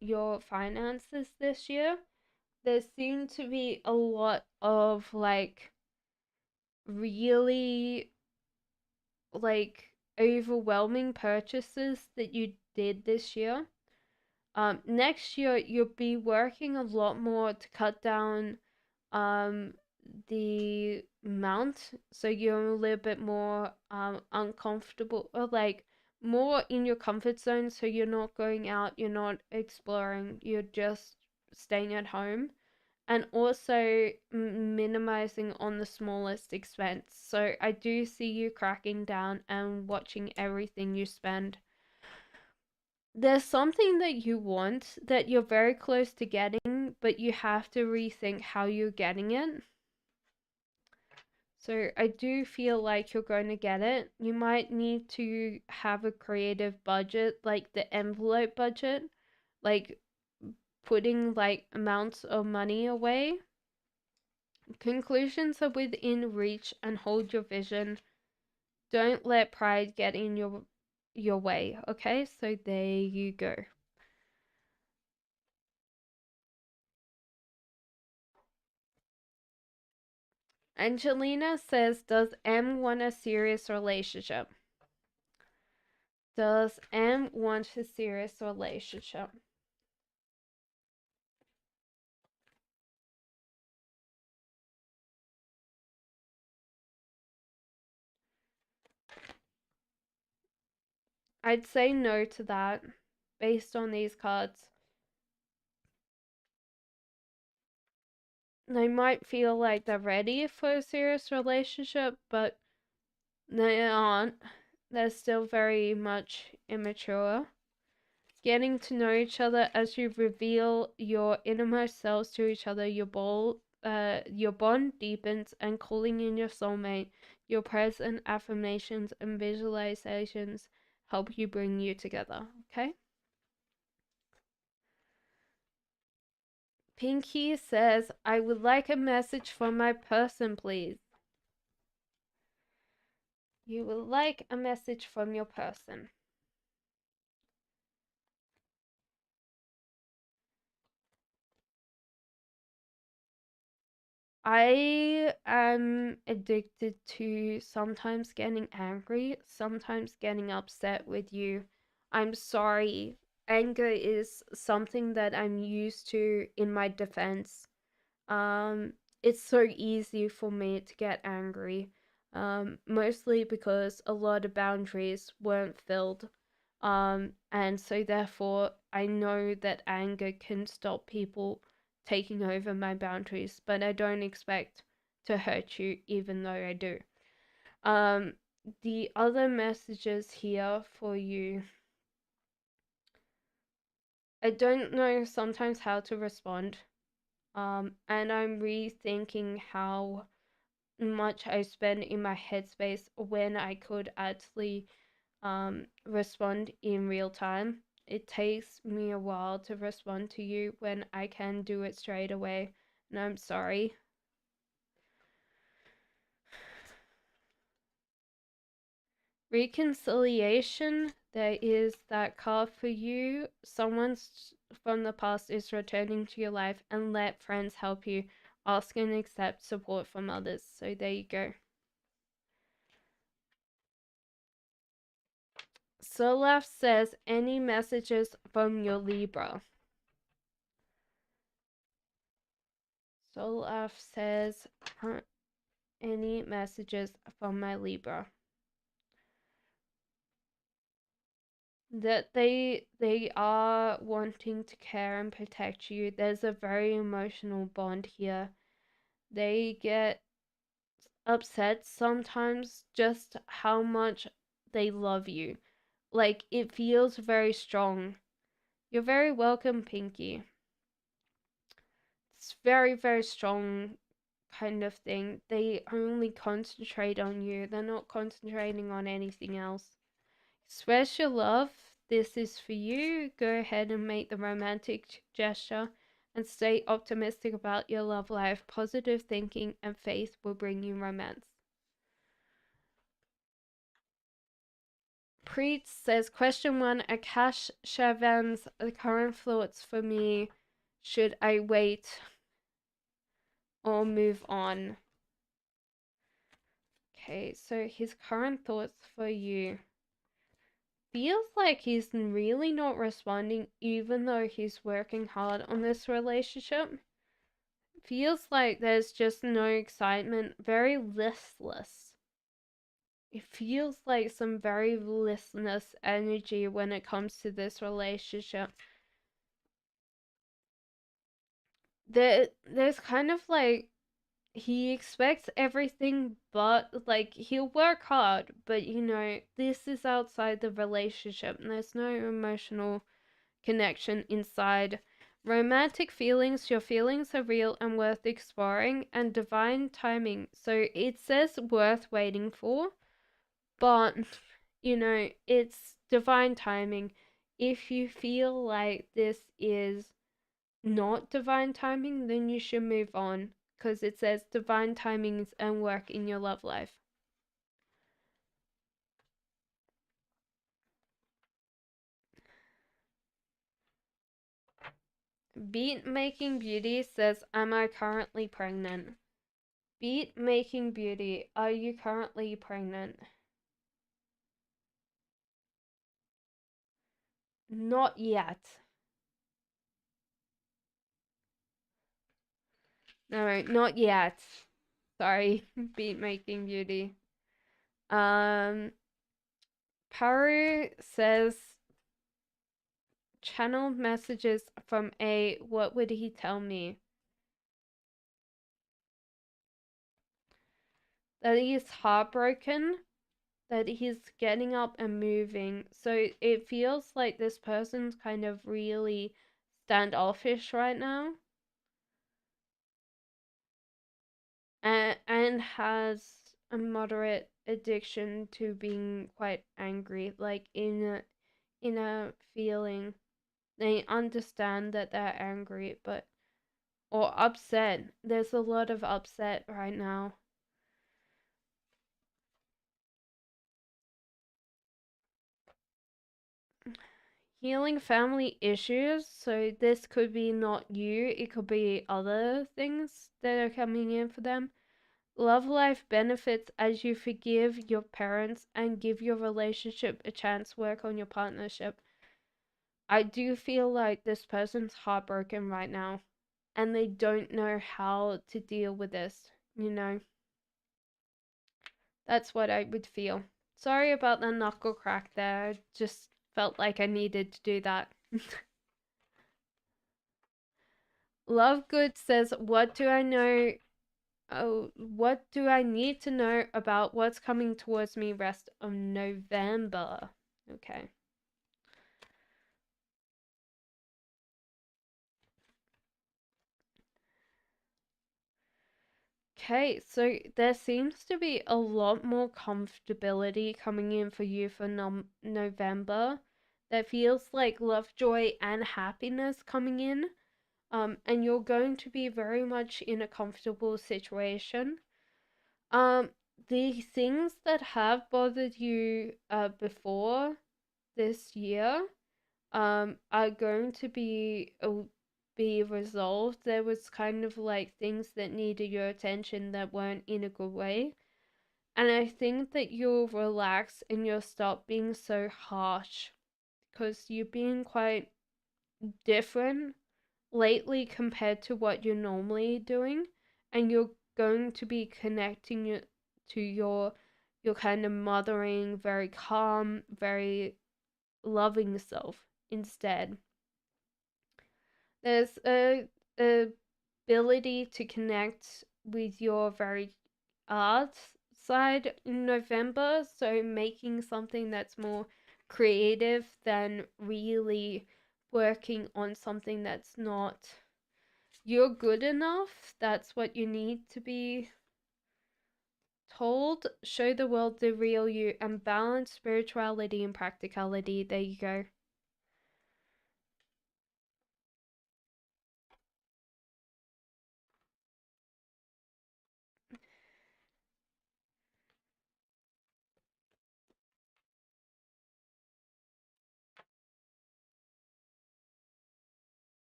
your finances this year. There seemed to be a lot of like really like overwhelming purchases that you did this year. Next year you'll be working a lot more to cut down the amount, so you're a little bit more uncomfortable, or like more in your comfort zone, so you're not going out, you're not exploring, you're just staying at home, and also minimizing on the smallest expense. So I do see you cracking down and watching everything you spend. There's something that you want that you're very close to getting, but you have to rethink how you're getting it. So I do feel like you're going to get it. You might need to have a creative budget, like the envelope budget, like putting like amounts of money away. Conclusions are within reach and hold your vision. Don't let pride get in your your way. Okay, so there you go. Angelina says, does M want a serious relationship? Does M want a serious relationship? I'd say no to that based on these cards. They might feel like they're ready for a serious relationship, but they aren't. They're still very much immature. Getting to know each other as you reveal your innermost selves to each other, your bond deepens, and calling in your soulmate, your prayers and affirmations and visualizations help you bring you together. Okay? Pinky says, I would like a message from my person, please. You would like a message from your person. I am addicted to sometimes getting angry, sometimes getting upset with you. I'm sorry. Anger is something that I'm used to in my defense. Um, it's so easy for me to get angry, mostly because a lot of boundaries weren't filled. And so therefore, I know that anger can stop people taking over my boundaries, but I don't expect to hurt you, even though I do. Um, the other messages here for you, I don't know sometimes how to respond. And I'm rethinking how much I spend in my headspace when I could actually respond in real time. It takes me a while to respond to you when I can do it straight away, and I'm sorry. Reconciliation, there is that card for you. Someone from the past is returning to your life, and let friends help you. Ask and accept support from others. So there you go. Solaf says, any messages from your Libra? Solaf says, any messages from my Libra? That they are wanting to care and protect you. There's a very emotional bond here. They get upset sometimes just how much they love you. Like, it feels very strong. You're very welcome, Pinky. It's very, very strong kind of thing. They only concentrate on you. They're not concentrating on anything else. Express your love. This is for you. Go ahead and make the romantic gesture and stay optimistic about your love life. Positive thinking and faith will bring you romance. Preet says, question one, Akash Shavan's current thoughts for me. Should I wait or move on? Okay, so his current thoughts for you. Feels like he's really not responding even though he's working hard on this relationship. Feels like there's just no excitement, very listless. It feels like some very listless energy when it comes to this relationship. There's kind of like he expects everything, but like he'll work hard, but this is outside the relationship and there's no emotional connection inside. Romantic feelings, your feelings are real and worth exploring, and divine timing. So it says worth waiting for, but it's divine timing. If you feel like this is not divine timing, then you should move on because it says divine timings and work in your love life. Beat Making Beauty says, am I currently pregnant? Beat Making Beauty, are you currently pregnant? Not yet. No, not yet. Sorry, Beat Making Beauty. Paru says, channel messages from A. What would he tell me? That he's heartbroken, that he's getting up and moving. So it feels like this person's kind of really standoffish right now. And has a moderate addiction to being quite angry, like in a feeling. They understand that they're angry, but or upset. There's a lot of upset right now. Healing family issues, so this could be not you, it could be other things that are coming in for them. Love life benefits as you forgive your parents and give your relationship a chance to work on your partnership. I do feel like this person's heartbroken right now and they don't know how to deal with this, you know? That's what I would feel. Sorry about the knuckle crack there. I just felt like I needed to do that. Love Good says, what do I know? Oh, what do I need to know about what's coming towards me rest of November? Okay. Okay, so there seems to be a lot more comfortability coming in for you for November. There feels like love, joy, and happiness coming in. And you're going to be very much in a comfortable situation. Um, the things that have bothered you before this year are going to be resolved. There was kind of like things that needed your attention that weren't in a good way. And I think that you'll relax and you'll stop being so harsh because you're being quite different lately compared to what you're normally doing, and you're going to be connecting it to your kind of mothering, very calm, very loving self instead. There's a ability to connect with your very art side in November, so making something that's more creative than really working on something that's not you're good enough. That's what you need to be told. Show the world the real you and balance spirituality and practicality. There you go.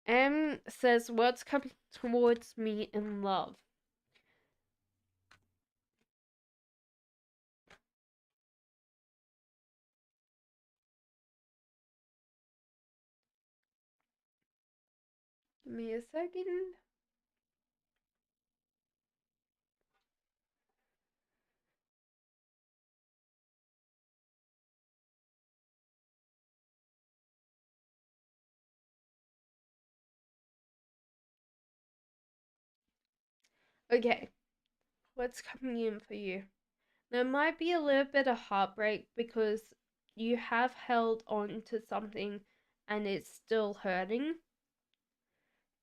M says, what's coming towards me in love? Give me a second. Okay, what's coming in for you? There might be a little bit of heartbreak because you have held on to something and it's still hurting.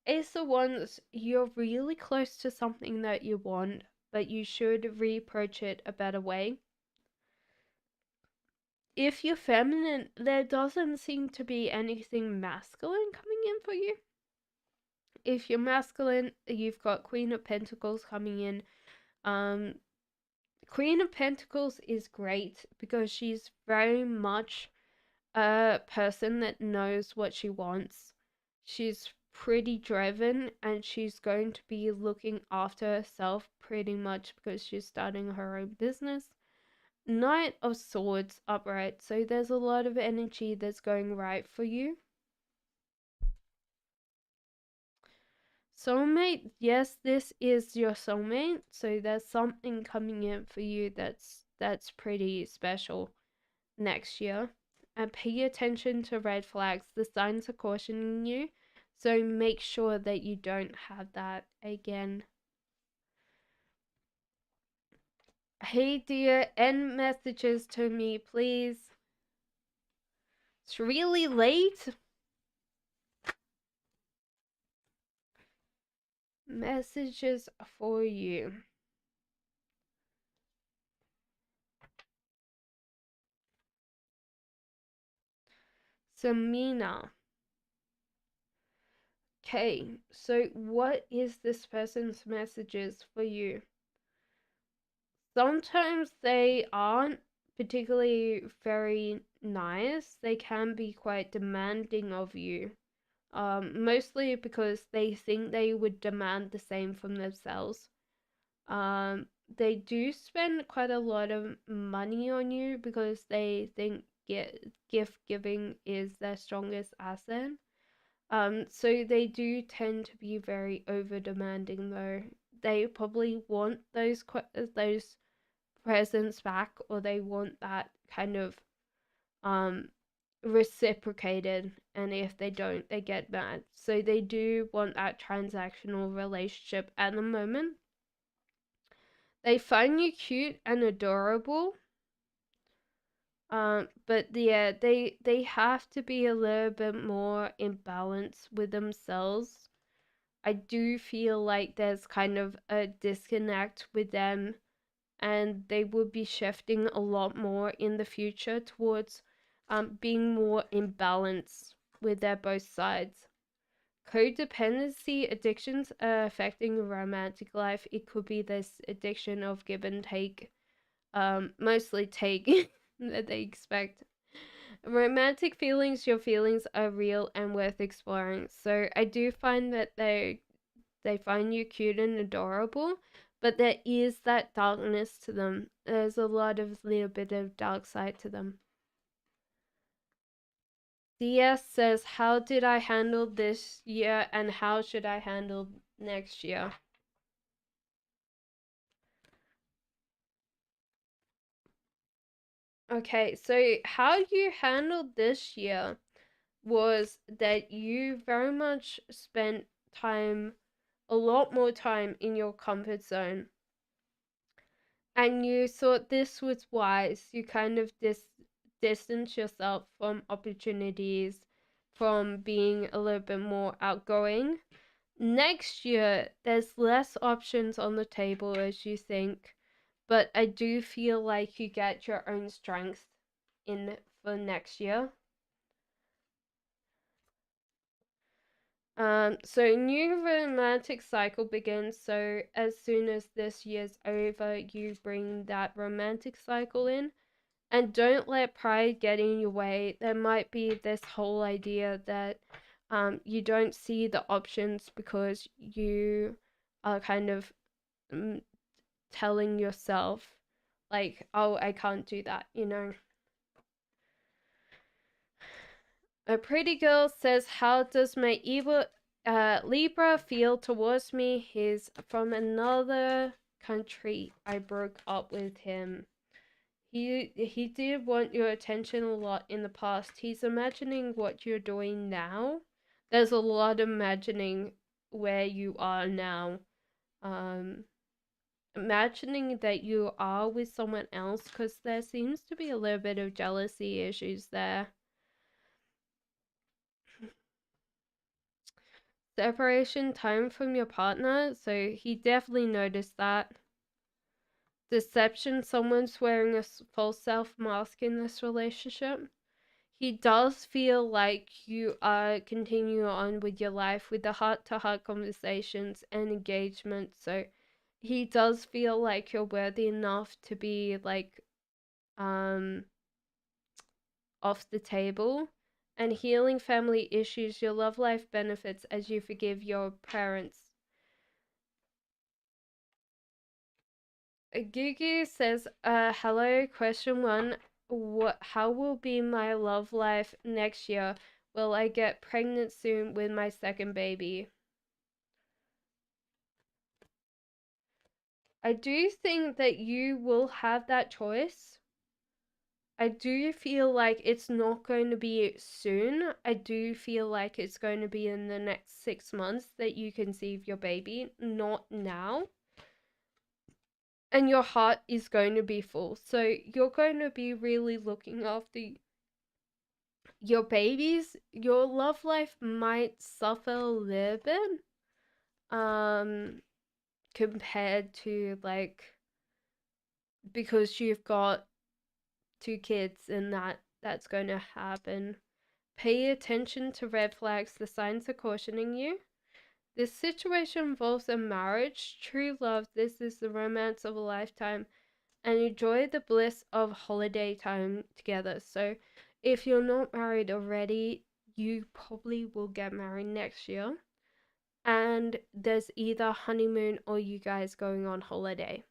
Ace of Wands, you're really close to something that you want, but you should reapproach it a better way. If you're feminine, there doesn't seem to be anything masculine coming in for you. If you're masculine, you've got Queen of Pentacles coming in. Um, Queen of Pentacles is great because she's very much a person that knows what she wants. she's pretty driven and she's going to be looking after herself pretty much because she's starting her own business. Knight of Swords upright, so there's a lot of energy that's going right for you. Soulmate, yes, this is your soulmate, so there's something coming in for you that's pretty special next year. And pay attention to red flags. The signs are cautioning you, so make sure that you don't have that again. Hey dear, end messages to me, please. It's really late. Messages for you. Samina. Okay, so what is this person's messages for you? Sometimes they aren't particularly very nice. They can be quite demanding of you. Mostly because they think they would demand the same from themselves. They do spend quite a lot of money on you because they think gift giving is their strongest asset. So they do tend to be very over demanding though. They probably want those presents back, or they want that kind of um reciprocated, and if they don't, they get mad. So they do want that transactional relationship at the moment. They find you cute and adorable. But yeah, they have to be a little bit more in balance with themselves. I do feel like there's kind of a disconnect with them, and they will be shifting a lot more in the future towards being more in balance with their both sides. Codependency addictions are affecting romantic life. It could be this addiction of give and take, mostly take that they expect. Romantic feelings, your feelings are real and worth exploring. So I do find that they find you cute and adorable, but there is that darkness to them. There's a little bit of dark side to them. DS says, how did I handle this year and how should I handle next year? Okay, so how you handled this year was that you very much spent time, a lot more time in your comfort zone. And you thought this was wise. You kind of distance yourself from opportunities, from being a little bit more outgoing. Next year, there's less options on the table as you think, but I do feel like you get your own strength in for next year. So new romantic cycle begins. So as soon as this year's over, you bring that romantic cycle in, and don't let pride get in your way. There might be this whole idea that you don't see the options because you are kind of telling yourself like, oh, I can't do that, you know. A pretty girl says, how does my evil Libra feel towards me? He's from another country. I broke up with him. He did want your attention a lot in the past. He's imagining what you're doing now. There's a lot of imagining where you are now. Imagining that you are with someone else, because there seems to be a little bit of jealousy issues there. Separation time from your partner, so he definitely noticed that. Deception, someone's wearing a false self mask in this relationship. He does feel like you are continuing on with your life with the heart to heart conversations and engagement. So he does feel like you're worthy enough to be like off the table, and healing family issues. Your love life benefits as you forgive your parents. Gugu says, hello, question one. How will be my love life next year? Will I get pregnant soon with my second baby? I do think that you will have that choice. I do feel like it's not going to be soon. I do feel like it's going to be in the next 6 months that you conceive your baby, not now. And your heart is going to be full. So you're going to be really looking after your babies. Your love life might suffer a little bit compared to, like, because you've got 2 kids and that's going to happen. Pay attention to red flags. The signs are cautioning you. This situation involves a marriage, true love. This is the romance of a lifetime, and enjoy the bliss of holiday time together. So if you're not married already, you probably will get married next year. And there's either honeymoon or you guys going on holiday.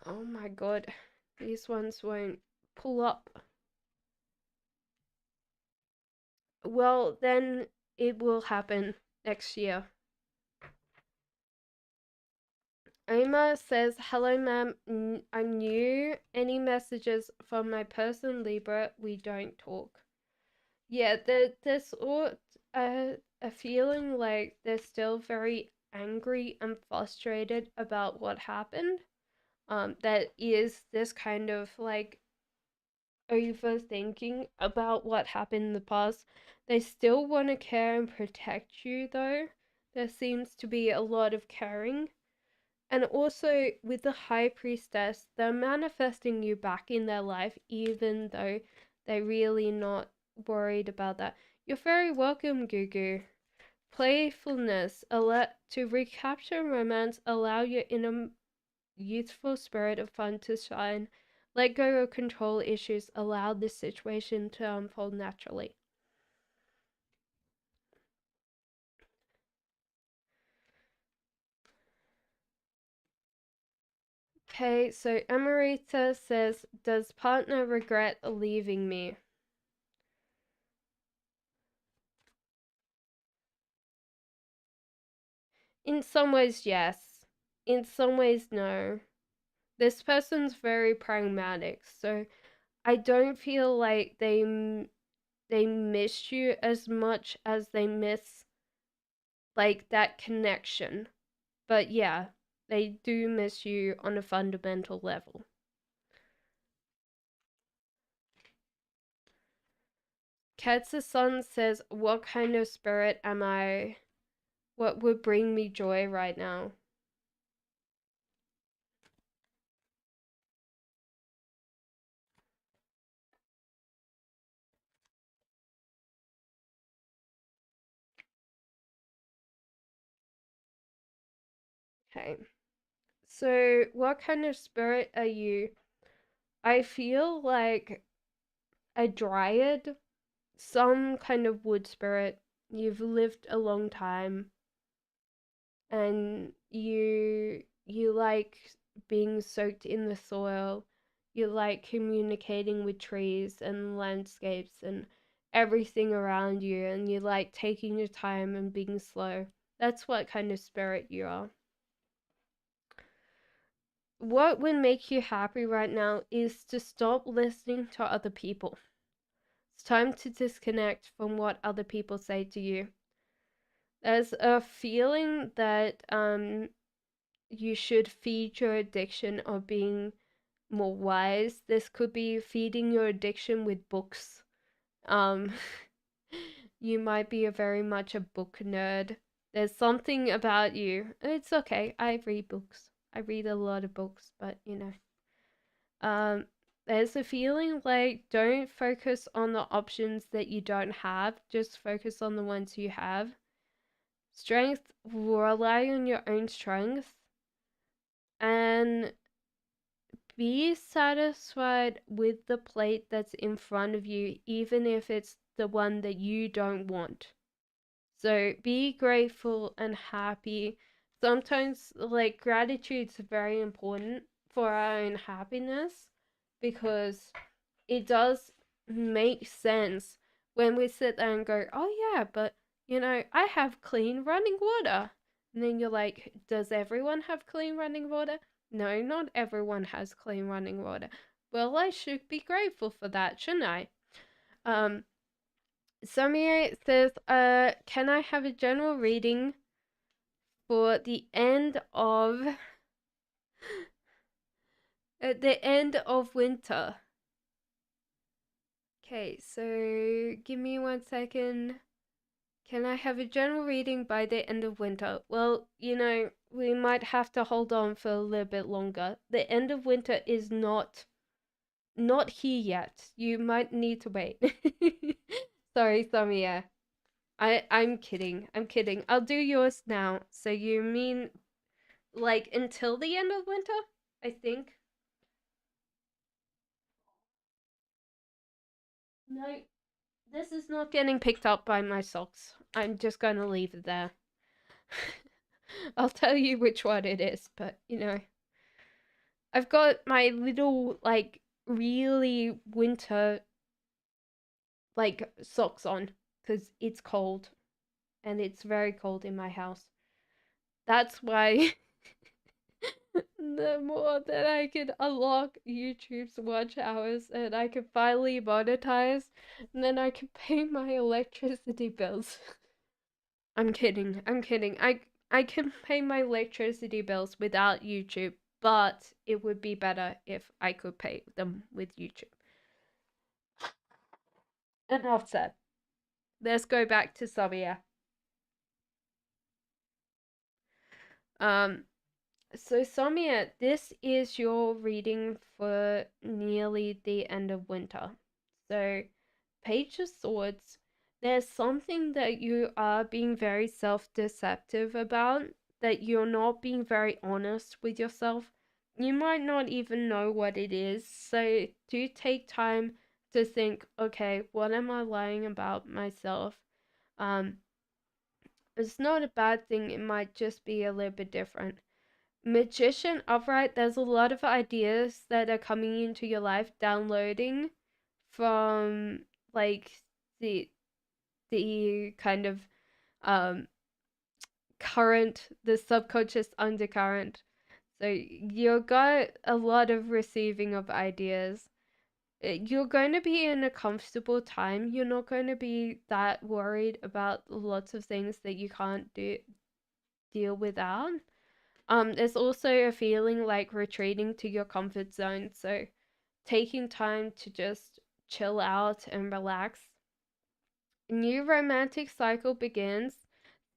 Oh my god, these ones won't pull up. Well, then it will happen next year. Oma says, hello ma'am, I'm new. Any messages from my person Libra? We don't talk. Yeah, there's all a feeling like they're still very angry and frustrated about what happened. That is this kind of like overthinking about what happened in the past. They still want to care and protect you though. There seems to be a lot of caring. And also with the High Priestess, they're manifesting you back in their life even though they're really not worried about that. You're very welcome, Gugu. Playfulness, to recapture romance, allow your inner youthful spirit of fun to shine. Let go of control issues, allow this situation to unfold naturally. Okay, so Emerita says, does partner regret leaving me? In some ways, yes. In some ways, no. This person's very pragmatic, so I don't feel like they miss you as much as they miss like that connection. But yeah, they do miss you on a fundamental level. Kat's son says, what kind of spirit am I? What would bring me joy right now? Okay. So, what kind of spirit are you? I feel like a dryad, some kind of wood spirit. You've lived a long time and you like being soaked in the soil. You like communicating with trees and landscapes and everything around you, and you like taking your time and being slow. That's what kind of spirit you are. What would make you happy right now is to stop listening to other people. It's time to disconnect from what other people say to you. There's a feeling that you should feed your addiction of being more wise. This could be feeding your addiction with books. Um, you might be very much a book nerd. There's something about you. It's okay. I read books. I read a lot of books, but there's a feeling like don't focus on the options that you don't have. Just focus on the ones you have. Strength, rely on your own strength. and be satisfied with the plate that's in front of you, even if it's the one that you don't want. So be grateful and happy. Sometimes, like, gratitude's very important for our own happiness because it does make sense when we sit there and go, oh, yeah, but I have clean running water. And then you're like, does everyone have clean running water? No, not everyone has clean running water. Well, I should be grateful for that, shouldn't I? Um, Samia says, can I have a general reading for the end of winter? Okay, so give me 1 second. Can I have a general reading by the end of winter? Well, we might have to hold on for a little bit longer. The end of winter is not here yet. You might need to wait. Sorry, Samia. I'm kidding. I'm kidding. I'll do yours now. So you mean like until the end of winter? I think. No, this is not getting picked up by my socks. I'm just going to leave it there. I'll tell you which one it is, but I've got my little like really winter like socks on because it's cold and it's very cold in my house. That's why the more that I can unlock YouTube's watch hours and I can finally monetize, and then I can pay my electricity bills. I'm kidding. I'm kidding. I can pay my electricity bills without YouTube, but it would be better if I could pay them with YouTube. Enough said. Let's go back to Sabia. Um, so Samia, this is your reading for nearly the end of winter. So, Page of Swords, there's something that you are being very self-deceptive about, that you're not being very honest with yourself. You might not even know what it is. So, do take time to think, okay, what am I lying about myself? Um, it's not a bad thing, it might just be a little bit different. Magician upright, there's a lot of ideas that are coming into your life, downloading from like the kind of um the subconscious undercurrent. So you got a lot of receiving of ideas. You're going to be in a comfortable time. You're not going to be that worried about lots of things that you can't deal without. There's also a feeling like retreating to your comfort zone. So taking time to just chill out and relax. A new romantic cycle begins.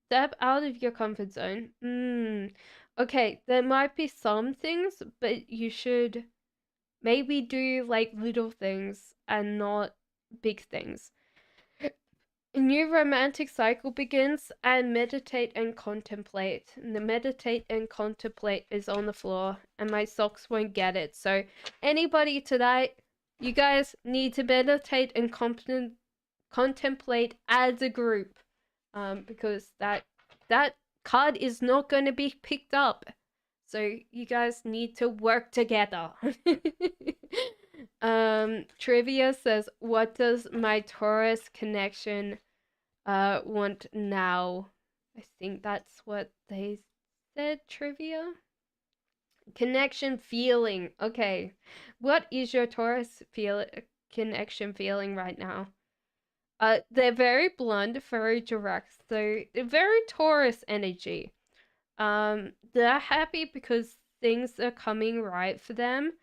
Step out of your comfort zone. Okay, there might be some things, but you should maybe do like little things and not big things. A new romantic cycle begins, and meditate and contemplate. And the meditate and contemplate is on the floor, and my socks won't get it. So, anybody tonight, you guys need to meditate and contemplate as a group, because that card is not going to be picked up. So you guys need to work together. Trivia says, what does my Taurus connection want now? I think that's what they said, trivia. Connection feeling. Okay. What is your Taurus connection feeling right now? They're very blunt, very direct, so very Taurus energy. They're happy because things are coming right for them.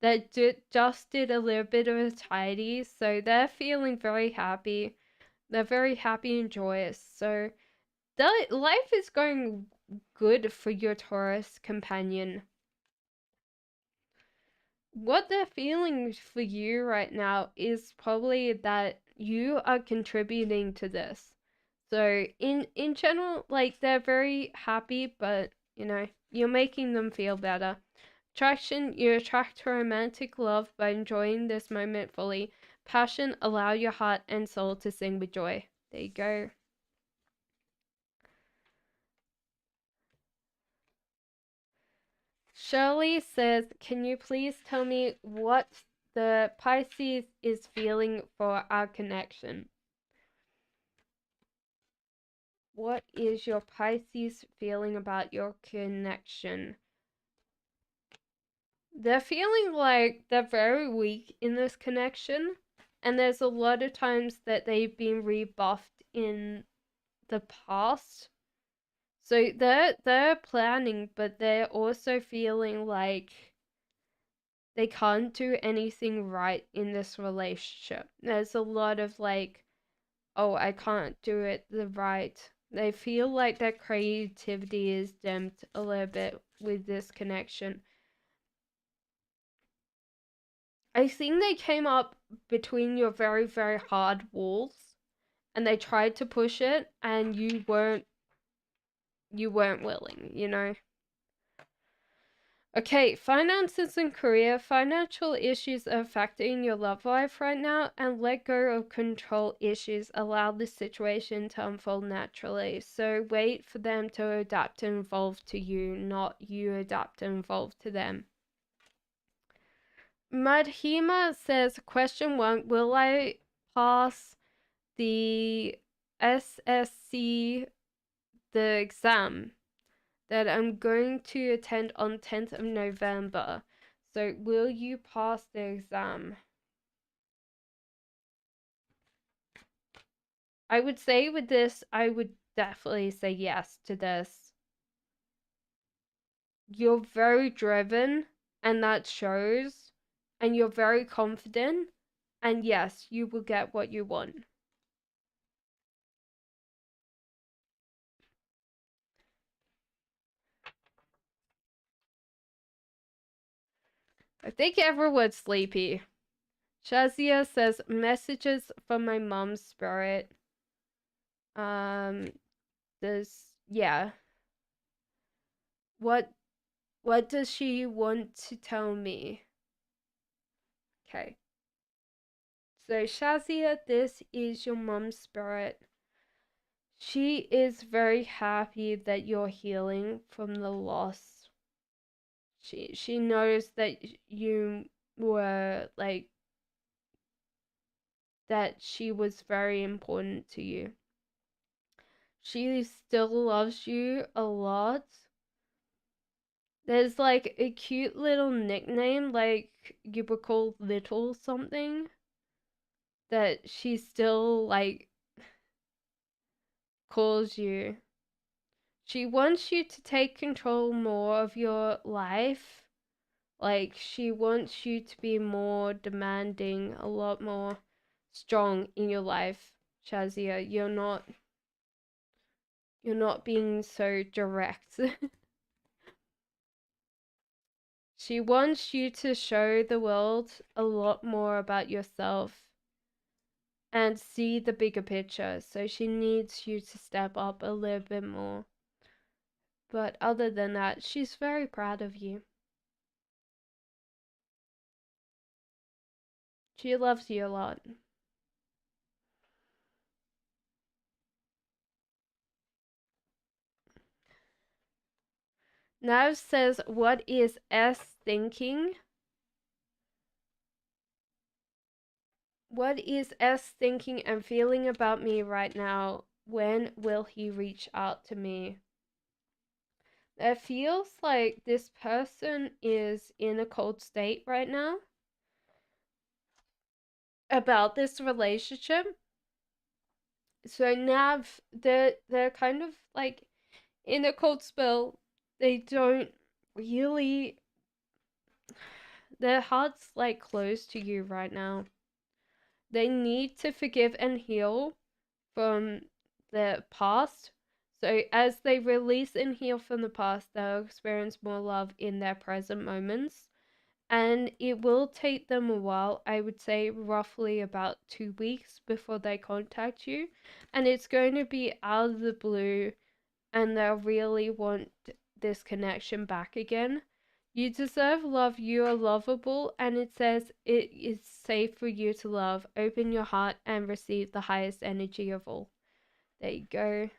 They just did a little bit of a tidy, so they're feeling very happy. They're very happy and joyous. So life is going good for your Taurus companion. What they're feeling for you right now is probably that you are contributing to this. So in general, like they're very happy, but You're making them feel better. Attraction, you attract romantic love by enjoying this moment fully. Passion, allow your heart and soul to sing with joy. There you go. Shirley says, can you please tell me what the Pisces is feeling for our connection? What is your Pisces feeling about your connection? They're feeling like they're very weak in this connection, and there's a lot of times that they've been rebuffed in the past. So they're planning, but they're also feeling like they can't do anything right in this relationship. There's a lot of like, oh, I can't do it the right. They feel like their creativity is dimmed a little bit with this connection. I think they came up between your very, very hard walls and they tried to push it and you weren't willing, you know? Okay, finances and career. Financial issues are affecting your love life right now, and let go of control issues. Allow the situation to unfold naturally. So wait for them to adapt and evolve to you, not you adapt and evolve to them. Madhima says, question 1, will I pass the SSC, the exam that I'm going to attend on 10th of November. So will you pass the exam? I would say with this, I would definitely say yes to this. You're very driven and that shows, and you're very confident, and yes, you will get what you want. I think everyone's sleepy. Shazia says, messages from my mom's spirit. Yeah. What does she want to tell me? Okay. So Shazia, this is your mom's spirit. She is very happy that you're healing from the loss. She knows that you were like that she was very important to you. She still loves you a lot. There's like a cute little nickname, like you would call Little something, that she still like calls you. She wants you to take control more of your life. Like, she wants you to be more demanding, a lot more strong in your life, Shazia. You're not being so direct. She wants you to show the world a lot more about yourself and see the bigger picture. So she needs you to step up a little bit more. But other than that, she's very proud of you. She loves you a lot. Nav says, what is S thinking? What is S thinking and feeling about me right now? When will he reach out to me? It feels like this person is in a cold state right now about this relationship. So Nav, they're kind of like in a cold spell. They don't really, their heart's like close to you right now. They need to forgive and heal from the past. So as they release and heal from the past, they'll experience more love in their present moments. And it will take them a while, I would say roughly about 2 weeks before they contact you. And it's going to be out of the blue, and they'll really want this connection back again. You deserve love. You are lovable, and it says it is safe for you to love. Open your heart and receive the highest energy of all. There you go.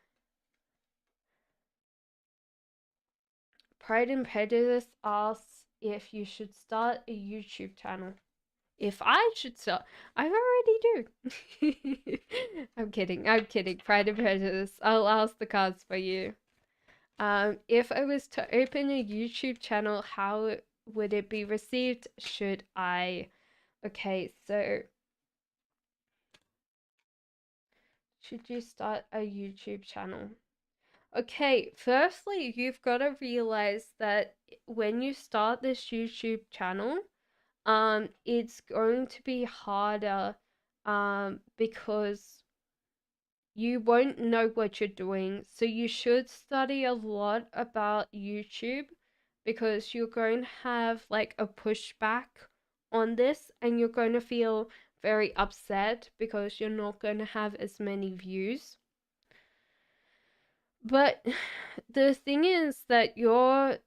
Pride and Prejudice asks if you should start a YouTube channel. If I should start, I already do. I'm kidding. I'm kidding. Pride and Prejudice. I'll ask the cards for you. If I was to open a YouTube channel, how would it be received? Should I? Okay, so should you start a YouTube channel? Okay, firstly, you've got to realize that when you start this YouTube channel, it's going to be harder, because you won't know what you're doing. So you should study a lot about YouTube, because you're going to have like a pushback on this, and you're going to feel very upset because you're not going to have as many views. But the thing is that your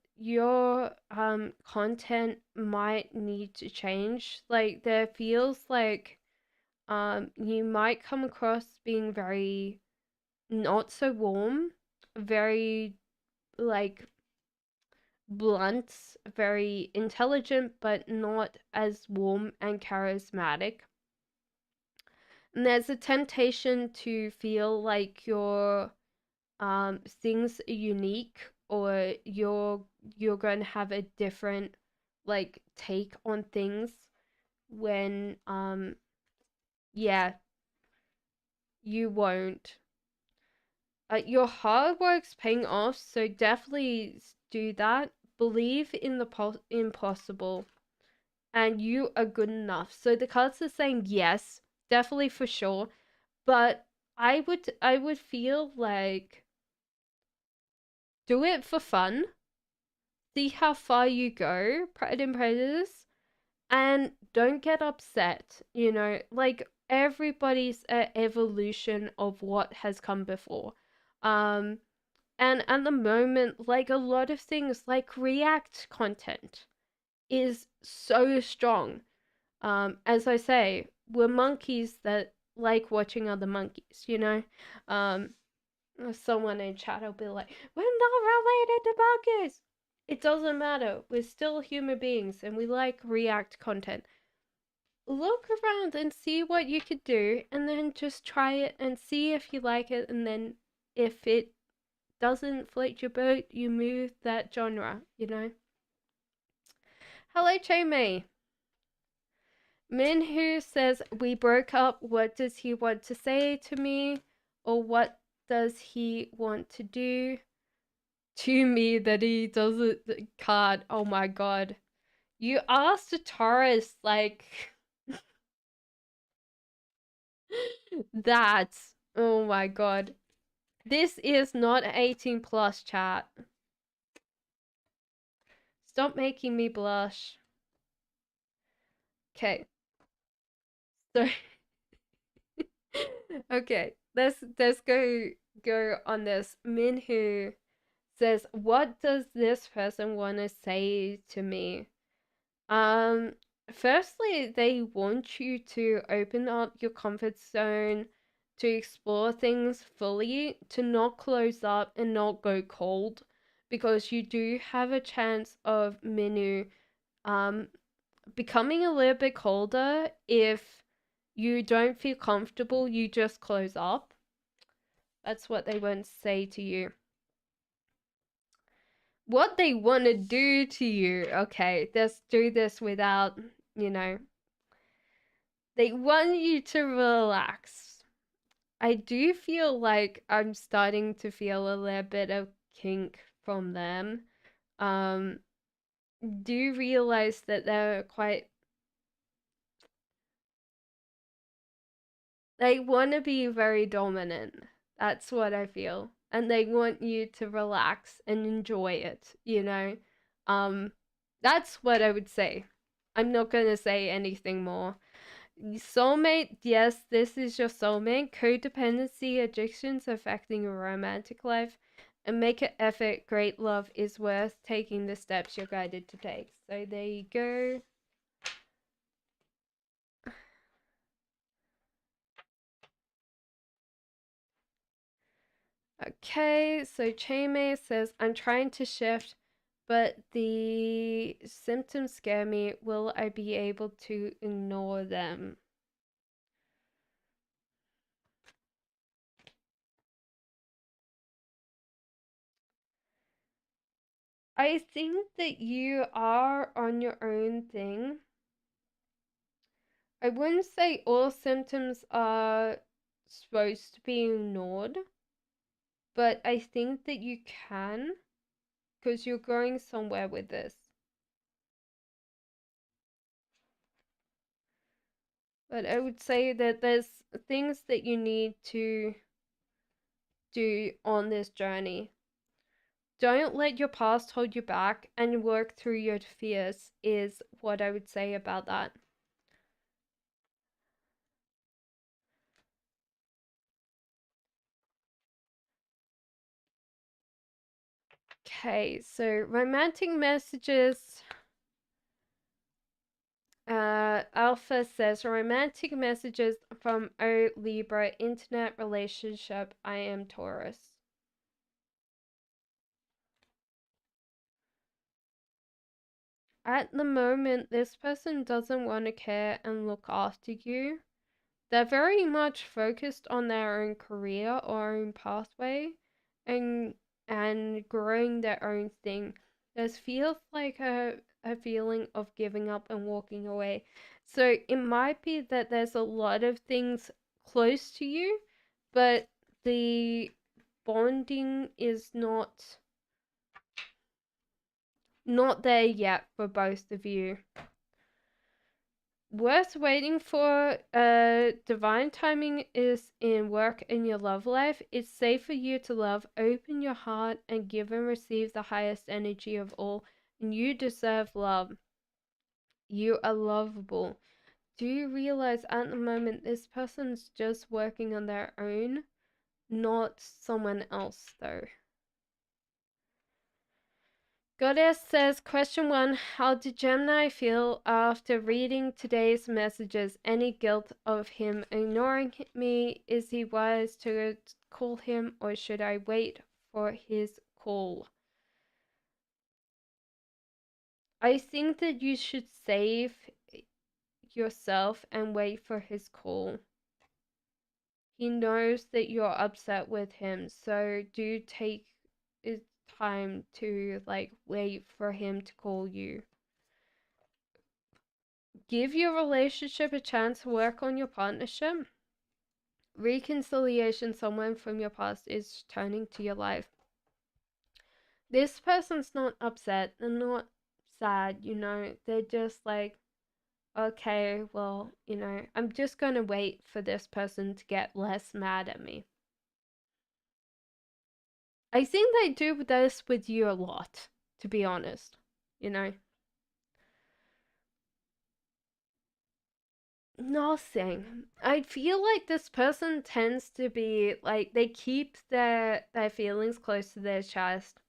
content might need to change. Like, there feels like you might come across being very not so warm, very like blunt, very intelligent, but not as warm and charismatic. And there's a temptation to feel like your things are unique, or you're going to have a different like take on things when yeah, you won't. Your hard work's paying off, so definitely do that. Believe in the impossible, and you are good enough. So the cards are saying yes, definitely, for sure. But I would feel like do it for fun. See how far you go, Pride and Prejudice, and don't get upset. Like, everybody's an evolution of what has come before. Um, and at the moment, like, a lot of things like React content is so strong. As I say, we're monkeys that like watching other monkeys. Um, Someone in chat will be like, we're not related to monkeys. It doesn't matter. We're still human beings and we like React content. Look around and see what you could do, and then just try it and see if you like it, and then if it doesn't float your boat, you move that genre. Hello, Chamei. Minhu says, we broke up. What does he want to say to me? Or what does he want to do to me that he doesn't can't? Oh my god. You asked a Taurus, like that. Oh my god. This is not 18 plus, chat. Stop making me blush. Okay. So okay, let's go on this. Minhu says, what does this person want to say to me? Firstly, they want you to open up your comfort zone, to explore things fully, to not close up and not go cold, because you do have a chance of Minu becoming a little bit colder if you don't feel comfortable, you just close up. That's what they want to say to you. What they want to do to you. Okay, let's do this without, they want you to relax. I do feel like I'm starting to feel a little bit of kink from them. Do realize that they're quite, they want to be very dominant. That's what I feel. And they want you to relax and enjoy it. That's what I would say. I'm not going to say anything more. Soulmate, yes, this is your soulmate. Codependency, addictions affecting your romantic life. and make an effort. Great love is worth taking the steps you're guided to take. So there you go. Okay, so Chame says, I'm trying to shift, but the symptoms scare me. Will I be able to ignore them? I think that you are on your own thing. I wouldn't say all symptoms are supposed to be ignored, but I think that you can because you're going somewhere with this. But I would say that there's things that you need to do on this journey. Don't let your past hold you back and work through your fears, is what I would say about that. Okay, so romantic messages. Alpha says romantic messages from O Libra internet relationship. I am Taurus. At the moment, this person doesn't want to care and look after you. They're very much focused on their own career or own pathway and growing their own thing. This feels like a feeling of giving up and walking away. So it might be that there's a lot of things close to you, but the bonding is not there yet for both of you. Worth waiting for. Divine timing is in work in your love life. It's safe for you to love. Open your heart and give and receive the highest energy of all. And you deserve love. You are lovable. Do you realize at the moment this person's just working on their own, not someone else though? Goddess says, question 1, how did Gemini feel after reading today's messages? Any guilt of him ignoring me? Is he wise to call him or should I wait for his call? I think that you should save yourself and wait for his call. He knows that you're upset with him, so do take time to wait for him to call you. Give your relationship a chance to work on your partnership. Reconciliation, someone from your past is turning to your life. This person's not upset, they're not sad, they're just like, okay, well, I'm just gonna wait for this person to get less mad at me. I think they do this with you a lot, to be honest, Nothing. I feel like this person tends to be like they keep their feelings close to their chest.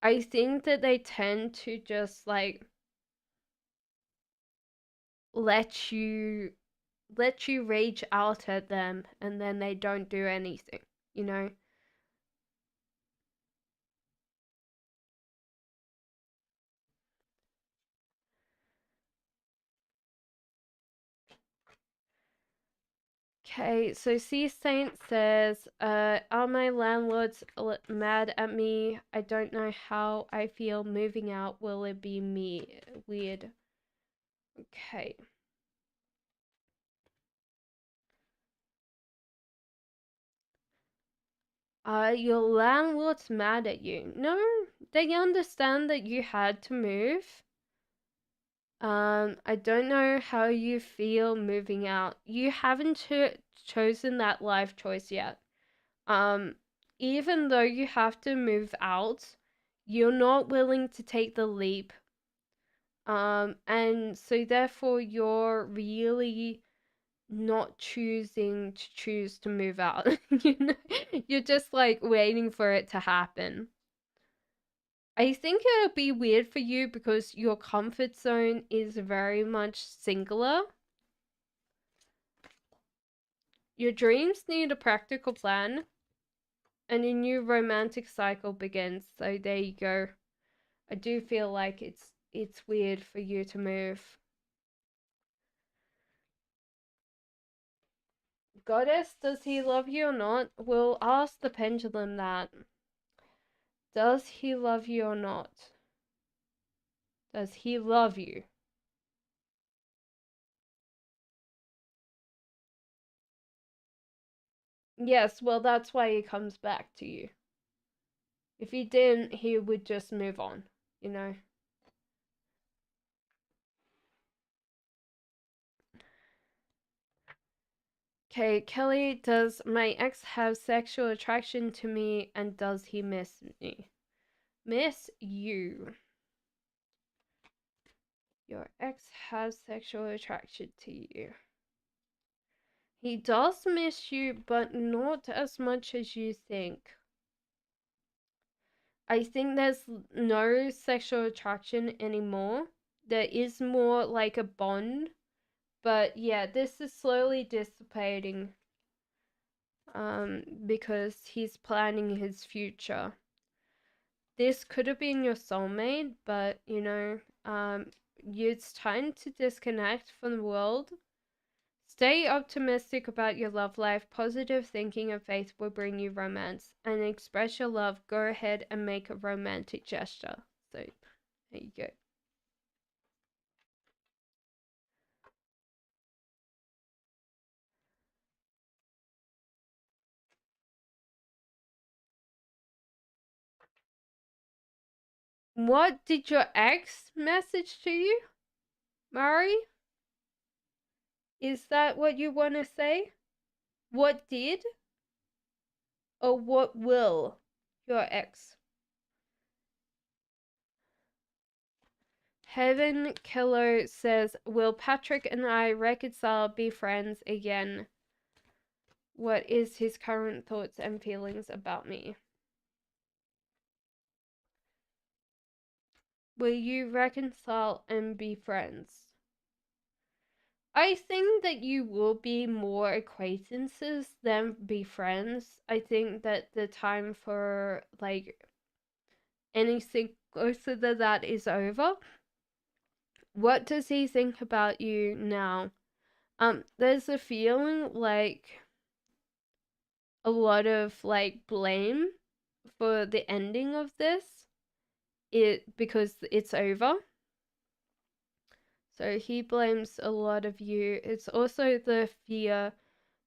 I think that they tend to just let you let you rage out at them and then they don't do anything, you know? Okay, so Sea Saint says, are my landlords mad at me? I don't know how I feel moving out. Will it be me? Weird. Okay. Your landlord's mad at you. No, they understand that you had to move. I don't know how you feel moving out. You haven't chosen that life choice yet. Um, Even though you have to move out, you're not willing to take the leap. And so therefore you're really not choosing to choose to move out. You know, you're just like waiting for it to happen. I think it'll be weird for you because your comfort zone is very much singular. Your dreams need a practical plan, and a new romantic cycle begins. So there you go. I do feel like it's weird for you to move. Goddess, does he love you or not? We'll ask the pendulum that. Does he love you or not? Does he love you? Yes, well, that's why he comes back to you. If he didn't, he would just move on, you know? Okay, Kelly, does my ex have sexual attraction to me and does he miss me? Miss you. Your ex has sexual attraction to you. He does miss you, but not as much as you think. I think there's no sexual attraction anymore. There is more like a bond, but yeah, this is slowly dissipating because he's planning his future. This could have been your soulmate, but you know, it's time to disconnect from the world. Stay optimistic about your love life. Positive thinking and faith will bring you romance. And express your love. Go ahead and make a romantic gesture. So, there you go. What did your ex message to you, Mari? Is that what you want to say? What did or what will your ex? Heaven Killer says, will Patrick and I reconcile, be friends again? What is his current thoughts and feelings about me? Will you reconcile and be friends? I think that you will be more acquaintances than be friends. I think that the time for like anything closer to that is over. What does he think about you now? There's a feeling like a lot of like blame for the ending of this. Because it's over. So he blames a lot of you. It's also the fear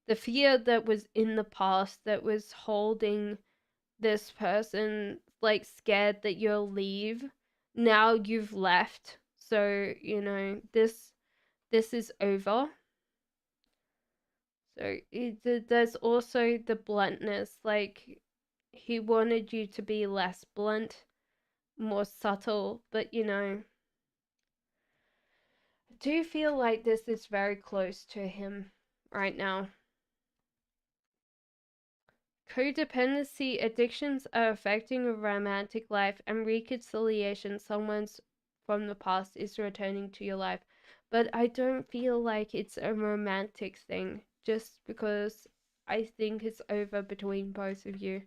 that was in the past that was holding this person like scared that you'll leave. Now you've left. So, you know, this is over. So there's also the bluntness, like he wanted you to be less blunt, more subtle, but you know, I do feel like this is very close to him right now. Codependency addictions are affecting a romantic life, and reconciliation, someone's from the past is returning to your life. But I don't feel like it's a romantic thing, just because I think it's over between both of you.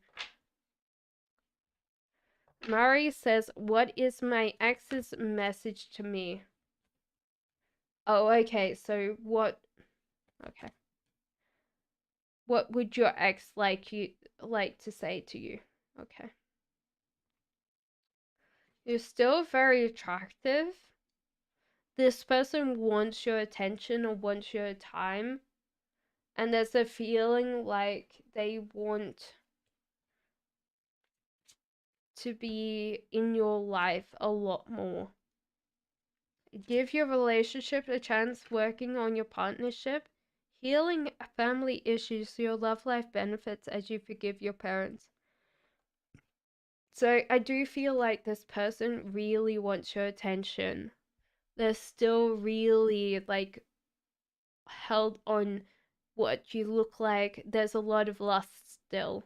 Mari says, what is my ex's message to me? Oh, okay, so what? Okay. What would your ex like to say to you? Okay. You're still very attractive. This person wants your attention or wants your time. And there's a feeling like they want to be in your life a lot more. Give your relationship a chance, working on your partnership, healing family issues so your love life benefits as you forgive your parents. So I do feel like this person really wants your attention. They're still really like held on what you look like. There's a lot of lust still.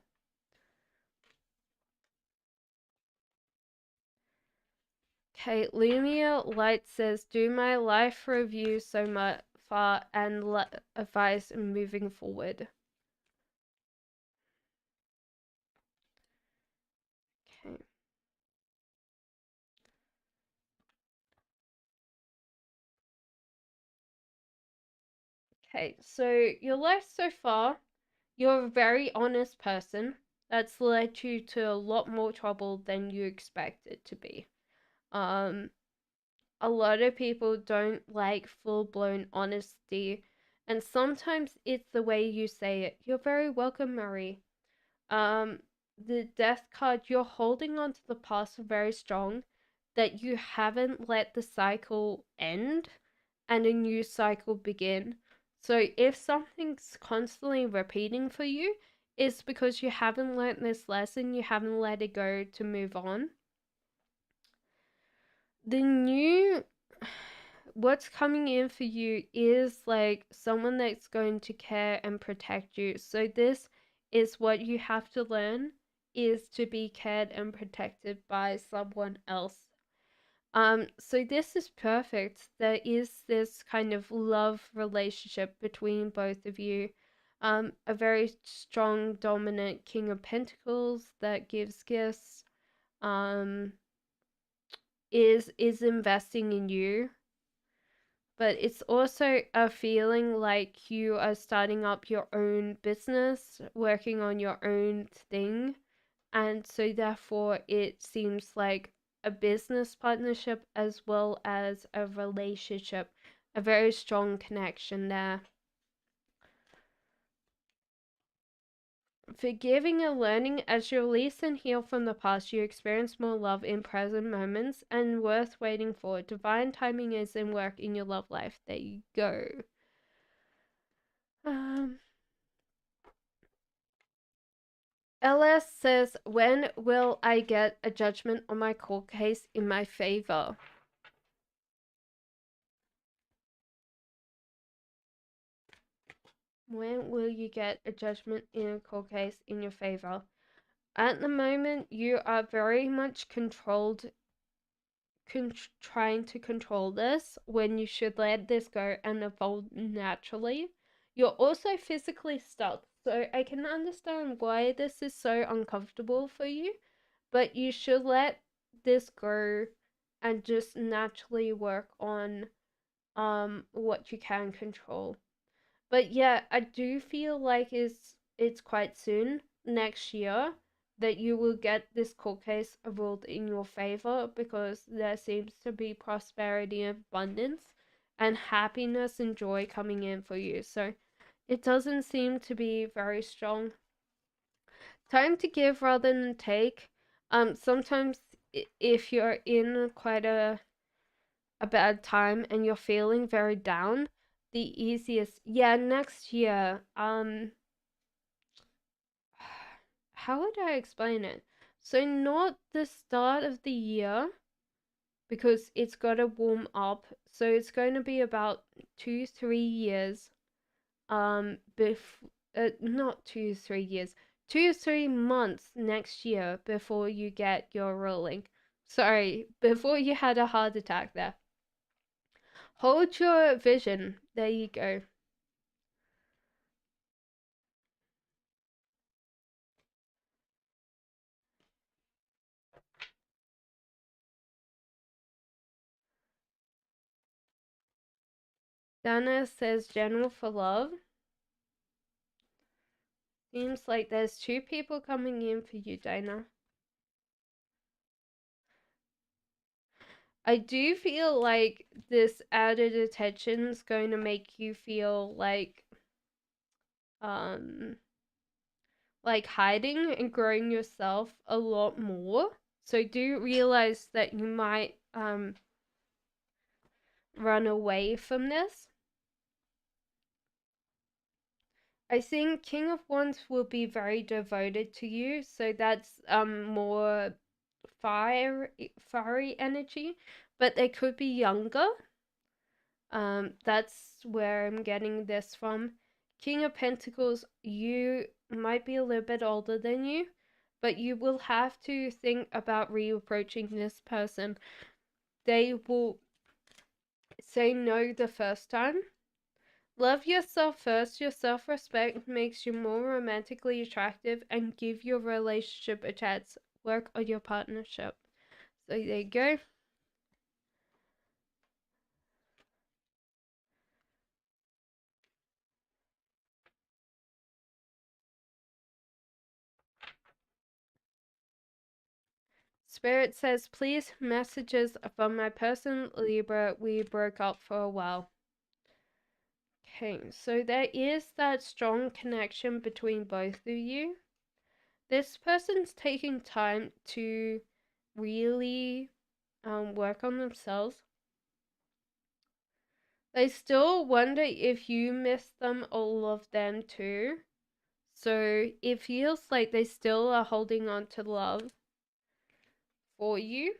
Okay, Lumia Light says, do my life review so much far and advice moving forward. Okay. Okay, so your life so far, you're a very honest person. That's led you to a lot more trouble than you expected to be. Um, a lot of people don't like full blown honesty, and sometimes it's the way you say it. You're very welcome, Marie. Um, the death card, you're holding on to the past very strong, that you haven't let the cycle end and a new cycle begin. So if something's constantly repeating for you, it's because you haven't learned this lesson, you haven't let it go to move on. The new what's coming in for you is like someone that's going to care and protect you. So this is what you have to learn, is to be cared and protected by someone else. So this is perfect. There is this kind of love relationship between both of you. A very strong, dominant King of Pentacles that gives gifts. Is investing in you, but it's also a feeling like you are starting up your own business, working on your own thing. And so, therefore, it seems like a business partnership as well as a relationship, a very strong connection there. Forgiving and learning, as you release and heal from the past, you experience more love in present moments and worth waiting for. Divine timing is in work in your love life. There you go. Um, LS says, when will I get a judgment on my court case in my favor? When will you get a judgment in a court case in your favor? At the moment, you are very much controlled, trying to control this when you should let this go and evolve naturally. You're also physically stuck, so I can understand why this is so uncomfortable for you, but you should let this go and just naturally work on what you can control. But yeah, I do feel like it's quite soon next year that you will get this court case ruled in your favor, because there seems to be prosperity and abundance and happiness and joy coming in for you. So it doesn't seem to be very strong. Time to give rather than take. Sometimes if you're in quite a bad time and you're feeling very down, the easiest, yeah, next year, how would I explain it? So not the start of the year, because it's got to warm up. So it's going to be about 2-3 years. Not 2-3 years, 2-3 months next year before you get your ruling. Sorry, before you had a heart attack there. Hold your vision. There you go. Dana says general for love. Seems like there's two people coming in for you, Dana. I do feel like this added attention is going to make you feel um like hiding and growing yourself a lot more. So do realize that you might run away from this. I think King of Wands will be very devoted to you, so that's more fiery energy, but they could be younger. That's where I'm getting this from. King of Pentacles, you might be a little bit older than you, but you will have to think about reapproaching this person. They will say no the first time. Love yourself first. Your self-respect makes you more romantically attractive and give your relationship a chance. Work on your partnership. So there you go. Spirit says, please messages from my person Libra. We broke up for a while. Okay, so there is that strong connection between both of you. This person's taking time to really work on themselves. They still wonder if you miss them or love them too. So it feels like they still are holding on to love for you.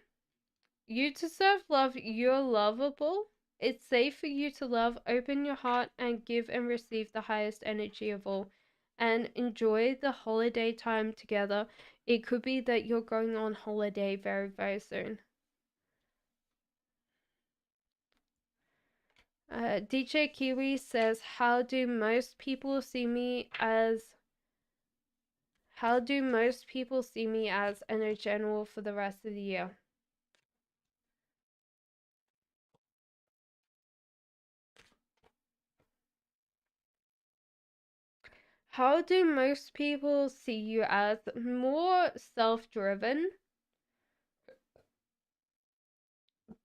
You deserve love. You're lovable. It's safe for you to love. Open your heart and give and receive the highest energy of all. And enjoy the holiday time together. It could be that you're going on holiday very, very soon. DJ Kiwi says, how do most people see me as in a general for the rest of the year? How do most people see you as? More self-driven,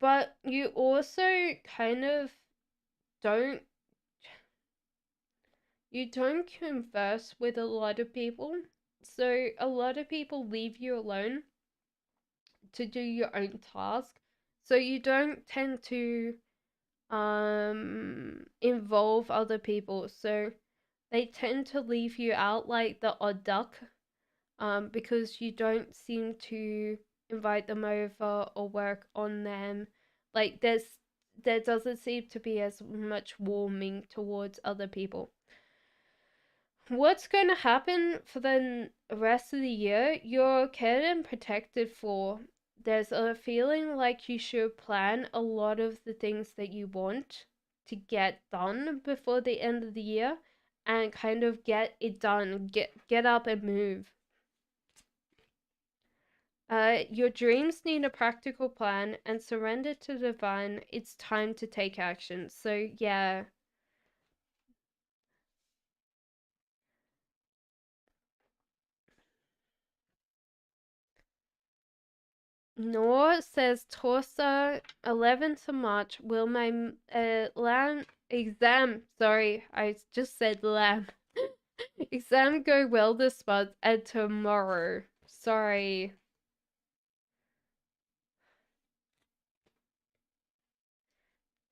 but you also kind of don't converse with a lot of people. So a lot of people leave you alone to do your own task. So you don't tend to involve other people. So they tend to leave you out like the odd duck, because you don't seem to invite them over or work on them. Like there doesn't seem to be as much warming towards other people. What's going to happen for the rest of the year? You're cared and protected for. There's a feeling like you should plan a lot of the things that you want to get done before the end of the year and kind of get it done. Get up and move. Your dreams need a practical plan and surrender to the divine. It's time to take action. So yeah. Noor says Torsa 11th of March will my lamb exam. Sorry, I just said lamb. Exam go well this month and tomorrow. Sorry.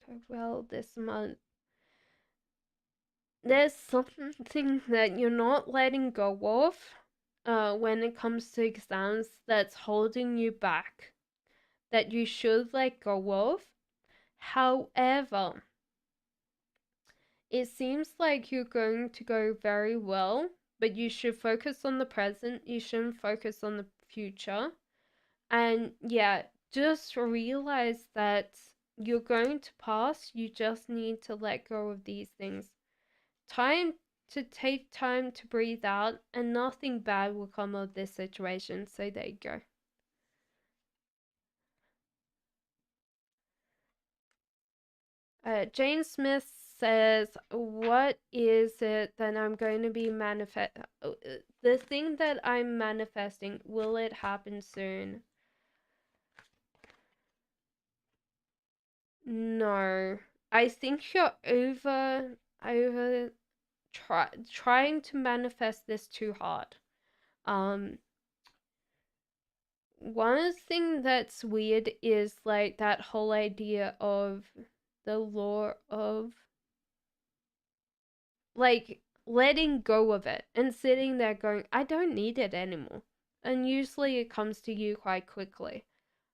Go well this month. There's something that you're not letting go of when it comes to exams that's holding you back that you should let go of. However, it seems like you're going to go very well, but you should focus on the present. You shouldn't focus on the future. And yeah, just realize that you're going to pass. You just need to let go of these things. Take time to breathe out, and nothing bad will come of this situation. So there you go. Jane Smith says, what is it that I'm going to be the thing that I'm manifesting, will it happen soon? No. I think you're trying to manifest this too hard. One thing that's weird is like that whole idea of the law of like letting go of it and sitting there going, I don't need it anymore. And usually it comes to you quite quickly.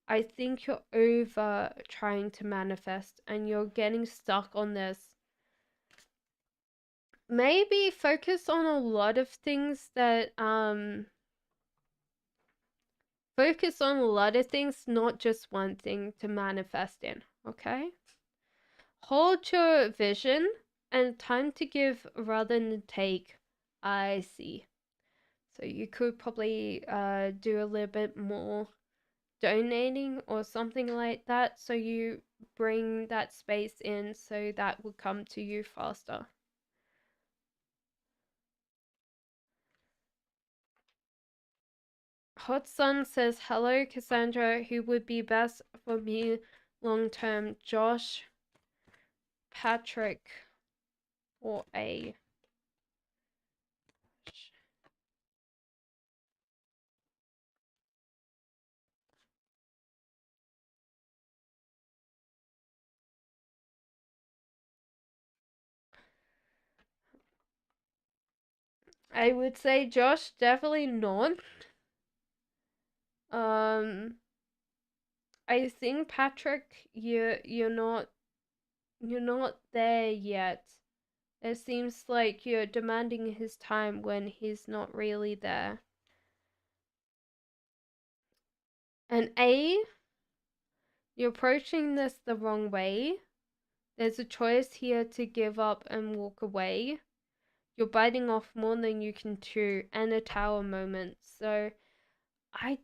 I think you're over trying to manifest and you're getting stuck on this. Maybe focus on a lot of things that focus on a lot of things, not just one thing to manifest in, okay? Hold your vision and time to give rather than take. I see. So you could probably do a little bit more donating or something like that, so you bring that space in so that will come to you faster. Hot Sun says, hello Cassandra, who would be best for me long term, Josh, Patrick, or A? I would say Josh, definitely not. I think Patrick, you're not there yet. It seems like you're demanding his time when he's not really there. And A, you're approaching this the wrong way. There's a choice here to give up and walk away. You're biting off more than you can chew, and a tower moment. So I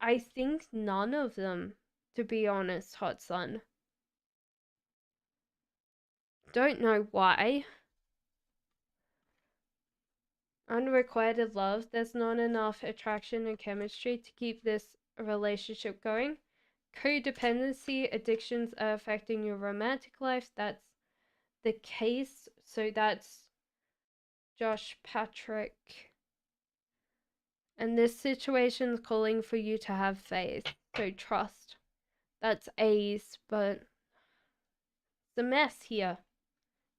I think none of them, to be honest, Hot Sun. Don't know why. Unrequited love, there's not enough attraction and chemistry to keep this relationship going. Codependency, addictions are affecting your romantic life. That's the case. So that's Josh, Patrick. And this situation's calling for you to have faith. So trust. That's A's, but it's a mess here.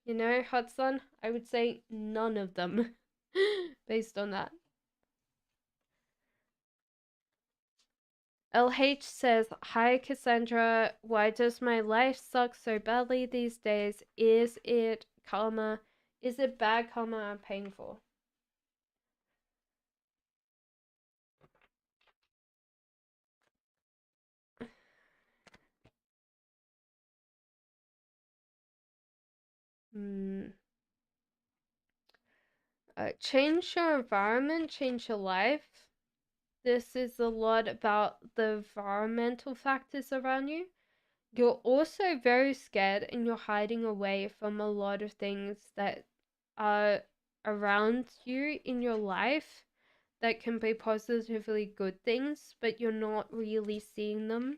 You know, Hudson, I would say none of them based on that. LH says, hi Cassandra, why does my life suck so badly these days? Is it karma? Is it bad karma I'm paying for? Change your environment, change your life. This is a lot about the environmental factors around you. You're also very scared and you're hiding away from a lot of things that are around you in your life that can be positively good things, but you're not really seeing them.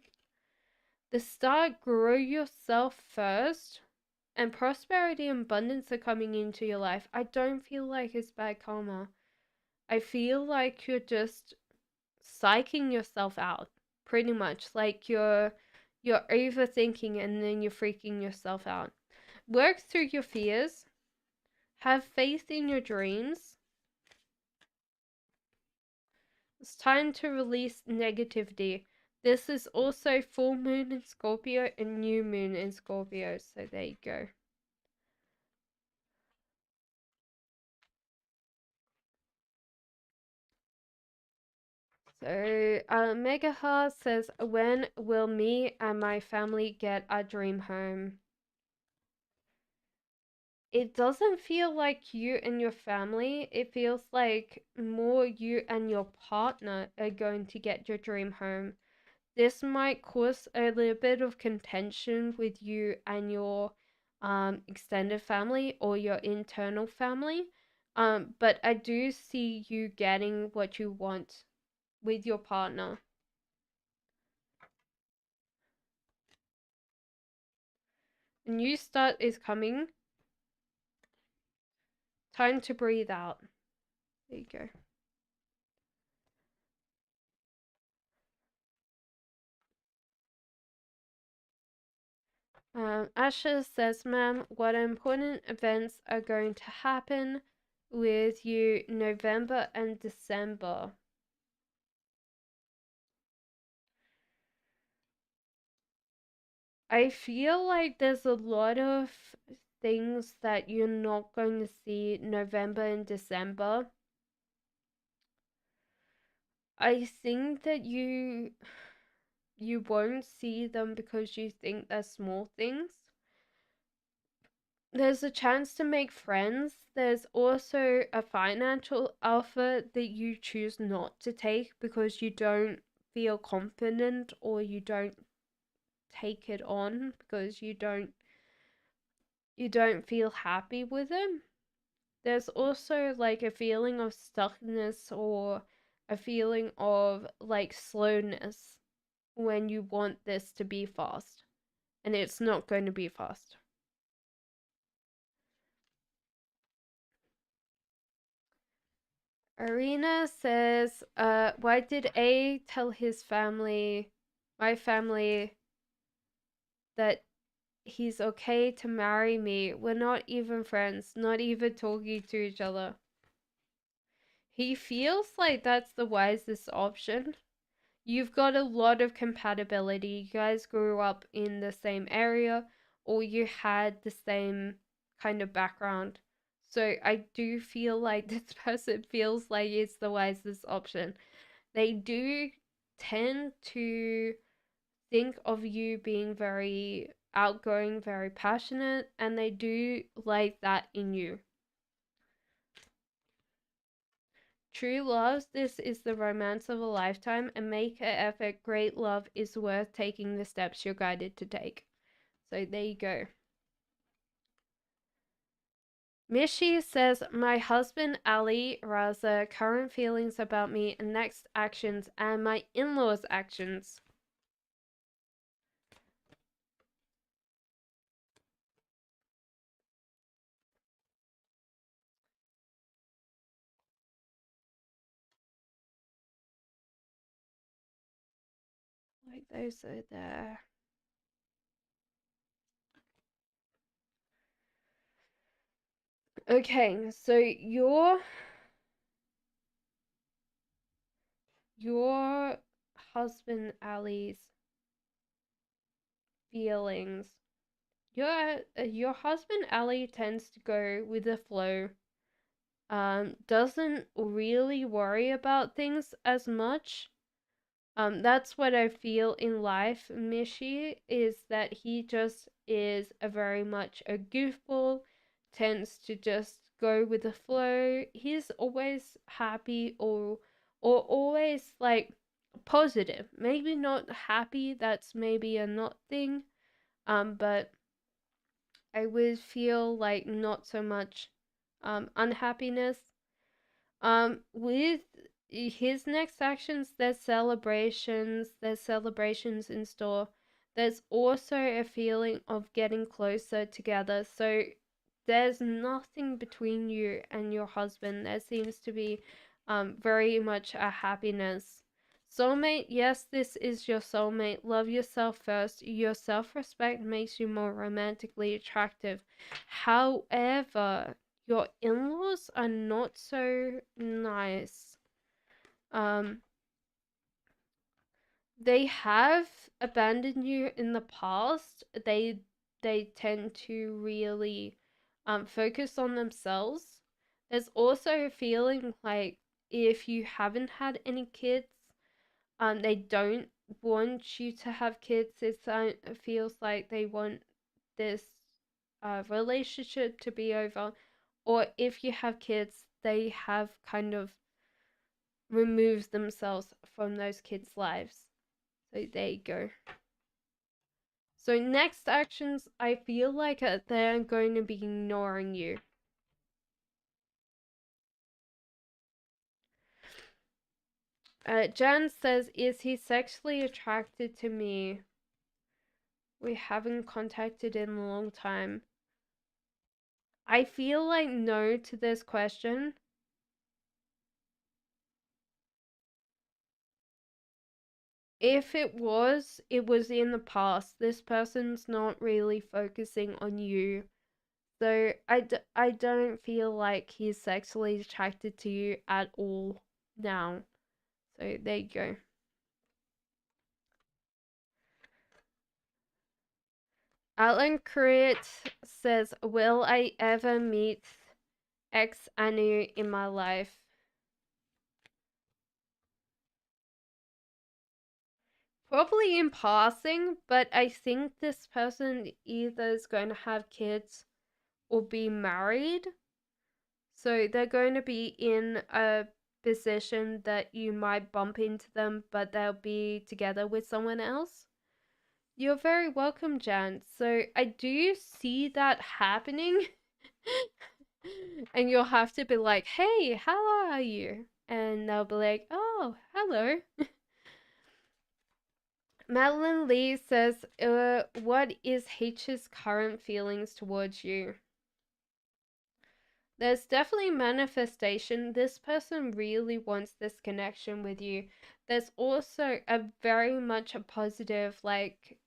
The start, grow yourself first, and prosperity and abundance are coming into your life. I don't feel like it's bad karma. I feel like you're just psyching yourself out, pretty much. Like you're overthinking and then you're freaking yourself out. Work through your fears. Have faith in your dreams. It's time to release negativity. This is also full moon in Scorpio and new moon in Scorpio. So there you go. So Megaha says, when will me and my family get a dream home? It doesn't feel like you and your family. It feels like more you and your partner are going to get your dream home. This might cause a little bit of contention with you and your extended family or your internal family. But I do see you getting what you want with your partner. A new start is coming. Time to breathe out. There you go. Asha says, ma'am, what important events are going to happen with you November and December? I feel like there's a lot of things that you're not going to see November and December. I think that you won't see them because you think they're small things. There's a chance to make friends. There's also a financial offer that you choose not to take because you don't feel confident, or you don't take it on because you don't feel happy with it. There's also like a feeling of stuckness, or a feeling of like slowness when you want this to be fast, and it's not going to be fast. Arena says, why did A tell my family, that he's okay to marry me? We're not even friends, not even talking to each other. He feels like that's the wisest option. You've got a lot of compatibility. You guys grew up in the same area, or you had the same kind of background. So I do feel like this person feels like it's the wisest option. They do tend to think of you being very outgoing, very passionate, and they do like that in you. True love, this is the romance of a lifetime, and make an effort. Great love is worth taking the steps you're guided to take. So there you go. Mishi says, my husband Ali Raza, current feelings about me and next actions, and my in-laws' actions. Like those are there. Okay, so your husband Ali's feelings. Your husband Ali tends to go with the flow. Doesn't really worry about things as much. That's what I feel in life. Mishi is that he just is a very much a goofball, tends to just go with the flow. He's always happy, or always like positive. Maybe not happy, that's maybe a not thing. But I would feel like not so much unhappiness. With his next actions, there's celebrations in store. There's also a feeling of getting closer together. So there's nothing between you and your husband. There seems to be very much a happiness. Soulmate, yes, this is your soulmate. Love yourself first. Your self-respect makes you more romantically attractive. However, your in-laws are not so nice. Um, they have abandoned you in the past. They tend to really focus on themselves. There's also a feeling like if you haven't had any kids, they don't want you to have kids. It feels like they want this relationship to be over, or if you have kids, they have kind of removed themselves from those kids' lives. So there you go. So next actions, I feel like they're going to be ignoring you. Jan says, is he sexually attracted to me? We haven't contacted in a long time. I feel like no to this question. If it was in the past. This person's not really focusing on you. So I don't feel like he's sexually attracted to you at all now. So there you go. Alan Crit says, will I ever meet ex Anu in my life? Probably in passing, but I think this person either is going to have kids or be married. So they're going to be in a position that you might bump into them, but they'll be together with someone else. You're very welcome, Jan. So I do see that happening. And you'll have to be like, hey, how are you? And they'll be like, oh, hello. Madeline Lee says, what is H's current feelings towards you? There's definitely manifestation. This person really wants this connection with you. There's also a very much a positive, like,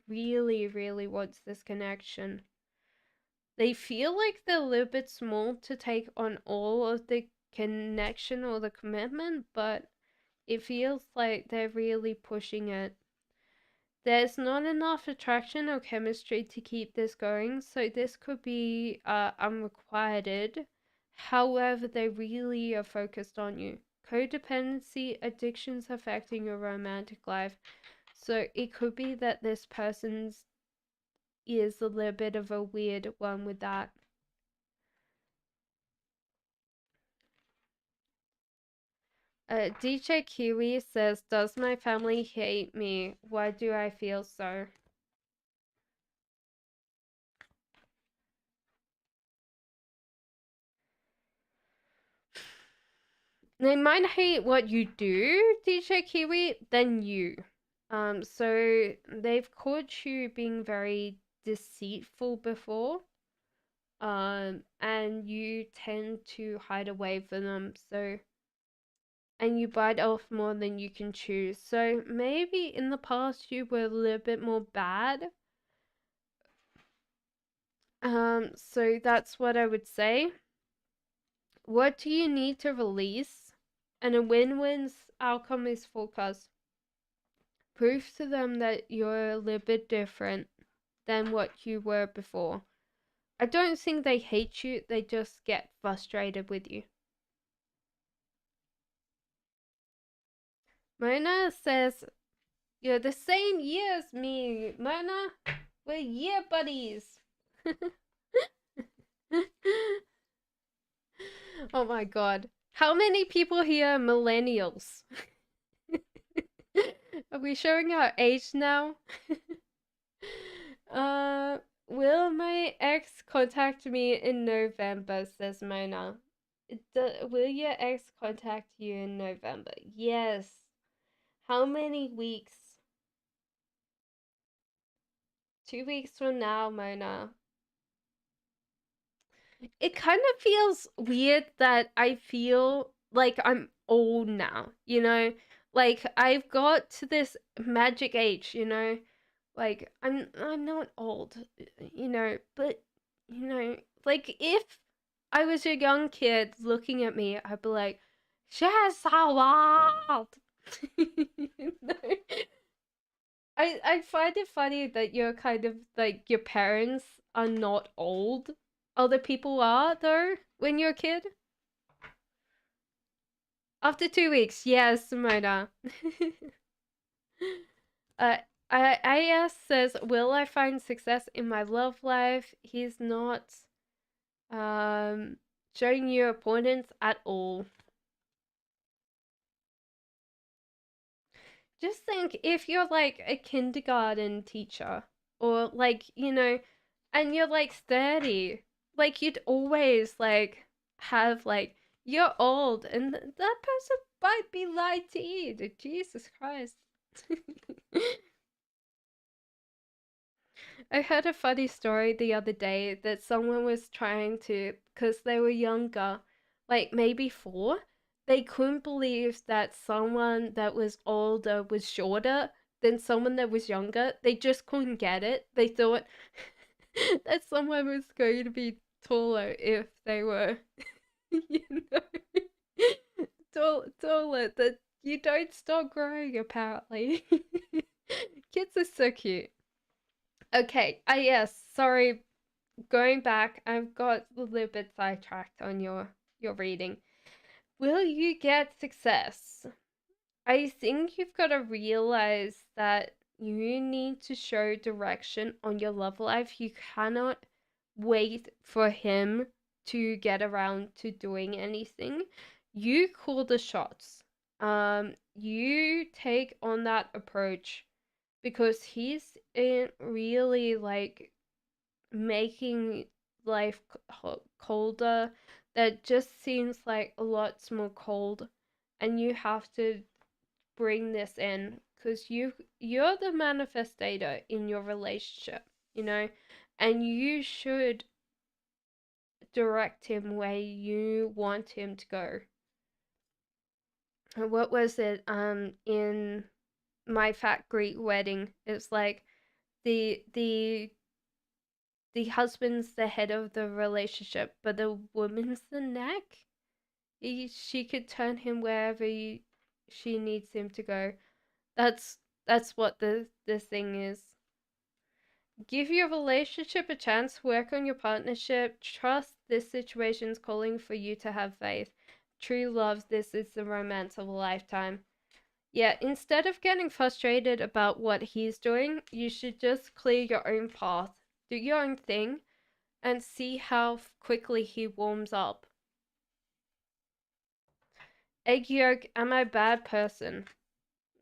really, really wants this connection. They feel like they're a little bit small to take on all of the connection or the commitment, but it feels like they're really pushing it. There's not enough attraction or chemistry to keep this going, so this could be unrequited. However, they really are focused on you. Codependency, addictions affecting your romantic life. So it could be that this person's is a little bit of a weird one with that. DJ Kiwi says, does my family hate me? Why do I feel so? They might hate what you do, DJ Kiwi, than you. So they've caught you being very deceitful before. And you tend to hide away from them, so and you bite off more than you can chew. So maybe in the past you were a little bit more bad. So that's what I would say. What do you need to release? And a win-win's outcome is forecast. Prove to them that you're a little bit different than what you were before. I don't think they hate you, they just get frustrated with you. Mona says, you're the same year as me, Mona. We're year buddies. Oh my god. How many people here are millennials? Are we showing our age now? Will my ex contact me in November, says Mona. Will your ex contact you in November? Yes. How many weeks? 2 weeks from now, Mona. It kind of feels weird that I feel like I'm old now, you know? Like I've got to this magic age, you know? Like I'm not old, you know, but you know, like if I was a young kid looking at me, I'd be like, she's so old. You know? I find it funny that you're kind of like your parents are not old. Other people are though when you're a kid. After 2 weeks, yes, Simona. uh, IS says, "Will I find success in my love life?" He's not showing you importance at all. Just think if you're like a kindergarten teacher or like, you know, and you're like 30, like you'd always like have like you're old and that person might be 19. Jesus Christ. I heard a funny story the other day that someone was trying to, because they were younger, like maybe 4, they couldn't believe that someone that was older was shorter than someone that was younger. They just couldn't get it. They thought that someone was going to be taller if they were, you know, taller. That you don't stop growing, apparently. Kids are so cute. Okay. Yes. Sorry. Going back, I've got a little bit sidetracked on your reading. Will you get success? I think you've got to realize that you need to show direction on your love life. You cannot wait for him to get around to doing anything. You call the shots. You take on that approach because he's in really like making life colder. That just seems like a lot more cold, and you have to bring this in because you're the manifestator in your relationship, you know, and you should direct him where you want him to go. What was it in My Fat Greek Wedding? It's like the husband's the head of the relationship, but the woman's the neck. She could turn him wherever she needs him to go. That's that's what the thing is. Give your relationship a chance, work on your partnership, trust this situation's calling for you to have faith. True love, this is the romance of a lifetime. Yeah, instead of getting frustrated about what he's doing, you should just clear your own path, do your own thing, and see how quickly he warms up. Egg yolk, am I a bad person?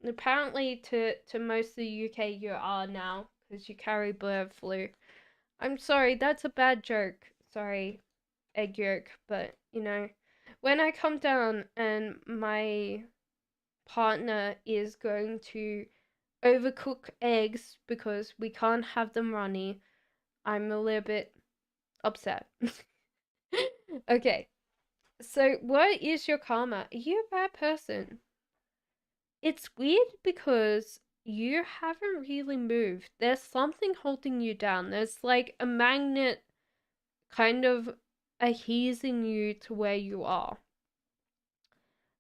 Apparently, to most of the UK, you are now because you carry bird flu. I'm sorry, that's a bad joke. Sorry, egg yolk, but you know, when I come down and my partner is going to overcook eggs because we can't have them runny, I'm a little bit upset. Okay, so what is your karma? Are you a bad person? It's weird because you haven't really moved. There's something holding you down. There's like a magnet kind of adhesing you to where you are.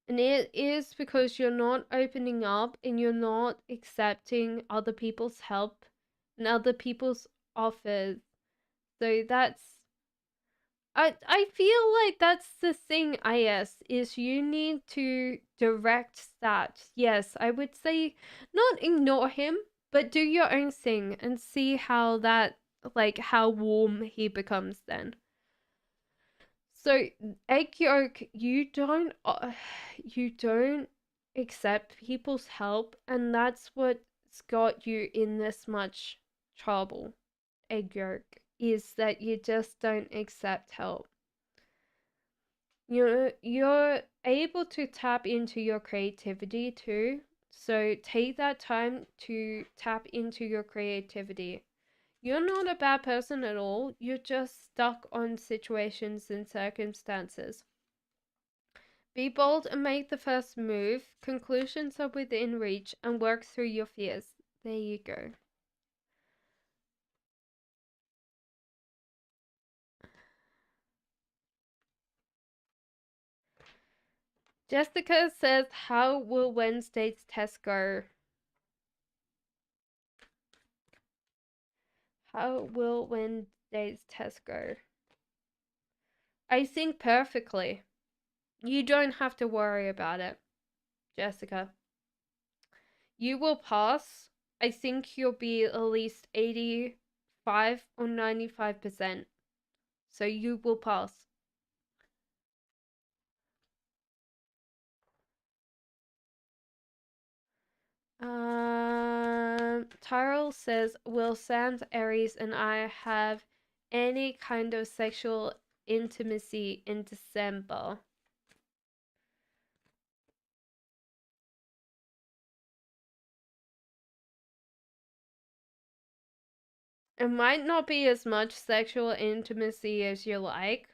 And it is because you're not opening up and you're not accepting other people's help and other people's offers. So I feel like that's the thing, IS, is you need to direct that. Yes, I would say not ignore him, but do your own thing and see how that, like, how warm he becomes then. So, egg yolk, you don't accept people's help, and that's what's got you in this much trouble. Egg yolk is that you just don't accept help. You're able to tap into your creativity too. So take that time to tap into your creativity. You're not a bad person at all. You're just stuck on situations and circumstances. Be bold and make the first move. Conclusions are within reach and work through your fears. There you go. Jessica says, how will Wednesday's test go? How will Wednesday's test go? I think perfectly. You don't have to worry about it, Jessica. You will pass. I think you'll be at least 85 or 95%. So you will pass. Tyrell says, will Sans, Aries, and I have any kind of sexual intimacy in December? It might not be as much sexual intimacy as you like.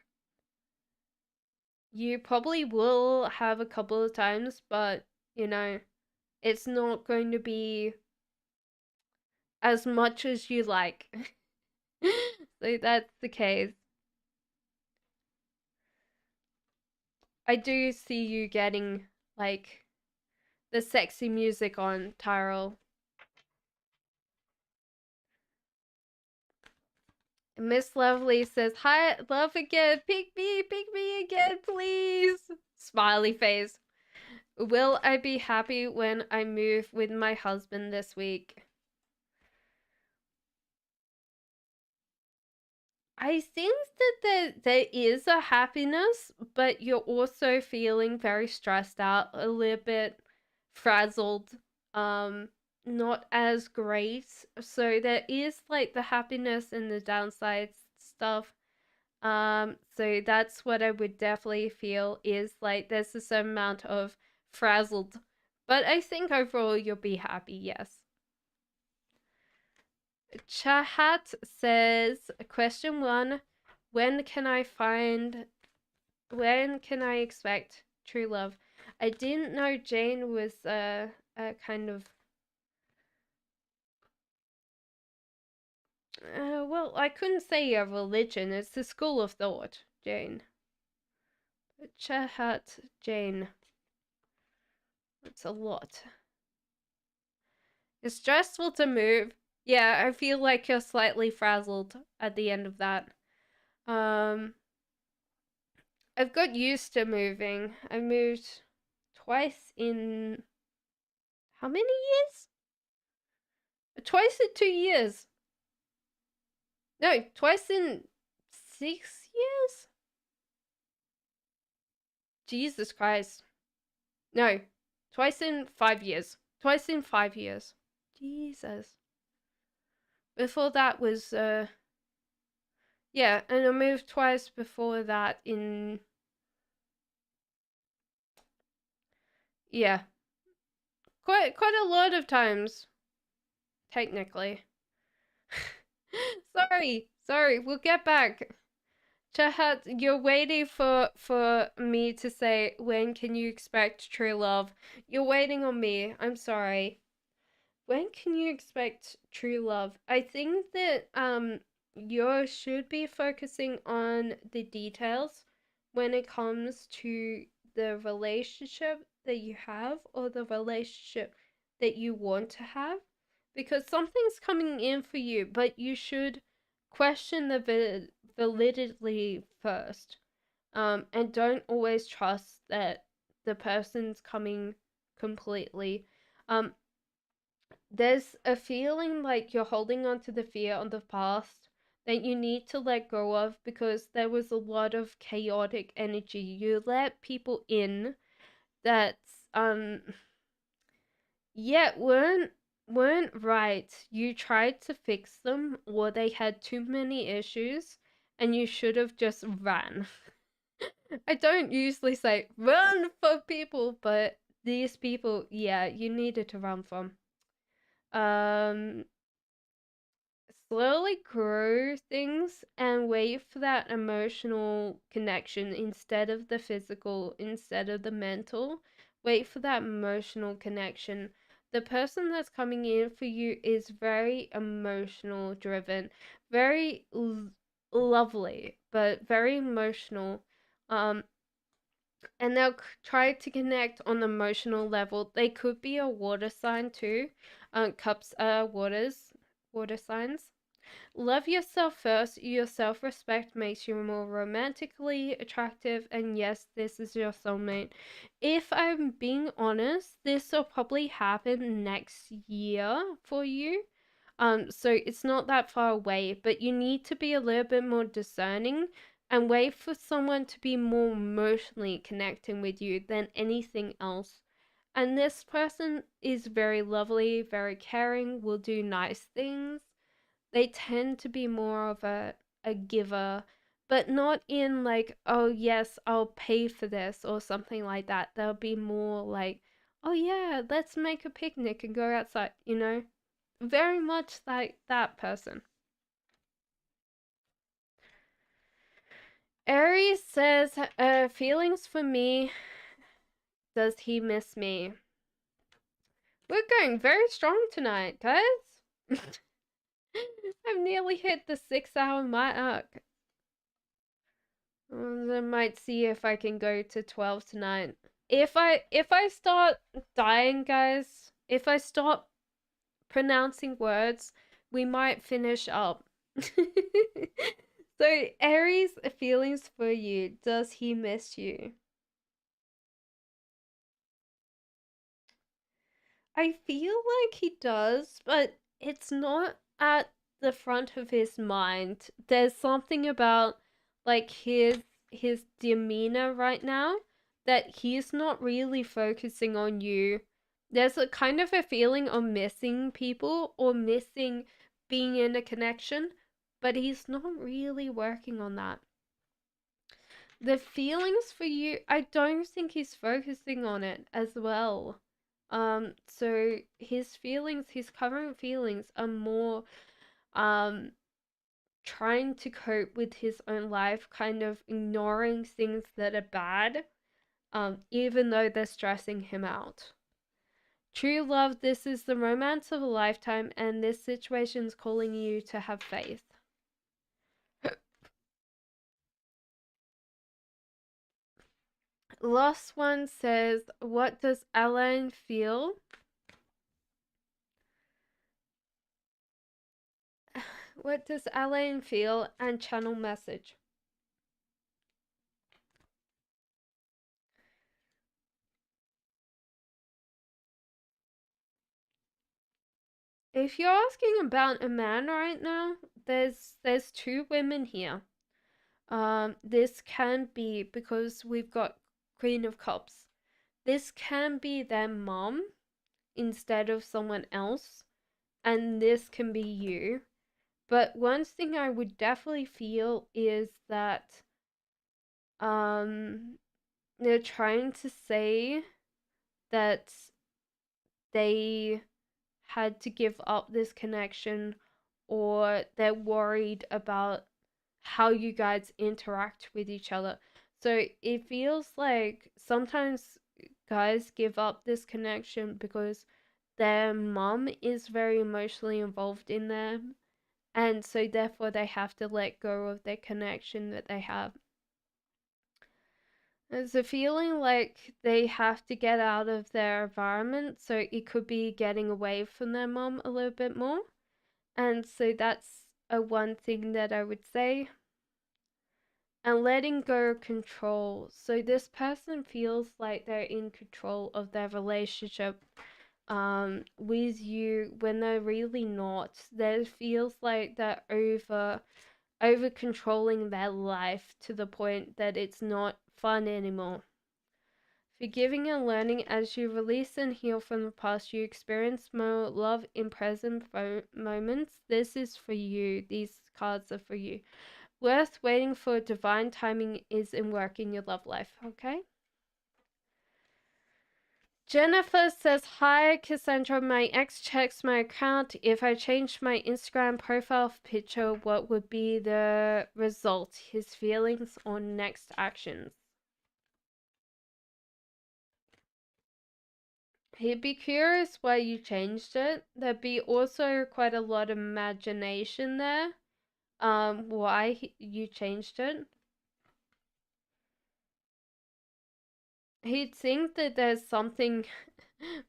You probably will have a couple of times, but you know, it's not going to be as much as you like. So that's the case. I do see you getting like the sexy music on, Tyrell. Miss Lovely says, hi, love again. Pick me again, please. Smiley face. Will I be happy when I move with my husband this week? I think that there is a happiness, but you're also feeling very stressed out, a little bit frazzled, um, not as great. So there is like the happiness and the downside stuff. So that's what I would definitely feel is like there's a certain amount of frazzled. But I think overall you'll be happy, yes. Chahat says, question one, when can I expect true love? I didn't know Jane was a kind of well, I couldn't say a religion. It's the school of thought, Jane. Chahat Jane. It's a lot. It's stressful to move. Yeah, I feel like you're slightly frazzled at the end of that. Um, I've got used to moving. I moved twice in how many years? Twice in 2 years. No, twice in 6 years? Jesus Christ. No, twice in 5 years. Twice in 5 years. Jesus. Before that was, yeah, and I moved twice before that in, yeah, quite a lot of times, technically. sorry, we'll get back. Chahat, you're waiting for me to say when can you expect true love. You're waiting on me. I'm sorry. When can you expect true love? I think that you should be focusing on the details when it comes to the relationship that you have or the relationship that you want to have, because something's coming in for you, but you should question the validity first. And don't always trust that the person's coming completely. Um, there's a feeling like you're holding on to the fear of the past that you need to let go of because there was a lot of chaotic energy. You let people in that yeah, weren't right. You tried to fix them or they had too many issues and you should have just ran. I don't usually say run for people, but these people, yeah, you needed to run from. Um, Slowly grow things and wait for that emotional connection instead of the physical, instead of the mental. Wait for that emotional connection. The person that's coming in for you is very emotional driven, very lovely, but very emotional. Um, and they'll try to connect on the emotional level. They could be a water sign too. Cups are water signs. Love yourself first. Your self respect makes you more romantically attractive, and yes, this is your soulmate. If I'm being honest, this will probably happen next year for you. So it's not that far away, but you need to be a little bit more discerning and wait for someone to be more emotionally connecting with you than anything else. And this person is very lovely, very caring, will do nice things. They tend to be more of a giver, but not in like, oh yes, I'll pay for this or something like that. They'll be more like, oh yeah, let's make a picnic and go outside, you know? Very much like that person. Aries says, feelings for me, does he miss me? We're going very strong tonight, guys. I've nearly hit the 6 hour mark. I might see if I can go to 12 tonight. If I start dying, guys, if I stop pronouncing words, we might finish up. So, Aries' feelings for you. Does he miss you? I feel like he does, but it's not at the front of his mind. There's something about like his demeanor right now that he's not really focusing on you. There's a kind of a feeling of missing people or missing being in a connection, but he's not really working on that. The feelings for you, I don't think he's focusing on it as well. So his feelings, his current feelings are more um trying to cope with his own life, kind of ignoring things that are bad, even though they're stressing him out. True love, this is the romance of a lifetime, and this situation's calling you to have faith. Last one says, what does Elaine feel? What does Elaine feel and channel message? If you're asking about a man right now, there's two women here. This can be because we've got Queen of Cups. This can be their mom instead of someone else, and this can be you. But one thing I would definitely feel is that um they're trying to say that they had to give up this connection, or they're worried about how you guys interact with each other. So it feels like sometimes guys give up this connection because their mum is very emotionally involved in them, and so therefore they have to let go of their connection that they have. It's a feeling like they have to get out of their environment, so it could be getting away from their mom a little bit more. And so that's a one thing that I would say. And letting go of control. So this person feels like they're in control of their relationship with you when they're really not. There feels like they're over controlling their life to the point that it's not fun anymore. Forgiving and learning, as you release and heal from the past, you experience more love in present moments. This is for you. These cards are for you. Worth waiting for divine timing is in work in your love life, okay? Jennifer says, hi, Cassandra. My ex checks my account. If I changed my Instagram profile picture, what would be the result? His feelings or next actions? He'd be curious why you changed it. There'd be also quite a lot of imagination there. Why you changed it. He'd think that there's something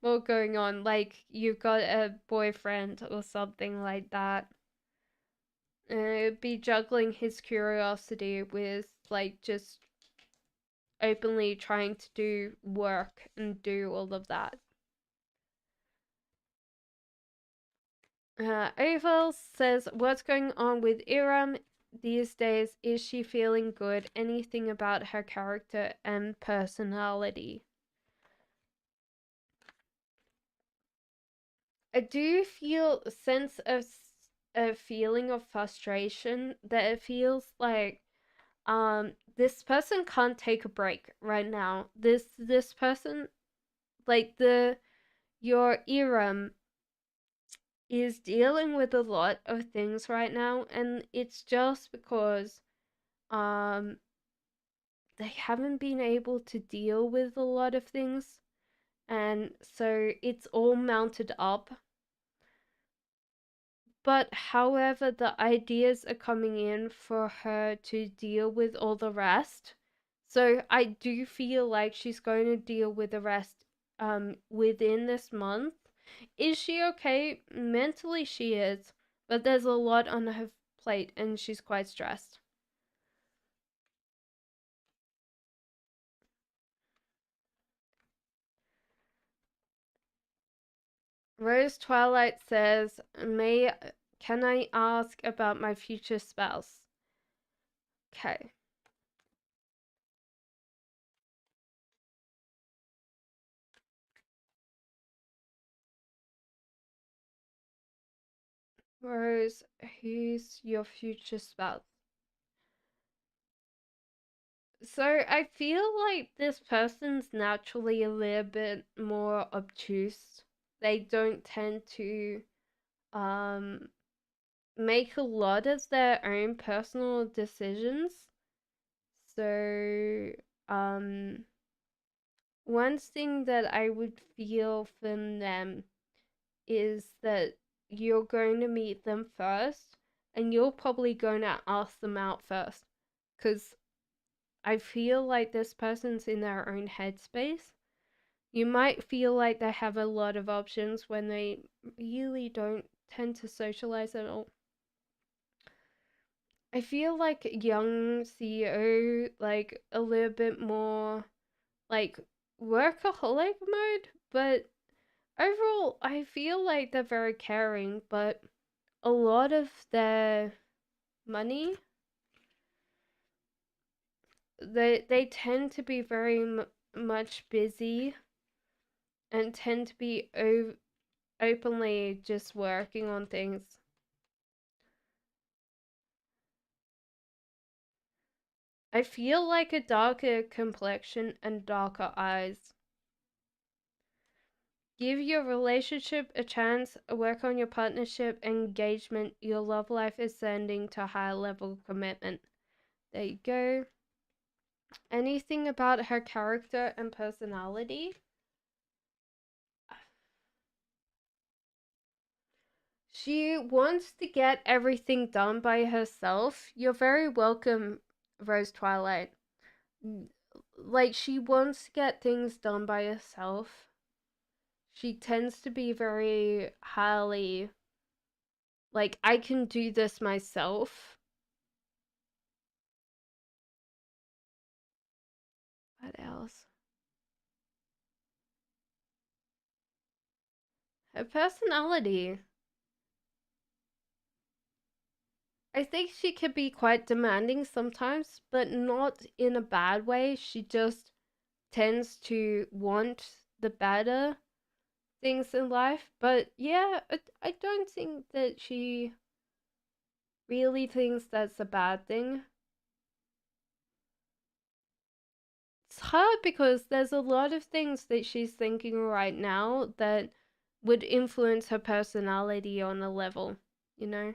more going on, like you've got a boyfriend or something like that. It'd be juggling his curiosity with like just openly trying to do work and do all of that. Oval says, what's going on with Iram these days? Is she feeling good? Anything about her character and personality? I do feel a sense of a feeling of frustration that it feels like this person can't take a break right now. This person, like the your Iram, is dealing with a lot of things right now, and it's just because um they haven't been able to deal with a lot of things, and so it's all mounted up. But however, the ideas are coming in for her to deal with all the rest. So I do feel like she's going to deal with the rest within this month. Is she okay? Mentally she is, but there's a lot on plate and she's quite stressed. Rose Twilight says, can I ask about my future spouse? Okay. Rose, who's your future spouse? So I feel like this person's naturally a little bit more obtuse. They don't tend to um make a lot of their own personal decisions. So one thing that I would feel from them is that you're going to meet them first and you're probably going to ask them out first, because I feel like this person's in their own headspace. You might feel like they have a lot of options when they really don't tend to socialize at all. I feel like young CEO, like a little bit more like workaholic mode, but overall, I feel like they're very caring, but a lot of their money, they tend to be very much busy and tend to be openly just working on things. I feel like a darker complexion and darker eyes. Give your relationship a chance, work on your partnership engagement. Your love life is ascending to a higher level of commitment. There you go. Anything about her character and personality? She wants to get everything done by herself. You're very welcome, Rose Twilight. Like, she wants to get things done by herself. She tends to be very highly, like, I can do this myself. What else? Her personality. I think she can be quite demanding sometimes, but not in a bad way. She just tends to want the better things in life. But yeah, I don't think that she really thinks that's a bad thing. It's hard because there's a lot of things that she's thinking right now that would influence her personality on a level, you know?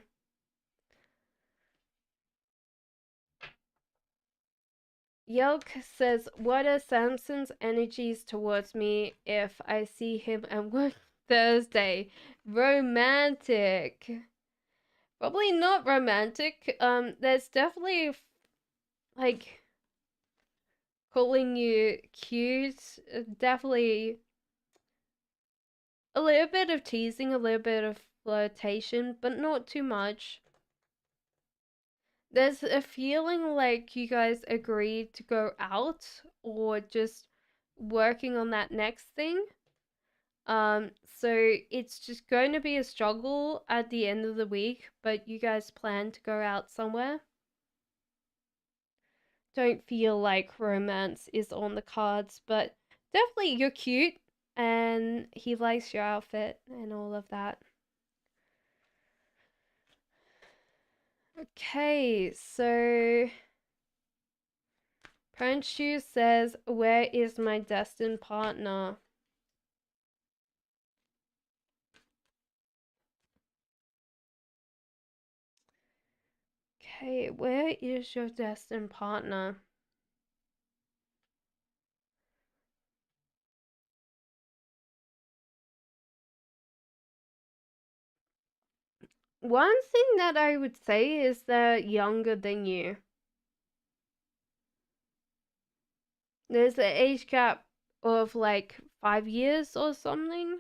Yelk says, what are Samson's energies towards me if I see him at work Thursday? Romantic. Probably not romantic. There's definitely like calling you cute. Definitely a little bit of teasing, a little bit of flirtation, but not too much. There's a feeling like you guys agreed to go out or just working on that next thing. So it's just going to be a struggle at the end of the week, but you guys plan to go out somewhere. Don't feel like romance is on the cards, but definitely you're cute and he likes your outfit and all of that. Okay, so Pranchu says, where is my destined partner? Okay, where is your destined partner? One thing that I would say is they're younger than you. There's an age gap of like 5 years or something.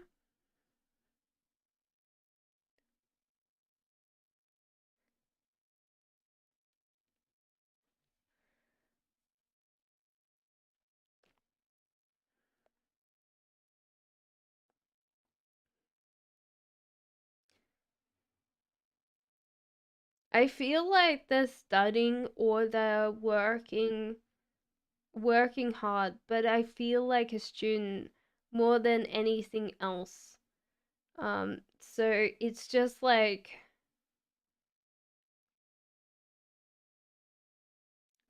I feel like they're studying or they're working hard, but I feel like a student more than anything else. So it's just like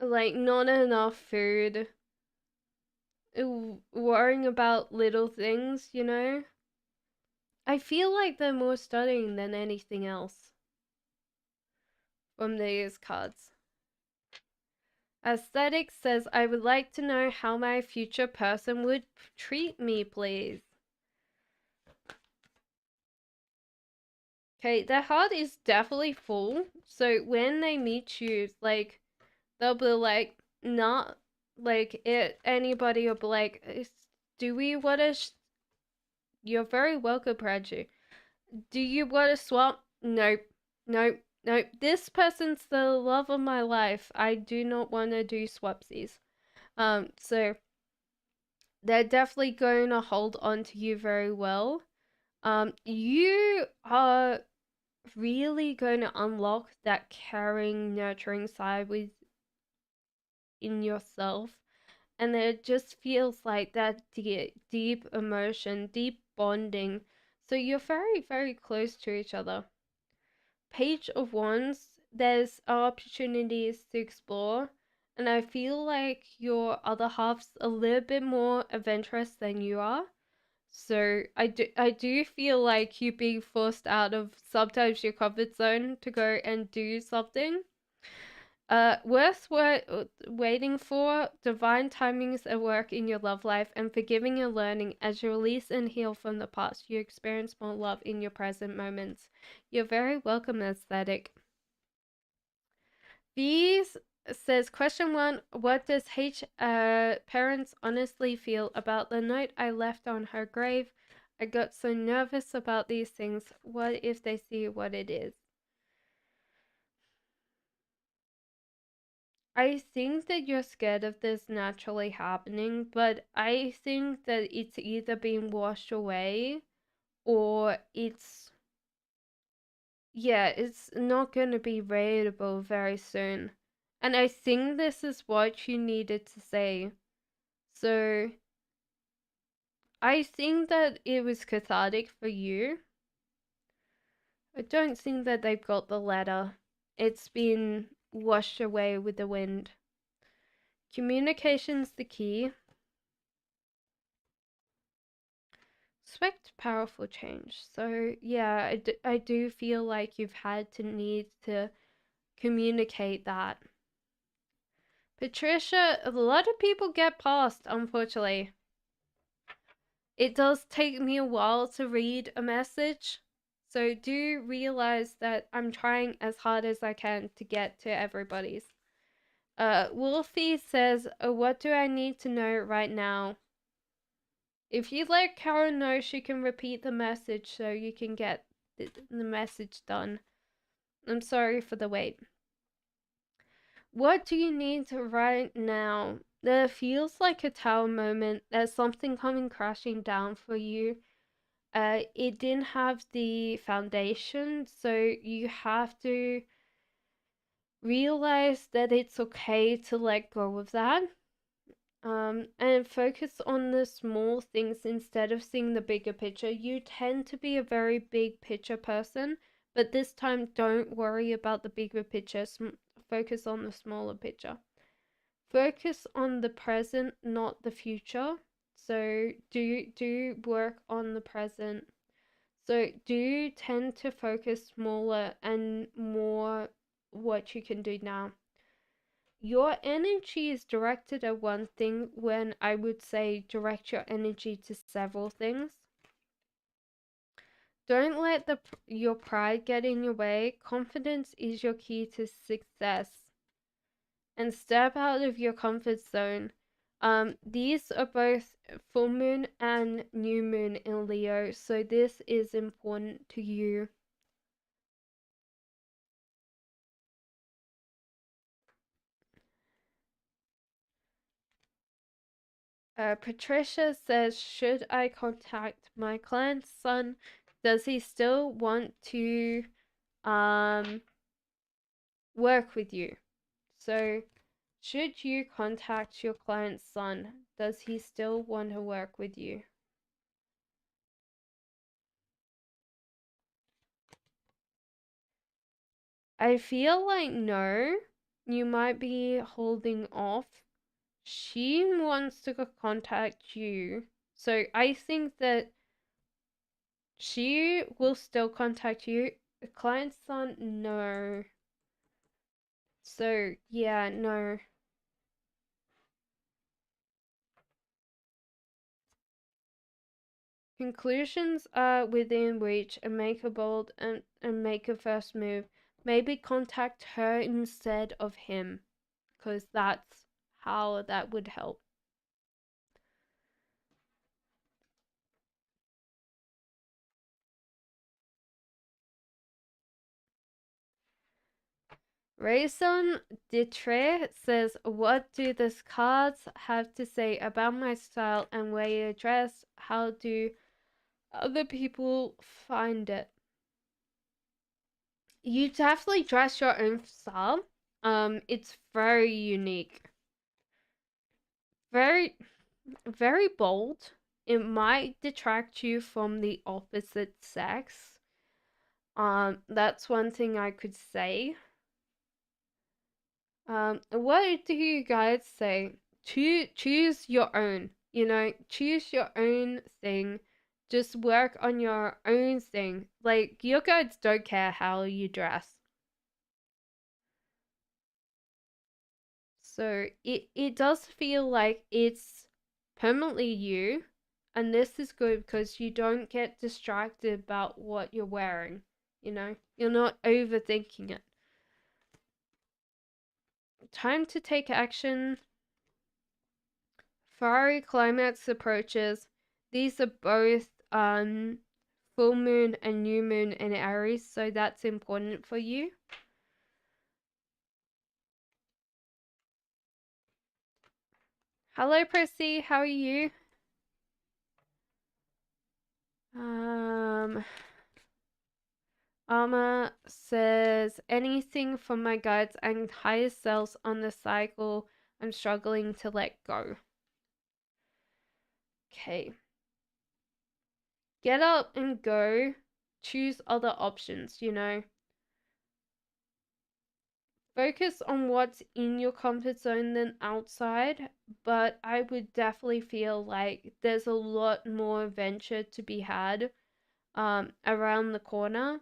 not enough food, worrying about little things, you know? I feel like they're more studying than anything else from these cards. Aesthetic says, I would like to know how my future person would treat me, please. Okay, their heart is definitely full. So when they meet you, like, they'll be like, not like it. Anybody will be like, do we want to? You're very welcome, Prachi. Do you want to swap? Nope, nope, nope. This person's the love of my life. I do not want to do swapsies. So they're definitely going to hold on to you very well. You are really going to unlock that caring, nurturing side within yourself. And it just feels like that deep emotion, deep bonding. So you're very, very close to each other. Page of Wands, there's opportunities to explore. And I feel like your other half's a little bit more adventurous than you are. So I do feel like you being forced out of sometimes your comfort zone to go and do something. Worth waiting for, divine timings at work in your love life, and forgiving and learning as you release and heal from the past. You experience more love in your present moments. You're very welcome, aesthetic. These says question 1, what does H parents honestly feel about the note I left on her grave? I got so nervous about these things. What if they see what it is? I think that you're scared of this naturally happening, but I think that it's either being washed away or it's not going to be readable very soon. And I think this is what you needed to say. So I think that it was cathartic for you. I don't think that they've got the letter. It's been washed away with the wind. Communication's the key. Expect powerful change. So yeah, I do feel like you've had to need to communicate that. Patricia, a lot of people get past, unfortunately. It does take me a while to read a message. So do realize that I'm trying as hard as I can to get to everybody's. Wolfie says, what do I need to know right now? If you let Karen know, she can repeat the message so you can get the message done. I'm sorry for the wait. What do you need right now? There feels like a tower moment. There's something coming crashing down for you. It didn't have the foundation, so you have to realize that it's okay to let go of that. And focus on the small things instead of seeing the bigger picture. You tend to be a very big picture person, but this time don't worry about the bigger picture. Focus on the smaller picture. Focus on the present, not the future. So do work on the present. So do tend to focus smaller and more what you can do now. Your energy is directed at one thing when I would say direct your energy to several things. Don't let your pride get in your way. Confidence is your key to success. And step out of your comfort zone. These are both full moon and new moon in Leo, so this is important to you. Patricia says, should I contact my client's son? Does he still want to work with you. So, should you contact your client's son, does he still want to work with you? I feel like no, you might be holding off. She wants to contact you. So I think that she will still contact you. The client's son, no. So yeah, no. Conclusions are within reach and make a bold and make a first move. Maybe contact her instead of him, because that's how that would help. Raison Ditre says, what do the cards have to say about my style and way I dress? How do other people find it? You definitely dress your own style. It's very unique. Very, very bold. It might detract you from the opposite sex. That's one thing I could say. What do you guys say? Choose your own. Choose your own thing. Just work on your own thing. Like, your guides don't care how you dress. So it does feel like it's permanently you, and this is good because you don't get distracted about what you're wearing. You're not overthinking it. Time to take action. Fiery climax approaches. These are both full moon and new moon in Aries, so that's important for you. Hello, Prissy. How are you? Alma says, anything from my guides and higher selves on the cycle I'm struggling to let go. Okay. Get up and go. Choose other options, Focus on what's in your comfort zone than outside, but I would definitely feel like there's a lot more adventure to be had around the corner,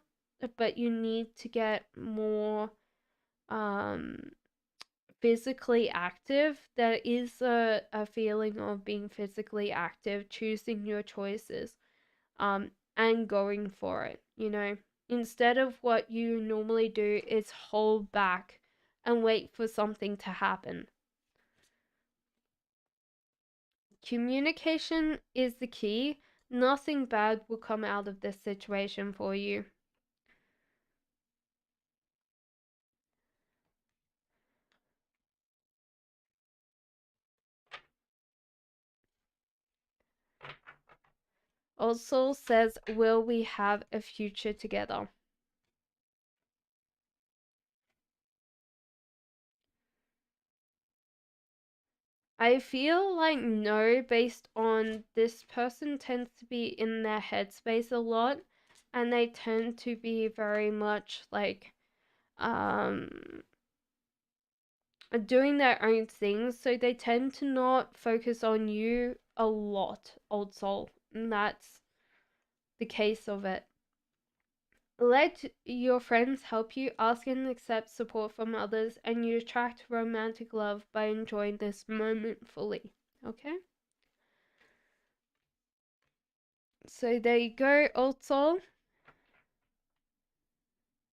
but you need to get more um physically active. There is a feeling of being physically active, choosing your choices, and going for it, instead of what you normally do is hold back and wait for something to happen. Communication is the key. Nothing bad will come out of this situation for you. Also says, will we have a future together? I feel like no, based on this person tends to be in their headspace a lot, and they tend to be very much like doing their own things, so they tend to not focus on you a lot, old soul, and that's the case of it. Let your friends help you, ask and accept support from others, and you attract romantic love by enjoying this moment fully. Okay? So there you go, old soul.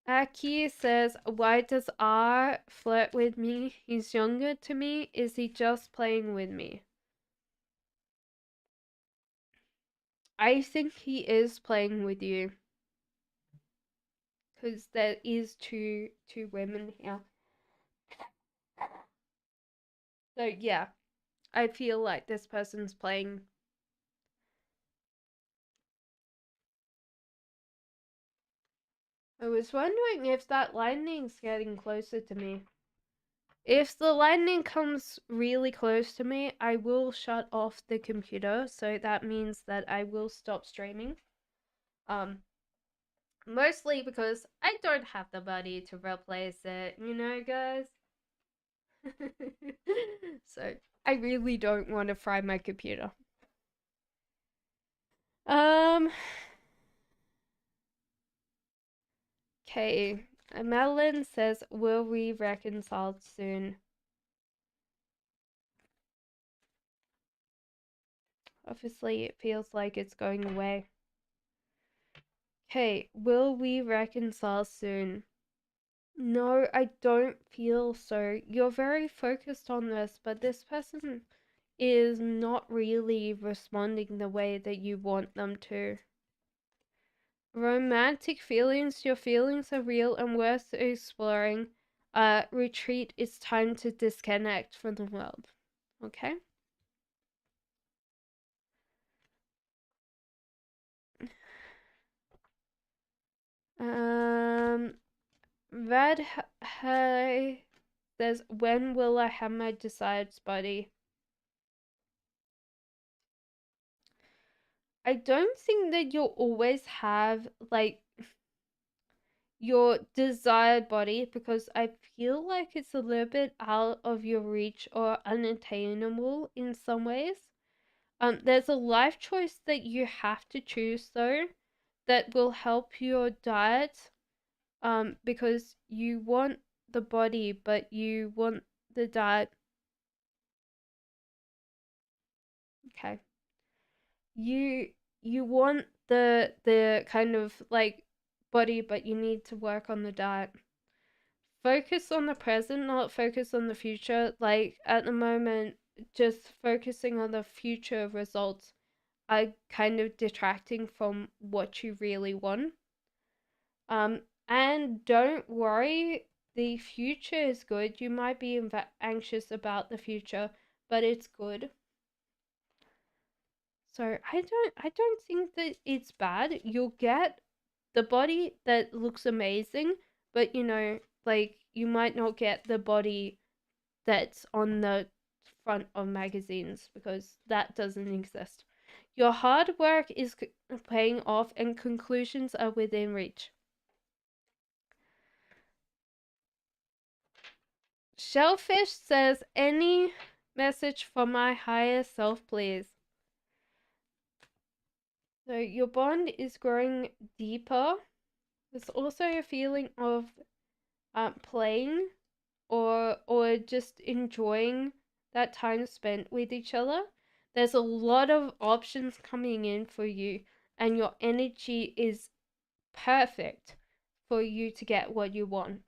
Aki says, why does R flirt with me? He's younger to me. Is he just playing with me? I think he is playing with you. Because there is two women here. So yeah, I feel like this person's playing. I was wondering if that lightning's getting closer to me. If the lightning comes really close to me, I will shut off the computer, so that means that I will stop streaming. Mostly because I don't have the money to replace it, you know, guys? So, I really don't want to fry my computer. Okay. Madeline says, will we reconcile soon? Obviously, it feels like it's going away. Okay, will we reconcile soon? No, I don't feel so. You're very focused on this, but this person is not really responding the way that you want them to. Romantic feelings, your feelings are real and worth exploring. Retreat, it's time to disconnect from the world. Okay? Red Hay says, when will I have my desired body? I don't think that you'll always have, like, your desired body, because I feel like it's a little bit out of your reach or unattainable in some ways. There's a life choice that you have to choose though that will help your diet. Because you want the body, but you want the diet. Okay. You want the kind of like body, but you need to work on the diet. Focus on the present, not focus on the future. Like at the moment, just focusing on the future results are kind of detracting from what you really want. And don't worry, the future is good. You might be anxious about the future, but it's good. So I don't think that it's bad. You'll get the body that looks amazing, but like you might not get the body that's on the front of magazines because that doesn't exist. Your hard work is paying off and conclusions are within reach. Shellfish says, any message from my higher self, please. So your bond is growing deeper. There's also a feeling of playing or just enjoying that time spent with each other. There's a lot of options coming in for you, and your energy is perfect for you to get what you want.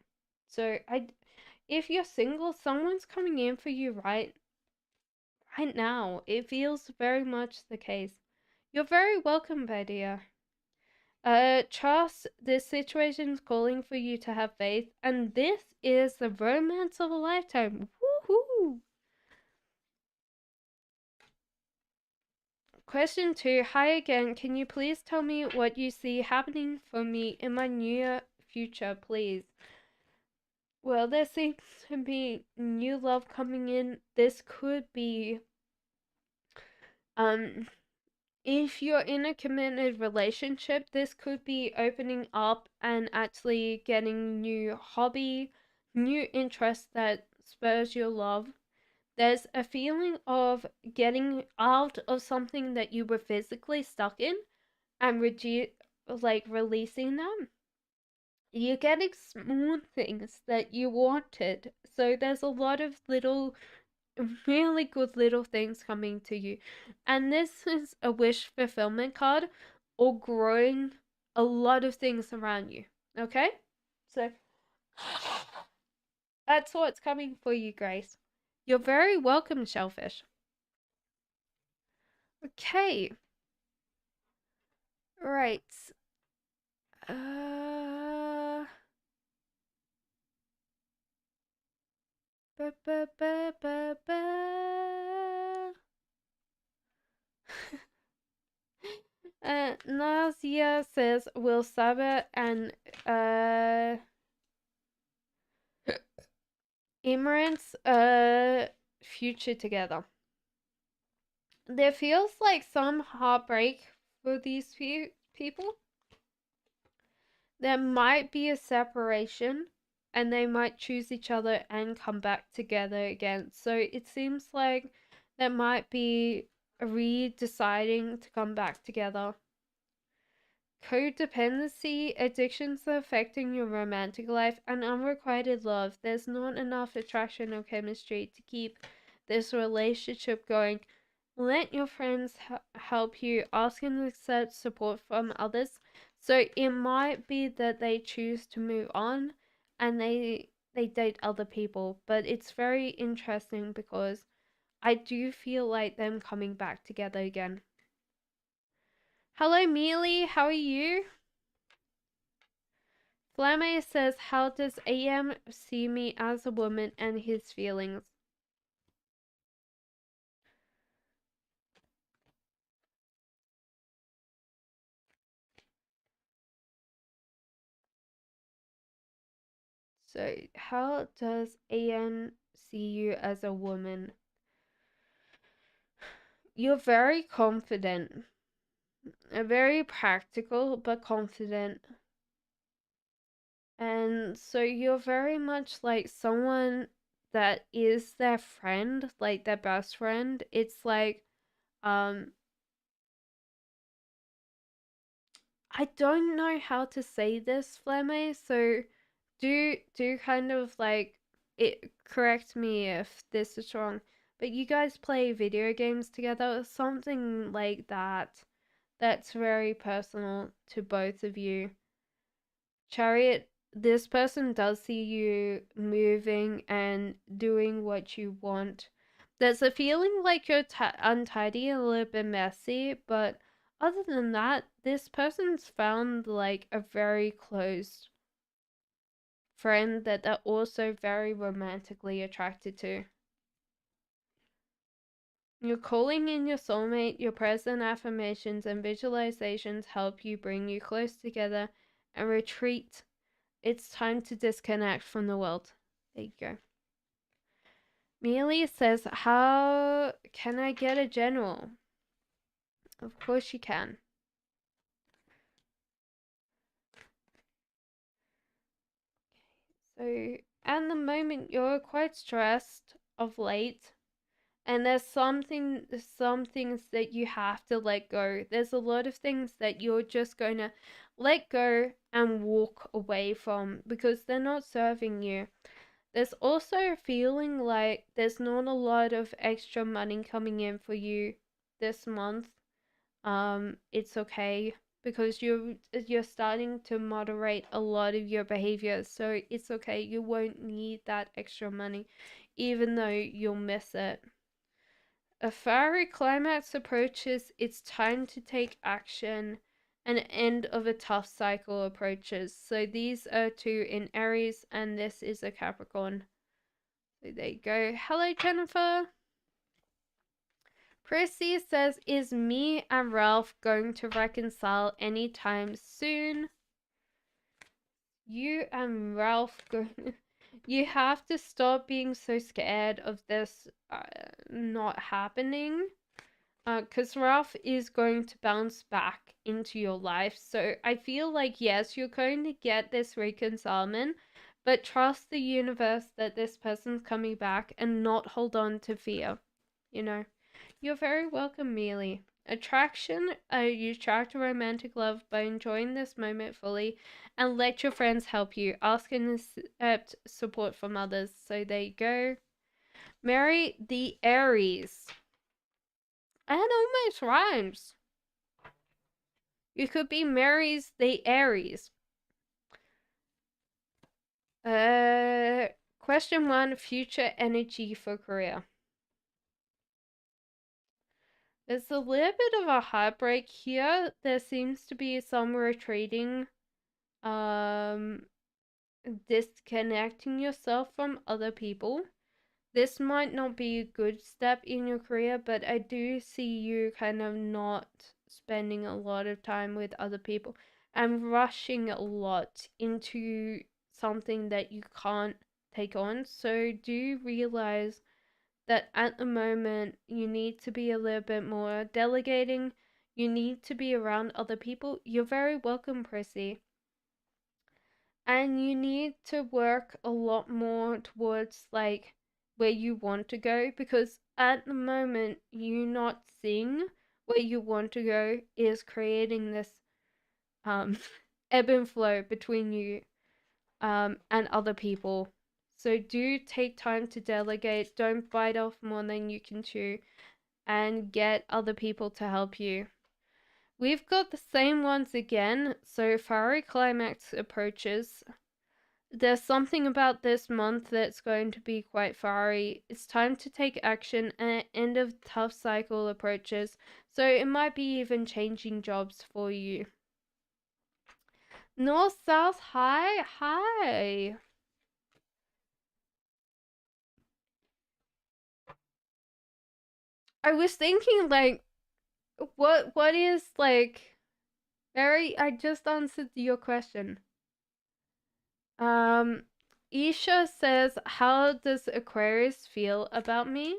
So if you're single, someone's coming in for you right now. It feels very much the case. You're very welcome, my dear. Trust, this situation's calling for you to have faith, and this is the romance of a lifetime. Woohoo! Question 2. Hi again. Can you please tell me what you see happening for me in my near future, please? Well, there seems to be new love coming in. This could be, if you're in a committed relationship, this could be opening up and actually getting new hobby, new interest that spurs your love. There's a feeling of getting out of something that you were physically stuck in and releasing them. You're getting small things that you wanted. So there's a lot of little really good little things coming to you. And this is a wish fulfillment card or growing a lot of things around you. Okay? So that's what's coming for you, Grace. You're very welcome, Shellfish. Okay. Right. Uh ba, ba, ba, ba, ba. Nazia says, will Saba and Immigrants, future together. There feels like some heartbreak for these few people. There might be a separation and they might choose each other and come back together again. So it seems like there might be a re-deciding to come back together. Codependency, addictions are affecting your romantic life, and unrequited love. There's not enough attraction or chemistry to keep this relationship going. Let your friends help you. Ask and accept support from others. So it might be that they choose to move on and they date other people, but it's very interesting because I do feel like them coming back together again. Hello, Mealy. How are you? Flamme says, how does AM see me as a woman and his feelings? So, how does AM see you as a woman? You're very confident, very practical, but confident. And so you're very much like someone that is their friend, like their best friend. It's like, um, I don't know how to say this, Flemme, so do kind of like it correct me if this is wrong. But you guys play video games together, something like that. That's very personal to both of you. Chariot, this person does see you moving and doing what you want. There's a feeling like you're untidy and a little bit messy, but other than that, this person's found like a very close friend that they're also very romantically attracted to. You're calling in your soulmate, your present affirmations and visualizations help you bring you close together and retreat. It's time to disconnect from the world. There you go. Mealy says, how can I get a general? Of course you can. So, at the moment, you're quite stressed of late, and there's some things that you have to let go. There's a lot of things that you're just going to let go and walk away from because they're not serving you. There's also a feeling like there's not a lot of extra money coming in for you this month. It's okay because you're starting to moderate a lot of your behavior, so it's okay. You won't need that extra money, even though you'll miss it. A fiery climax approaches. It's time to take action. An end of a tough cycle approaches. So these are two in Aries, and this is a Capricorn. So there you go. Hello, Jennifer. Prissy says, is me and Ralph going to reconcile anytime soon? You and Ralph you have to stop being so scared of this not happening. Because Ralph is going to bounce back into your life. So I feel like, yes, you're going to get this reconcilement, but trust the universe that this person's coming back and not hold on to fear. You know, you're very welcome, Mealy. Attraction, you attract a romantic love by enjoying this moment fully and let your friends help you. Ask and accept support from others. So there you go. Marry the Aries. And almost rhymes. You could be Mary's the Aries. Question 1, future energy for career. There's a little bit of a heartbreak here. There seems to be some retreating, disconnecting yourself from other people. This might not be a good step in your career, but I do see you kind of not spending a lot of time with other people. and rushing a lot into something that you can't take on. So do realize that at the moment you need to be a little bit more delegating. You need to be around other people. You're very welcome, Prissy. And you need to work a lot more towards like where you want to go, because at the moment you not seeing where you want to go is creating this um ebb and flow between you and other people. So do take time to delegate. Don't bite off more than you can chew, and get other people to help you. We've got the same ones again. So fiery climax approaches. There's something about this month that's going to be quite fiery. It's time to take action, and end of tough cycle approaches. So it might be even changing jobs for you. North, south, hi. I was thinking like, what is like, Mary, I just answered your question. Um, Isha says, how does Aquarius feel about me?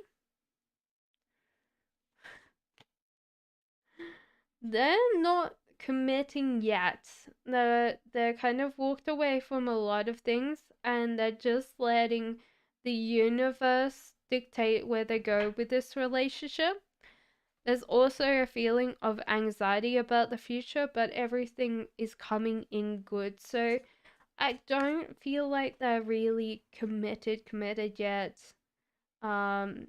They're not committing yet. They're kind of walked away from a lot of things, and they're just letting the universe dictate where they go with this relationship. There's also a feeling of anxiety about the future, but everything is coming in good. So I don't feel like they're really committed yet. Um,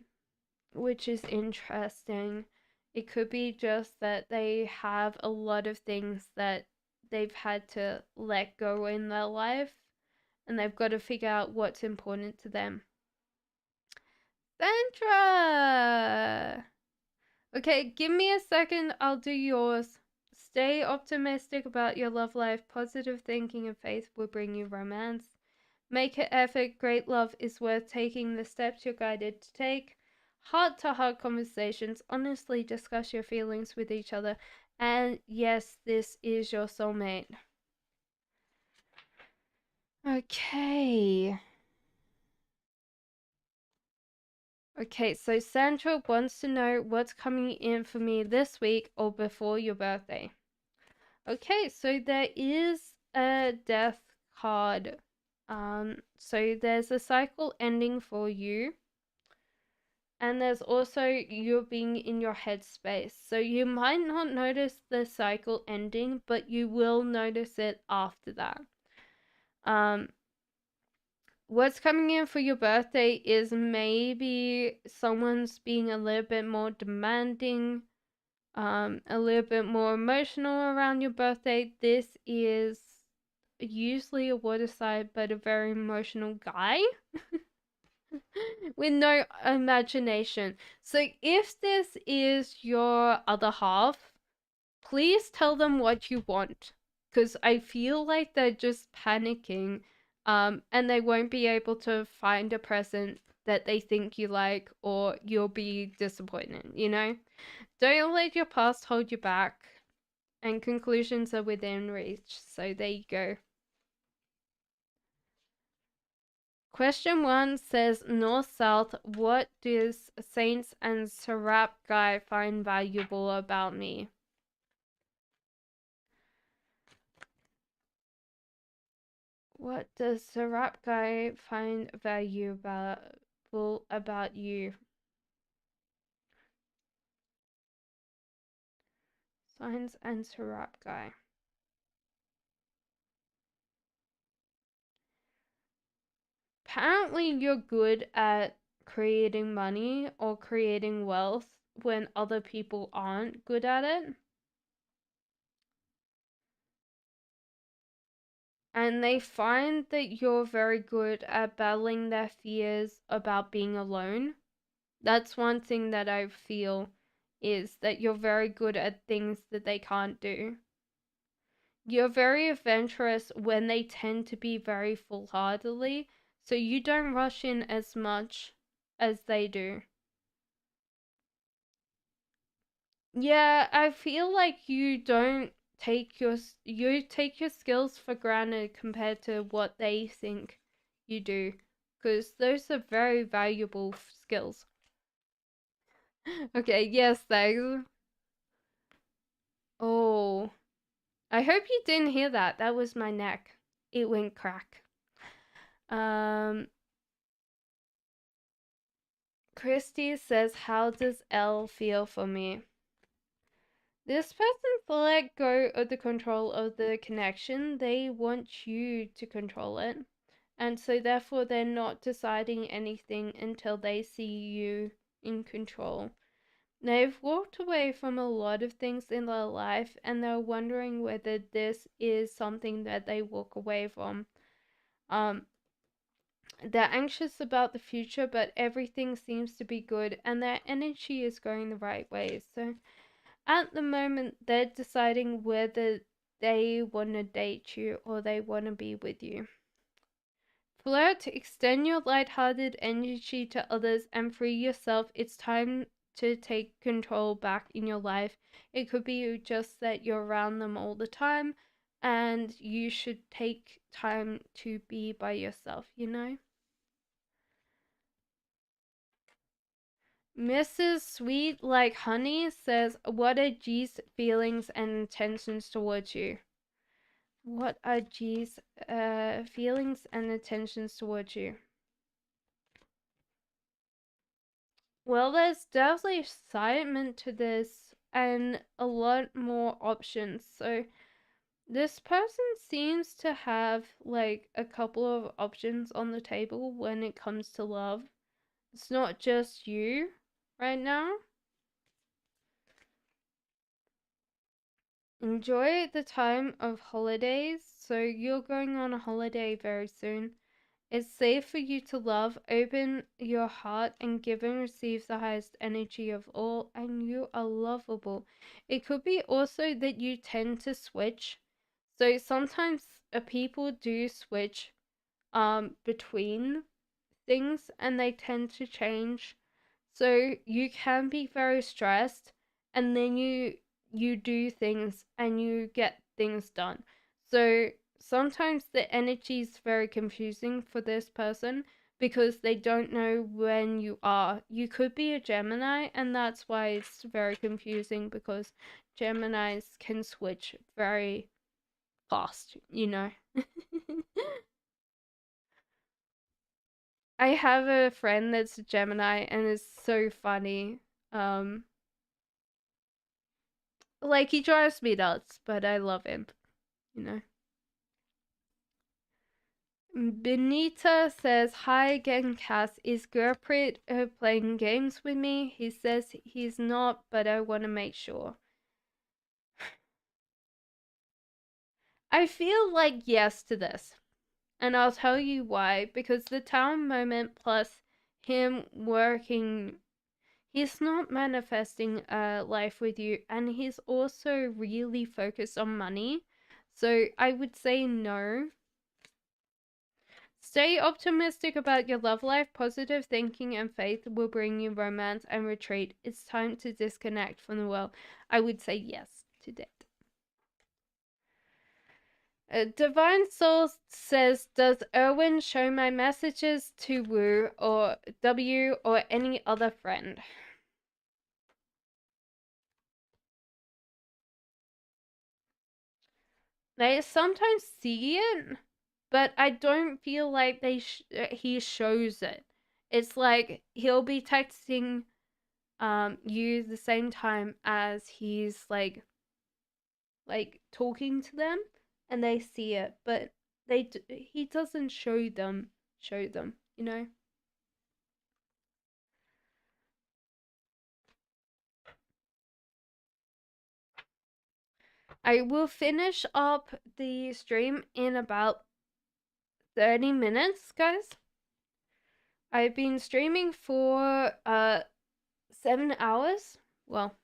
which is interesting. It could be just that they have a lot of things that they've had to let go in their life, and they've got to figure out what's important to them. Sandra! Okay, give me a second, I'll do yours. Stay optimistic about your love life. Positive thinking and faith will bring you romance. Make an effort. Great love is worth taking the steps you're guided to take. Heart-to-heart conversations. Honestly discuss your feelings with each other. And yes, this is your soulmate. Okay. Okay, so Sandra wants to know what's coming in for me this week or before your birthday. Okay, so there is a death card. So there's a cycle ending for you. And there's also you being in your headspace. So you might not notice the cycle ending, but you will notice it after that. What's coming in for your birthday is maybe someone's being a little bit more demanding, a little bit more emotional around your birthday. This is usually a water sign, but a very emotional guy. With no imagination. So if this is your other half, please tell them what you want, because I feel like they're just panicking, and they won't be able to find a present that they think you like, or you'll be disappointed, you know? Don't let your past hold you back, and conclusions are within reach. So there you go. Question 1 says, North-South, what does Saints and Serap guy find valuable about me? What does Serap guy find valuable about you? Signs and Serap guy. Apparently you're good at creating money or creating wealth when other people aren't good at it. And they find that you're very good at battling their fears about being alone. That's one thing that I feel, is that you're very good at things that they can't do. You're very adventurous when they tend to be very full-heartedly, so you don't rush in as much as they do. Yeah, I feel like you don't take your skills for granted compared to what they think you do, because those are very valuable skills. Okay, yes, thanks. Oh, I hope you didn't hear that. That was my neck. It went crack. Christy says, how does L feel for me? This person's let go of the control of the connection. They want you to control it. And so therefore they're not deciding anything until they see you in control. They've walked away from a lot of things in their life, and they're wondering whether this is something that they walk away from. They're anxious about the future, but everything seems to be good, and their energy is going the right way. So at the moment, they're deciding whether they want to date you or they want to be with you. Flirt, extend your lighthearted energy to others and free yourself. It's time to take control back in your life. It could be just that you're around them all the time, and you should take time to be by yourself, you know? Mrs. Sweet Like Honey says, what are G's feelings and intentions towards you? What are G's feelings and intentions towards you? Well, there's definitely excitement to this and a lot more options. So this person seems to have like a couple of options on the table when it comes to love. It's not just you right now. Enjoy the time of holidays. So you're going on a holiday very soon. It's safe for you to love. Open your heart and give and receive the highest energy of all, and you are lovable. It could be also that you tend to switch. So sometimes people do switch between things, and they tend to change. So you can be very stressed, and then you do things and you get things done. So sometimes the energy is very confusing for this person because they don't know when you are. You could be a Gemini, and that's why it's very confusing, because Geminis can switch very fast, you know. I have a friend that's a Gemini, and it's so funny. Um, like, he drives me nuts, but I love him, you know. Benita says, hi again, Cass. Is Gurpreet playing games with me? He says he's not, but I want to make sure. I feel like yes to this. And I'll tell you why. Because the town moment plus him working, he's not manifesting a life with you, and he's also really focused on money. So I would say no. Stay optimistic about your love life. Positive thinking and faith will bring you romance and retreat. It's time to disconnect from the world. I would say yes to that. Divine Soul says, does Erwin show my messages to Wu or W or any other friend? They sometimes see it, but I don't feel like he shows it. It's like he'll be texting you the same time as he's like talking to them, and they see it, but he doesn't show them, you know. I will finish up the stream in about 30 minutes, guys. I've been streaming for 7 hours. Well,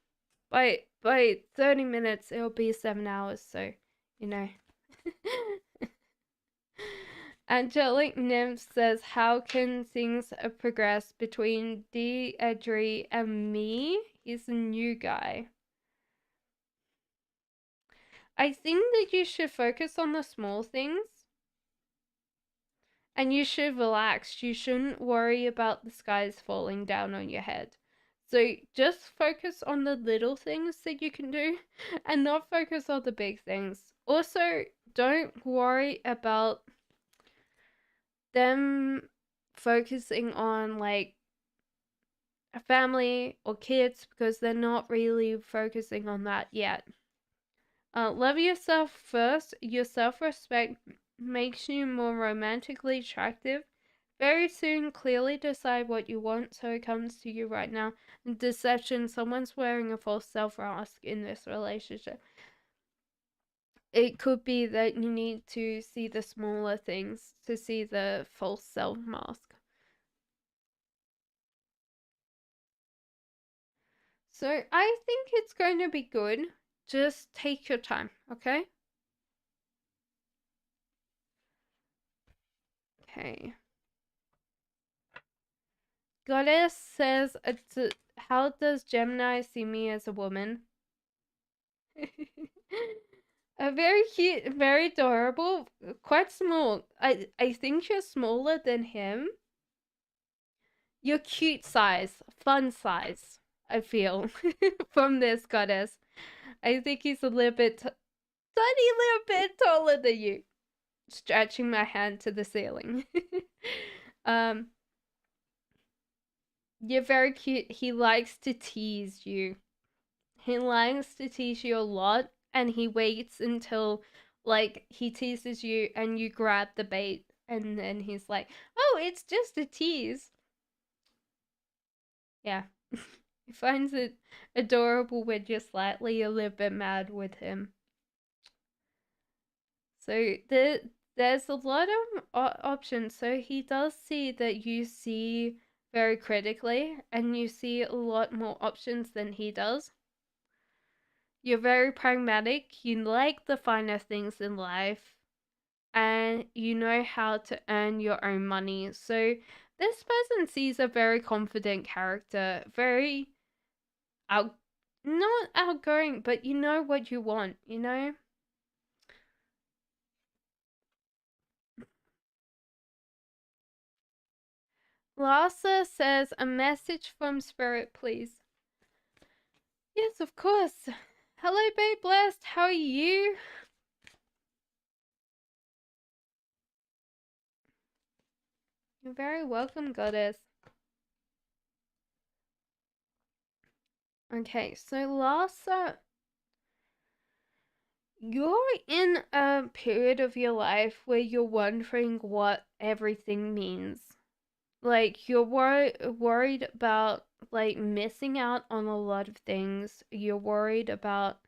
by 30 minutes it'll be 7 hours, so you know. Angelic Nymph says, how can things progress between Deirdre and me? He's a new guy. I think that you should focus on the small things and you should relax. You shouldn't worry about the skies falling down on your head. So just focus on the little things that you can do and not focus on the big things. Also, don't worry about them focusing on like a family or kids because they're not really focusing on that yet. Love yourself first. Your self-respect makes you more romantically attractive. Very soon, clearly decide what you want so it comes to you right now. Deception, someone's wearing a false self-mask in this relationship. It could be that you need to see the smaller things to see the false self-mask. So I think it's going to be good. Just take your time, okay? Okay. Goddess says, how does Gemini see me as a woman? A very cute, very adorable, quite small. I think you're smaller than him. You're cute size, fun size, I feel, from this goddess. I think he's a little bit, tiny little bit taller than you. Stretching my hand to the ceiling. um, you're very cute. He likes to tease you. He likes to tease you a lot, and he waits until like he teases you and you grab the bait, and then he's like, "Oh, it's just a tease." Yeah. He finds it adorable when you're slightly a little bit mad with him. So there's a lot of options. So he does see that you see very critically, and you see a lot more options than he does. You're very pragmatic. You like the finer things in life, and you know how to earn your own money. So this person sees a very confident character, very out, not outgoing, but you know what you want, you know? Lhasa says, a message from Spirit, please. Yes, of course. Hello, Babe Blessed. How are you? You're very welcome, Goddess. Okay, so Lhasa, you're in a period of your life where you're wondering what everything means. Like, you're worried about, like, missing out on a lot of things. You're worried about,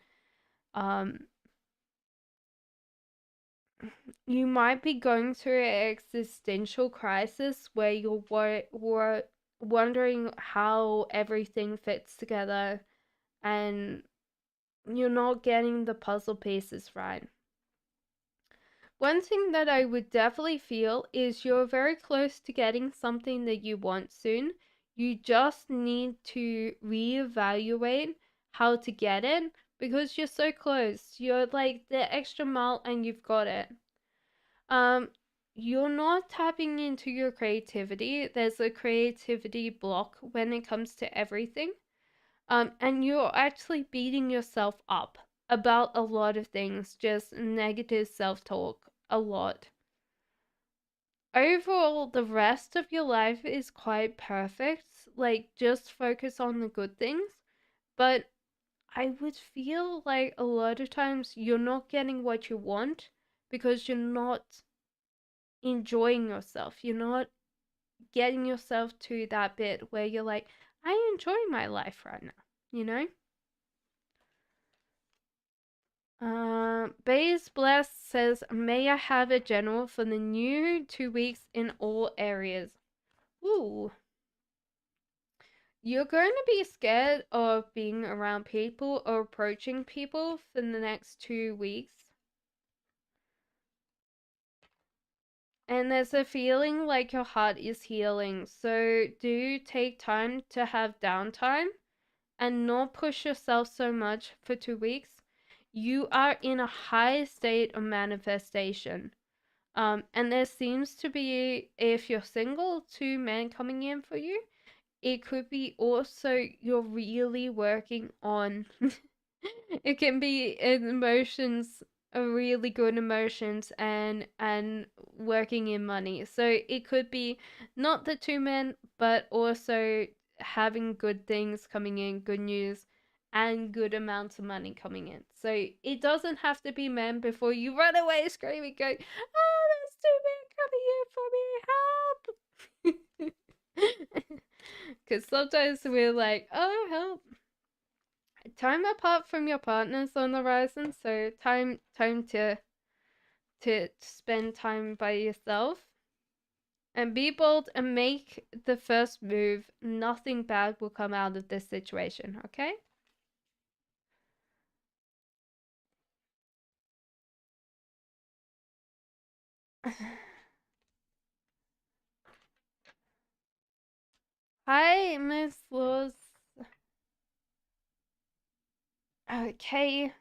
um, you might be going through an existential crisis where you're wondering how everything fits together and you're not getting the puzzle pieces right. One thing that I would definitely feel is you're very close to getting something that you want soon. You just need to reevaluate how to get it because you're so close. You're like the extra mile and you've got it. Um, you're not tapping into your creativity. There's a creativity block when it comes to everything. And you're actually beating yourself up about a lot of things, just negative self-talk, a lot. Overall, the rest of your life is quite perfect. Like, just focus on the good things. But I would feel like a lot of times you're not getting what you want because you're not enjoying yourself. You're not getting yourself to that bit where you're like, I enjoy my life right now, you know? Bays Bless says, may I have a general for the new 2 weeks in all areas? Ooh. You're going to be scared of being around people or approaching people for the next 2 weeks. And there's a feeling like your heart is healing. So do take time to have downtime and not push yourself so much for 2 weeks. you are in a high state of manifestation. And there seems to be, if you're single, two men coming in for you. It could be also you're really working on it can be emotions, really good emotions, and working in money. So it could be not the two men, but also having good things coming in, good news, and good amounts of money coming in. So it doesn't have to be men before you run away screaming, going, "Oh, there's two men coming here for me! Help!" Because sometimes we're like, "Oh, help!" Time apart from your partners on the horizon, so time to spend time by yourself and be bold and make the first move. Nothing bad will come out of this situation, okay? Hi, Miss Laws. Okay.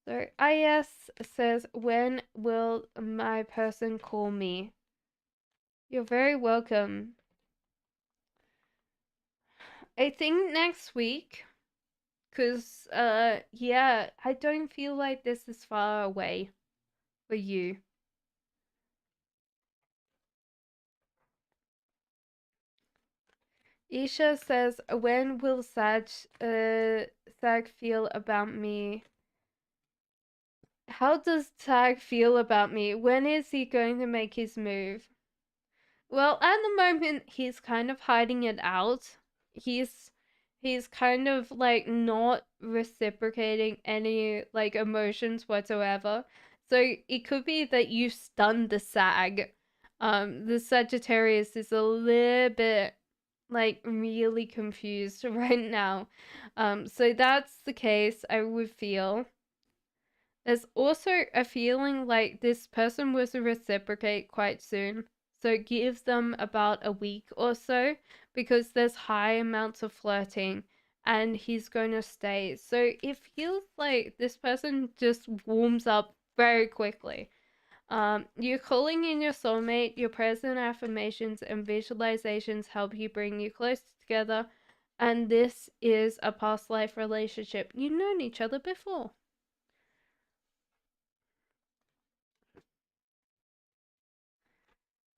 So IS says, when will my person call me? You're very welcome. I think next week. Cause yeah, I don't feel like this is far away for you. Isha says, when will Sag feel about me? How does Sag feel about me? When is he going to make his move? Well, at the moment he's kind of hiding it out. He's he's kind of like not reciprocating any like emotions whatsoever. So it could be that you stunned the Sag. The Sagittarius is a little bit like really confused right now. So that's the case, I would feel. There's also a feeling like this person will reciprocate quite soon. So it gives them about a week or so because there's high amounts of flirting and he's going to stay. So it feels like this person just warms up very quickly. You're calling in your soulmate, your present affirmations and visualizations help you bring you closer together. And this is a past life relationship. You've known each other before.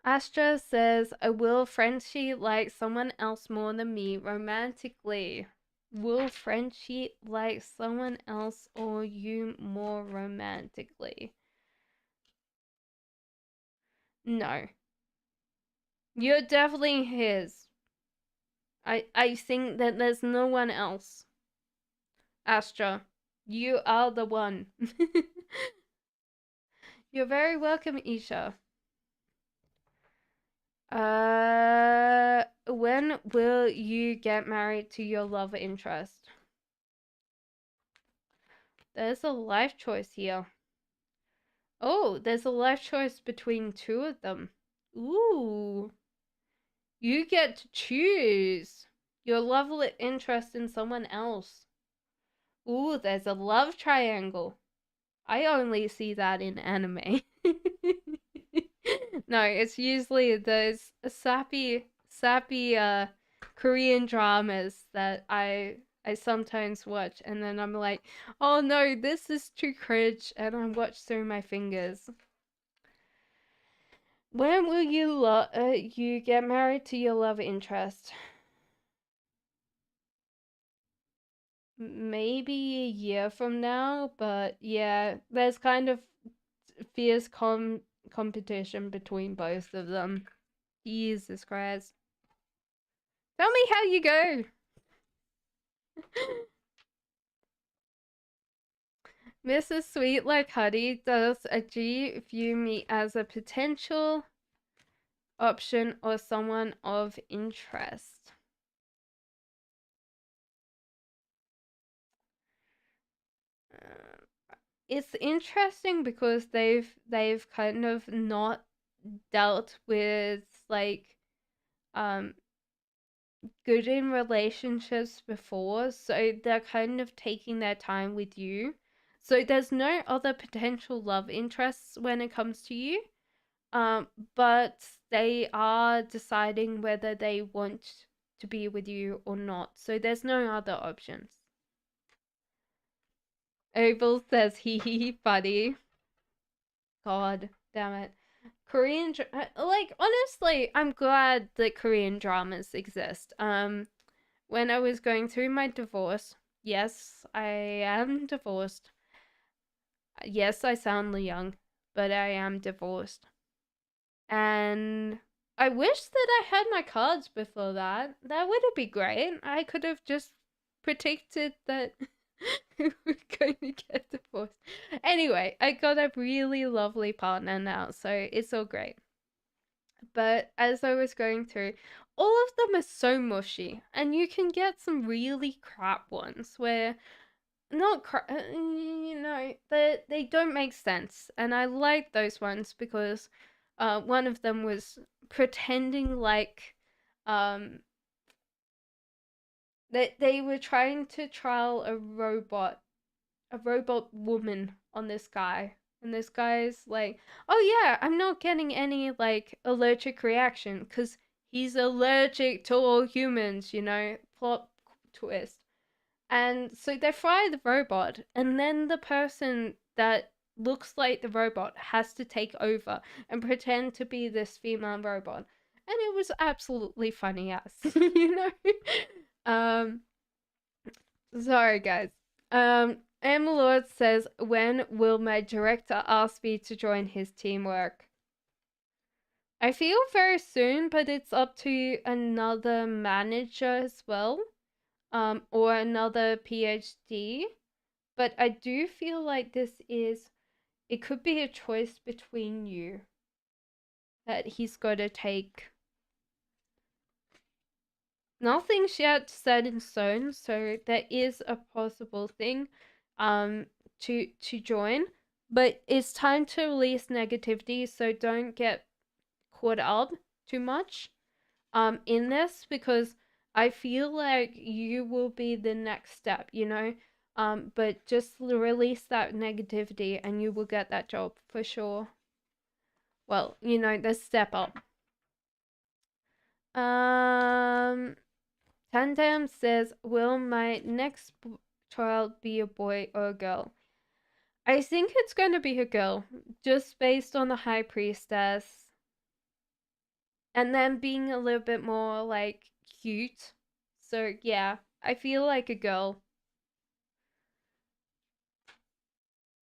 Astra says, I will Frenchie like someone else more than me romantically. Will Frenchie like someone else or you more romantically? No. You're definitely his. I think that there's no one else. Astra, you are the one. You're very welcome, Isha. When will you get married to your love interest? There's a life choice here. Oh, there's a life choice between two of them. Ooh. You get to choose your love interest in someone else. Ooh, there's a love triangle. I only see that in anime. No, it's usually those sappy Korean dramas that I sometimes watch and then I'm like, "Oh no, this is too cringe," and I watch through my fingers. When will you get married to your love interest? Maybe a year from now, but yeah, there's kind of fierce competition between both of them. Jesus Christ. Tell me how you go. Mrs. Sweet Like Honey, does a G view me as a potential option or someone of interest? It's interesting because they've kind of not dealt with like um good in relationships before, so they're kind of taking their time with you. So there's no other potential love interests when it comes to you. But they are deciding whether they want to be with you or not. So there's no other options. Oval says hee hee funny. God damn it. Like honestly, I'm glad that Korean dramas exist. When I was going through my divorce, yes, I am divorced. Yes, I sound young, but I am divorced. And I wish that I had my cards before that. That would have been great. I could have just predicted that we were going to get divorced. Anyway, I got a really lovely partner now, so it's all great. But as I was going through, all of them are so mushy, and you can get some really crap ones where not they don't make sense, and I like those ones because one of them was pretending like um that they were trying to trial a robot woman on this guy, and this guy's like, oh yeah, I'm not getting any like allergic reaction because he's allergic to all humans, plot twist. And so they fry the robot, and then the person that looks like the robot has to take over and pretend to be this female robot. And it was absolutely funny as, Um, sorry guys. M Lord says, when will my director ask me to join his teamwork? I feel very soon, but it's up to another manager as well, or another PhD. But I do feel like it could be a choice between you that he's got to take. Nothing's yet set in stone, so there is a possible thing to join, but it's time to release negativity, so don't get caught up too much in this, because I feel like you will be the next step, but just release that negativity and you will get that job for sure. Well, the step up. Tandem says, will my next child be a boy or a girl? I think it's going to be a girl, just based on the High Priestess. And then being a little bit more, like, cute. So, yeah, I feel like a girl.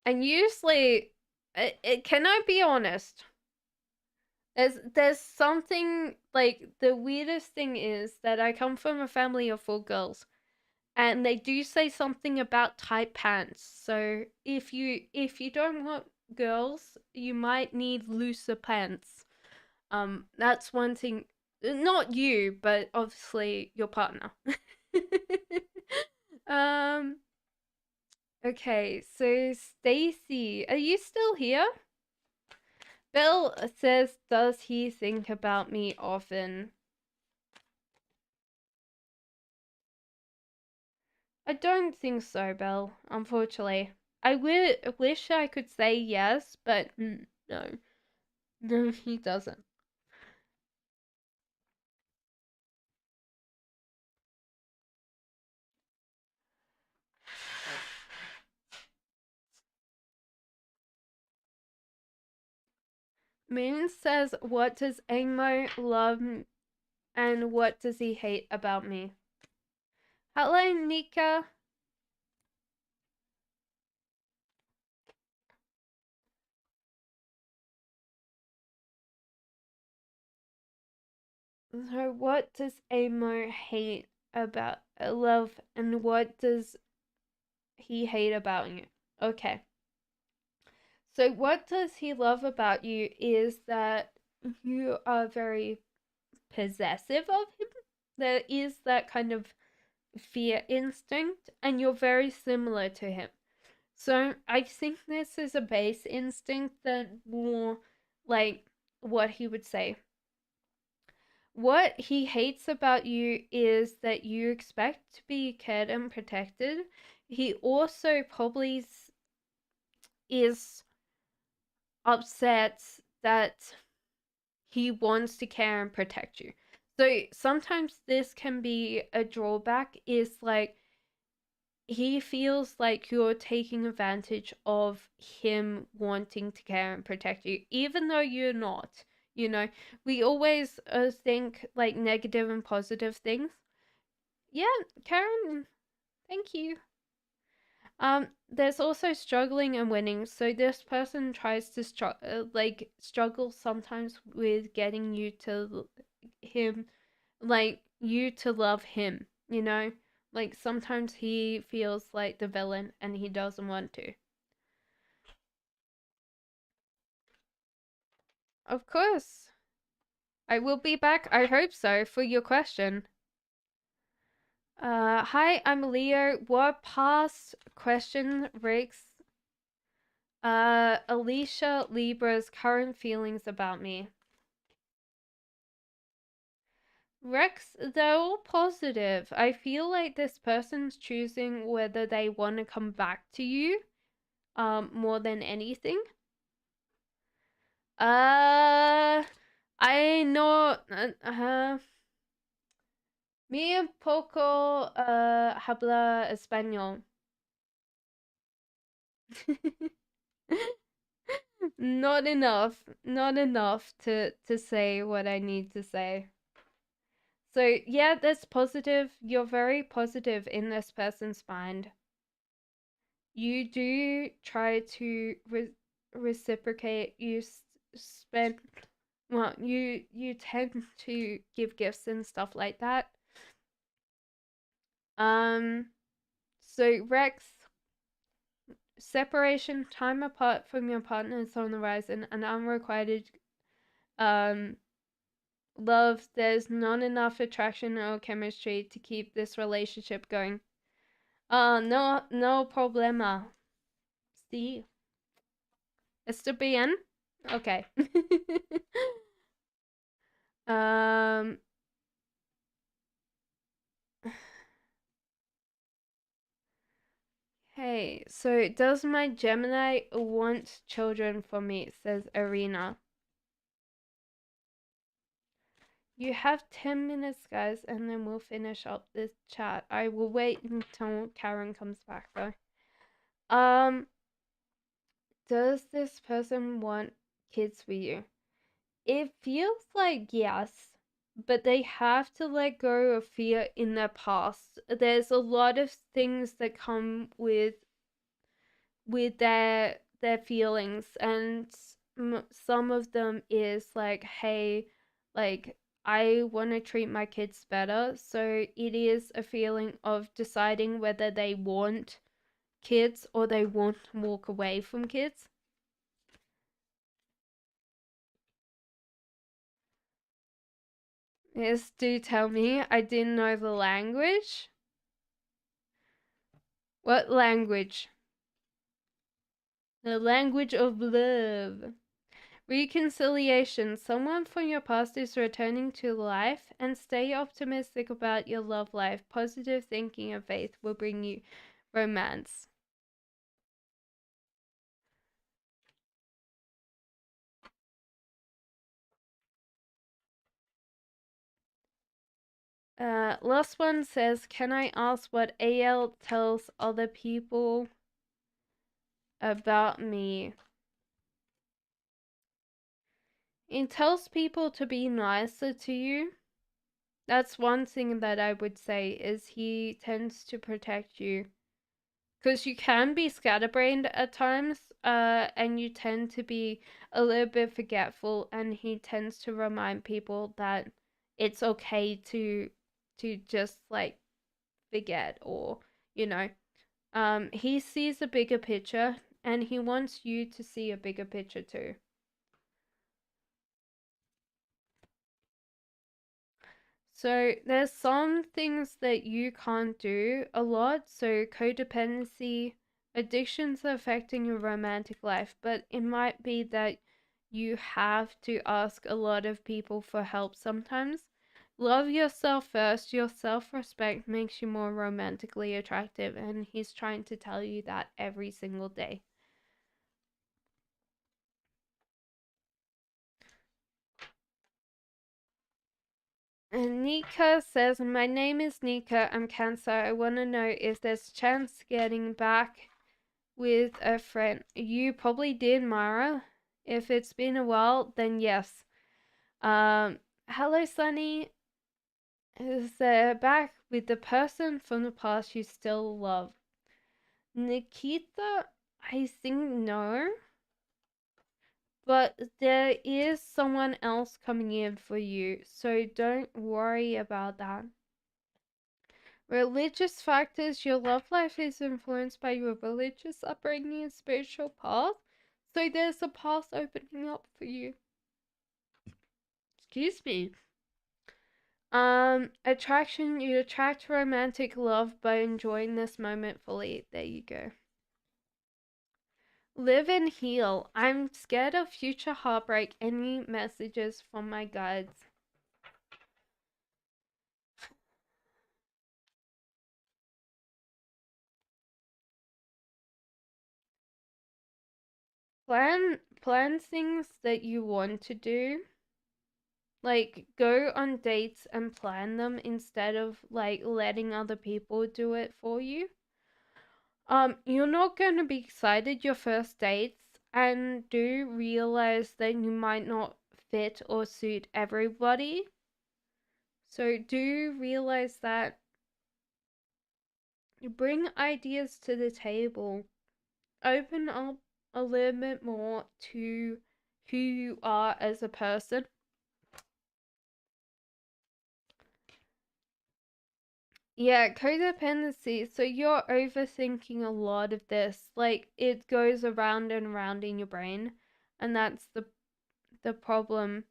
And usually, can I be honest? There's something, like, the weirdest thing is that I come from a family of 4 girls. And they do say something about tight pants. So if you don't want girls, you might need looser pants. That's one thing. Not you, but obviously your partner. um. Okay, so Stacy, are you still here? Bill says, does he think about me often? I don't think so, Bill, unfortunately. I wish I could say yes, but no. No, he doesn't. Moon says, what does Amo love and what does he hate about me? Hello, Nika. So, what does Amo hate about love and what does he hate about you? Okay. So, what does he love about you is that you are very possessive of him. There is that kind of fear instinct, and you're very similar to him. So I think this is a base instinct that more like what he would say. what he hates about you is that you expect to be cared and protected. He also probably is upset that he wants to care and protect you. So sometimes this can be a drawback, is like he feels like you're taking advantage of him wanting to care and protect you, even though you're not. You know, we always think like negative and positive things. Yeah, Karen, thank you. There's also struggling and winning. So this person tries to struggle sometimes with getting you to him, like you to love him, you know? Like sometimes he feels like the villain and he doesn't want to. Of course. I will be back, I hope so, for your question. Hi, I'm Leo. What past question Rick's Alicia Libra's current feelings about me? Rex, they're all positive. I feel like this person's choosing whether they want to come back to you, more than anything. I know, mi un poco, habla español. Not enough to say what I need to say. So yeah, that's positive. You're very positive in this person's mind. You do try to reciprocate. You spend, well, you tend to give gifts and stuff like that. So Rex, separation, time apart from your partner is on the horizon, and unrequited love. There's not enough attraction or chemistry to keep this relationship going. No problema. Sí. ¿Está bien? Okay. um. Hey, so does my Gemini want children for me? Says Arena. You have 10 minutes, guys, and then we'll finish up this chat. I will wait until Karen comes back, though. Does this person want kids with you? It feels like yes, but they have to let go of fear in their past. There's a lot of things that come with their feelings, and some of them is like, hey, like I want to treat my kids better. So it is a feeling of deciding whether they want kids or they want to walk away from kids. Yes, do tell me. I didn't know the language. What language? The language of love. Reconciliation. Someone from your past is returning to life, and stay optimistic about your love life. Positive thinking and faith will bring you romance. Last one says, can I ask what AL tells other people about me? It tells people to be nicer to you. That's one thing that I would say, is he tends to protect you. Because you can be scatterbrained at times, and you tend to be a little bit forgetful, and he tends to remind people that it's okay to just like forget, or you know, he sees a bigger picture, and he wants you to see a bigger picture too. So there's some things that you can't do a lot. So codependency, addictions are affecting your romantic life, but it might be that you have to ask a lot of people for help sometimes. Love yourself first. Your self-respect makes you more romantically attractive, and he's trying to tell you that every single day. And Nika says, my name is Nika. I'm Cancer. I want to know if there's a chance getting back with a friend. You probably did, Mara. If it's been a while, then yes. Hello, Sunny. Is back with the person from the past you still love? Nikita, I think no. But there is someone else coming in for you, so don't worry about that. Religious factors. Your love life is influenced by your religious upbringing and spiritual path. So there's a path opening up for you. Excuse me. Attraction. You attract romantic love by enjoying this moment fully. There you go. Live and heal. I'm scared of future heartbreak. Any messages from my guides? Plan things that you want to do. Like, go on dates and plan them instead of like letting other people do it for you. You're not going to be excited your first dates, and do realize that you might not fit or suit everybody. So do realize that. You bring ideas to the table. Open up a little bit more to who you are as a person. Yeah, codependency. So you're overthinking a lot of this. Like, it goes around and around in your brain, and that's the problem.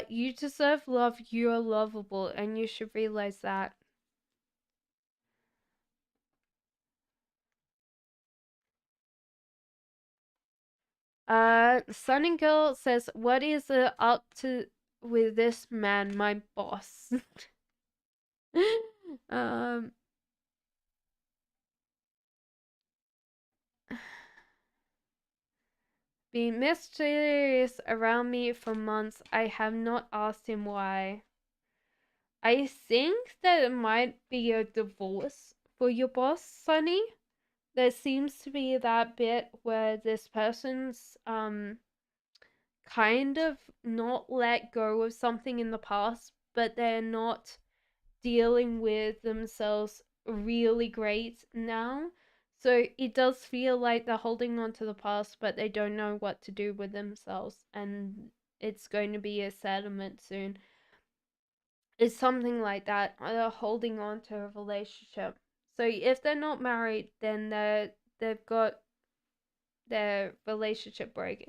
You deserve love. You're lovable, and you should realize that. Sunny Girl says, "What is it up to with this man, my boss?" um, Being mysterious around me for months. I have not asked him why. I think that it might be a divorce for your boss, Sunny. There seems to be that bit where this person's kind of not let go of something in the past, but they're not dealing with themselves really great now. So it does feel like they're holding on to the past, but they don't know what to do with themselves, and it's going to be a settlement soon. It's something like that. They're holding on to a relationship. So if they're not married, then they've got their relationship broken.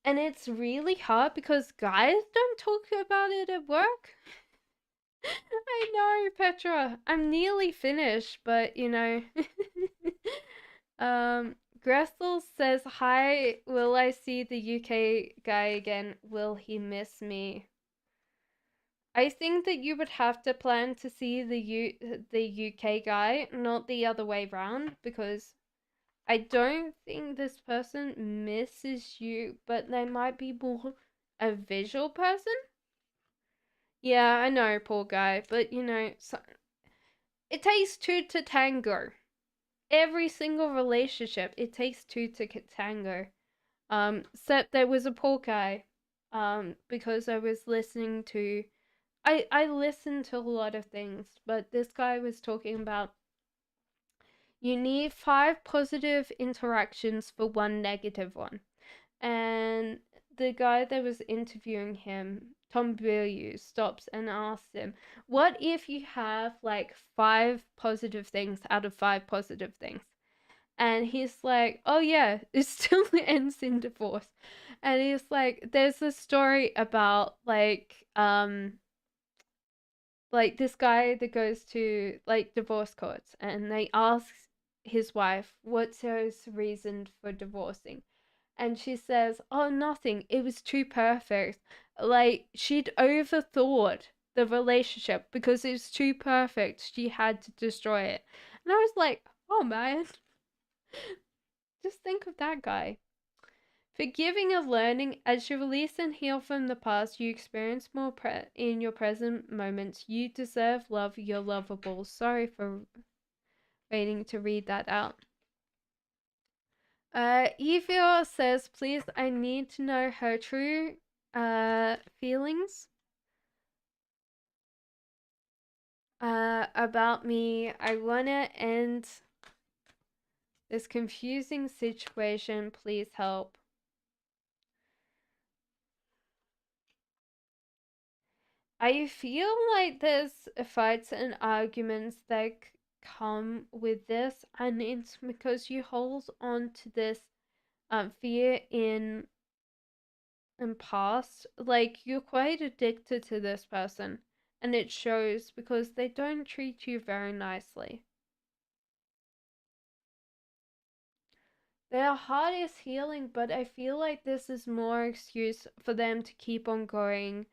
And it's really hard because guys don't talk about it at work. I know, Petra. I'm nearly finished, but you know. Grethel says, "Hi, will I see the UK guy again? Will he miss me?" I think that you would have to plan to see the UK guy, not the other way round, because I don't think this person misses you, but they might be more a visual person. Yeah, I know, poor guy, but you know, so, it takes two to tango. Every single relationship, it takes two to tango. Except there was a poor guy, because I was listening to, I listened to a lot of things, but this guy was talking about you need 5 positive interactions for 1 negative one. And the guy that was interviewing him, Tom Bilyeu, stops and asks him, "What if you have like 5 positive things out of 5 positive things?" And he's like, "Oh yeah, it still ends in divorce." And he's like, "There's a story about like this guy that goes to like divorce courts, and they ask his wife what's his reason for divorcing, and she says, "Oh, nothing. It was too perfect. Like she'd overthought the relationship because it's too perfect. She had to destroy it. And I was like, oh man, just think of that guy. Forgiving of learning, as you release and heal from the past, you experience more in your present moments. You deserve love. You're lovable. Sorry for waiting to read that out. Evil says, please, I need to know her true feelings about me. I wanna end this confusing situation. Please help. I feel like there's fights and arguments that come with this, and it's because you hold on to this fear in past. Like, you're quite addicted to this person, and it shows because they don't treat you very nicely. Their heart is healing, but I feel like this is more excuse for them to keep on going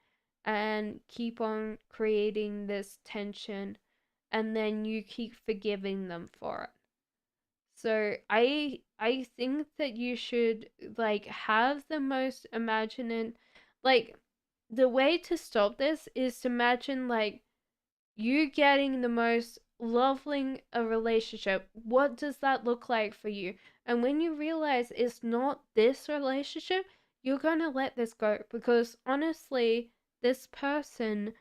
and keep on creating this tension, and then you keep forgiving them for it. So I think that you should like have the most imagining, like, the way to stop this is to imagine like you getting the most loving a relationship. What does that look like for you? And when you realize it's not this relationship, you're gonna let this go because honestly, this person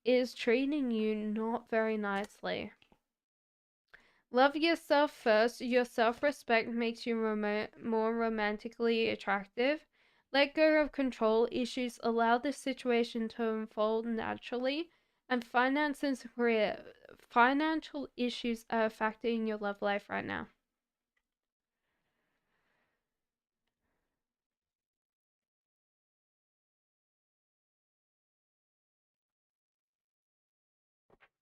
is treating you not very nicely. Love yourself first. Your self-respect makes you more romantically attractive. Let go of control issues. Allow this situation to unfold naturally. And finances and career. Financial issues are a factor in your love life right now.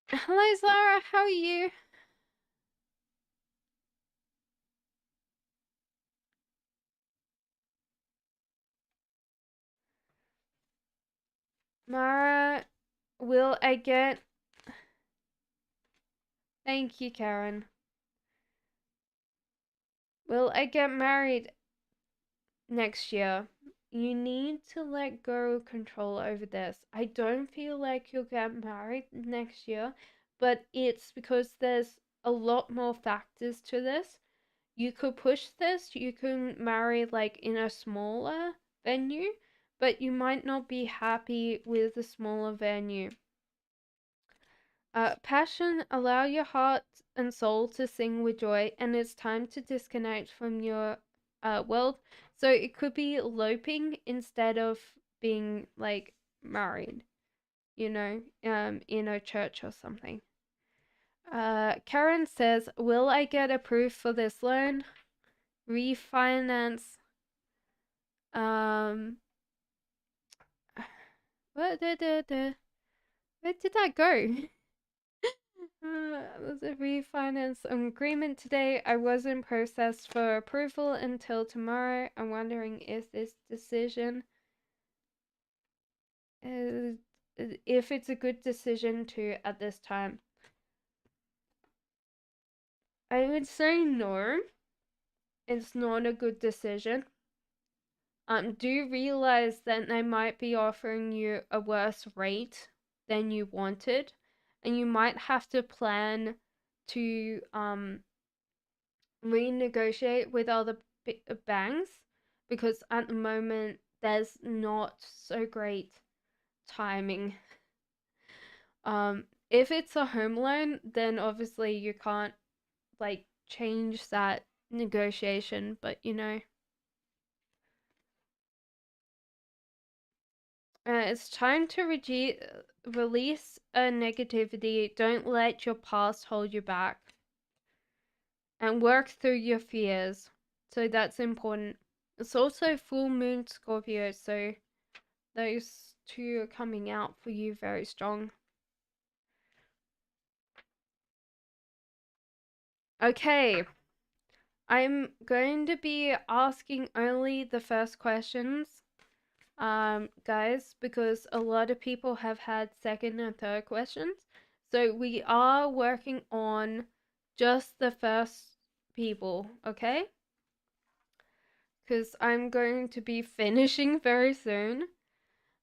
Hello, Zara. How are you? Mara, will I get... Thank you, Karen. Will I get married next year? You need to let go of control over this. I don't feel like you'll get married next year, but it's because there's a lot more factors to this. You could push this, you can marry like in a smaller venue, but you might not be happy with the smaller venue. Passion, allow your heart and soul to sing with joy, and it's time to disconnect from your world. So it could be eloping instead of being like married, in a church or something. Karen says, will I get approved for this loan? Refinance. Where did that go? There's a refinance agreement today. I wasn't processed for approval until tomorrow. I'm wondering if this decision is, if it's a good decision to at this time. I would say no. It's not a good decision. Do realize that they might be offering you a worse rate than you wanted, and you might have to plan to renegotiate with other banks because at the moment there's not so great timing. If it's a home loan, then obviously you can't like change that negotiation, but it's time to release a negativity. Don't let your past hold you back and work through your fears. So that's important. It's also full moon Scorpio, so those two are coming out for you very strong. Okay. I'm going to be asking only the first questions. guys, because a lot of people have had second and third questions. So we are working on just the first people, okay? Because I'm going to be finishing very soon.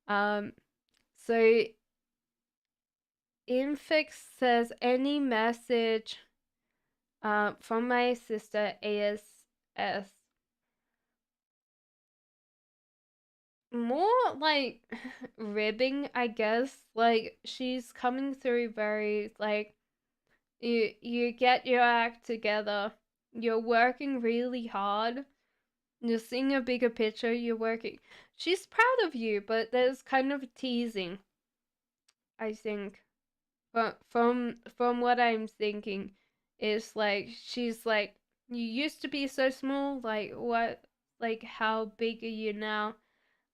Um, so Infix says any message from my sister ASS. More like ribbing, I guess. Like she's coming through very like you get your act together. You're working really hard. You're seeing a bigger picture. You're working. She's proud of you, but there's kind of teasing, I think. But from what I'm thinking, is like she's like you used to be so small. Like what? Like how big are you now?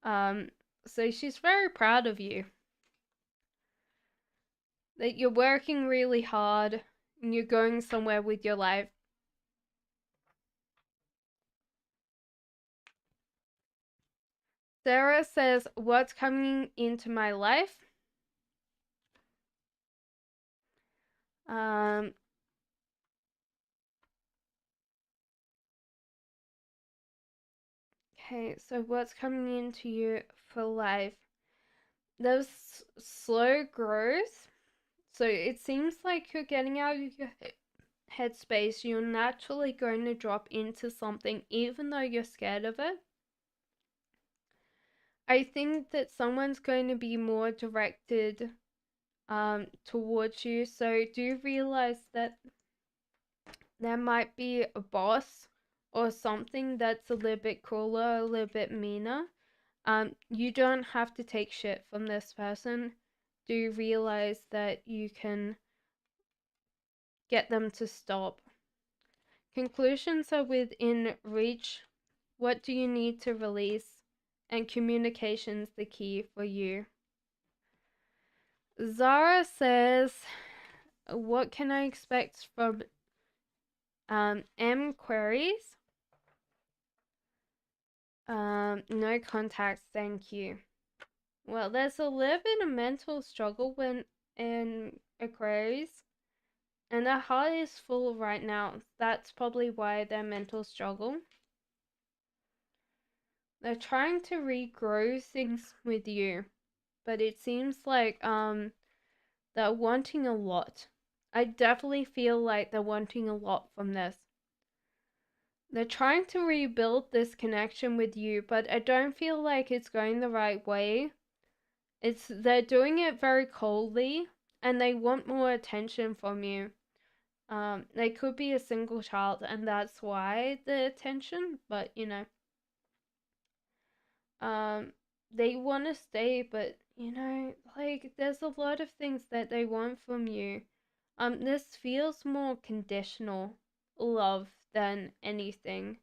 Um. So she's very proud of you. That you're working really hard and you're going somewhere with your life. Sarah says, "What's coming into my life?" Um, okay, so what's coming into you for life? There's slow growth. So it seems like you're getting out of your headspace. You're naturally going to drop into something, even though you're scared of it. I think that someone's going to be more directed towards you. So do realize that there might be a boss or something that's a little bit crueler, a little bit meaner. You don't have to take shit from this person. Do realize that you can get them to stop. Conclusions are within reach. What do you need to release? And communication's the key for you. Zara says, what can I expect from M queries? No contacts, thank you. Well, there's a little bit of mental struggle when in Aquarius, and their heart is full right now. That's probably why their mental struggle. They're trying to regrow things with you, but it seems like they're wanting a lot. I definitely feel like they're wanting a lot from this. They're trying to rebuild this connection with you, but I don't feel like it's going the right way. They're doing it very coldly and they want more attention from you. They could be a single child and that's why the attention, but you know, um, they want to stay, but you know, like there's a lot of things that they want from you. This feels more conditional love than anything.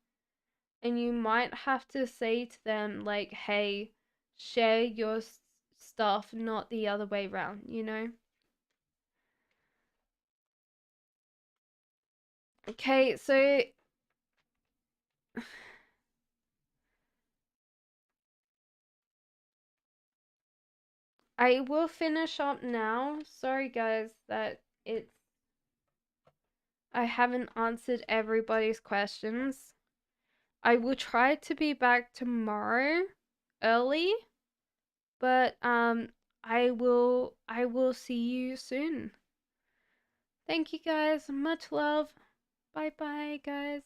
And you might have to say to them like, "Hey, share your stuff, not the other way around," you know? Okay, so I will finish up now. Sorry guys that I haven't answered everybody's questions. I will try to be back tomorrow early, but I will see you soon. Thank you guys. Much love. Bye bye guys.